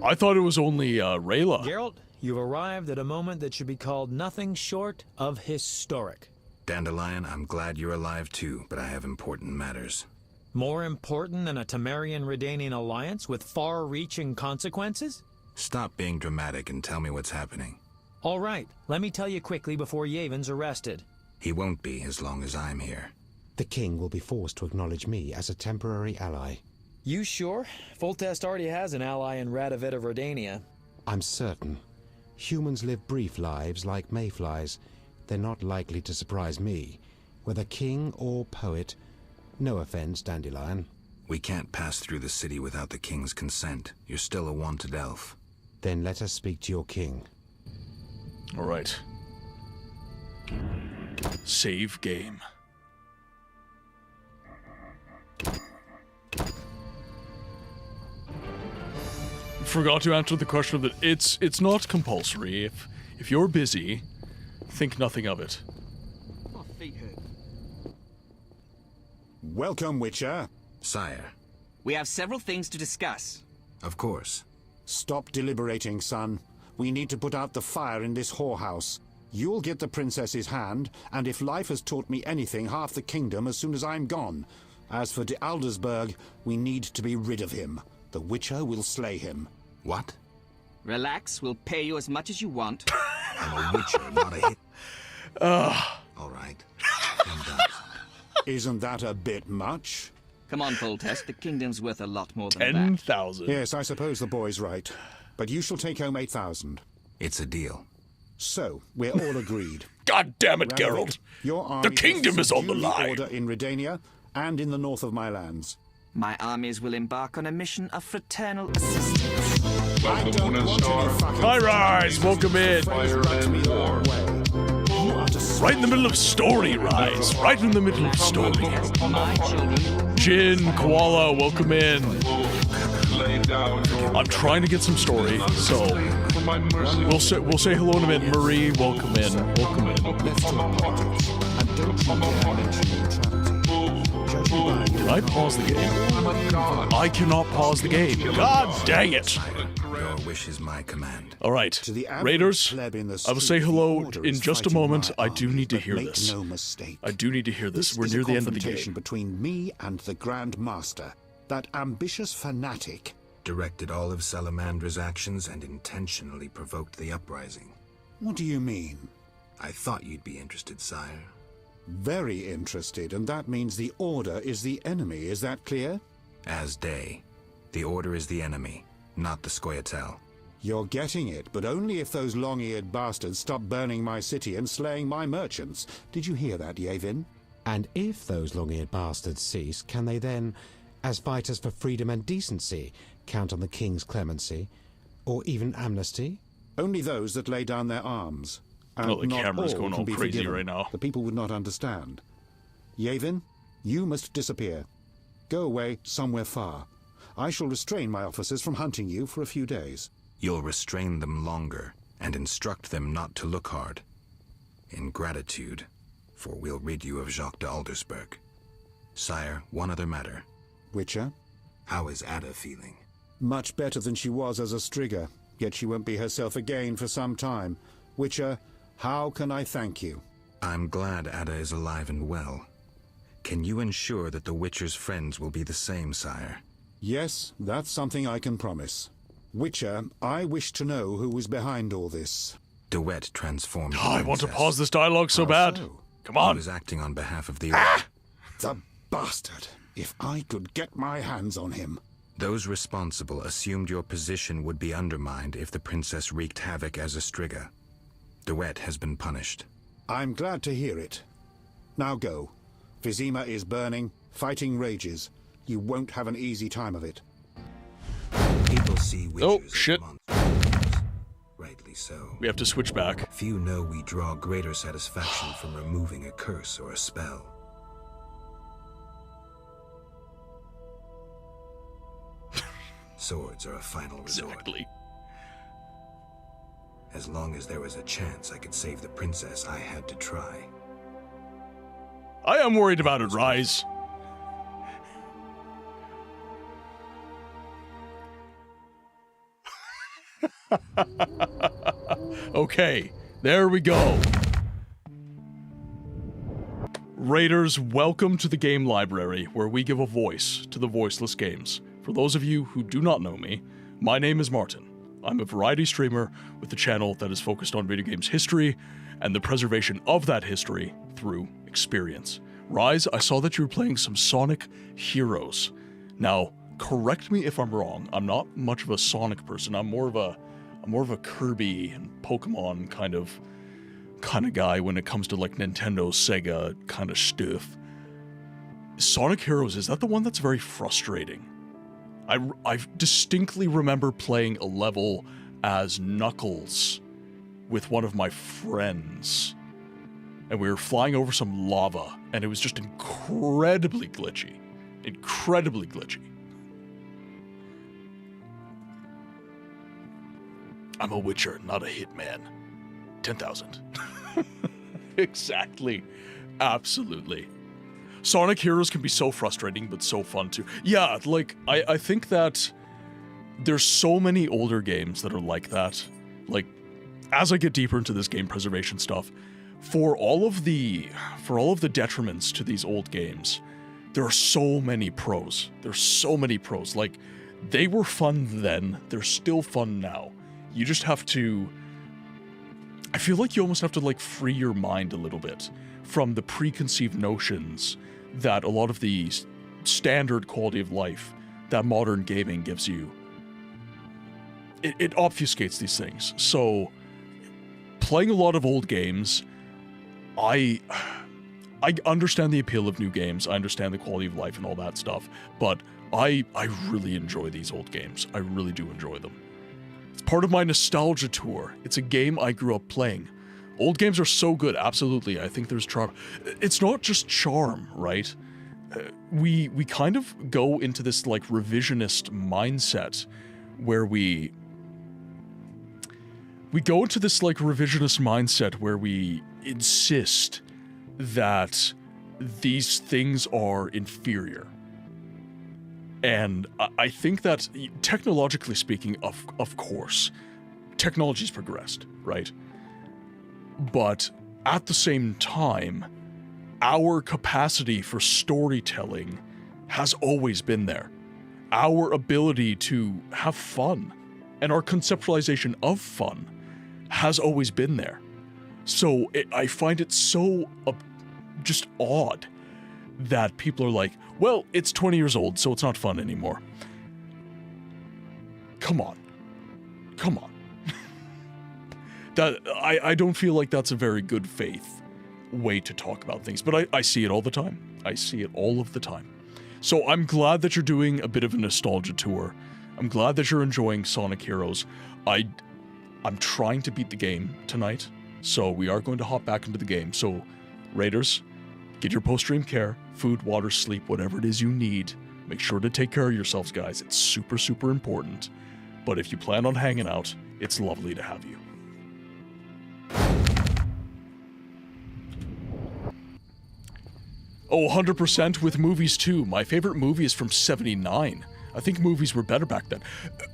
Speaker 2: I thought it was only Rayla.
Speaker 20: Geralt, you've arrived at a moment that should be called nothing short of historic.
Speaker 3: Dandelion, I'm glad you're alive too, but I have important matters.
Speaker 20: More important than a Temerian-Redanian alliance with far-reaching consequences?
Speaker 3: Stop being dramatic and tell me what's happening.
Speaker 20: All right, let me tell you quickly before Yavon's arrested.
Speaker 3: He won't be as long as I'm here.
Speaker 15: The king will be forced to acknowledge me as a temporary ally.
Speaker 20: You sure? Foltest already has an ally in Radovid of Redania.
Speaker 15: I'm certain. Humans live brief lives like mayflies. They're not likely to surprise me. Whether king or poet, No offense, Dandelion.
Speaker 3: We can't pass through the city without the king's consent. You're still a wanted elf.
Speaker 15: Then let us speak to your king.
Speaker 2: All right. Save game. Forgot to answer the question of that. It's not compulsory. If you're busy, think nothing of it.
Speaker 5: My feet hurt.
Speaker 21: Welcome, Witcher.
Speaker 3: Sire.
Speaker 22: We have several things to discuss.
Speaker 3: Of course.
Speaker 21: Stop deliberating, son. We need to put out the fire in this whorehouse. You'll get the princess's hand, and if life has taught me anything, half the kingdom as soon as I'm gone. As for de Aldersberg, we need to be rid of him. The Witcher will slay him.
Speaker 3: What?
Speaker 22: Relax, we'll pay you as much as you want.
Speaker 3: I'm a Witcher, not a hit. All right.
Speaker 21: Isn't that a bit much?
Speaker 22: Come on, Foltest, the kingdom's worth a lot more than
Speaker 2: 10,000.
Speaker 21: Yes, I suppose the boy's right. But you shall take home 8,000.
Speaker 3: It's a deal.
Speaker 21: So, we're all agreed.
Speaker 2: God damn it, Geralt!
Speaker 21: Your army
Speaker 2: The kingdom is on the line!
Speaker 21: Order in Redania and in the north of my lands.
Speaker 22: My armies will embark on a mission of fraternal assistance.
Speaker 2: Hi, Rise! Welcome in! Right in the middle of story, Rise! Right in the middle of story. Jin, Koala, welcome in. I'm trying to get some story, so we'll say hello in a minute. Marie, welcome in. Welcome in. Can I pause the game? I cannot pause the game. God dang it!
Speaker 3: Your wish is my command.
Speaker 2: All right, Raiders, I will say hello in just a moment. I do need to hear this.
Speaker 21: No mistake.
Speaker 2: I do need to hear this. We're near the end of the game.
Speaker 21: Between me and the Grand Master, that ambitious fanatic.
Speaker 3: Directed all of Salamandra's actions and intentionally provoked the uprising.
Speaker 21: What do you mean?
Speaker 3: I thought you'd be interested, sire.
Speaker 21: Very interested, and that means the Order is the enemy, is that clear?
Speaker 3: As day. The Order is the enemy, not the Scoia'tael.
Speaker 21: You're getting it, but only if those long-eared bastards stop burning my city and slaying my merchants. Did you hear that, Yavin?
Speaker 15: And if those long-eared bastards cease, can they then, as fighters for freedom and decency, count on the king's clemency, or even amnesty?
Speaker 21: Only those that lay down their arms. And
Speaker 2: oh, the camera's
Speaker 21: all
Speaker 2: going all crazy
Speaker 21: forgiven.
Speaker 2: right now.
Speaker 21: The people would not understand. Yavin, you must disappear. Go away somewhere far. I shall restrain my officers from hunting you for a few days.
Speaker 3: You'll restrain them longer, and instruct them not to look hard. In gratitude, for we'll rid you of Jacques de Aldersberg. Sire, one other matter.
Speaker 21: Witcher?
Speaker 3: How is Ada feeling?
Speaker 21: Much better than she was as a Striga, yet she won't be herself again for some time. Witcher, how can I thank you?
Speaker 3: I'm glad Ada is alive and well. Can you ensure that the Witcher's friends will be the same, sire?
Speaker 21: Yes, that's something I can promise. Witcher, I wish to know who was behind all this.
Speaker 3: De Wet transformed the
Speaker 2: I want to
Speaker 3: princess.
Speaker 2: pause this dialogue so bad. Come on.
Speaker 3: He was acting on behalf of the...
Speaker 21: The bastard! If I could get my hands on him.
Speaker 3: Those responsible assumed your position would be undermined if the princess wreaked havoc as a Striga. De Wet has been punished.
Speaker 21: I'm glad to hear it. Now go. Vizema is burning, fighting rages. You won't have an easy time of it.
Speaker 3: People see witches
Speaker 2: Oh, shit.
Speaker 3: Rightly so.
Speaker 2: We have to switch back.
Speaker 3: Few know we draw greater satisfaction from removing a curse or a spell. Swords are a final resort.
Speaker 2: Exactly.
Speaker 3: As long as there was a chance I could save the princess, I had to try.
Speaker 2: I am worried about it, Rise. Okay, there we go. Raiders, welcome to the game library, where we give a voice to the voiceless games. For those of you who do not know me, my name is Martin. I'm a variety streamer with a channel that is focused on video games history and the preservation of that history through experience. Rise, I saw that you were playing some Sonic Heroes. Now, correct me if I'm wrong. I'm not much of a Sonic person. I'm more of a Kirby and Pokemon kind of guy when it comes to like Nintendo, Sega kind of stuff. Sonic Heroes, is that the one that's very frustrating? I distinctly remember playing a level as Knuckles with one of my friends. And we were flying over some lava, and it was just incredibly glitchy. Incredibly glitchy. I'm a witcher, not a hitman. 10,000. Exactly. Absolutely. Sonic Heroes can be so frustrating, but so fun too. Yeah, like, I think that there's so many older games that are like that. Like, as I get deeper into this game preservation stuff, for all of the detriments to these old games, there are so many pros. There's so many pros. Like, they were fun then, they're still fun now. You just have to... I feel like you almost have to, like, free your mind a little bit from the preconceived notions that a lot of the standard quality of life that modern gaming gives you. It obfuscates these things. So, playing a lot of old games, I understand the appeal of new games, I understand the quality of life and all that stuff, but I really enjoy these old games. I really do enjoy them. It's part of my nostalgia tour. It's a game I grew up playing. Old games are so good, absolutely. I think there's charm. It's not just charm, right? We kind of go into this, like, revisionist mindset where we go into this, like, revisionist mindset where we insist that these things are inferior. And I think that, technologically speaking, of course, technology's progressed, right? But at the same time, our capacity for storytelling has always been there. Our ability to have fun and our conceptualization of fun has always been there. So I find it so just odd that people are like, well, it's 20 years old, so it's not fun anymore. Come on. Come on. That I don't feel like that's a very good faith way to talk about things, but I see it all the time. I see it all of the time. So I'm glad that you're doing a bit of a nostalgia tour. I'm glad that you're enjoying Sonic Heroes. I'm trying to beat the game tonight, so we are going to hop back into the game. So, Raiders, get your post-stream care, food, water, sleep, whatever it is you need. Make sure to take care of yourselves, guys. It's super, super important. But if you plan on hanging out, it's lovely to have you. Oh, 100% with movies too. My favorite movie is from '79. I think movies were better back then.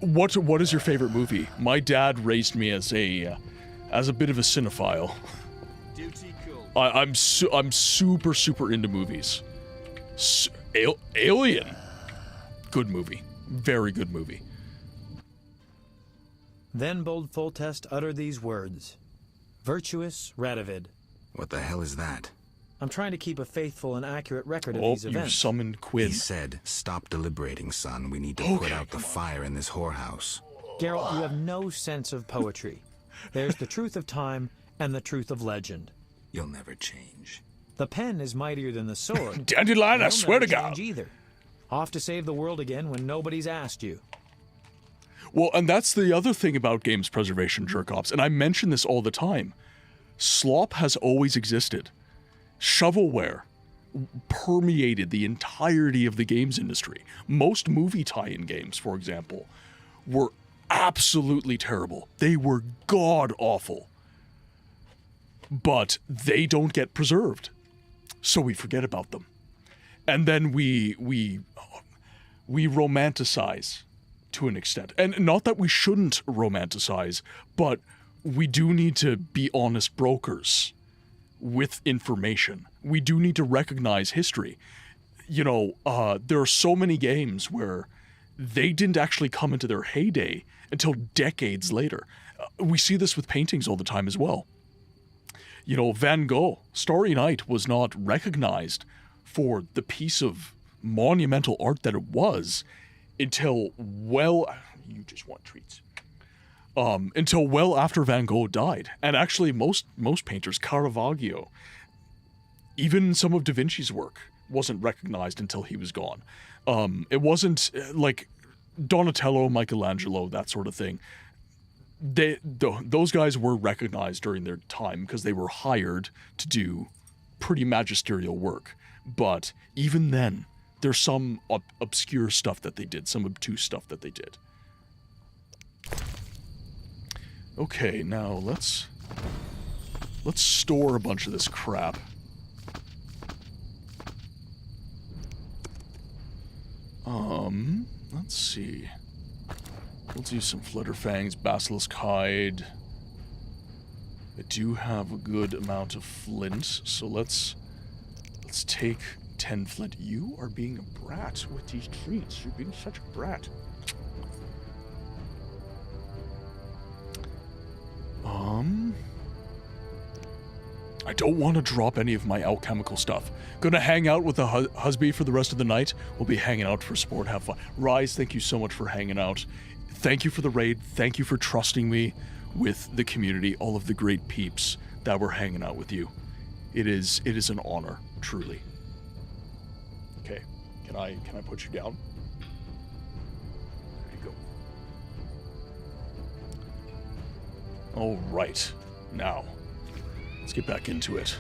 Speaker 2: What is your favorite movie? My dad raised me as a bit of a cinephile. I'm super, super into movies. Alien. Good movie. Very good movie.
Speaker 20: Then bold Foltest uttered these words. Virtuous Radovid.
Speaker 3: What the hell is that?
Speaker 20: I'm trying to keep a faithful and accurate record of these events.
Speaker 2: You summoned Quinn.
Speaker 3: He said, stop deliberating, son. We need to put out the fire in this whorehouse.
Speaker 20: Geralt, you have no sense of poetry. There's the truth of time and the truth of legend.
Speaker 3: You'll never change.
Speaker 20: The pen is mightier than the sword.
Speaker 2: Dandelion, I swear to God.
Speaker 20: Either. Off to save the world again when nobody's asked you.
Speaker 2: Well, and that's the other thing about games preservation, jerk-offs, and I mention this all the time. Slop has always existed. Shovelware permeated the entirety of the games industry. Most movie tie-in games, for example, were absolutely terrible. They were god-awful. But they don't get preserved. So we forget about them. And then we romanticize to an extent. And not that we shouldn't romanticize, but we do need to be honest brokers with information. We do need to recognize history. You know, there are so many games where they didn't actually come into their heyday until decades later. We see this with paintings all the time as well. You know, Van Gogh, Starry Night was not recognized for the piece of monumental art that it was until you just want treats. Until well after Van Gogh died. And actually most painters, Caravaggio, even some of Da Vinci's work wasn't recognized until he was gone. It wasn't like Donatello, Michelangelo, that sort of thing. Those guys were recognized during their time because they were hired to do pretty magisterial work. But even then, there's some obscure stuff that they did, some obtuse stuff that they did. Okay, now let's store a bunch of this crap. Let's see. We'll do some Flutterfangs, Basilisk Hide. I do have a good amount of flint, so let's take 10 flint. You are being a brat with these treats. You're being such a brat. I don't want to drop any of my alchemical stuff. Gonna hang out with the husband for the rest of the night. We'll be hanging out for sport, have fun. Rise, thank you so much for hanging out. Thank you for the raid. Thank you for trusting me with the community, all of the great peeps that were hanging out with you. It is an honor, truly. Okay, can I put you down? There you go. All right, now let's get back into it.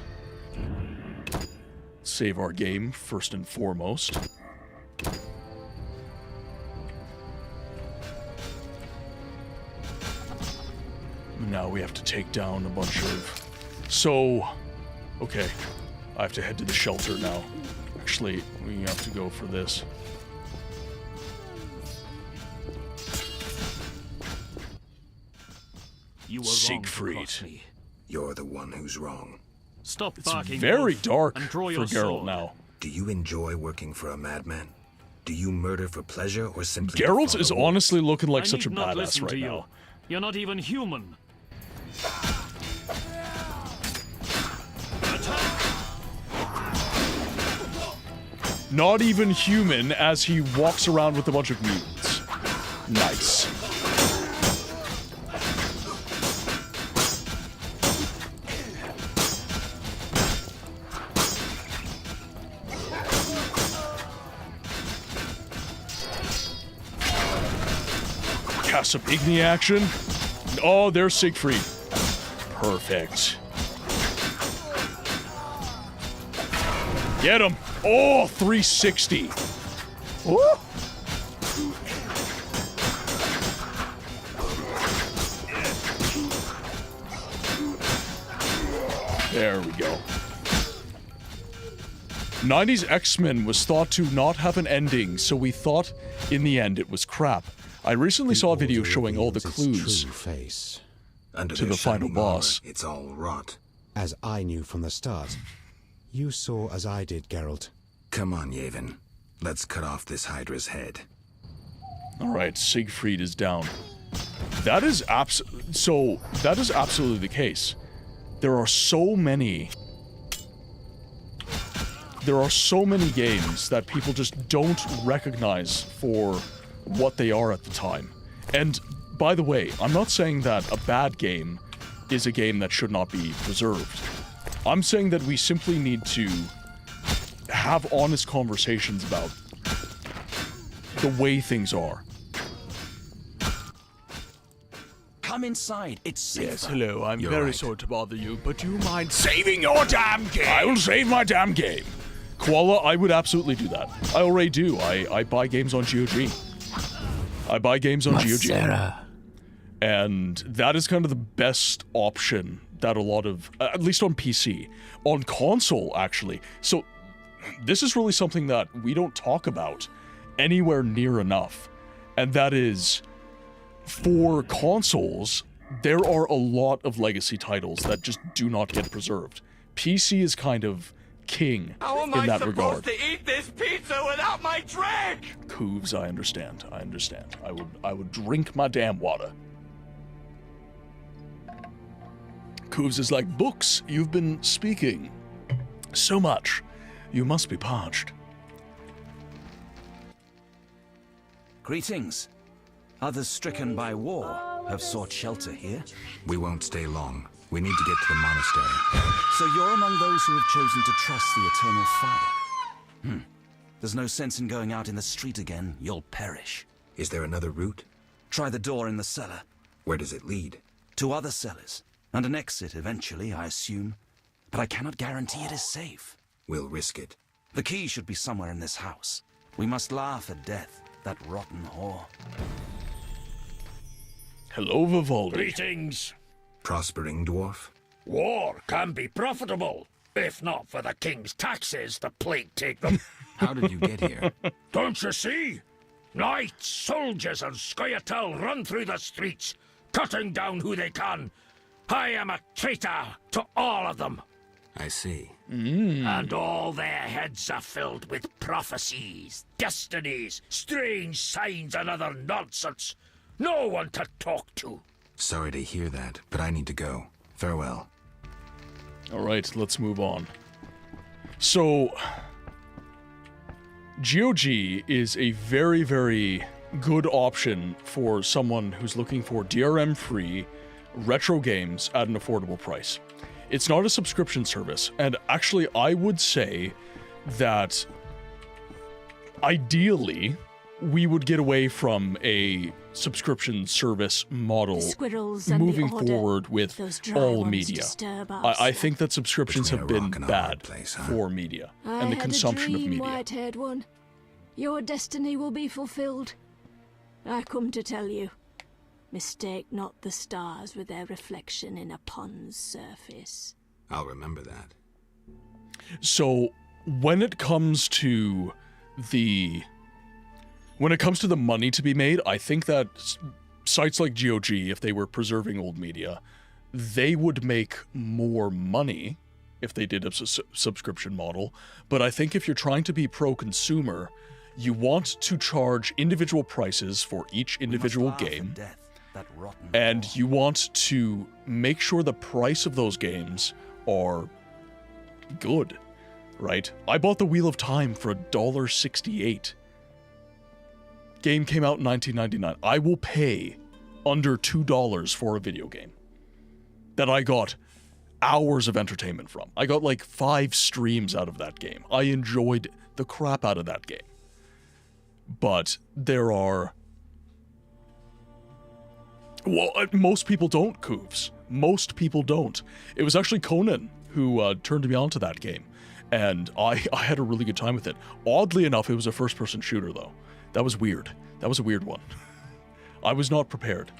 Speaker 2: Save our game first and foremost. Now we have to take down a bunch of... So, okay, I have to head to the shelter now. Actually, we have to go for this.
Speaker 3: You were
Speaker 2: Siegfried.
Speaker 3: You're the one who's wrong.
Speaker 4: Stop
Speaker 2: It's
Speaker 4: barking,
Speaker 2: very
Speaker 4: wolf,
Speaker 2: dark
Speaker 4: and draw
Speaker 2: for
Speaker 4: your
Speaker 2: Geralt
Speaker 4: sword.
Speaker 2: now.
Speaker 3: Do you enjoy working for a madman? Do you murder for pleasure or simply to
Speaker 2: Geralt
Speaker 3: follow
Speaker 2: is
Speaker 3: orders?
Speaker 2: honestly looking like
Speaker 4: I
Speaker 2: such a
Speaker 4: need not
Speaker 2: badass
Speaker 4: listen
Speaker 2: right
Speaker 4: to you.
Speaker 2: now.
Speaker 4: You're not even human.
Speaker 2: Not even human as he walks around with a bunch of mutants. Nice. Cast some Igni action. Oh, there's Siegfried. Perfect. Get him. Oh, 360. Woo. There we go. 90s X-Men was thought to not have an ending, so we thought in the end it was crap. I recently saw a video showing all the clues to the final boss.
Speaker 3: It's all rot.
Speaker 15: As I knew from the start. You saw as I did, Geralt.
Speaker 3: Come on, Yavin. Let's cut off this Hydra's head.
Speaker 2: Alright, Siegfried is down. That is absolutely the case. There are so many games that people just don't recognize for what they are at the time. And by the way, I'm not saying that a bad game is a game that should not be preserved. I'm saying that we simply need to have honest conversations about the way things are.
Speaker 19: Come inside, it's safer.
Speaker 1: Yes, hello, I'm
Speaker 19: You're
Speaker 1: very
Speaker 19: right.
Speaker 1: sorry to bother you, but do you mind saving your damn game?
Speaker 2: I will save my damn game. Koala, I would absolutely do that. I already do. I buy games on GOG. I buy games on GOG.
Speaker 1: Sarah.
Speaker 2: And that is kind of the best option that a lot of, at least on PC. On console, actually. So, this is really something that we don't talk about anywhere near enough. And that is, for consoles, there are a lot of legacy titles that just do not get preserved. PC is kind of king in that regard.
Speaker 14: to eat this pizza without my drink?
Speaker 2: Cooves, I understand. I would drink my damn water. Cooves is like, books, you've been speaking so much. You must be parched.
Speaker 19: Greetings. Others stricken by war have sought shelter here.
Speaker 3: We won't stay long. We need to get to the monastery.
Speaker 19: So you're among those who have chosen to trust the eternal fire. There's no sense in going out in the street again. You'll perish.
Speaker 3: Is there another route?
Speaker 19: Try the door in the cellar.
Speaker 3: Where does it lead?
Speaker 19: To other cellars. And an exit eventually, I assume. But I cannot guarantee it is safe.
Speaker 3: We'll risk it.
Speaker 19: The key should be somewhere in this house. We must laugh at death, that rotten whore.
Speaker 2: Hello, Vivaldi.
Speaker 13: Greetings.
Speaker 3: Prospering dwarf?
Speaker 10: War can be profitable. If not for the king's taxes, the plague take them.
Speaker 3: How did you get here?
Speaker 10: Don't you see? Knights, soldiers, and Scoia'tael run through the streets, cutting down who they can. I am a traitor to all of them.
Speaker 3: I see.
Speaker 10: And all their heads are filled with prophecies, destinies, strange signs, and other nonsense. No one to talk to.
Speaker 3: Sorry to hear that, but I need to go. Farewell.
Speaker 2: Alright, let's move on. So, GOG is a very, very good option for someone who's looking for DRM-free retro games at an affordable price. It's not a subscription service, and actually I would say that ideally we would get away from a subscription service model moving forward with all media. I think that subscriptions have been bad for media and the consumption of media.
Speaker 6: White-haired one. Your destiny will be fulfilled. I come to tell you. Mistake not the stars with their reflection in a pond's surface.
Speaker 3: I'll remember that.
Speaker 2: So, when it comes to the money to be made, I think that sites like GOG, if they were preserving old media, they would make more money if they did a subscription model. But I think if you're trying to be pro-consumer, you want to charge individual prices for each individual game. And you want to make sure the price of those games are good, right? I bought the Wheel of Time for $1.68. Game came out in 1999. I will pay under $2 for a video game that I got hours of entertainment from. I got like 5 streams out of that game. I enjoyed the crap out of that game. But there are... Well, most people don't, Coofs. Most people don't. It was actually Conan who turned me on to that game, and I had a really good time with it. Oddly enough, it was a first-person shooter, though. That was weird. That was a weird one. I was not prepared.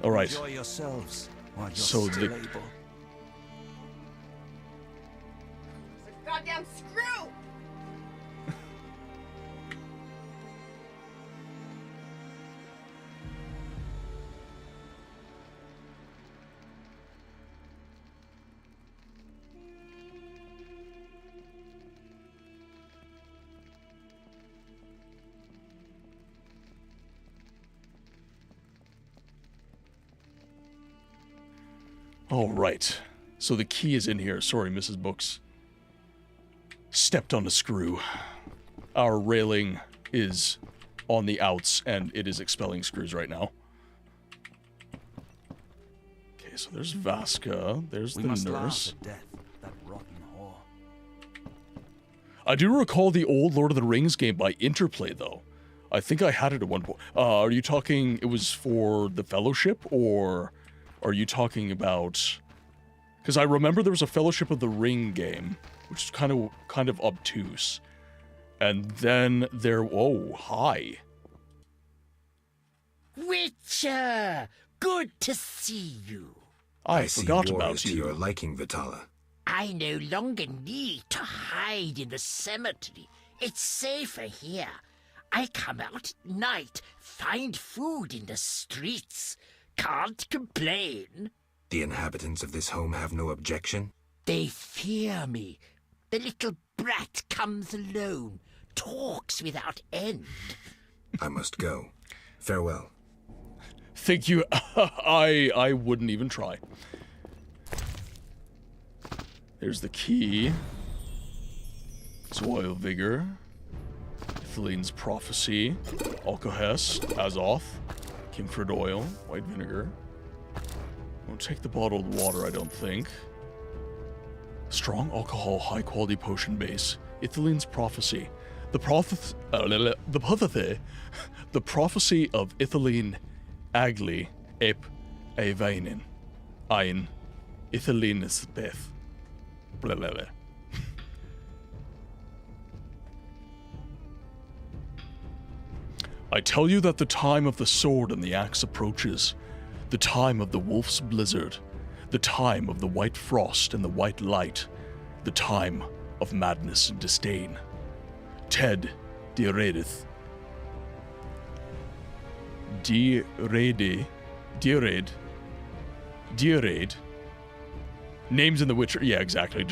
Speaker 2: All right.
Speaker 19: Enjoy yourselves while you're
Speaker 2: so
Speaker 19: still able.
Speaker 5: Goddamn screw!
Speaker 2: All right. So the key is in here. Sorry, Mrs. Books. Stepped on a screw. Our railing is on the outs, and it is expelling screws right now. Okay, so there's Vasca. There's the nurse. I do recall the old Lord of the Rings game by Interplay, though. I think I had it at one point. Are you talking it was for the Fellowship, or are you talking about... Because I remember there was a Fellowship of the Ring game, which is kind of obtuse. And then there... Oh, hi.
Speaker 7: Witcher! Good to see you.
Speaker 2: I forgot
Speaker 3: see war
Speaker 2: about
Speaker 3: is to
Speaker 2: you.
Speaker 3: your liking, Vitala.
Speaker 7: I no longer need to hide in the cemetery. It's safer here. I come out at night, find food in the streets. Can't complain.
Speaker 3: The inhabitants of this home have no objection?
Speaker 7: They fear me. The little brat comes alone, talks without end.
Speaker 3: I must go. Farewell.
Speaker 2: Thank you. I wouldn't even try. There's the key. Zoil Vigor. Theline's Prophecy. Alcohest. Azoth. Kimford Oil. White Vinegar. Won't take the bottled water, I don't think. Strong alcohol, high quality potion base. Ithilne's prophecy. The prophecy of Ithilne Agli ep Evainin. Ein Ithilne's Beth. I tell you that the time of the sword and the axe approaches, the time of the wolf's blizzard, the time of the white frost and the white light, the time of madness and disdain. Ted Dioredith. Diored. Names in The Witcher. Yeah, exactly.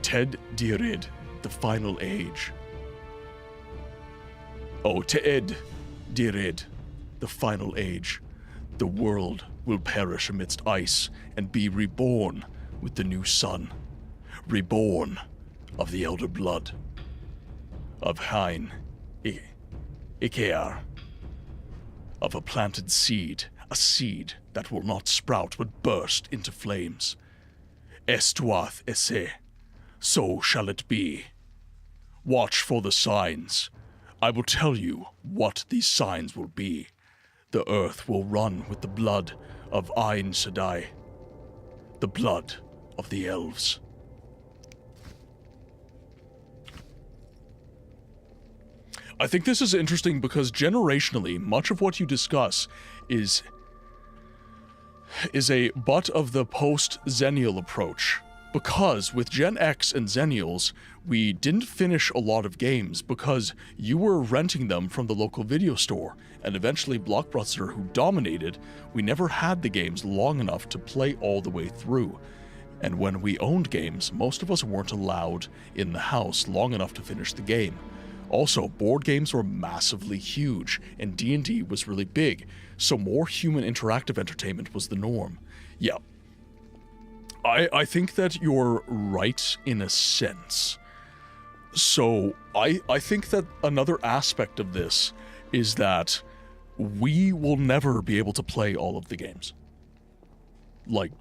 Speaker 2: Ted Diored, the final age. Oh, Ted Diored, the final age. The world will perish amidst ice and be reborn with the new sun. Reborn of the elder blood. Of Hein Ikear. Of a planted seed. A seed that will not sprout but burst into flames. Estuath esse. So shall it be. Watch for the signs. I will tell you what these signs will be. The earth will run with the blood of Ain Sedai. The blood of the elves. I think this is interesting because generationally, much of what you discuss is a butt of the post-Xennial approach. Because with Gen X and Xennials, we didn't finish a lot of games because you were renting them from the local video store, and eventually Blockbuster, who dominated, we never had the games long enough to play all the way through. And when we owned games, most of us weren't allowed in the house long enough to finish the game. Also, board games were massively huge, and D&D was really big, so more human interactive entertainment was the norm. Yeah. I think that you're right in a sense. So, I think that another aspect of this is that we will never be able to play all of the games. Like,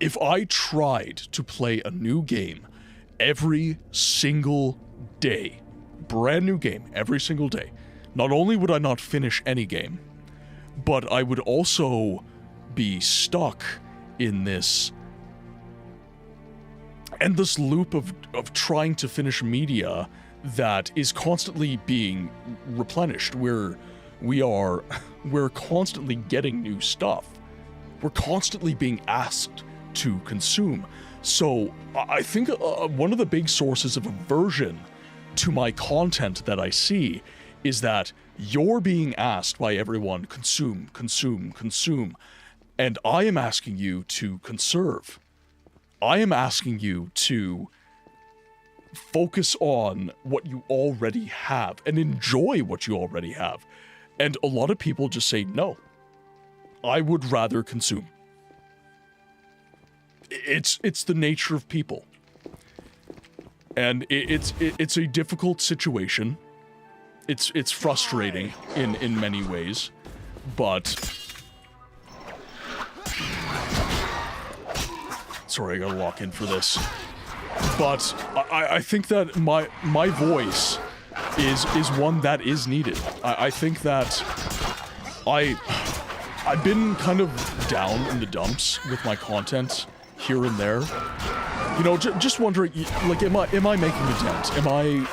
Speaker 2: if I tried to play a new game every single day, brand new game every single day, not only would I not finish any game, but I would also be stuck in this endless loop of trying to finish media that is constantly being replenished. We're constantly getting new stuff. We're constantly being asked to consume. So I think one of the big sources of aversion to my content that I see is that you're being asked by everyone, consume, consume, consume, and I am asking you to conserve. I am asking you to focus on what you already have and enjoy what you already have. And a lot of people just say, no, I would rather consume. It's the nature of people. And it's a difficult situation. It's frustrating in many ways, but sorry, I gotta walk in for this. But I think that my voice is one that is needed. I think that I've been kind of down in the dumps with my content here and there. You know, just wondering, like, am I making a dent?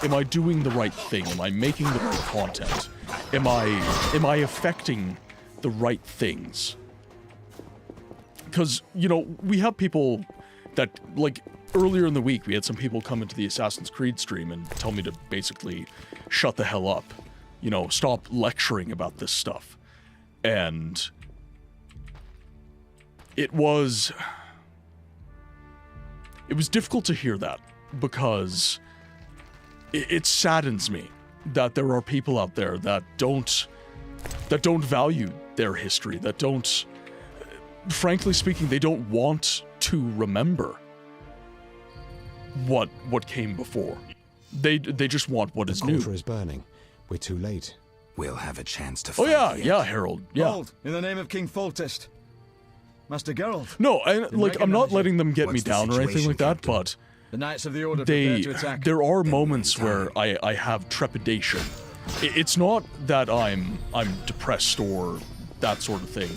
Speaker 2: Am I doing the right thing? Am I making the right content? Am I affecting the right things? Because, you know, we have people that, like, earlier in the week, we had some people come into the Assassin's Creed stream and tell me to basically shut the hell up. You know, stop lecturing about this stuff. And it was difficult to hear that, because it saddens me that there are people out there that don't value their history, that don't, frankly speaking, they don't want to remember what came before. They just want what is new.
Speaker 15: The quarter is burning. We're too late.
Speaker 3: we'll have a chance to
Speaker 2: Oh
Speaker 3: fight
Speaker 2: yeah, yeah, Harold, yeah.
Speaker 16: Hold, in the name of King Foltest. Master Geralt.
Speaker 2: No, I'm not letting them get me down or anything like that, but
Speaker 16: the Knights of the Order prepare to attack.
Speaker 2: there are moments where I have trepidation. It's not that I'm depressed or that sort of thing.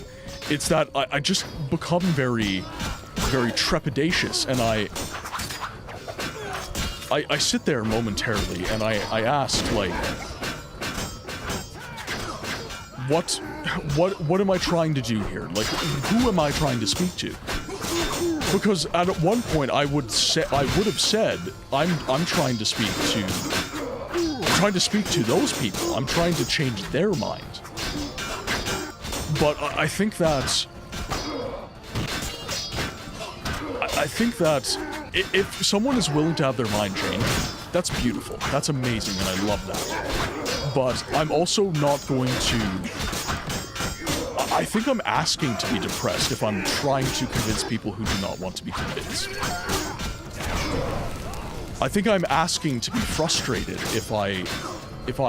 Speaker 2: It's that I just become very, very trepidatious, and I sit there momentarily and I ask, like, what am I trying to do here? Like, who am I trying to speak to? Because at one point I would have said I'm trying to speak to those people. I'm trying to change their minds. But I think that if someone is willing to have their mind changed, that's beautiful. That's amazing, and I love that. But I'm also not going to... I think I'm asking to be depressed if I'm trying to convince people who do not want to be convinced. I think I'm asking to be frustrated if I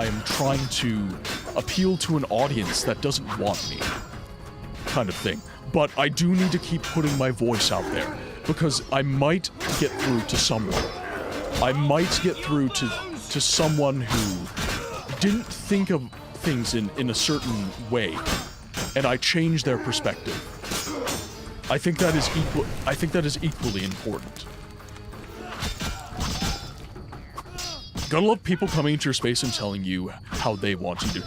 Speaker 2: am trying to appeal to an audience that doesn't want me, kind of thing. But I do need to keep putting my voice out there, because I might get through to someone. I might get through to someone who didn't think of things in a certain way, and I change their perspective. I think that is equally important. Gotta love people coming into your space and telling you how they want you to do.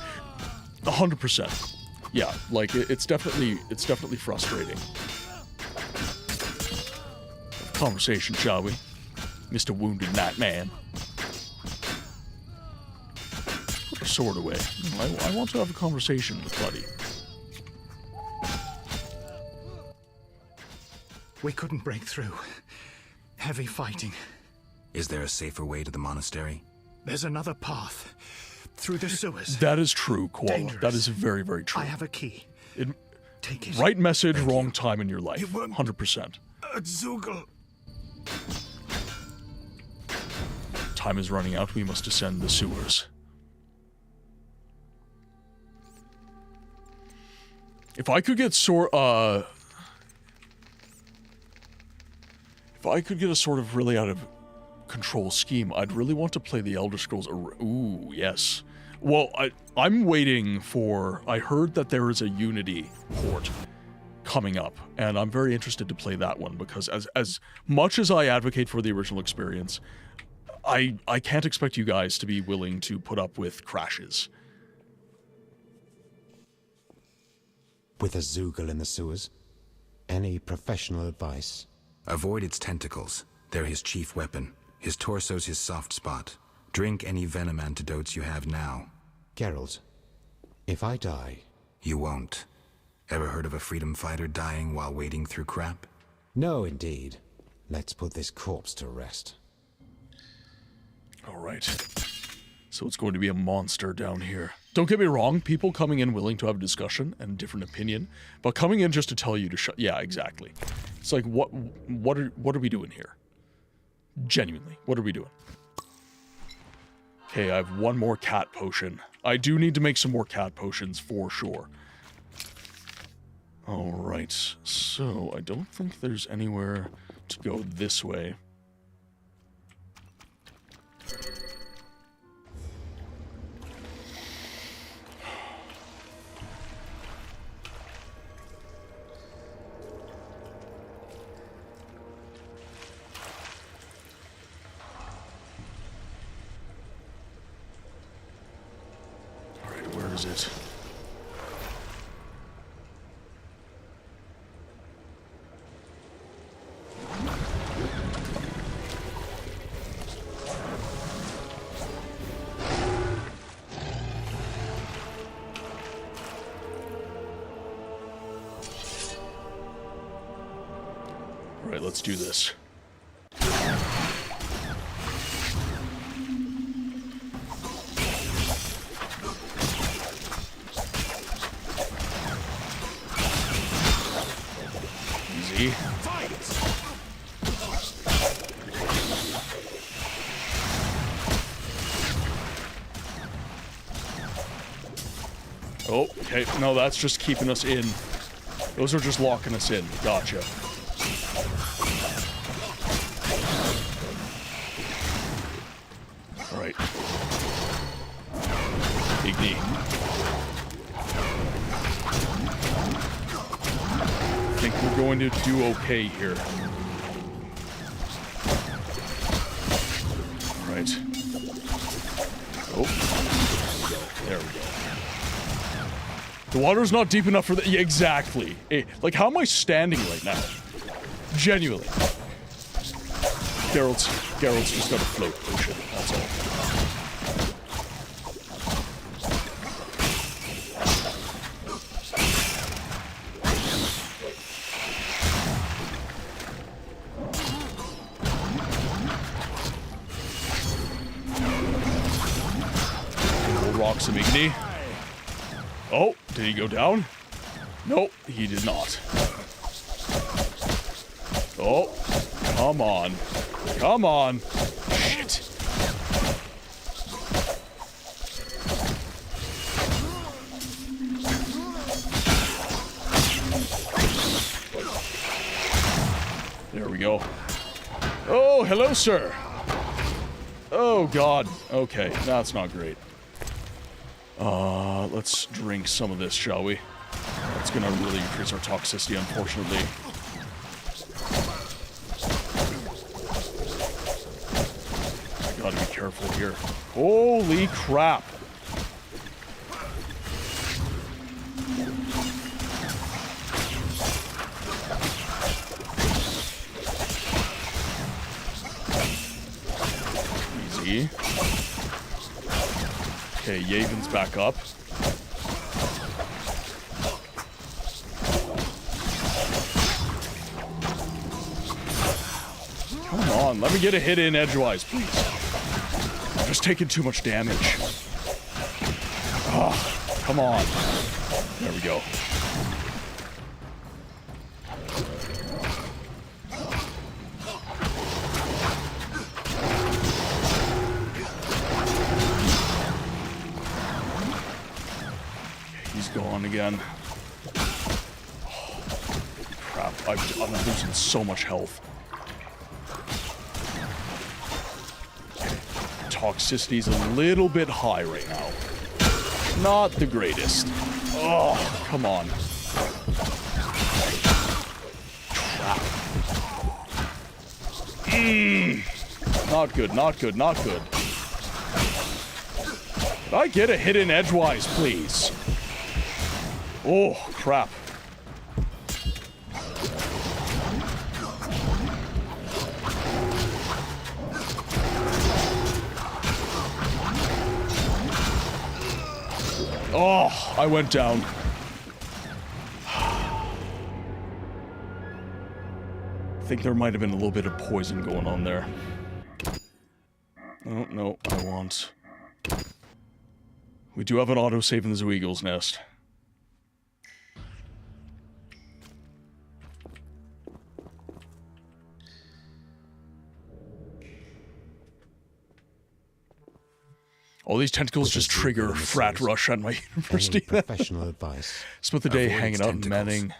Speaker 2: 100%. Yeah, like it's definitely frustrating. Conversation, shall we, Mr. Wounded Knight Man? Put your sword away. I want to have a conversation with Buddy.
Speaker 18: We couldn't break through. Heavy fighting.
Speaker 3: Is there a safer way to the monastery?
Speaker 18: There's another path. Through the sewers.
Speaker 2: That is true, Koala.
Speaker 18: Dangerous.
Speaker 2: That is very, very true.
Speaker 18: I have a key. Take it.
Speaker 2: Right message, wrong time in your life. 100%.
Speaker 18: Zugel.
Speaker 2: Time is running out. We must descend the sewers. If I could get if I could get a sort of really out of control scheme, I'd really want to play the Elder Scrolls. Ooh, yes. Well, I'm waiting for... I heard that there is a Unity port coming up, and I'm very interested to play that one, because as much as I advocate for the original experience, I can't expect you guys to be willing to put up with crashes.
Speaker 15: With a Zugel in the sewers? Any professional advice?
Speaker 3: Avoid its tentacles. They're his chief weapon. His torso's his soft spot. Drink any venom antidotes you have now.
Speaker 15: Geralt, if I die...
Speaker 3: You won't. Ever heard of a freedom fighter dying while wading through crap?
Speaker 15: No, indeed. Let's put this corpse to rest.
Speaker 2: Alright. So it's going to be a monster down here. Don't get me wrong, people coming in willing to have a discussion and a different opinion, but coming in just to tell you to shut... Yeah, exactly. It's like, what are we doing here? Genuinely, what are we doing? Okay, I have one more cat potion. I do need to make some more cat potions for sure. Alright, so I don't think there's anywhere to go this way. Where is it? All right, let's do this. Easy. Oh, okay. No, that's just keeping us in. Those are just locking us in. Gotcha. Alright. Igni. I think we're going to do okay here. Right. Oh. There we go. The water's not deep enough for the— yeah, exactly. Like, how am I standing right now? Genuinely. Geralt's just got a float potion, that's all. We'll rock some Igni. Oh, did he go down? Nope, he did not. Oh, come on. Come on. Shit. There we go. Oh, hello, sir. Oh, God. Okay, that's not great. Let's drink some of this, shall we? That's gonna really increase our toxicity, unfortunately. I gotta be careful here. Holy crap! Easy. Okay, Yaven's back up. Come on, let me get a hit in edgewise, please. I'm just taking too much damage. Oh, come on. There we go. Gone again. Oh, crap, I'm losing so much health. Toxicity's a little bit high right now. Not the greatest. Oh, come on. Crap. Not good, not good, not good. Could I get a hit in edgewise, please? Oh, crap. Oh, I went down. I think there might have been a little bit of poison going on there. Oh, no, I want... We do have an autosave in the Zoo Eagle's nest. All these tentacles just trigger frat rush at my university.
Speaker 15: Professional advice.
Speaker 2: Spent the day hanging out and manning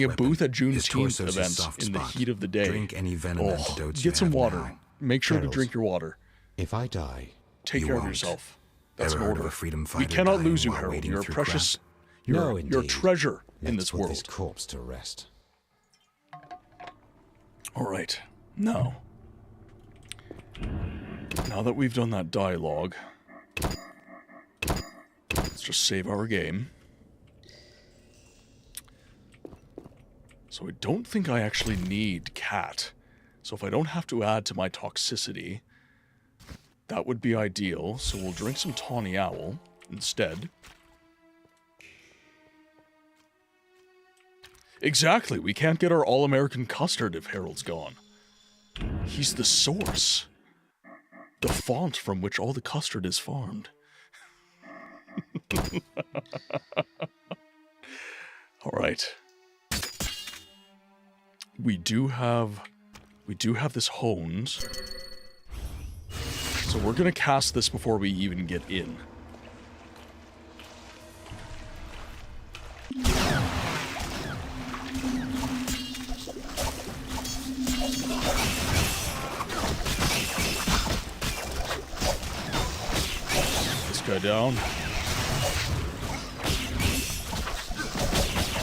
Speaker 2: a booth at Juneteenth events in the heat of the day.
Speaker 3: Drink any venom antidotes
Speaker 2: get some water.
Speaker 3: now.
Speaker 2: Make sure to
Speaker 15: Geralt,
Speaker 2: drink your water.
Speaker 15: If I die,
Speaker 2: take care of yourself. That's an order. We
Speaker 3: fighter
Speaker 2: cannot
Speaker 3: dying
Speaker 2: lose you,
Speaker 3: while
Speaker 2: Harold.
Speaker 3: wading
Speaker 2: You're a
Speaker 3: through
Speaker 2: precious.
Speaker 15: No,
Speaker 2: You're a
Speaker 15: indeed.
Speaker 2: treasure in
Speaker 15: Let's
Speaker 2: this
Speaker 15: put
Speaker 2: world.
Speaker 15: this corpse to rest.
Speaker 2: All right. Now that we've done that dialogue, let's just save our game. So I don't think I actually need cat. So if I don't have to add to my toxicity, that would be ideal. So we'll drink some Tawny Owl instead. Exactly, we can't get our all-American custard if Harold's gone. He's the source. The font from which all the custard is farmed. Alright. We do have this Hones. So we're gonna cast this before we even get in. guy down.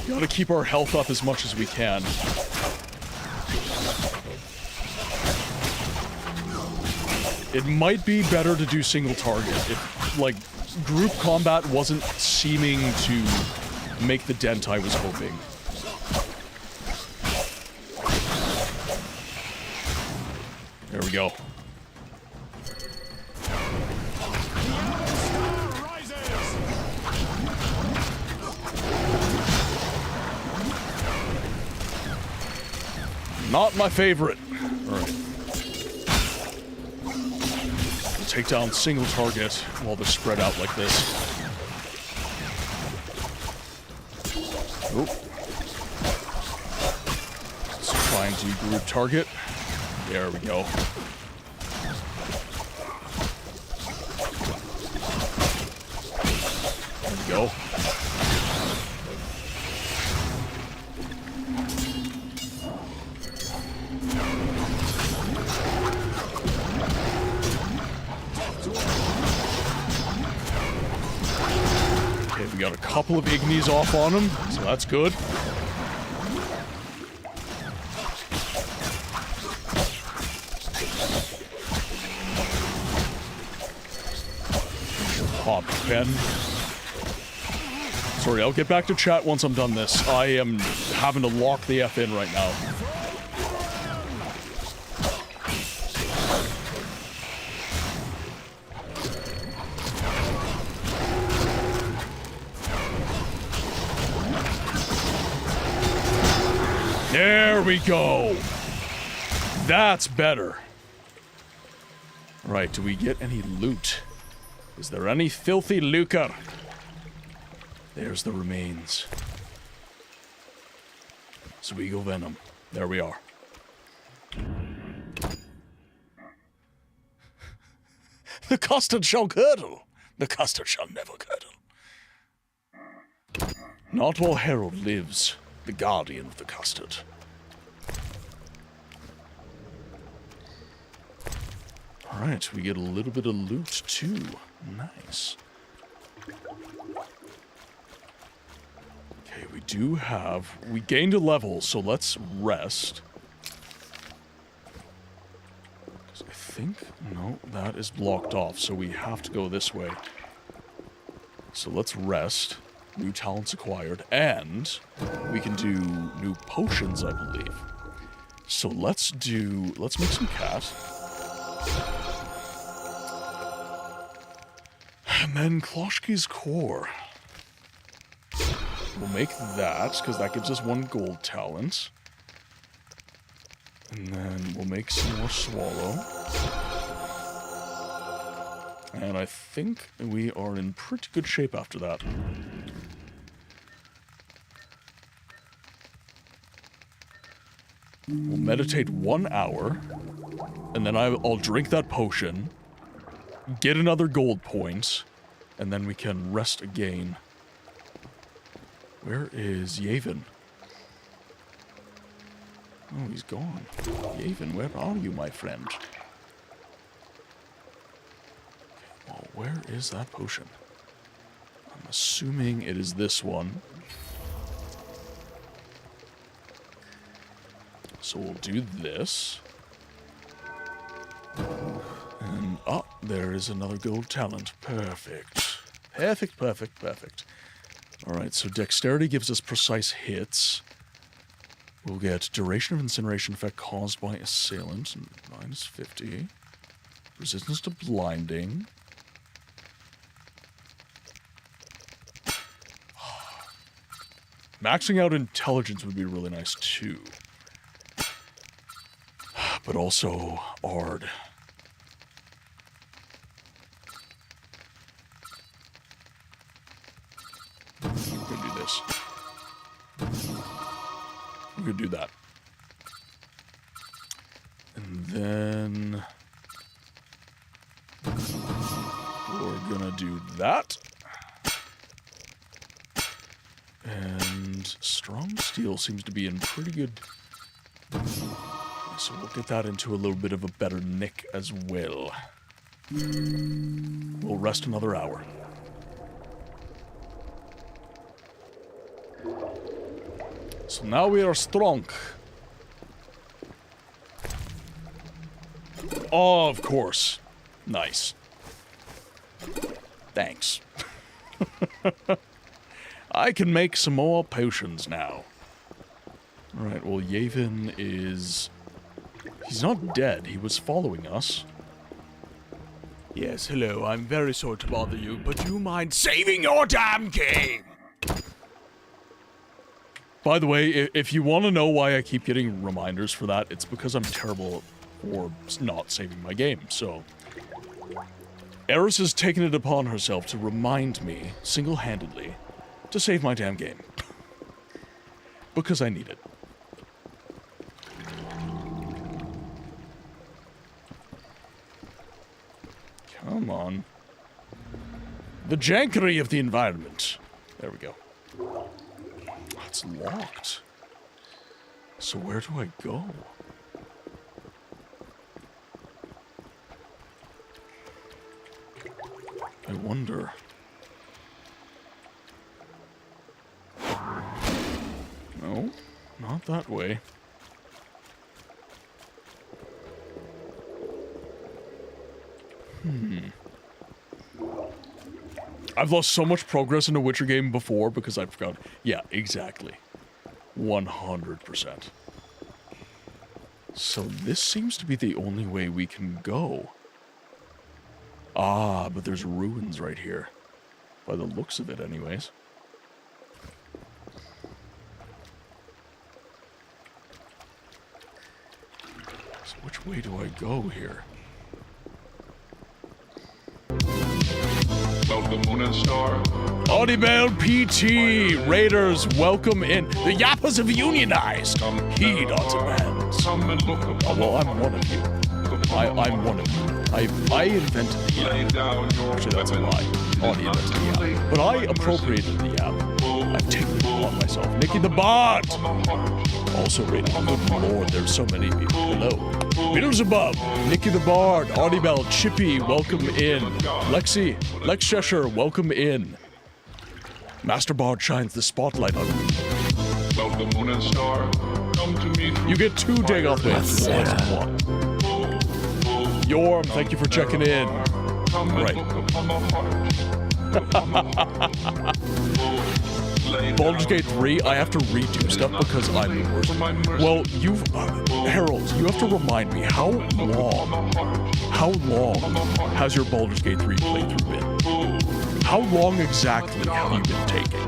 Speaker 2: Gotta keep our health up as much as we can. It might be better to do single target if, like, group combat wasn't seeming to make the dent I was hoping. There we go. Not my favorite. Alright. We'll take down single target while they're spread out like this. Oop. Let's try and do group target. There we go. There we go. Okay, we got a couple of ignies off on him, so that's good. Pop pen. Sorry, I'll get back to chat once I'm done this. I am having to lock the F in right now. There we go. That's better. Right, do we get any loot? Is there any filthy lucre? There's the remains. Sweego Venom. There we are. The custard shall curdle. The custard shall never curdle. Not while Harold lives, the guardian of the custard. Alright, we get a little bit of loot too. Nice. Okay, we do have... We gained a level, so let's rest. Because I think... No, that is blocked off, so we have to go this way. So let's rest. New talents acquired, and we can do new potions, I believe. So let's make some cat. And then Kloshki's Core. We'll make that, because that gives us 1 gold talent. And then we'll make some more Swallow. And I think we are in pretty good shape after that. We'll meditate 1 hour, and then I'll drink that potion, get another gold point, and then we can rest again. Where is Yavin? Oh, he's gone. Yavin, where are you, my friend? Okay, well, where is that potion? I'm assuming it is this one. So we'll do this. And, oh, there is another gold talent. Perfect. Perfect, perfect, perfect. Alright, so dexterity gives us precise hits. We'll get duration of incineration effect caused by assailant, minus 50. Resistance to blinding. Maxing out intelligence would be really nice too. But also Ard. We're gonna do this. We're gonna do that. And then we're gonna do that. And strong steel seems to be in pretty good... So we'll get that into a little bit of a better nick as well. We'll rest another hour. So now we are strong. Oh, of course. Nice. Thanks. I can make some more potions now. Alright, well, Yavin is... He's not dead. He was following us.
Speaker 1: Yes, hello. I'm very sorry to bother you, but do you mind saving your damn game?
Speaker 2: By the way, if you want to know why I keep getting reminders for that, it's because I'm terrible for not saving my game, so... Eris has taken it upon herself to remind me, single-handedly, to save my damn game. Because I need it. Come on. The jankery of the environment. There we go. Oh, it's locked. So where do I go? I wonder. No, not that way. I've lost so much progress in a Witcher game before because I forgot. Yeah, exactly. 100%. So this seems to be the only way we can go. Ah, but there's ruins right here. By the looks of it, anyways. So which way do I go here?
Speaker 11: Welcome, Moon and Star.
Speaker 2: Audibel PT, Raiders, welcome in. The Yappas have unionized. Heed our demands. Oh, well, I'm one of you. I'm one of you. I invented the Yap. Actually, that's a lie. Audi invented the Yap. But I appropriated the Yap. I've taken it upon myself. Nikki the Bard! Also rated. Good lord, there's so many people. Hello. Beelzebub, Nikki the Bard, Audibel, Chippy, welcome in. Lexi, Lex Cheshire, welcome in. Master Bard shines the spotlight on you.
Speaker 11: Welcome, Moon and Star. Come to meet
Speaker 2: you get 2 Dagoth bands for the price of 1. Yorm, thank you for checking in. Right. Baldur's Gate 3, I have to redo stuff because I'm the worst. Well, Harold, you have to remind me, how long has your Baldur's Gate 3 playthrough been? How long exactly have you been taking?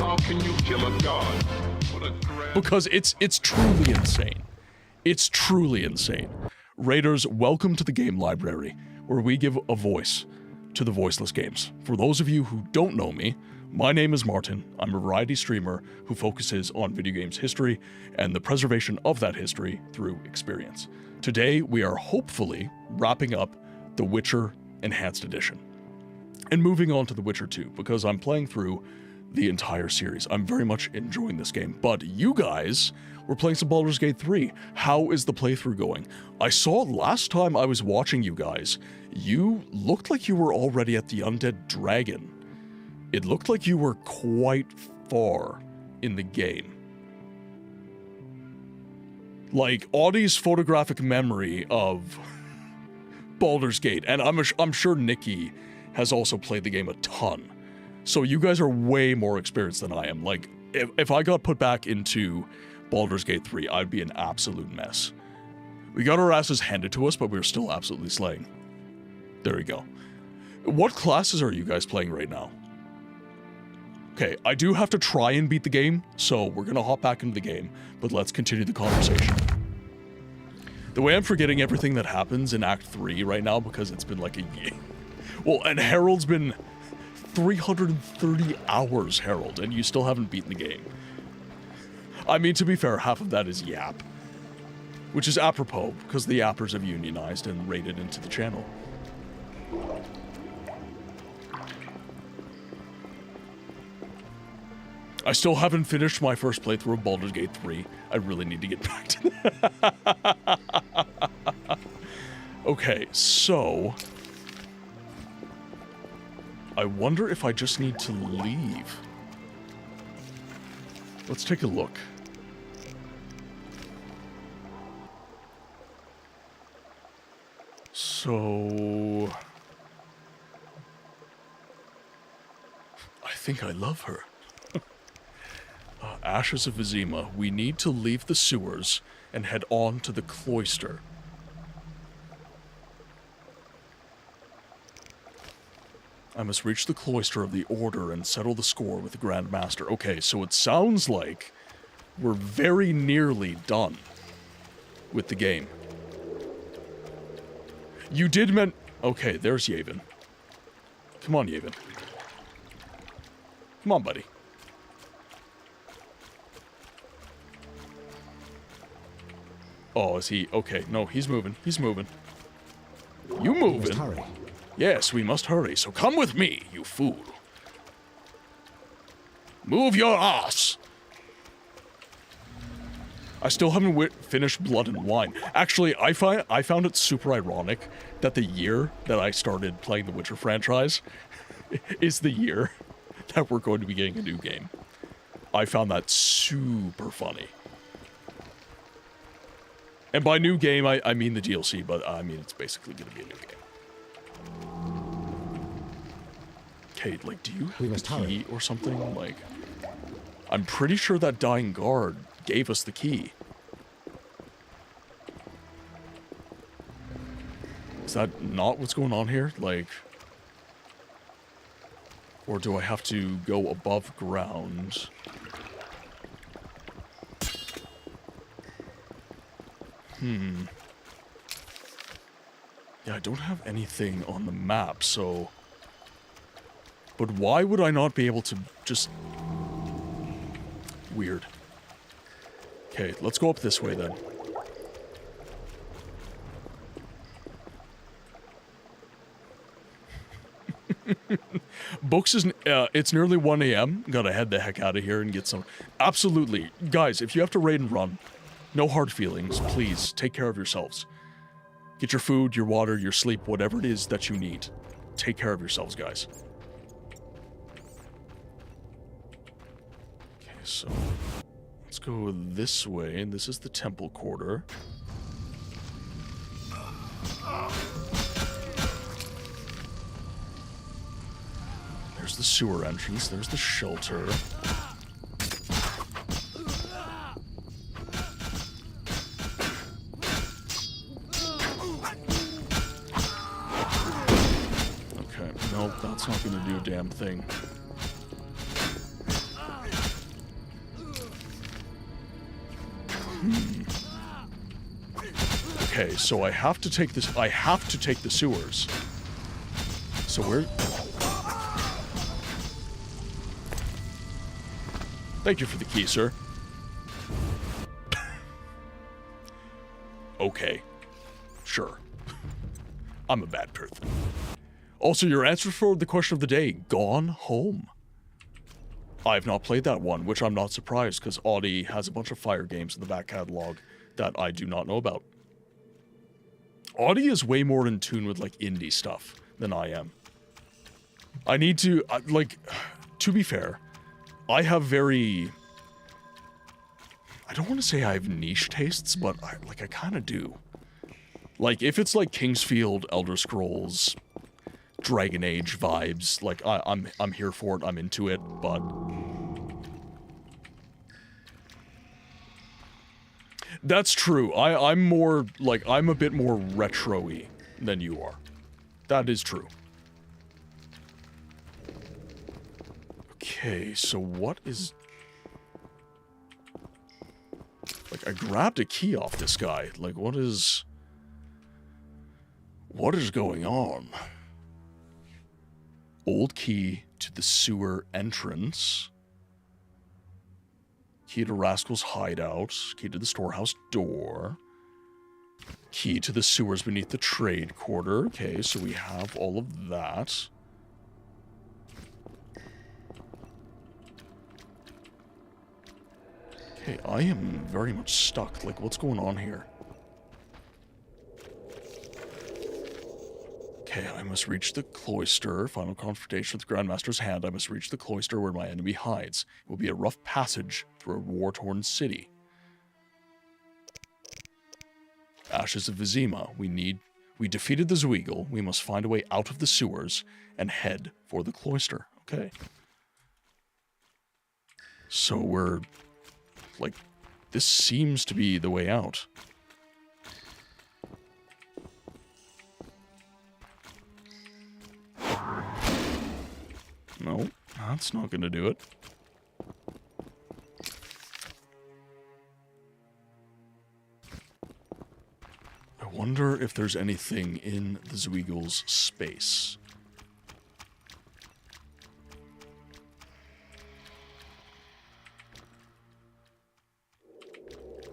Speaker 2: Because it's truly insane. It's truly insane. Raiders, welcome to the game library, where we give a voice to the voiceless games. For those of you who don't know me, my name is Martin. I'm a variety streamer who focuses on video games history and the preservation of that history through experience. Today, we are hopefully wrapping up The Witcher Enhanced Edition and moving on to The Witcher 2, because I'm playing through the entire series. I'm very much enjoying this game, but you guys were playing some Baldur's Gate 3. How is the playthrough going? I saw last time I was watching you guys, you looked like you were already at the Undead Dragon. It looked like you were quite far in the game. Like, Audie's photographic memory of Baldur's Gate, and I'm sure Nikki has also played the game a ton. So you guys are way more experienced than I am. Like, if I got put back into Baldur's Gate 3, I'd be an absolute mess. We got our asses handed to us, but we were still absolutely slaying. There we go. What classes are you guys playing right now? Okay, I do have to try and beat the game, so we're gonna hop back into the game, but let's continue the conversation. The way I'm forgetting everything that happens in Act 3 right now, because it's been like a year. Well, and Harold's been 330 hours, Harold, and you still haven't beaten the game. I mean, to be fair, half of that is Yap. Which is apropos, because the Yappers have unionized and raided into the channel. I still haven't finished my first playthrough of Baldur's Gate 3. I really need to get back to that. Okay, so... I wonder if I just need to leave. Let's take a look. So... I think I love her. Ashes of Vizema. We need to leave the sewers and head on to the cloister. I must reach the cloister of the Order and settle the score with the Grand Master. Okay, so it sounds like we're very nearly done with the game. You did Okay, there's Yavin. Come on, Yavin. Come on, buddy. Oh, is he? Okay, no, he's moving. He's moving. You moving?
Speaker 15: We must hurry.
Speaker 2: Yes, we must hurry, so come with me, you fool. Move your ass! I still haven't finished Blood and Wine. Actually, I found it super ironic that the year that I started playing the Witcher franchise is the year that we're going to be getting a new game. I found that super funny. And by new game, I mean the DLC, but I mean it's basically going to be a new game. Okay, like, do you have a key or something? Like, I'm pretty sure that dying guard gave us the key. Is that not what's going on here? Like, or do I have to go above ground? Yeah, I don't have anything on the map, so... But why would I not be able to just... Weird. Okay, let's go up this way then. Books is... it's nearly 1 a.m. Gotta head the heck out of here and get some... Absolutely. Guys, if you have to raid and run, no hard feelings. Please, take care of yourselves. Get your food, your water, your sleep, whatever it is that you need. Take care of yourselves, guys. Okay, so... Let's go this way, and this is the temple quarter. There's the sewer entrance, there's the shelter. Okay, nope, that's not gonna do a damn thing. Okay, so I have to take this. I have to take the sewers. So where? Thank you for the key, sir. Okay. Sure. I'm a bad person. Also, your answer for the question of the day, Gone Home. I've not played that one, which I'm not surprised, because Audi has a bunch of Fire games in the back catalog that I do not know about. Audi is way more in tune with, like, indie stuff than I am. I need to, like, to be fair, I have very... I don't want to say I have niche tastes, but, I kind of do. Like, if it's, like, Kingsfield, Elder Scrolls, Dragon Age vibes, like, I'm here for it, I'm into it, but... That's true. I'm more, like, I'm a bit more retro-y than you are. That is true. Okay, so what is... Like, I grabbed a key off this guy. Like, what is going on? Old key to the sewer entrance. Key to Rascal's hideout. Key to the storehouse door. Key to the sewers beneath the trade quarter. Okay, so we have all of that. Okay, I am very much stuck. Like, what's going on here? Okay, I must reach the cloister. Final confrontation with the Grandmaster's hand. I must reach the cloister where my enemy hides. It will be a rough passage through a war-torn city. Ashes of Vizema. We defeated the Zweigel. We must find a way out of the sewers and head for the cloister. Okay. So we're... like, this seems to be the way out. No, that's not going to do it. I wonder if there's anything in the Zweigel's space.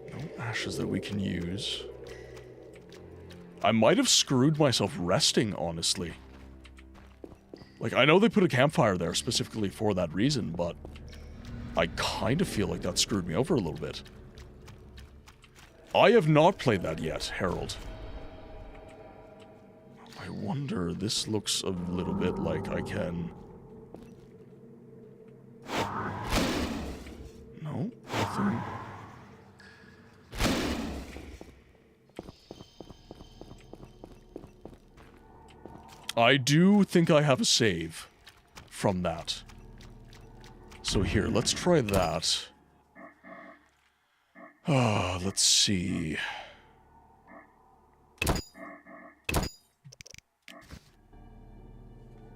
Speaker 2: No ashes that we can use. I might have screwed myself resting, honestly. Like, I know they put a campfire there specifically for that reason, but I kind of feel like that screwed me over a little bit. I have not played that yet, Harold. I wonder, this looks a little bit like I can... No, nothing. I do think I have a save from that. So here, let's try that. Let's see.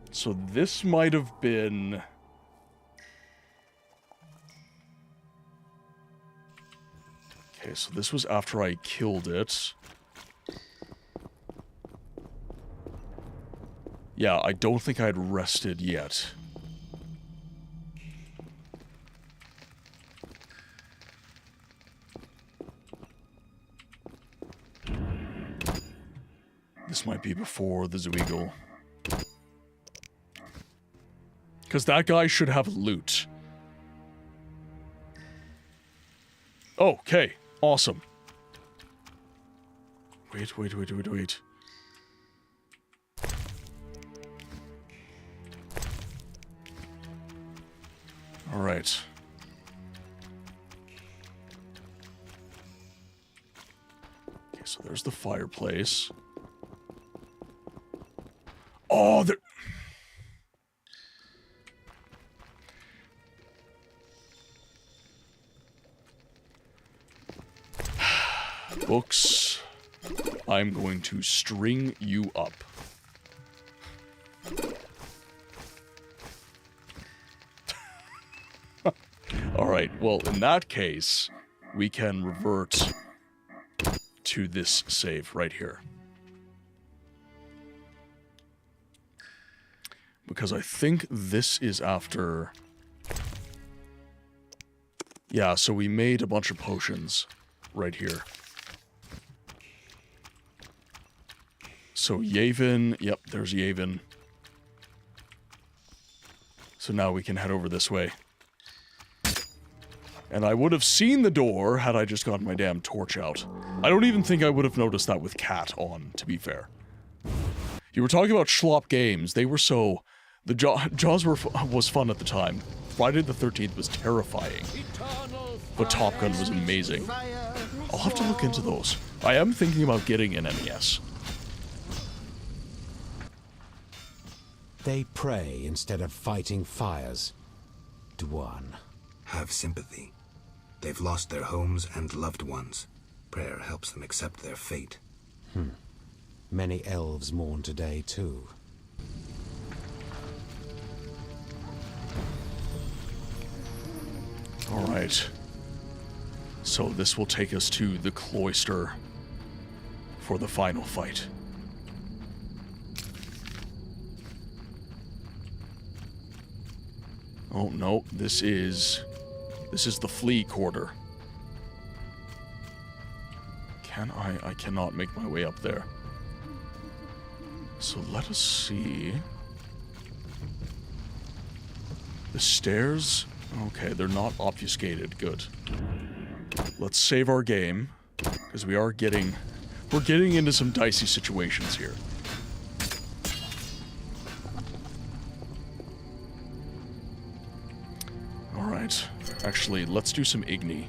Speaker 2: So this might have been... Okay, so this was after I killed it. Yeah, I don't think I had rested yet. This might be before the Zweigel. Because that guy should have loot. Okay, awesome. Wait. Alright. Okay, so there's the fireplace. Oh, there... Books. I'm going to string you up. Alright, well, in that case, we can revert to this save right here. Because I think this is after... Yeah, so we made a bunch of potions right here. So Yavin, yep, there's Yavin. So now we can head over this way. And I would have seen the door had I just gotten my damn torch out. I don't even think I would have noticed that with Cat on, to be fair. You were talking about schlop games. They were so... The Jaws was fun at the time. Friday the 13th was terrifying. But Top Gun was amazing. I'll have to look into those. I am thinking about getting an NES.
Speaker 15: They pray instead of fighting fires. Dwan.
Speaker 3: Have sympathy. They've lost their homes and loved ones. Prayer helps them accept their fate.
Speaker 15: Many elves mourn today, too.
Speaker 2: Alright. So this will take us to the cloister for the final fight. Oh no, this is the flea quarter. I cannot make my way up there. So let us see. The stairs, okay, they're not obfuscated, good. Let's save our game, because we're getting into some dicey situations here. Actually, let's do some Igni.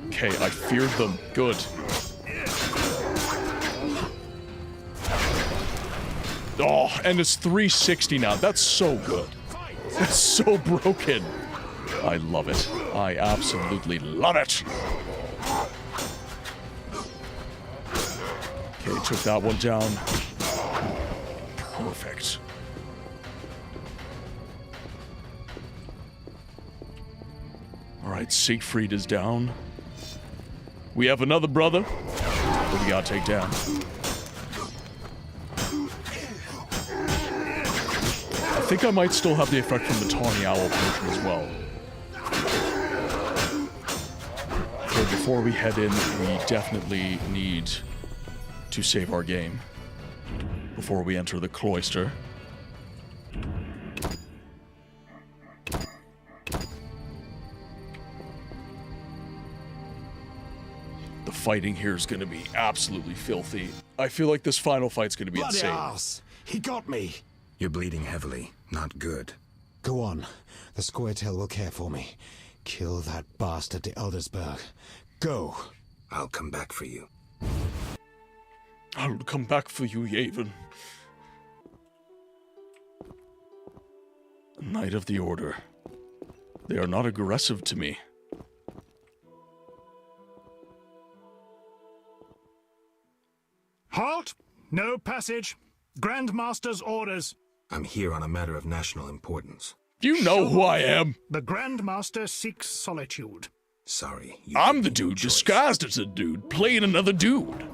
Speaker 2: Okay, I feared them. Good. Oh, and it's 360 now. That's so good. That's so broken. I love it. I absolutely love it. Okay, took that one down. Perfect. Alright, Siegfried is down. We have another brother. What we gotta take down? I think I might still have the effect from the Tawny Owl potion as well. So before we head in, we definitely need to save our game before we enter the cloister. The fighting here is going to be absolutely filthy. I feel like this final fight's going to be
Speaker 21: Bloody
Speaker 2: insane.
Speaker 21: arse! He got me!
Speaker 3: You're bleeding heavily. Not good.
Speaker 15: Go on. The Squirtel will care for me. Kill that bastard to Eldersburg. Go!
Speaker 3: I'll come back for you.
Speaker 2: I'll come back for you, Yavin. Knight of the Order. They are not aggressive to me.
Speaker 18: Halt! No passage. Grandmaster's orders.
Speaker 3: I'm here on a matter of national importance.
Speaker 2: You know who I am.
Speaker 18: The Grandmaster seeks solitude.
Speaker 3: Sorry.
Speaker 2: I'm the dude disguised as a dude, playing another dude.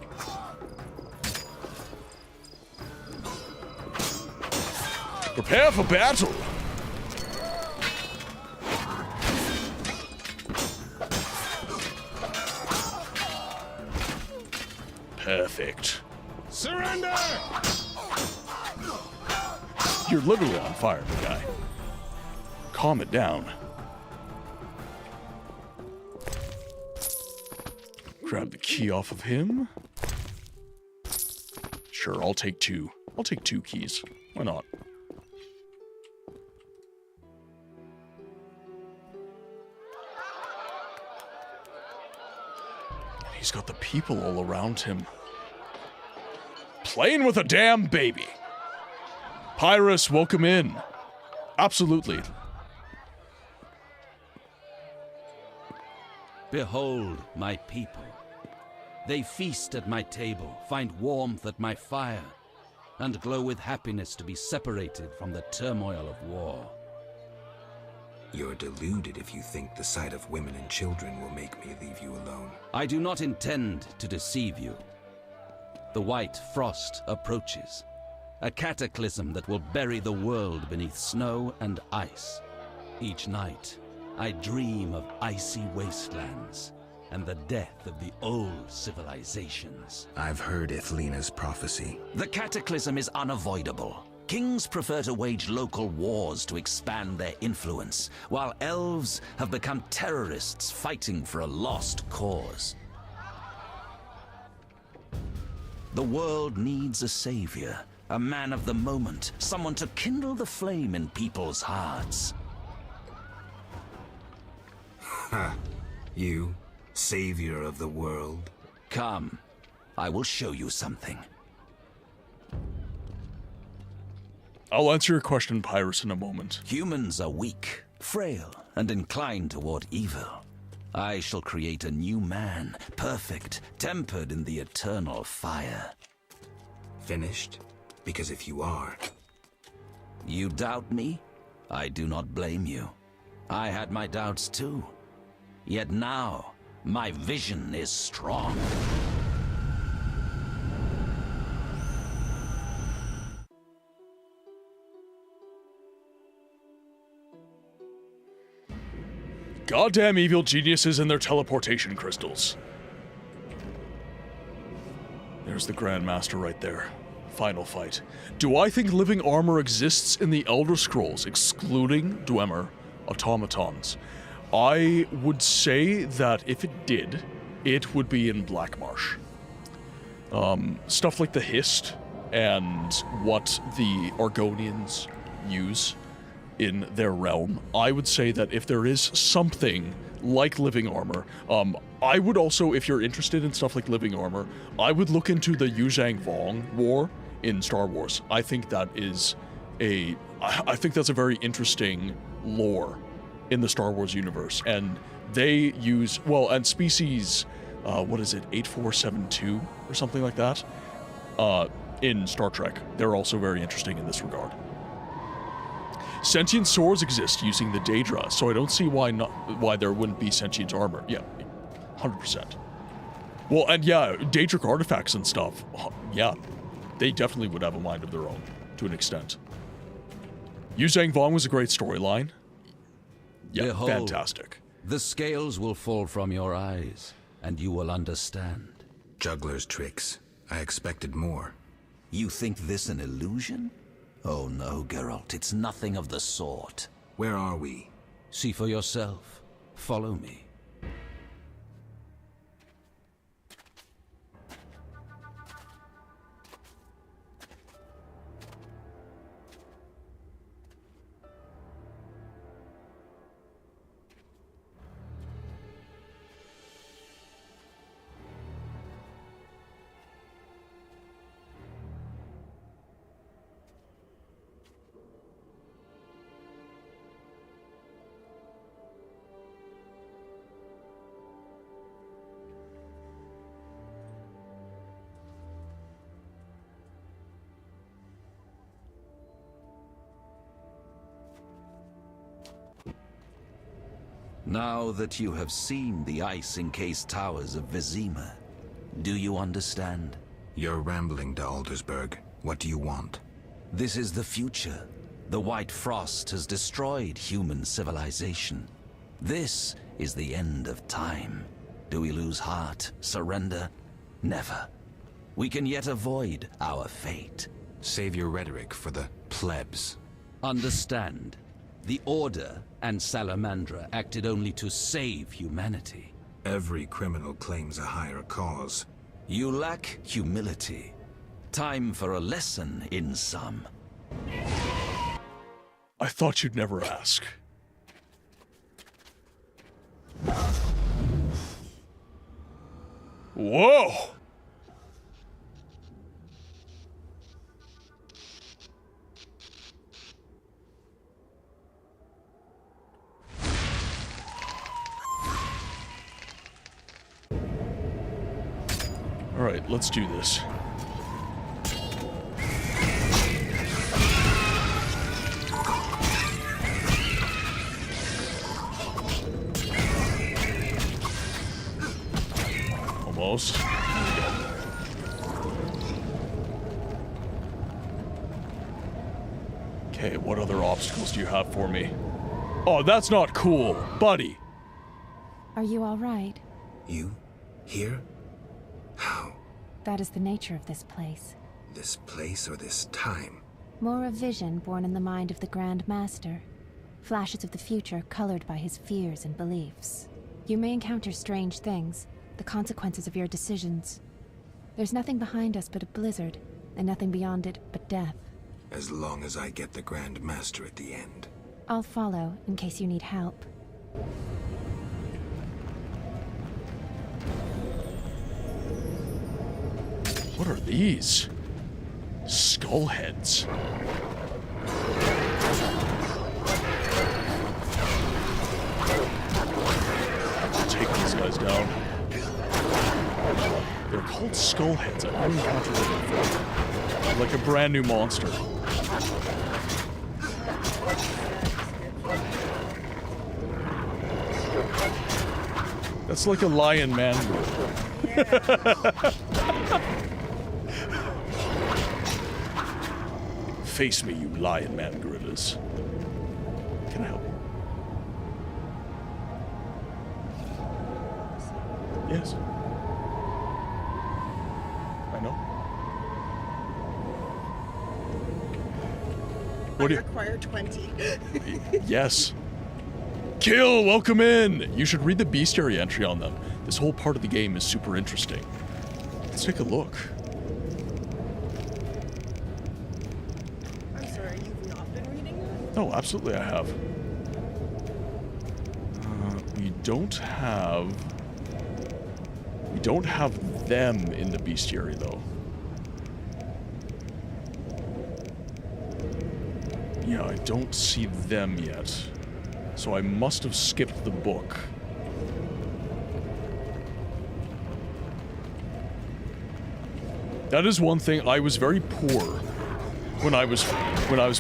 Speaker 2: Prepare for battle. Perfect.
Speaker 18: Surrender!
Speaker 2: You're literally on fire, guy. Calm it down. Grab the key off of him. Sure, I'll take two. I'll take 2 keys. Why not? He's got the people all around him. Playing with a damn baby. Pyrrhus, welcome in. Absolutely.
Speaker 19: Behold my people. They feast at my table, find warmth at my fire, and glow with happiness to be separated from the turmoil of war.
Speaker 3: You're deluded if you think the sight of women and children will make me leave you alone.
Speaker 19: I do not intend to deceive you. The white frost approaches, a cataclysm that will bury the world beneath snow and ice. Each night, I dream of icy wastelands and the death of the old civilizations.
Speaker 3: I've heard Ithlina's prophecy.
Speaker 19: The cataclysm is unavoidable. Kings prefer to wage local wars to expand their influence, while elves have become terrorists fighting for a lost cause. The world needs a savior, a man of the moment, someone to kindle the flame in people's hearts.
Speaker 3: Ha! You, savior of the world?
Speaker 19: Come, I will show you something.
Speaker 2: I'll answer your question, Pyrrhus, in a moment.
Speaker 19: Humans are weak, frail, and inclined toward evil. I shall create a new man, perfect, tempered in the eternal fire.
Speaker 3: Finished? Because if you are...
Speaker 19: You doubt me? I do not blame you. I had my doubts too. Yet now, my vision is strong.
Speaker 2: Goddamn evil geniuses and their teleportation crystals. There's the Grandmaster right there. Final fight. Do I think living armor exists in the Elder Scrolls, excluding Dwemer automatons? I would say that if it did, it would be in Blackmarsh. stuff like the Hist and what the Argonians use in their realm, I would say that if there is something like living armor, I would also, if you're interested in stuff like living armor, I would look into the Yuzhang Vong War in Star Wars. I think that is I think that's a very interesting lore in the Star Wars universe, and they use, well, and species, what is it, 8472 or something like that, in Star Trek. They're also very interesting in this regard. Sentient swords exist using the Daedra, so I don't see why there wouldn't be sentient armor. Yeah, 100%. Well, and yeah, Daedric artifacts and stuff, yeah, they definitely would have a mind of their own, to an extent. Yuzhang Vong was a great storyline. Yeah,
Speaker 19: Behold,
Speaker 2: fantastic.
Speaker 19: The scales will fall from your eyes, and you will understand.
Speaker 3: Juggler's tricks. I expected more.
Speaker 19: You think this an illusion? Oh no, Geralt, it's nothing of the sort.
Speaker 3: Where are we?
Speaker 19: See for yourself. Follow me. Now that you have seen the ice-encased towers of Vizema, do you understand?
Speaker 3: You're rambling to Aldersberg. What do you want?
Speaker 19: This is the future. The White Frost has destroyed human civilization. This is the end of time. Do we lose heart, surrender? Never. We can yet avoid our fate.
Speaker 3: Save your rhetoric for the plebs.
Speaker 19: Understand. The Order and Salamandra acted only to save humanity.
Speaker 3: Every criminal claims a higher cause.
Speaker 19: You lack humility. Time for a lesson in some.
Speaker 2: I thought you'd never ask. Whoa! Alright, let's do this. Almost. Okay, what other obstacles do you have for me? Oh, that's not cool, buddy.
Speaker 12: Are you all right?
Speaker 3: You? Here? How?
Speaker 12: That is the nature of this place.
Speaker 3: This place or this time?
Speaker 12: More a vision born in the mind of the Grand Master. Flashes of the future colored by his fears and beliefs. You may encounter strange things, the consequences of your decisions. There's nothing behind us but a blizzard, and nothing beyond it but death.
Speaker 3: As long as I get the Grand Master at the end.
Speaker 12: I'll follow in case you need help.
Speaker 2: What are these? Skull heads. Take these guys down. They're called skull heads. I've never encountered them before. Like a brand new monster. That's like a lion man. Face me, you lion man gorillas. Can I help you? Yes. I know.
Speaker 5: What do you require 20?
Speaker 2: Yes. Kill, welcome in. You should read the bestiary entry on them. This whole part of the game is super interesting. Let's take a look. Oh, absolutely I have. We don't have them in the bestiary, though. Yeah, I don't see them yet. So I must have skipped the book. That is one thing. I was very poor when I was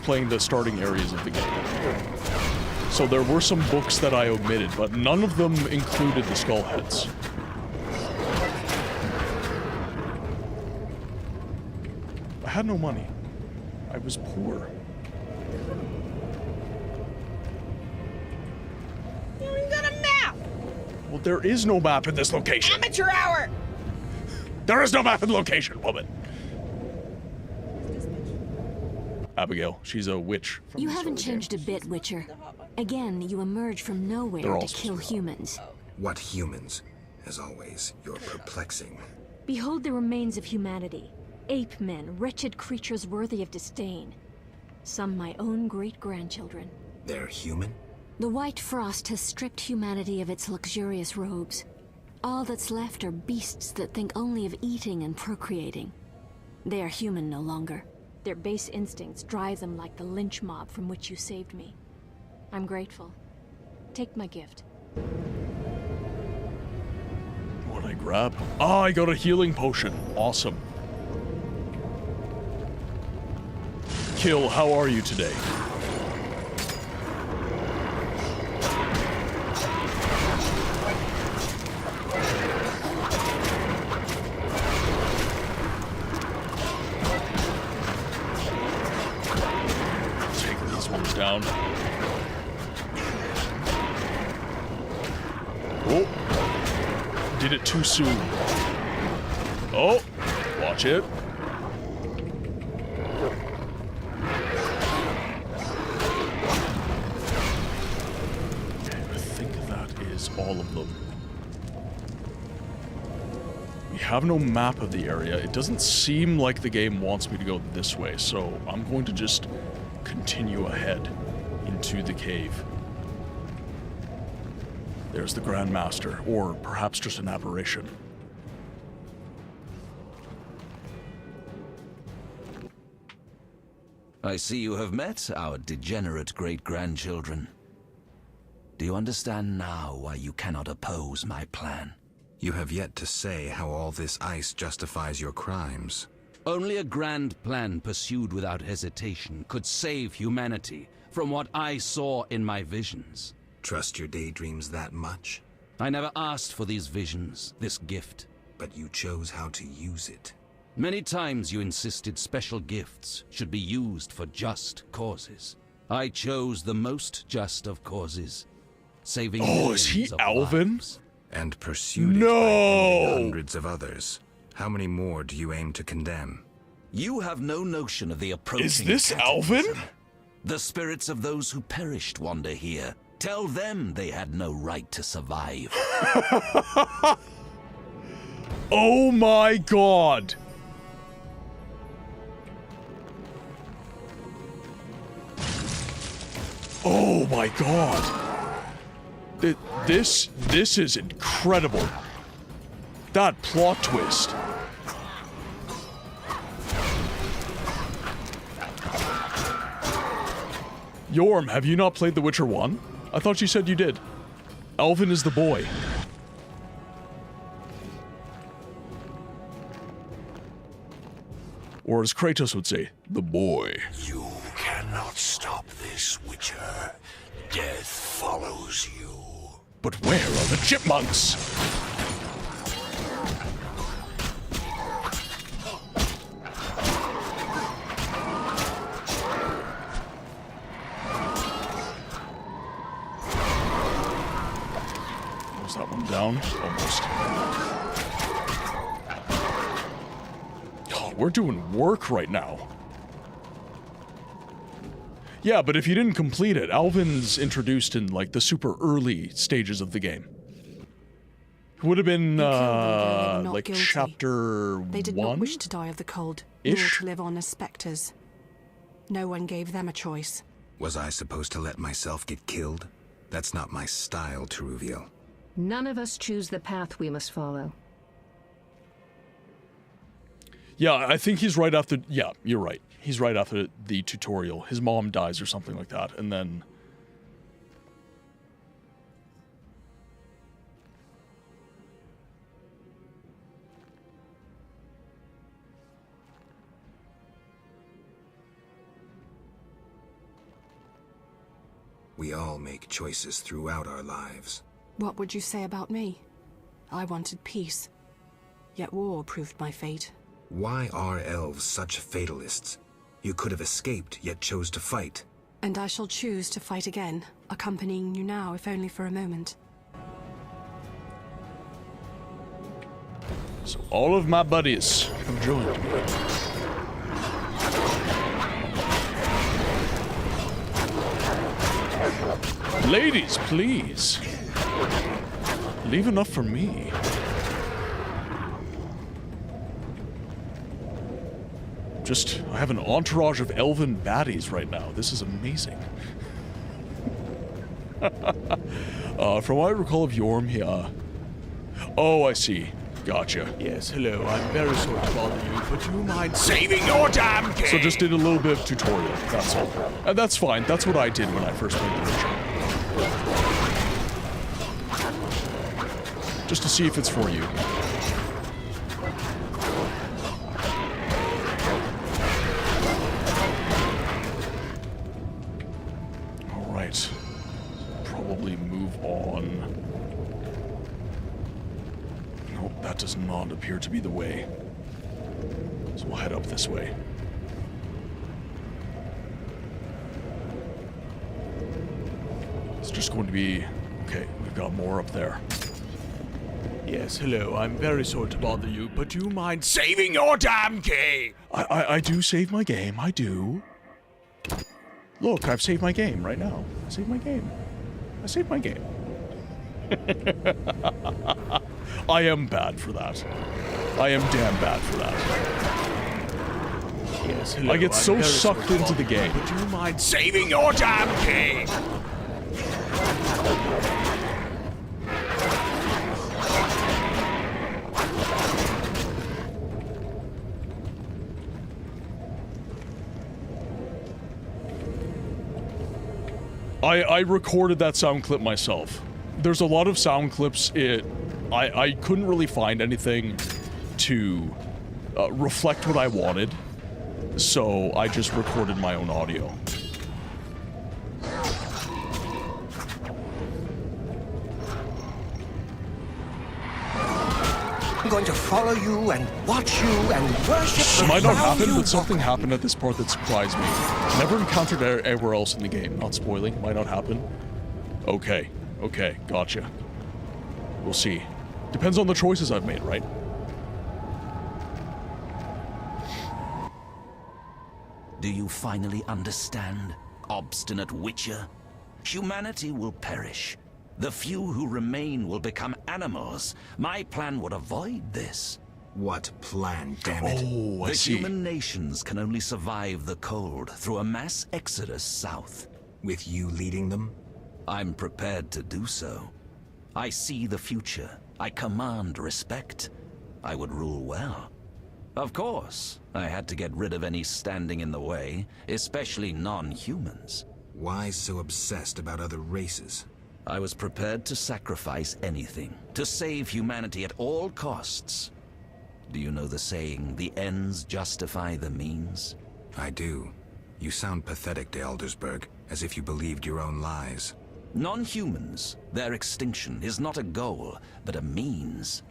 Speaker 2: playing the starting areas of the game. So there were some books that I omitted, but none of them included the Skullheads. I had no money. I was poor.
Speaker 5: You ain't got a map!
Speaker 2: Well, there is no map in this location.
Speaker 5: Amateur hour!
Speaker 2: There is no map in the location, woman. Abigail, she's a witch.
Speaker 6: You haven't changed a bit, Witcher. Again, you emerge from nowhere to kill humans.
Speaker 3: What humans? As always, you're perplexing.
Speaker 6: Behold the remains of humanity. Ape men, wretched creatures worthy of disdain. Some my own great-grandchildren.
Speaker 3: They're human?
Speaker 6: The white frost has stripped humanity of its luxurious robes. All that's left are beasts that think only of eating and procreating. They are human no longer. Their base instincts drive them like the lynch mob from which you saved me. I'm grateful. Take my gift.
Speaker 2: What'd I grab? Ah, I got a healing potion. Awesome. Kill, how are you today? Take these ones down. Oh. Did it too soon. Oh. Watch it. All of them. We have no map of the area. It doesn't seem like the game wants me to go this way, so I'm going to just continue ahead into the cave. There's the Grand Master, or perhaps just an aberration.
Speaker 19: I see you have met our degenerate great-grandchildren. Do you understand now why you cannot oppose my plan?
Speaker 3: You have yet to say how all this ice justifies your crimes.
Speaker 19: Only a grand plan pursued without hesitation could save humanity from what I saw in my visions.
Speaker 3: Trust your daydreams that much?
Speaker 19: I never asked for these visions, this gift.
Speaker 3: But you chose how to use it.
Speaker 19: Many times you insisted special gifts should be used for just causes. I chose the most just of causes. Saving
Speaker 2: is he Alvin?
Speaker 19: Lives.
Speaker 3: And pursued it by hundreds of others. How many more do you aim to condemn?
Speaker 19: You have no notion of the approaching
Speaker 2: Is this
Speaker 19: cataclysm.
Speaker 2: Alvin?
Speaker 19: The spirits of those who perished wander here. Tell them they had no right to survive.
Speaker 2: Oh my god! Oh my god! This is incredible. That plot twist. Yorm, have you not played The Witcher 1? I thought you said you did. Alvin is the boy. Or as Kratos would say, the boy.
Speaker 9: You cannot stop this, Witcher. Death follows you.
Speaker 2: But where are the chipmunks? Was that one down? Almost. Oh, we're doing work right now. Yeah, but if you didn't complete it, Alvin's introduced in, like, the super early stages of the game. It would have been, like,
Speaker 17: guilty.
Speaker 2: chapter 1?
Speaker 17: They did not wish to die of the cold, nor to live on as spectres. No one gave them a choice.
Speaker 3: Was I supposed to let myself get killed? That's not my style, Teruviel.
Speaker 8: None of us choose the path we must follow.
Speaker 2: Yeah, I think he's right after... Yeah, you're right. He's right after the tutorial. His mom dies or something like that, and then...
Speaker 3: We all make choices throughout our lives.
Speaker 17: What would you say about me? I wanted peace. Yet war proved my fate.
Speaker 3: Why are elves such fatalists? You could have escaped, yet chose to fight.
Speaker 17: And I shall choose to fight again, accompanying you now, if only for a moment.
Speaker 2: So all of my buddies have joined me. Ladies, please. Leave enough for me. I have an entourage of elven baddies right now. This is amazing. From what I recall of Yorm, oh, I see. Gotcha.
Speaker 1: Yes, hello. I'm very sorry to bother you, but do you mind saving your damn king?
Speaker 2: So just did a little bit of tutorial, that's all. And that's fine. That's what I did when I first played the Witcher. Just to see if it's for you. Alright. Probably move on. Nope, that does not appear to be the way. So we'll head up this way. It's just going to be... Okay, we've got more up there.
Speaker 1: Yes, hello. I'm very sorry to bother you, but do you mind saving your damn king?
Speaker 2: I do save my game, I do. Look, I've saved my game right now. I saved my game. I saved my game. I am bad for that. I am damn bad for that.
Speaker 1: Yes, hello.
Speaker 2: I get so sucked into the game.
Speaker 1: But do you mind saving your damn king?
Speaker 2: I recorded that sound clip myself. There's a lot of sound clips. I couldn't really find anything to reflect what I wanted, so I just recorded my own audio.
Speaker 7: I'm going to follow you and watch you and worship.
Speaker 2: It might not happen, but something happened at this part that surprised me. Never encountered it anywhere else in the game. Not spoiling, might not happen. Okay, gotcha. We'll see. Depends on the choices I've made, right?
Speaker 19: Do you finally understand, obstinate Witcher? Humanity will perish. The few who remain will become animals. My plan would avoid this.
Speaker 3: What plan, damn it?
Speaker 2: Oh, I see.
Speaker 19: The human nations can only survive the cold through a mass exodus south.
Speaker 3: With you leading them?
Speaker 19: I'm prepared to do so. I see the future. I command respect. I would rule well. Of course, I had to get rid of any standing in the way, especially non-humans.
Speaker 3: Why so obsessed about other races?
Speaker 19: I was prepared to sacrifice anything, to save humanity at all costs. Do you know the saying, the ends justify the means?
Speaker 3: I do. You sound pathetic to Eldersburg, as if you believed your own lies.
Speaker 19: Non-humans, their extinction is not a goal, but a means.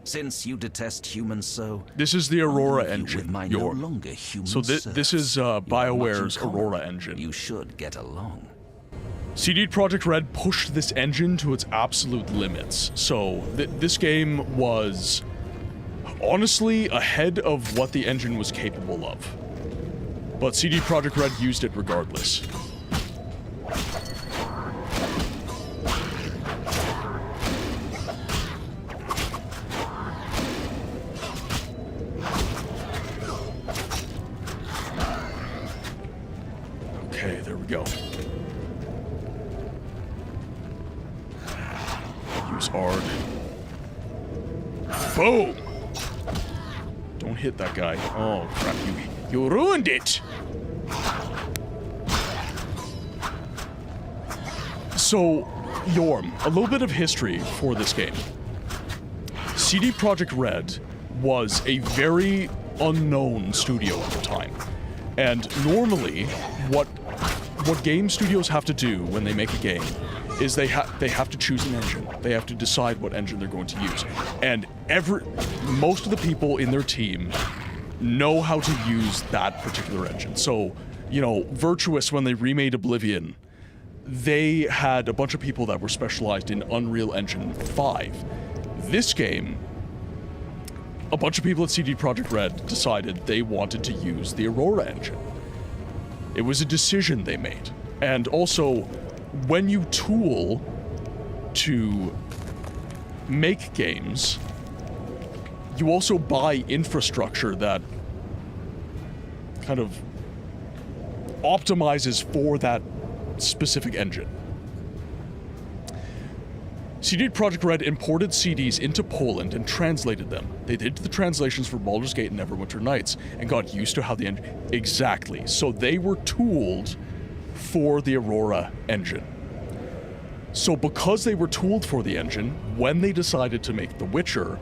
Speaker 19: Since you detest humans so...
Speaker 2: This is the Aurora engine,
Speaker 19: no longer human
Speaker 2: So this is BioWare's Aurora engine.
Speaker 19: You should get along.
Speaker 2: CD Projekt Red pushed this engine to its absolute limits. So this game was honestly ahead of what the engine was capable of. But CD Projekt Red used it regardless. Okay, there we go. Boom! Don't hit that guy. Oh, crap, you ruined it! So, Yorm, a little bit of history for this game. CD Projekt Red was a very unknown studio at the time. And normally, what game studios have to do when they make a game is they have to choose an engine. They have to decide what engine they're going to use. And most of the people in their team know how to use that particular engine. So, you know, Virtuous, when they remade Oblivion, they had a bunch of people that were specialized in Unreal Engine 5. This game, a bunch of people at CD Projekt Red decided they wanted to use the Aurora engine. It was a decision they made. And also, when you tool to make games, you also buy infrastructure that kind of optimizes for that specific engine. CD Projekt Red imported CDs into Poland and translated them. They did the translations for Baldur's Gate and Neverwinter Nights and got used to how the engine... Exactly. So they were tooled for the Aurora engine. So because they were tooled for the engine, when they decided to make The Witcher,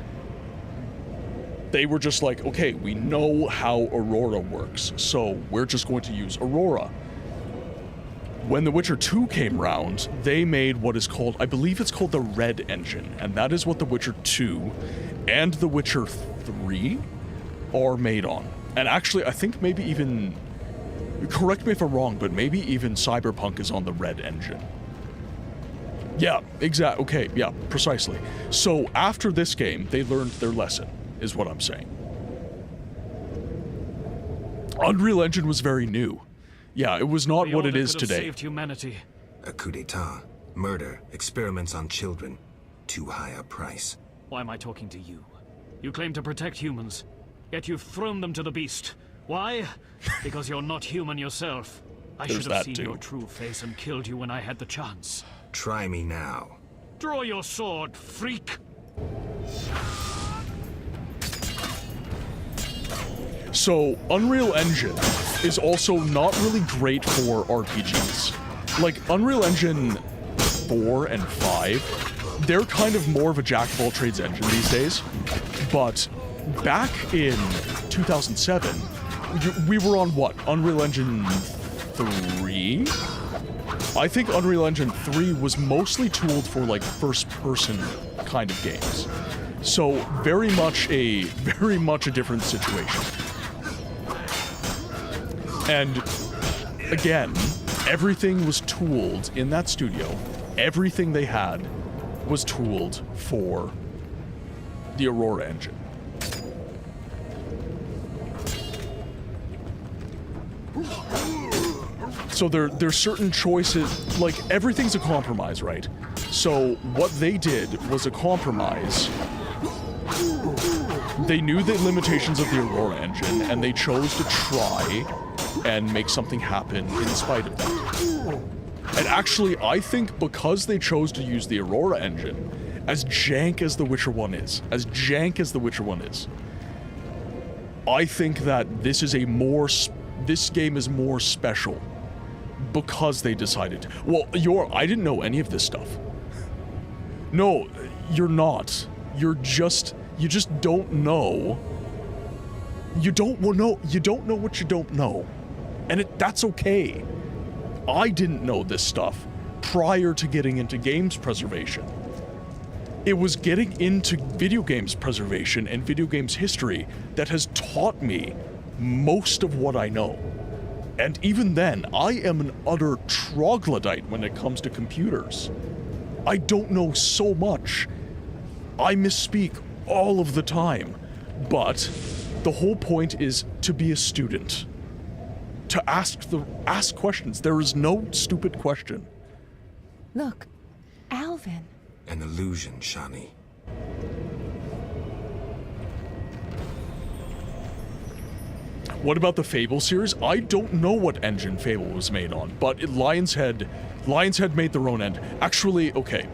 Speaker 2: they were just like, okay, we know how Aurora works, so we're just going to use Aurora. When The Witcher 2 came round, they made what is called, I believe it's called the Red Engine, and that is what The Witcher 2 and The Witcher 3 are made on. And actually, I think maybe even, correct me if I'm wrong, but maybe even Cyberpunk is on the Red Engine. Yeah, exactly, okay, yeah, precisely. So after this game, they learned their lesson, is what I'm saying. Unreal Engine was very new. Yeah, it was not what it is today.
Speaker 4: Saved humanity.
Speaker 3: A coup d'etat, murder, experiments on children. Too high a price.
Speaker 4: Why am I talking to you? You claim to protect humans, yet you've thrown them to the beast. Why? Because you're not human yourself. I should have seen your true face and killed you when I had the chance.
Speaker 3: Try me now.
Speaker 4: Draw your sword, freak!
Speaker 2: So, Unreal Engine is also not really great for RPGs. Like, Unreal Engine 4 and 5, they're kind of more of a jack-of-all-trades engine these days. But back in 2007, we were on what? Unreal Engine 3? I think Unreal Engine 3 was mostly tooled for, like, first-person kind of games. So, very much a different situation. And again, everything was tooled in that studio. Everything they had was tooled for the Aurora engine. So there's certain choices, like everything's a compromise, right? So what they did was a compromise. They knew the limitations of the Aurora engine, and they chose to try and make something happen in spite of that. And actually, I think because they chose to use the Aurora engine, as jank as The Witcher 1 is, I think that this game is more special because they decided. Well, I didn't know any of this stuff. No, you're not. You just don't know. You don't know what you don't know. And that's okay. I didn't know this stuff prior to getting into games preservation. It was getting into video games preservation and video games history that has taught me most of what I know. And even then, I am an utter troglodyte when it comes to computers. I don't know so much. I misspeak all of the time. But the whole point is to be a student. To ask questions. There is no stupid question.
Speaker 12: Look, Alvin.
Speaker 3: An illusion, Shani.
Speaker 2: What about the Fable series? I don't know what engine Fable was made on, but Lionshead made their own end. Actually, okay.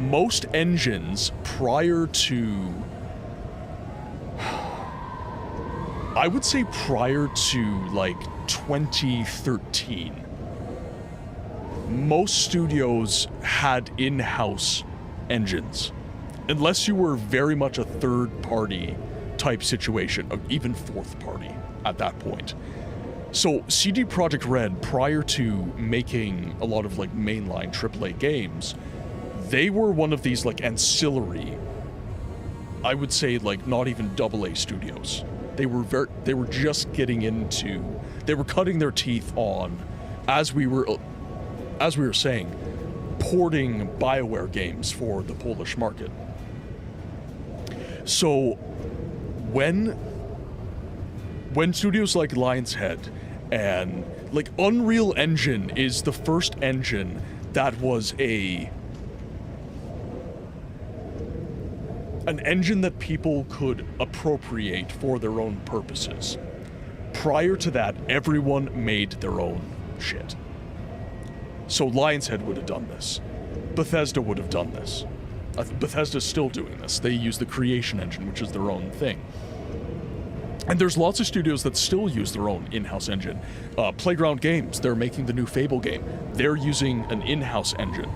Speaker 2: most engines prior to, I would say prior to like 2013, most studios had in-house engines, unless you were very much a third-party type situation, or even fourth-party at that point. So CD Projekt Red, prior to making a lot of like mainline AAA games, they were one of these like ancillary, I would say like not even AA studios. They were just getting into, they were cutting their teeth on, as we were saying, porting BioWare games for the Polish market. So when studios like Lionshead and like Unreal Engine is the first engine that was an engine that people could appropriate for their own purposes. Prior to that, everyone made their own shit. So Lionshead would have done this. Bethesda would have done this. Bethesda's still doing this. They use the Creation Engine, which is their own thing. And there's lots of studios that still use their own in-house engine. Playground Games, they're making the new Fable game. They're using an in-house engine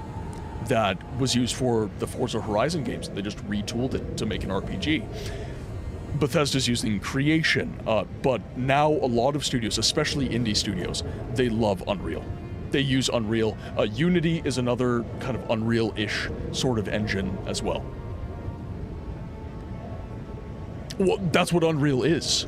Speaker 2: that was used for the Forza Horizon games. They just retooled it to make an RPG. Bethesda's using Creation, but now a lot of studios, especially indie studios, they love Unreal. They use Unreal. Unity is another kind of Unreal-ish sort of engine as well. Well, that's what Unreal is.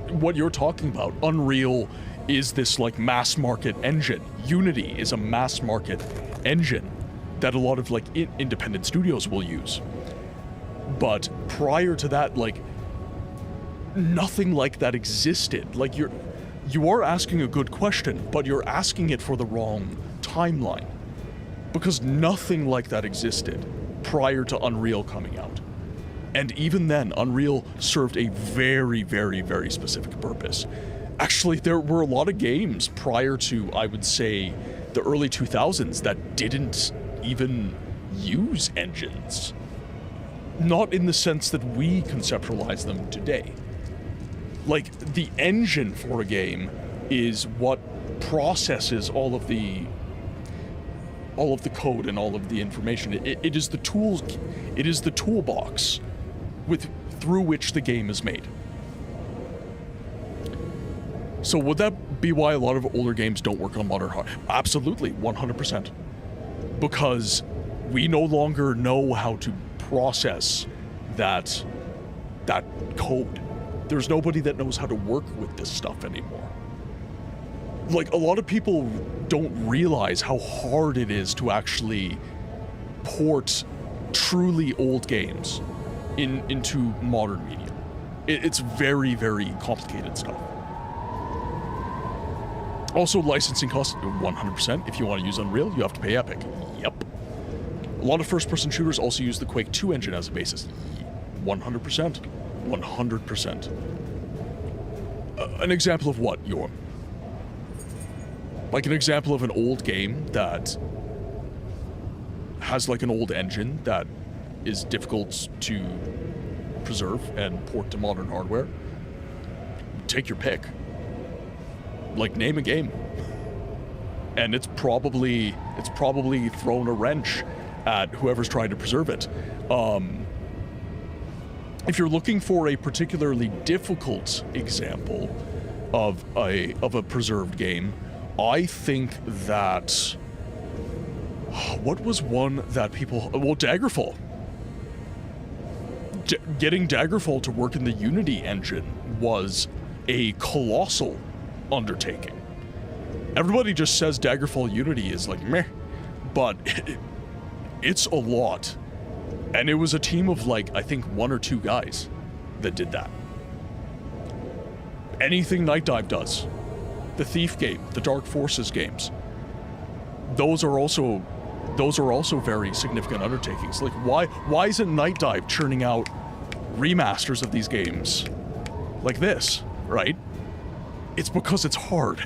Speaker 2: What you're talking about. Unreal is this like mass market engine. Unity is a mass market engine that a lot of like independent studios will use. But prior to that, like, nothing like that existed. Like, you are asking a good question, but you're asking it for the wrong timeline. Because nothing like that existed prior to Unreal coming out. And even then, Unreal served a very, very, very specific purpose. Actually, there were a lot of games prior to, I would say, the early 2000s that didn't even use engines. Not in the sense that we conceptualize them today. Like, the engine for a game is what processes all of the code and all of the information. It is the tools, it is the toolbox through which the game is made. So would that be why a lot of older games don't work on modern hardware? Absolutely, 100%. Because we no longer know how to process that code. There's nobody that knows how to work with this stuff anymore. Like, a lot of people don't realize how hard it is to actually port truly old games into modern media. It's very, very complicated stuff. Also, licensing costs, 100%. If you want to use Unreal, you have to pay Epic. Yep. A lot of first-person shooters also use the Quake 2 engine as a basis. 100%. 100%. An example of what, Yorm? Like an example of an old game that has like an old engine that is difficult to preserve and port to modern hardware. Take your pick. Like, name a game. And it's probably thrown a wrench at whoever's trying to preserve it. If you're looking for a particularly difficult example of a preserved game, I think that, what was one that people, well, Daggerfall. Getting Daggerfall to work in the Unity engine was a colossal undertaking. Everybody just says Daggerfall Unity is like meh, but it's a lot. And it was a team of like, I think 1 or 2 guys that did that. Anything Night Dive does, the Thief game, the Dark Forces games, those are also very significant undertakings. Like, why isn't Night Dive churning out remasters of these games like this, right? It's because it's hard.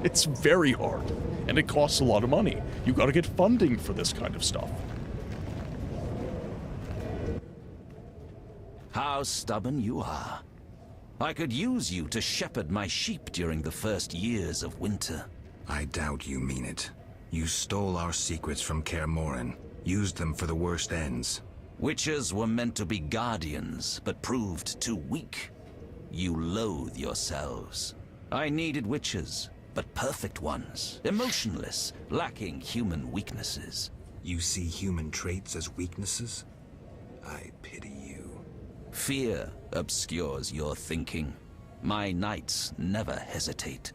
Speaker 2: It's very hard, and it costs a lot of money. You got to get funding for this kind of stuff.
Speaker 19: How stubborn you are. I could use you to shepherd my sheep during the first years of winter.
Speaker 3: I doubt you mean it. You stole our secrets from Kaer Morhen, used them for the worst ends.
Speaker 19: Witches were meant to be guardians, but proved too weak. You loathe yourselves. I needed witches, but perfect ones, emotionless, lacking human weaknesses.
Speaker 3: You see human traits as weaknesses? I pity you.
Speaker 19: Fear obscures your thinking. My knights never hesitate.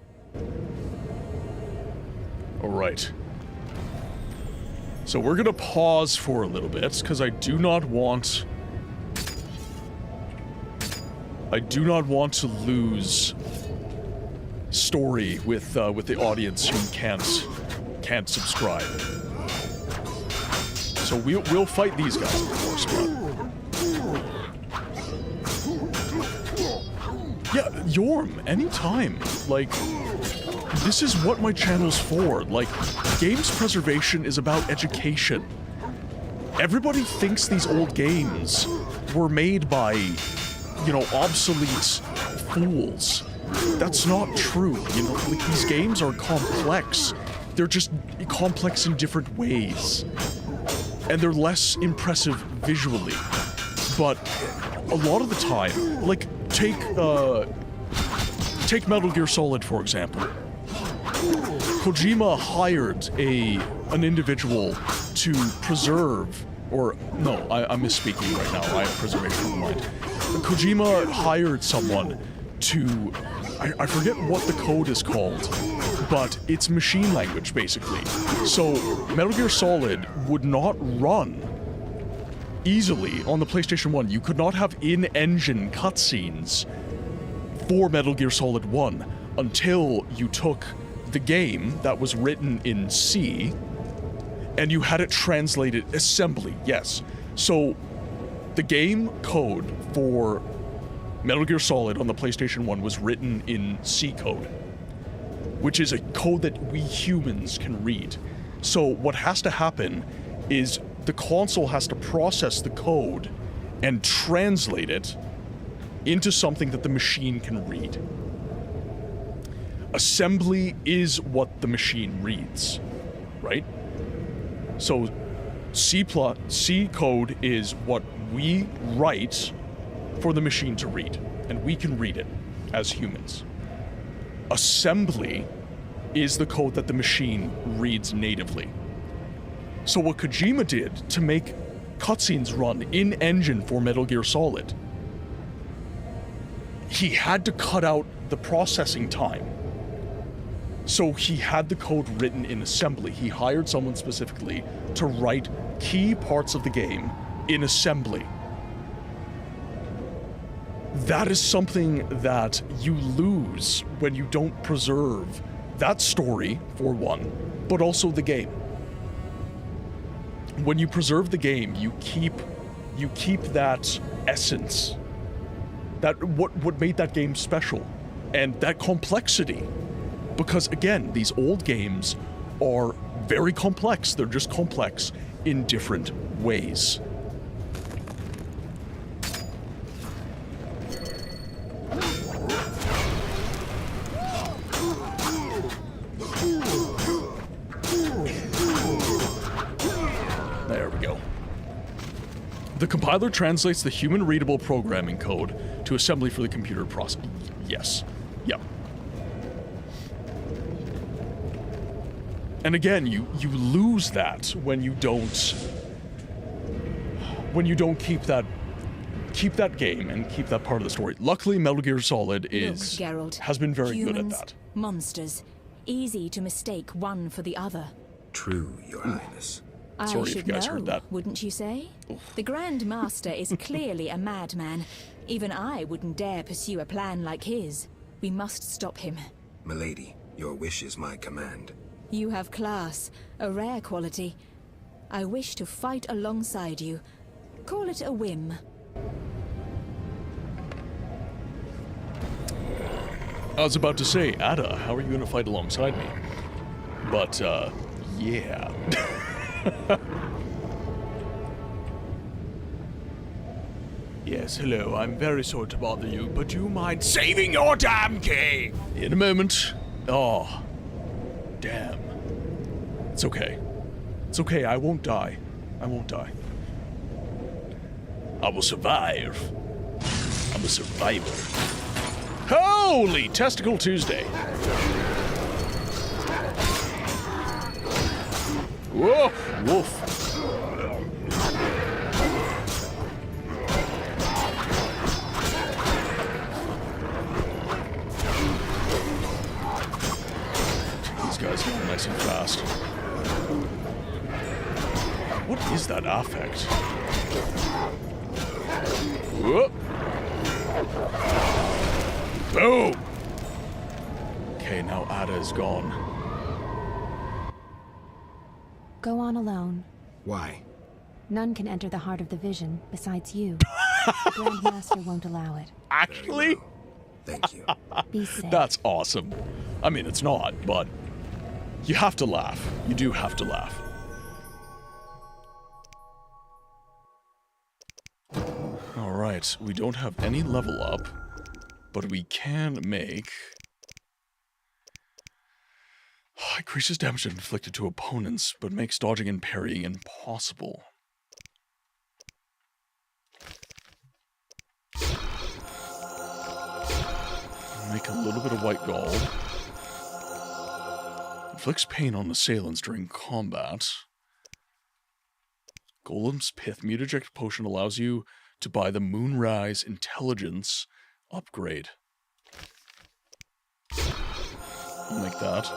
Speaker 2: All right. So we're gonna pause for a little bit, because I do not want to lose story with the audience who can't subscribe. So we'll fight these guys, of course, but yeah, Yorm, anytime. Like, this is what my channel's for. Like, games preservation is about education. Everybody thinks these old games were made by, you know, obsolete fools. That's not true. You know, like, these games are complex. They're just complex in different ways. And they're less impressive visually. But a lot of the time, like, take Metal Gear Solid, for example. Kojima hired an individual to preserve, or no, I'm misspeaking right now. I have preservation on the mind. Kojima hired someone to, I forget what the code is called, but it's machine language, basically. So Metal Gear Solid would not run easily on the PlayStation 1. You could not have in-engine cutscenes for Metal Gear Solid 1 until you took the game that was written in C and you had it translated assembly, yes. So the game code for Metal Gear Solid on the PlayStation 1 was written in C code, which is a code that we humans can read. So what has to happen is the console has to process the code and translate it into something that the machine can read. Assembly is what the machine reads, right? So C code is what we write for the machine to read, and we can read it as humans. Assembly is the code that the machine reads natively. So what Kojima did to make cutscenes run in-engine for Metal Gear Solid, he had to cut out the processing time. So he had the code written in assembly. He hired someone specifically to write key parts of the game in assembly. That is something that you lose when you don't preserve that story, for one, but also the game. When you preserve the game, you keep that essence, that what made that game special, and that complexity. Because again, these old games are very complex. They're just complex in different ways. There we go. The compiler translates the human-readable programming code to assembly for the computer process. Yes. Yep. And again, you lose that when you don't keep that game and keep that part of the story. Luckily, Metal Gear Solid has been very good at that.
Speaker 20: Monsters, easy to mistake one for the other.
Speaker 3: True, Your Highness.
Speaker 20: I should know, wouldn't you say? The Grand Master is clearly a madman. Even I wouldn't dare pursue a plan like his. We must stop him.
Speaker 3: Milady, your wish is my command.
Speaker 20: You have class, a rare quality. I wish to fight alongside you. Call it a whim.
Speaker 2: I was about to say, Ada, how are you going to fight alongside me? But, yeah.
Speaker 1: Yes, hello. I'm very sorry to bother you, but do you mind saving your damn key?
Speaker 2: In a moment. Oh. Damn. It's okay. It's okay, I won't die. I won't die. I will survive. I'm a survivor. Holy Testicle Tuesday. Woof, woof. These guys go nice and fast. What is that affect? Whoop. Boom! Okay, now Ada is gone.
Speaker 12: Go on alone.
Speaker 3: Why?
Speaker 12: None can enter the heart of the vision besides you. The Grand Master won't allow it.
Speaker 2: Actually?
Speaker 3: Thank you.
Speaker 12: Be safe.
Speaker 2: That's awesome. I mean, it's not, but you have to laugh. You do have to laugh. Alright, we don't have any level up, but we can make... Increases damage inflicted to opponents, but makes dodging and parrying impossible. Make a little bit of white gall. Inflicts pain on assailants during combat. Golem's Pith Mutagenic Potion allows you to buy the Moonrise Intelligence upgrade. I'll make that.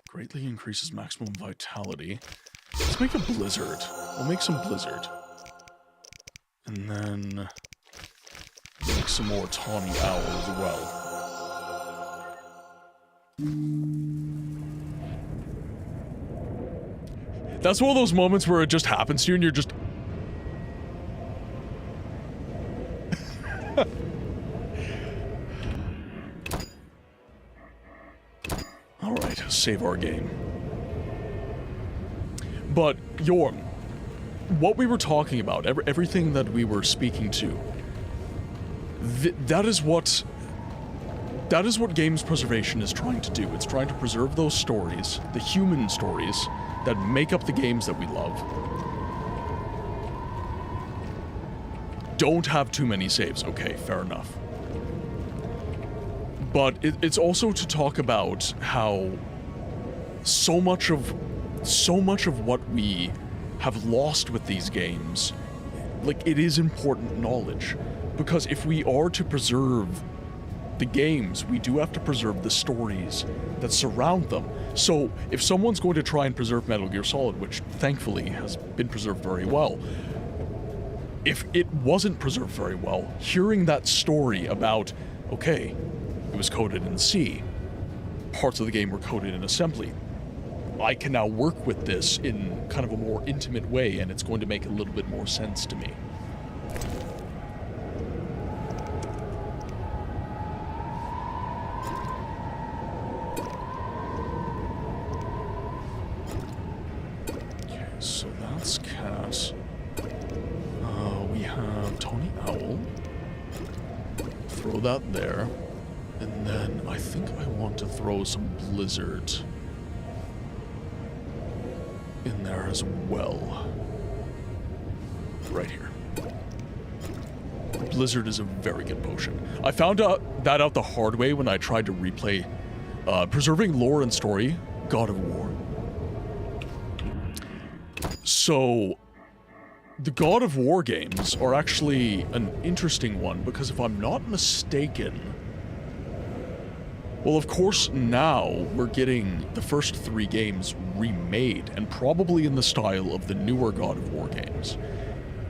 Speaker 2: Greatly increases maximum vitality. Let's make a Blizzard. We'll make some Blizzard. And then make some more Tawny Owl as well. That's one of those moments where it just happens to you and you're just... Alright, save our game. But, Yorm, what we were talking about, everything that we were speaking to, that is what games preservation is trying to do. It's trying to preserve those stories, the human stories, that make up the games that we love. Don't have too many saves. Okay, fair enough. But it's also to talk about how so much of what we have lost with these games, like, it is important knowledge. Because if we are to preserve the games, we do have to preserve the stories that surround them. So if someone's going to try and preserve Metal Gear Solid, which thankfully has been preserved very well, if it wasn't preserved very well, hearing that story about, okay, it was coded in C, parts of the game were coded in assembly, I can now work with this in kind of a more intimate way, and it's going to make a little bit more sense to me. Okay, so that's Cat. We have Tawny Owl. Throw that there. And then I think I want to throw some Blizzard in there as well. Right here. Blizzard is a very good potion. I found that out the hard way when I tried to replay Preserving Lore and Story, God of War. So, the God of War games are actually an interesting one, because if I'm not mistaken, well, of course, now we're getting the first 3 games remade, and probably in the style of the newer God of War games.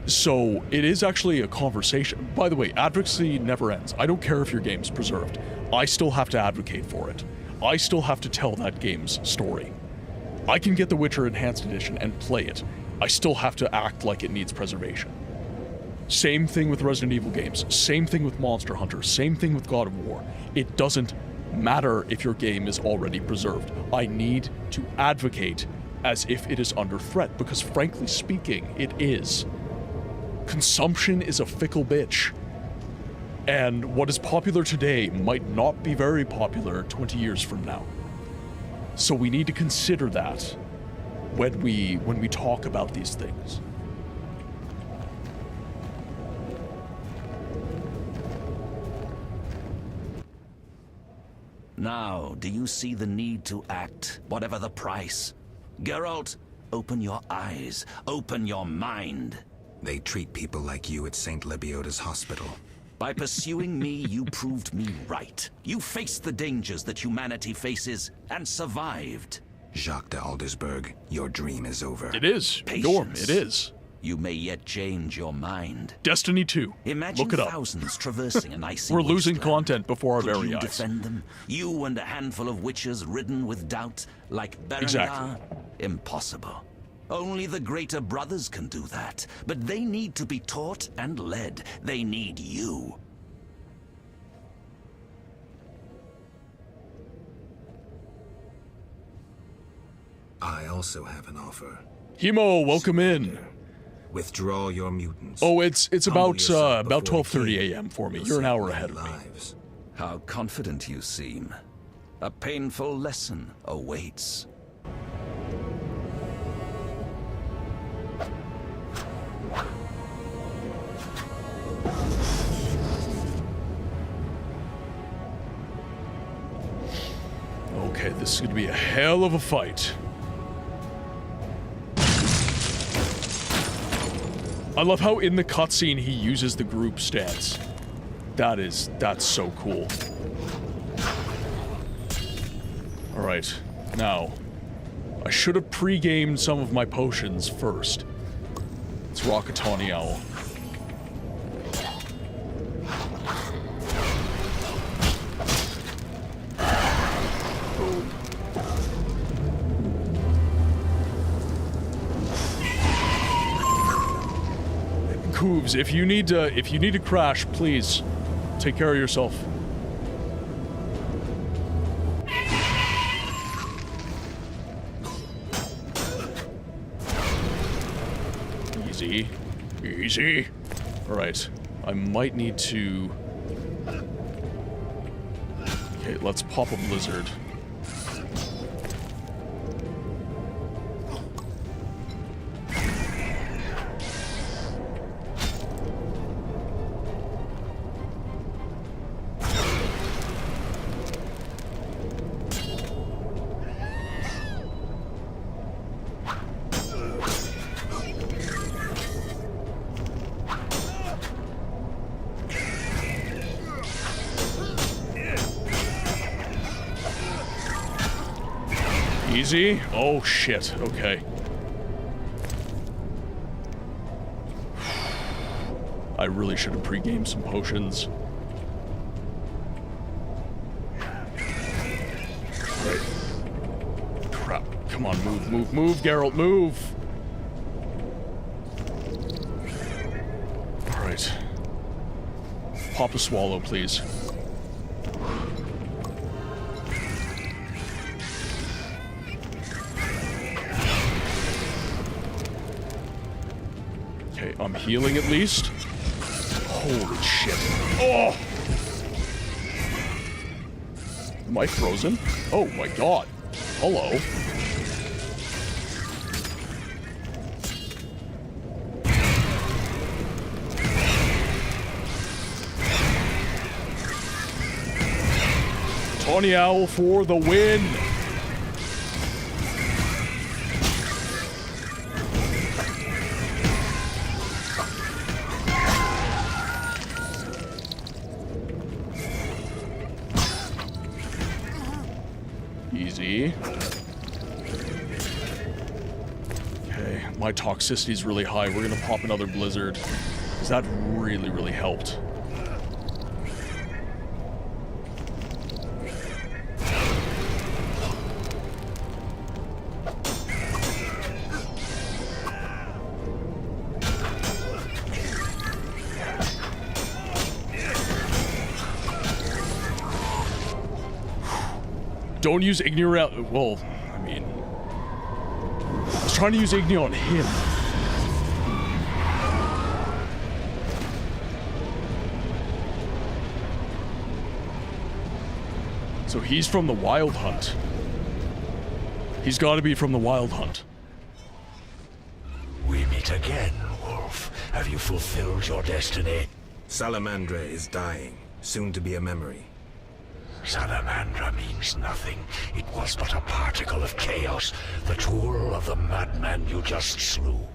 Speaker 2: So, it is actually a conversation. By the way, advocacy never ends. I don't care if your game's preserved. I still have to advocate for it. I still have to tell that game's story. I can get The Witcher Enhanced Edition and play it. I still have to act like it needs preservation. Same thing with Resident Evil games. Same thing with Monster Hunter. Same thing with God of War. It doesn't matter if your game is already preserved. I need to advocate as if it is under threat, because frankly speaking, it is. Consumption is a fickle bitch. And what is popular today might not be very popular 20 years from now. So we need to consider that when we talk about these things.
Speaker 19: Now, do you see the need to act, whatever the price? Geralt, open your eyes, open your mind.
Speaker 3: They treat people like you at St. Lebioda's hospital.
Speaker 19: By pursuing me, you proved me right. You faced the dangers that humanity faces and survived.
Speaker 3: Jacques de Aldersberg, your dream is over.
Speaker 2: It is. Norm, it is.
Speaker 19: You may yet change your mind.
Speaker 2: Destiny 2.
Speaker 19: Imagine
Speaker 2: Look it up.
Speaker 19: thousands traversing an icy
Speaker 2: We're losing
Speaker 19: wasteland.
Speaker 2: content before our
Speaker 19: Could
Speaker 2: very
Speaker 19: you
Speaker 2: eyes.
Speaker 19: defend them? You and a handful of witches ridden with doubt, like Berengar?
Speaker 2: Exactly.
Speaker 19: Impossible. Only the greater brothers can do that. But they need to be taught and led. They need you.
Speaker 3: I also have an offer.
Speaker 2: Hemo, welcome in.
Speaker 3: Withdraw your mutants.
Speaker 2: Oh, it's about
Speaker 3: yourself
Speaker 2: about
Speaker 3: before
Speaker 2: 12:30 a.m. for me. You're an hour ahead of me.
Speaker 19: How confident you seem. A painful lesson awaits.
Speaker 2: Okay, this is gonna be a hell of a fight. I love how in the cutscene he uses the group stance. That's so cool. Alright, now, I should have pre-gamed some of my potions first. Let's rock a Tawny Owl. Cooves, if you need to crash, please take care of yourself. Easy. Easy. Alright. I might need to... Okay, let's pop a blizzard. Easy. Oh shit, okay. I really should have pre-gamed some potions. Right. Crap. Come on, move, Geralt, move! Alright. Pop a swallow, please. Okay, I'm healing at least. Holy shit. Oh! Am I frozen? Oh my god. Hello. Tawny Owl for the win! Easy. Okay, my toxicity is really high. We're gonna pop another blizzard, because that really, really helped. Don't use Igni around. Well, I mean, I was trying to use Igni on him. So he's from the Wild Hunt. He's got to be from the Wild Hunt.
Speaker 9: We meet again, Wolf. Have you fulfilled your destiny?
Speaker 3: Salamandra is dying, soon to be a memory.
Speaker 9: Salamandra means nothing. It was but a particle of chaos, the tool of the madman you just slew.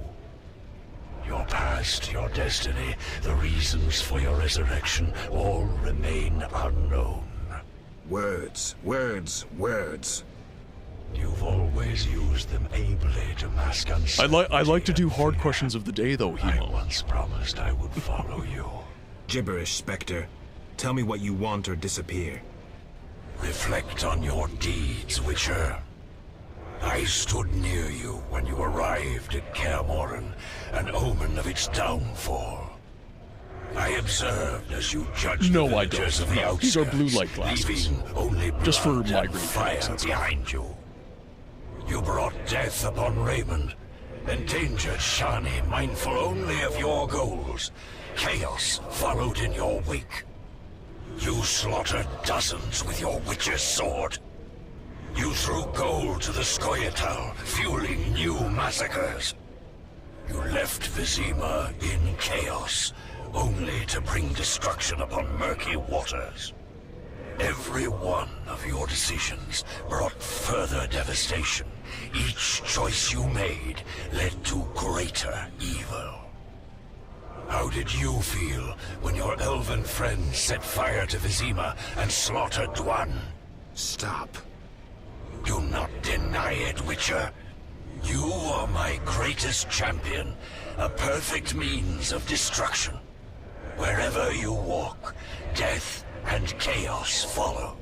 Speaker 9: Your past, your destiny, the reasons for your resurrection, all remain unknown.
Speaker 3: Words, words, words.
Speaker 9: You've always used them ably to mask uncertainty.
Speaker 2: I like to do hard questions of the day, though, Hemo.
Speaker 9: I once promised I would follow you.
Speaker 3: Gibberish, Spectre. Tell me what you want or disappear.
Speaker 9: Reflect on your deeds, Witcher. I stood near you when you arrived at Kaer Morhen, an omen of its downfall. I observed as you judged the villagers of the outskirts,
Speaker 2: These are blue light glasses.
Speaker 9: leaving only blood
Speaker 2: Just for
Speaker 9: and
Speaker 2: migraine
Speaker 9: fire
Speaker 2: purposes.
Speaker 9: behind you. You brought death upon Raymond, endangered Shani, mindful only of your goals. Chaos followed in your wake. You slaughtered dozens with your witch's sword. You threw gold to the Scoia'tael, fueling new massacres. You left Vizema in chaos, only to bring destruction upon murky waters. Every one of your decisions brought further devastation. Each choice you made led to greater evil. How did you feel when your elven friends set fire to Vizema and slaughtered Dwan?
Speaker 3: Stop.
Speaker 9: Do not deny it, Witcher. You are my greatest champion, a perfect means of destruction. Wherever you walk, death and chaos follow.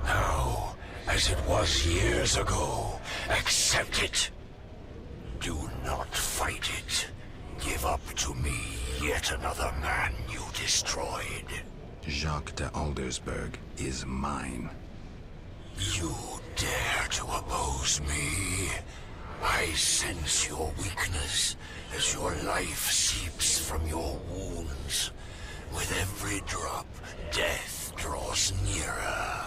Speaker 9: Now, as it was years ago, accept it. Do not fight it. Give up to me yet another man you destroyed.
Speaker 3: Jacques de Aldersberg is mine.
Speaker 9: You dare to oppose me? I sense your weakness as your life seeps from your wounds. With every drop, death draws nearer.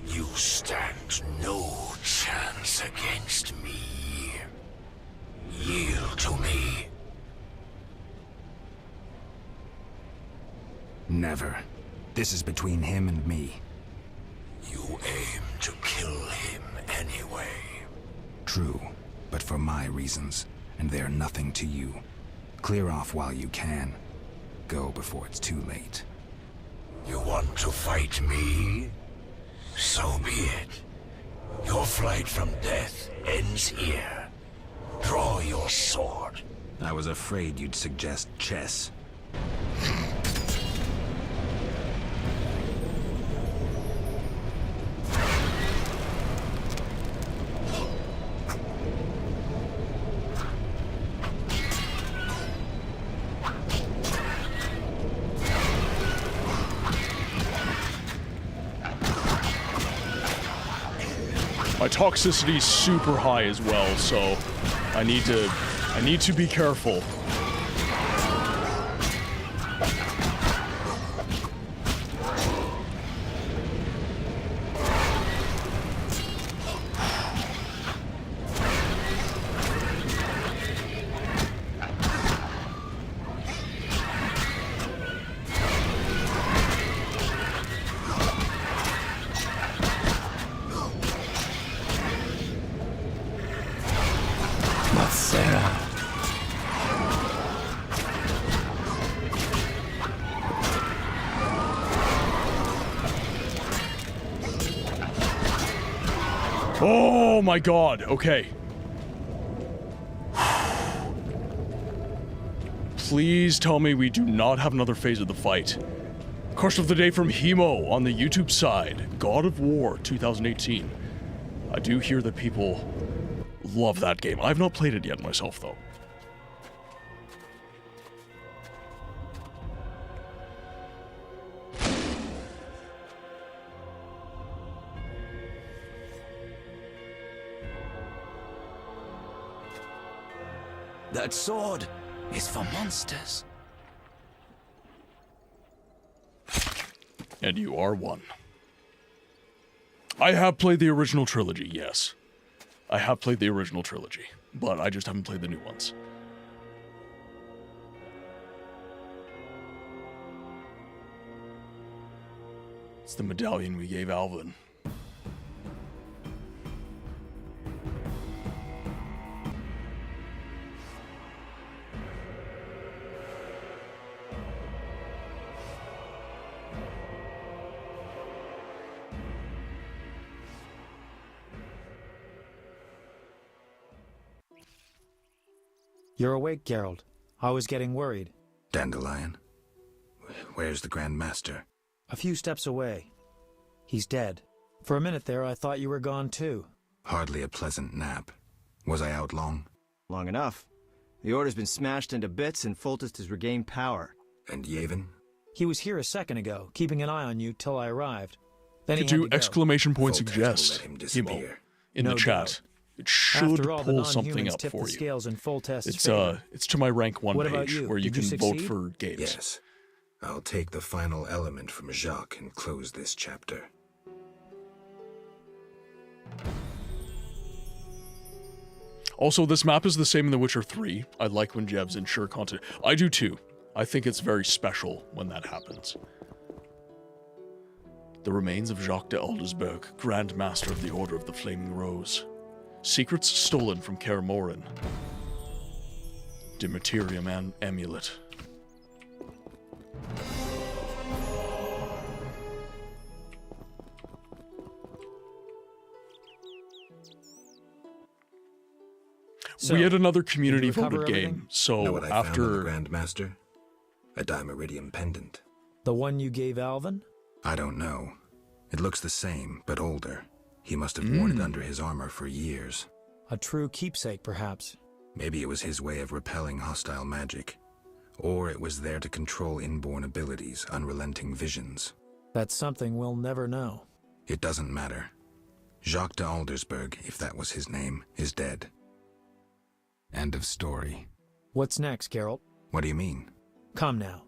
Speaker 9: You stand no chance against me. Yield to me.
Speaker 3: Never. This is between him and me.
Speaker 9: You aim to kill him anyway.
Speaker 3: True, but for my reasons, and they're nothing to you. Clear off while you can. Go before it's too late.
Speaker 9: You want to fight me? So be it. Your flight from death ends here. Draw your sword.
Speaker 3: I was afraid you'd suggest chess.
Speaker 2: My toxicity's super high as well, so I need to be careful. Oh my god, okay. Please tell me we do not have another phase of the fight. Question of the day from Hemo on the YouTube side. God of War 2018. I do hear that people love that game. I've not played it yet myself, though.
Speaker 19: That sword is for monsters.
Speaker 2: And you are one. I have played the original trilogy, yes. I have played the original trilogy, but I just haven't played the new ones. It's the medallion we gave Alvin.
Speaker 14: You're awake, Geralt. I was getting worried.
Speaker 3: Dandelion? Where's the Grand Master?
Speaker 14: A few steps away. He's dead. For a minute there, I thought you were gone too.
Speaker 3: Hardly a pleasant nap. Was I out long?
Speaker 22: Long enough. The Order's been smashed into bits and Foltest has regained power.
Speaker 3: And Yavin?
Speaker 14: He was here a second ago, keeping an eye on you till I arrived. Then he
Speaker 2: Could
Speaker 14: had
Speaker 2: do
Speaker 14: to go.
Speaker 2: exclamation point
Speaker 3: Foltest
Speaker 2: suggest,
Speaker 3: will let him
Speaker 2: Himo,
Speaker 3: disappear.
Speaker 2: in
Speaker 14: No
Speaker 2: the chat.
Speaker 14: doubt.
Speaker 2: It should
Speaker 14: After all, the
Speaker 2: pull something
Speaker 14: non-humans
Speaker 2: up
Speaker 14: tip
Speaker 2: for
Speaker 14: the
Speaker 2: you.
Speaker 14: scales in Foltest's
Speaker 2: It's
Speaker 14: favor.
Speaker 2: it's to my rank 1
Speaker 14: What about
Speaker 2: page
Speaker 14: you?
Speaker 2: where you
Speaker 14: Did you
Speaker 2: can vote
Speaker 14: succeed?
Speaker 2: for games.
Speaker 3: Yes. I'll take the final element from Jacques and close this chapter.
Speaker 2: Also, this map is the same in The Witcher 3. I like when Jevs ensure content. I do too. I think it's very special when that happens. The remains of Jacques de Aldersberg, Grand Master of the Order of the Flaming Rose. Secrets stolen from Kaer Morhen. Demeterium Amulet.
Speaker 3: So,
Speaker 2: we had another community
Speaker 3: did you recover
Speaker 2: voted
Speaker 3: everything?
Speaker 2: game, so
Speaker 3: Know what I found on the
Speaker 2: after...
Speaker 3: Grand Master? A dimeridium pendant.
Speaker 14: The one you gave Alvin?
Speaker 3: I don't know. It looks the same, but older. He must have worn it under his armor for years.
Speaker 14: A true keepsake, perhaps.
Speaker 3: Maybe it was his way of repelling hostile magic. Or it was there to control inborn abilities, unrelenting visions.
Speaker 14: That's something we'll never know.
Speaker 3: It doesn't matter. Jacques de Aldersberg, if that was his name, is dead. End of story.
Speaker 14: What's next, Geralt?
Speaker 3: What do you mean?
Speaker 14: Come now.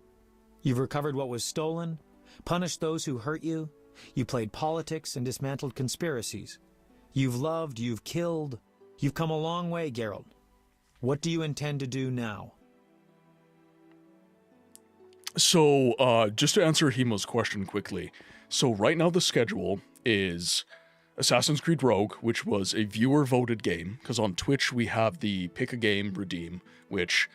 Speaker 14: You've recovered what was stolen, punished those who hurt you, you played politics and dismantled conspiracies. You've loved, you've killed. You've come a long way, Geralt. What do you intend to do now?
Speaker 2: So, just to answer Himo's question quickly. So right now the schedule is Assassin's Creed Rogue, which was a viewer-voted game, because on Twitch we have the Pick a Game, Redeem, which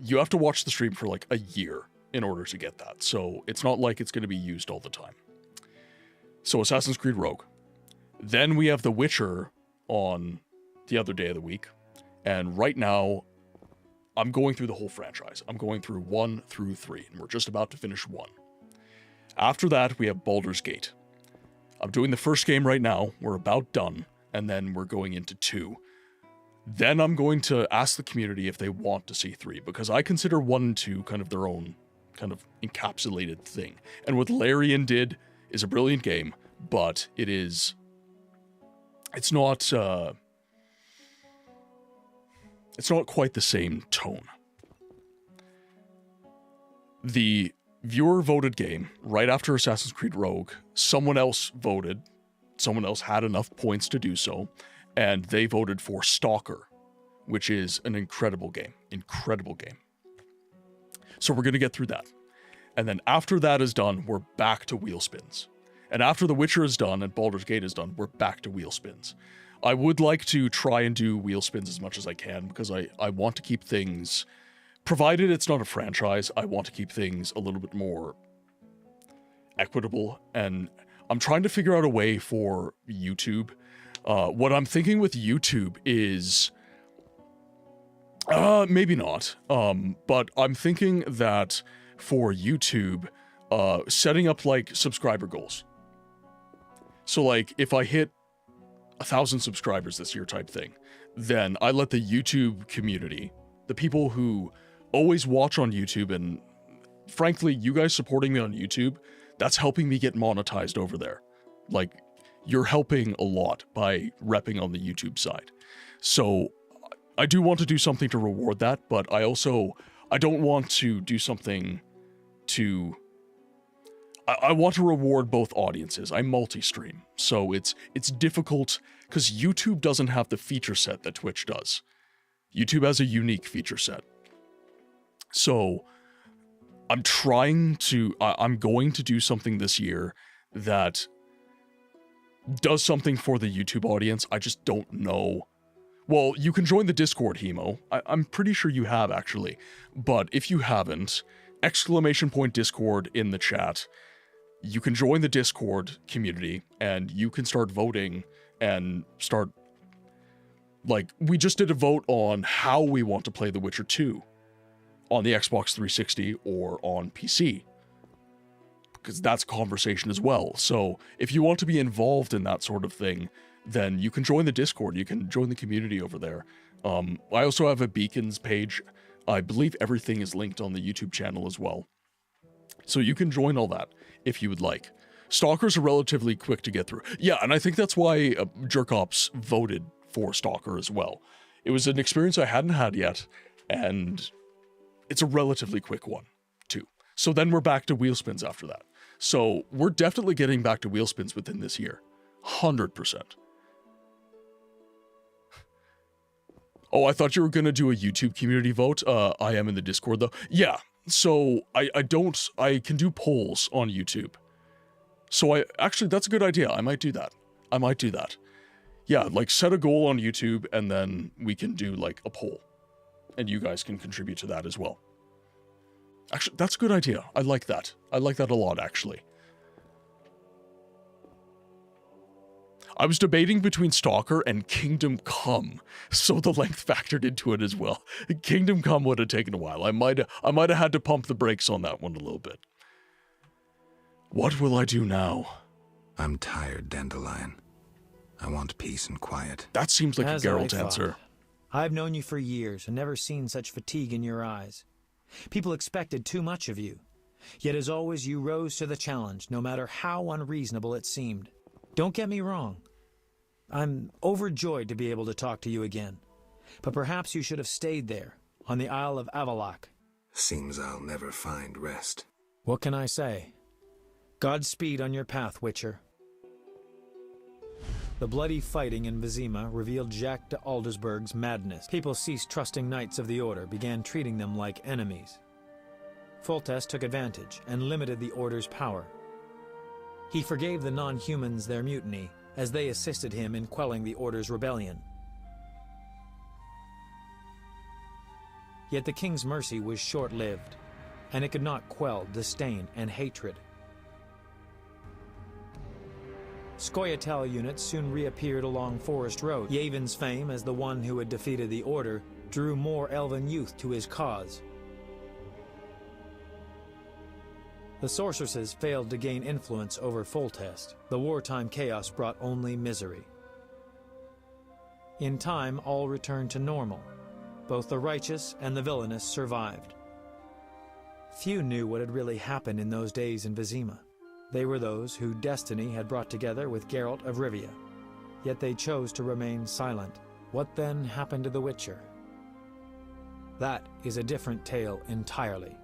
Speaker 2: you have to watch the stream for like a year in order to get that. So it's not like it's going to be used all the time. So Assassin's Creed Rogue. Then we have The Witcher on the other day of the week. And right now, I'm going through the whole franchise. I'm going through 1 through 3, and we're just about to finish 1. After that, we have Baldur's Gate. I'm doing the first game right now. We're about done, and then we're going into 2. Then I'm going to ask the community if they want to see 3, because I consider 1 and 2 kind of their own kind of encapsulated thing. And what Larian did is a brilliant game, but it's not quite the same tone. The viewer-voted game, right after Assassin's Creed Rogue, someone else voted, someone else had enough points to do so, and they voted for Stalker, which is an incredible game. Incredible game. So we're going to get through that. And then after that is done, we're back to wheel spins. And after The Witcher is done and Baldur's Gate is done, we're back to wheel spins. I would like to try and do wheel spins as much as I can because I want to keep things, provided it's not a franchise, I want to keep things a little bit more equitable. And I'm trying to figure out a way for YouTube. What I'm thinking with YouTube is, maybe not, but I'm thinking that for YouTube, setting up like subscriber goals. So like if I hit 1,000 subscribers this year type thing, then I let the YouTube community, the people who always watch on YouTube, and frankly, you guys supporting me on YouTube, that's helping me get monetized over there. Like, you're helping a lot by repping on the YouTube side. So I do want to do something to reward that, but I don't want to do something to... I want to reward both audiences. I multi-stream, so it's difficult because YouTube doesn't have the feature set that Twitch does. YouTube has a unique feature set. So I'm going to do something this year that does something for the YouTube audience. I just don't know. Well, you can join the Discord, Hemo. I'm pretty sure you have, actually. But if you haven't, ! Discord in the chat. You can join the Discord community, and you can start voting and start... Like, we just did a vote on how we want to play The Witcher 2 on the Xbox 360 or on PC. Because that's a conversation as well. So if you want to be involved in that sort of thing, then you can join the Discord. You can join the community over there. I also have a Beacons page. I believe everything is linked on the YouTube channel as well. So you can join all that if you would like. Stalkers are relatively quick to get through. Yeah, and I think that's why Jerkops voted for Stalker as well. It was an experience I hadn't had yet, and it's a relatively quick one, too. So then we're back to wheel spins after that. So we're definitely getting back to wheel spins within this year. 100%. Oh, I thought you were going to do a YouTube community vote. I am in the Discord, though. Yeah, so I can do polls on YouTube. So actually, that's a good idea. I might do that. Yeah, like set a goal on YouTube, and then we can do like a poll. And you guys can contribute to that as well. Actually, that's a good idea. I like that. I like that a lot, actually. I was debating between Stalker and Kingdom Come, so the length factored into it as well. Kingdom Come would have taken a while. I might have had to pump the brakes on that one a little bit. What will I do now?
Speaker 3: I'm tired, Dandelion. I want peace and quiet.
Speaker 2: That seems like a Geralt answer.
Speaker 14: I've known you for years and never seen such fatigue in your eyes. People expected too much of you. Yet as always, you rose to the challenge, no matter how unreasonable it seemed. Don't get me wrong. I'm overjoyed to be able to talk to you again. But perhaps you should have stayed there, on the Isle of Avallac'h.
Speaker 3: Seems I'll never find rest.
Speaker 14: What can I say? Godspeed on your path, Witcher. The bloody fighting in Vizema revealed Jacques de Aldersberg's madness. People ceased trusting Knights of the Order, began treating them like enemies. Foltest took advantage and limited the Order's power. He forgave the non-humans their mutiny, as they assisted him in quelling the Order's rebellion. Yet the King's mercy was short-lived, and it could not quell disdain and hatred. Scoia'tael units soon reappeared along Forest Road. Yhaven's fame as the one who had defeated the Order drew more elven youth to his cause. The sorceresses failed to gain influence over Foltest. The wartime chaos brought only misery. In time, all returned to normal. Both the righteous and the villainous survived. Few knew what had really happened in those days in Vizema. They were those who destiny had brought together with Geralt of Rivia. Yet they chose to remain silent. What then happened to the Witcher? That is a different tale entirely.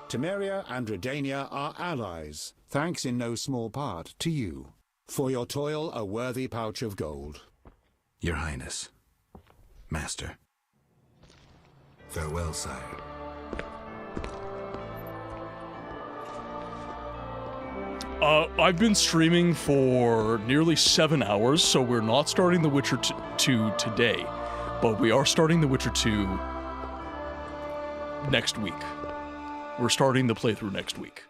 Speaker 21: Temeria and Redania are allies, thanks in no small part to you. For your toil, a worthy pouch of gold.
Speaker 3: Your Highness. Master. Farewell, sire.
Speaker 2: I've been streaming for nearly 7 hours, so we're not starting The Witcher 2 today, but we are starting The Witcher 2 next week. We're starting the playthrough next week.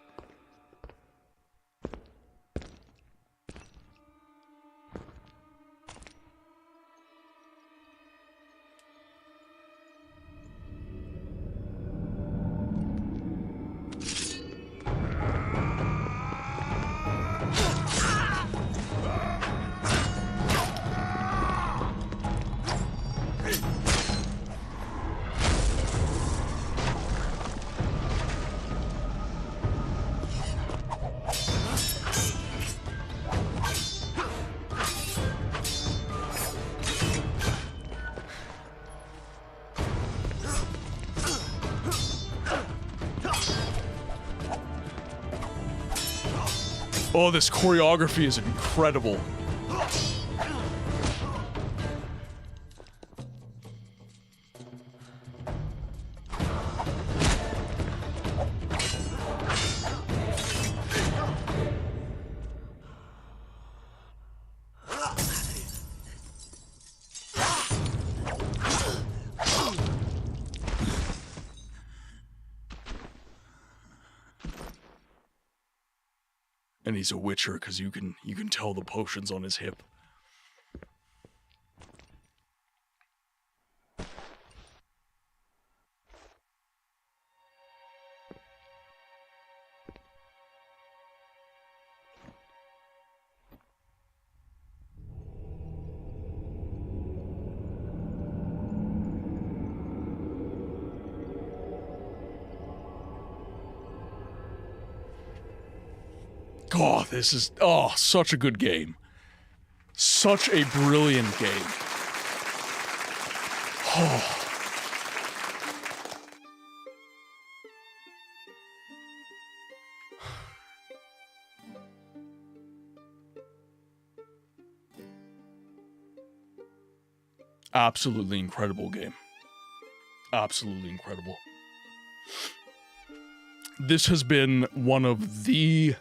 Speaker 2: Oh, this choreography is incredible. And he's a witcher because you can tell the potions on his hip. God, this is, such a good game. Such a brilliant game. Oh. Absolutely incredible game. Absolutely incredible. This has been one of the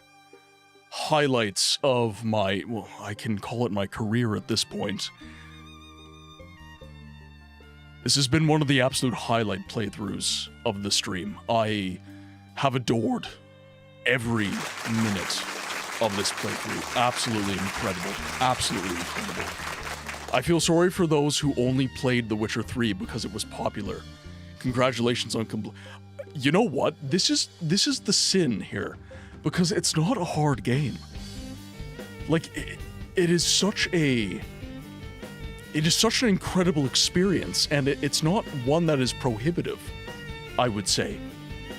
Speaker 2: highlights of my, well, I can call it my career at this point. This has been one of the absolute highlight playthroughs of the stream. I have adored every minute of this playthrough. Absolutely incredible. Absolutely incredible. I feel sorry for those who only played The Witcher 3 because it was popular. Congratulations on you know what? This is the sin here. Because it's not a hard game. Like, it is such an incredible experience, and it's not one that is prohibitive, I would say.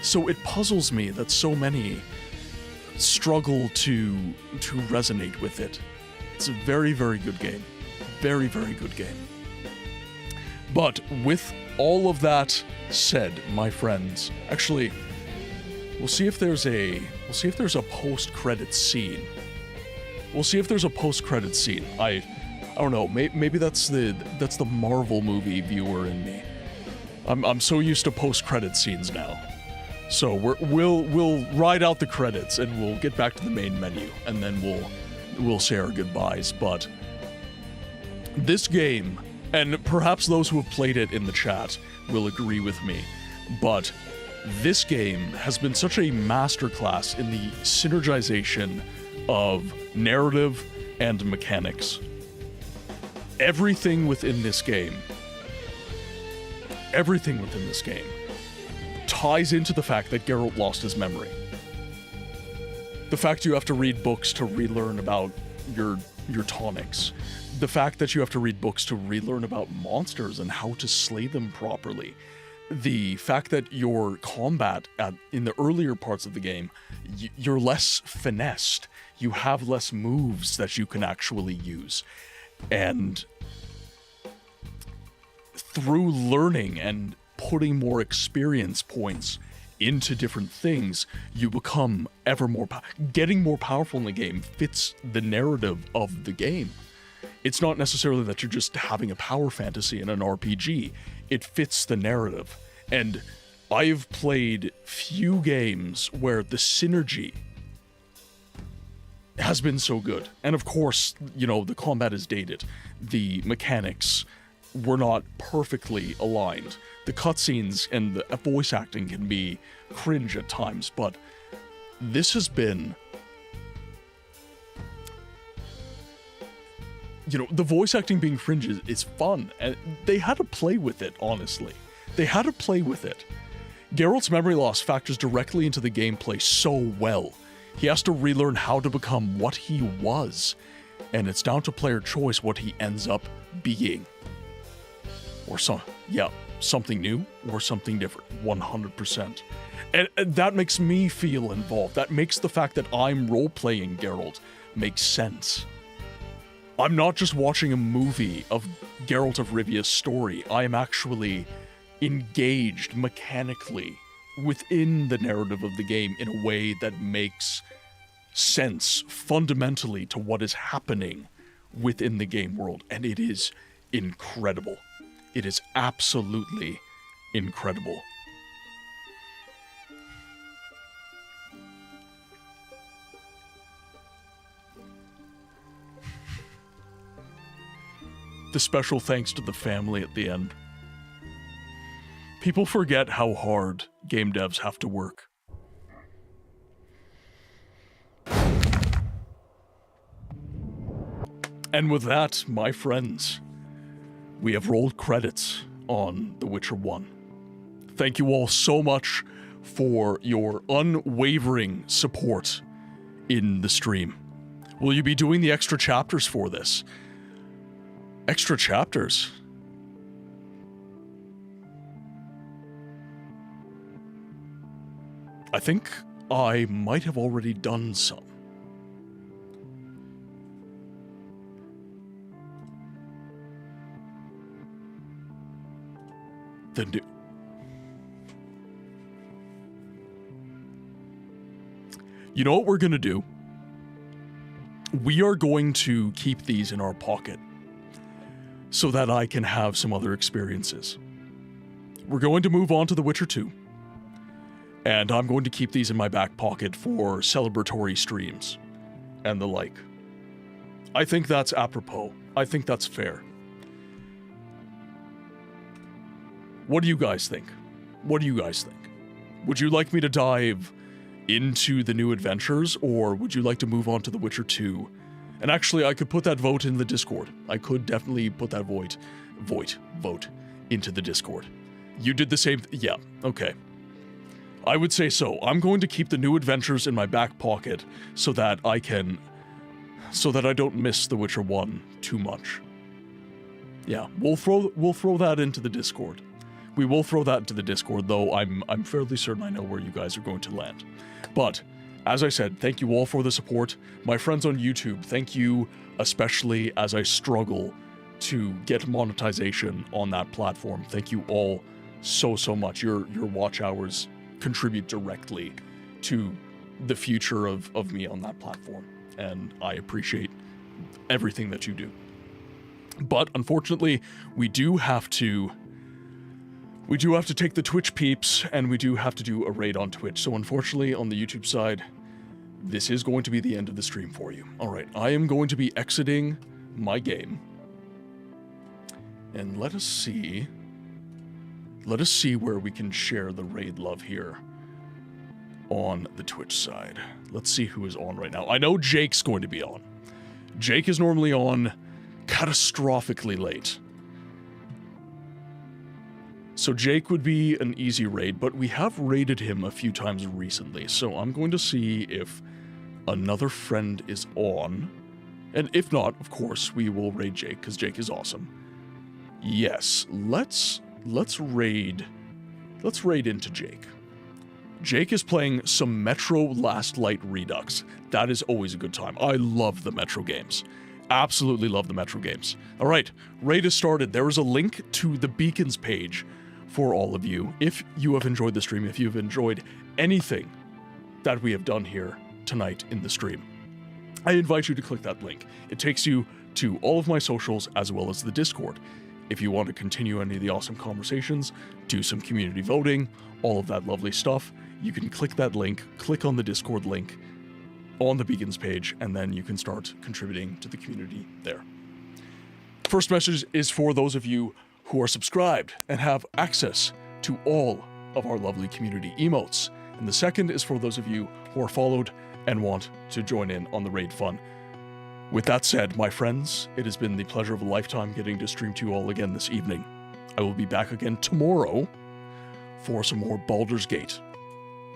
Speaker 2: So it puzzles me that so many struggle to resonate with it. It's a very, very good game. Very, very good game. But with all of that said, my friends, actually, we'll see if there's a post-credit scene. We'll see if there's a post-credit scene. I don't know. Maybe that's the Marvel movie viewer in me. I'm so used to post-credit scenes now. So we'll ride out the credits and we'll get back to the main menu and then we'll say our goodbyes. But this game, and perhaps those who have played it in the chat will agree with me, but this game has been such a masterclass in the synergization of narrative and mechanics. Everything within this game ties into the fact that Geralt lost his memory. The fact you have to read books to relearn about your tonics. The fact that you have to read books to relearn about monsters and how to slay them properly. The fact that your combat in the earlier parts of the game, you're less finessed. You have less moves that you can actually use. And through learning and putting more experience points into different things, you become ever more getting more powerful in the game fits the narrative of the game. It's not necessarily that you're just having a power fantasy in an RPG. It fits the narrative. And I've played few games where the synergy has been so good. And of course, you know, the combat is dated. The mechanics were not perfectly aligned. The cutscenes and the voice acting can be cringe at times, but this has been... You know, the voice acting being cringe is fun, and they had to play with it, honestly. They had to play with it. Geralt's memory loss factors directly into the gameplay so well. He has to relearn how to become what he was, and it's down to player choice what he ends up being. Or something new or something different, 100%. And that makes me feel involved. That makes the fact that I'm role-playing Geralt make sense. I'm not just watching a movie of Geralt of Rivia's story. I am actually engaged mechanically within the narrative of the game in a way that makes sense fundamentally to what is happening within the game world, and it is incredible. It is absolutely incredible. The special thanks to the family at the end. People forget how hard game devs have to work. And with that, my friends, we have rolled credits on The Witcher 1. Thank you all so much for your unwavering support in the stream. Will you be doing the extra chapters for this? Extra chapters? I think I might have already done some. Then do. You know what we're gonna do? We are going to keep these in our pocket so that I can have some other experiences. We're going to move on to The Witcher 2, and I'm going to keep these in my back pocket for celebratory streams and the like. I think that's apropos. I think that's fair. What do you guys think? What do you guys think? Would you like me to dive into the new adventures, or would you like to move on to The Witcher 2? And actually, I could put that vote in the Discord. I could definitely put that vote into the Discord. You did the same yeah, okay. I would say so. I'm going to keep the new adventures in my back pocket so that I don't miss The Witcher 1 too much. Yeah, we'll throw that into the Discord. We will throw that into the Discord, though I'm fairly certain I know where you guys are going to land. But, as I said, thank you all for the support. My friends on YouTube, thank you especially as I struggle to get monetization on that platform. Thank you all so much. Your watch hours contribute directly to the future of me on that platform, and I appreciate everything that you do. But, unfortunately, we do have to take the Twitch peeps, and we do have to do a raid on Twitch. So unfortunately, on the YouTube side, this is going to be the end of the stream for you. Alright, I am going to be exiting my game. And let us see where we can share the raid love here on the Twitch side. Let's see who is on right now. I know Jake's going to be on. Jake is normally on catastrophically late. So Jake would be an easy raid, but we have raided him a few times recently, so I'm going to see if another friend is on. And if not, of course, we will raid Jake, because Jake is awesome. Yes, let's raid into Jake. Jake is playing some Metro Last Light Redux. That is always a good time. I love the Metro games. Absolutely love the Metro games. Alright, raid is started. There is a link to the beacons page for all of you. If you have enjoyed the stream, if you've enjoyed anything that we have done here tonight in the stream, I invite you to click that link. It takes you to all of my socials as well as the Discord. If you want to continue any of the awesome conversations, do some community voting, all of that lovely stuff, you can click that link, click on the Discord link on the beacons page, and then you can start contributing to the community there. First message is for those of you who are subscribed and have access to all of our lovely community emotes. And the second is for those of you who are followed and want to join in on the raid fun. With that said, my friends, it has been the pleasure of a lifetime getting to stream to you all again this evening. I will be back again tomorrow for some more Baldur's Gate,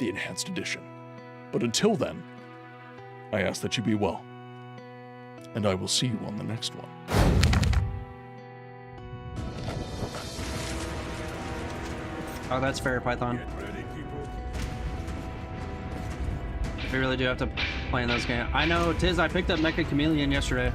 Speaker 2: the Enhanced Edition. But until then, I ask that you be well, and I will see you on the next one.
Speaker 10: Oh, that's fair, Python. We really do have to play in those games. I know, Tiz, I picked up Mecha Chameleon yesterday.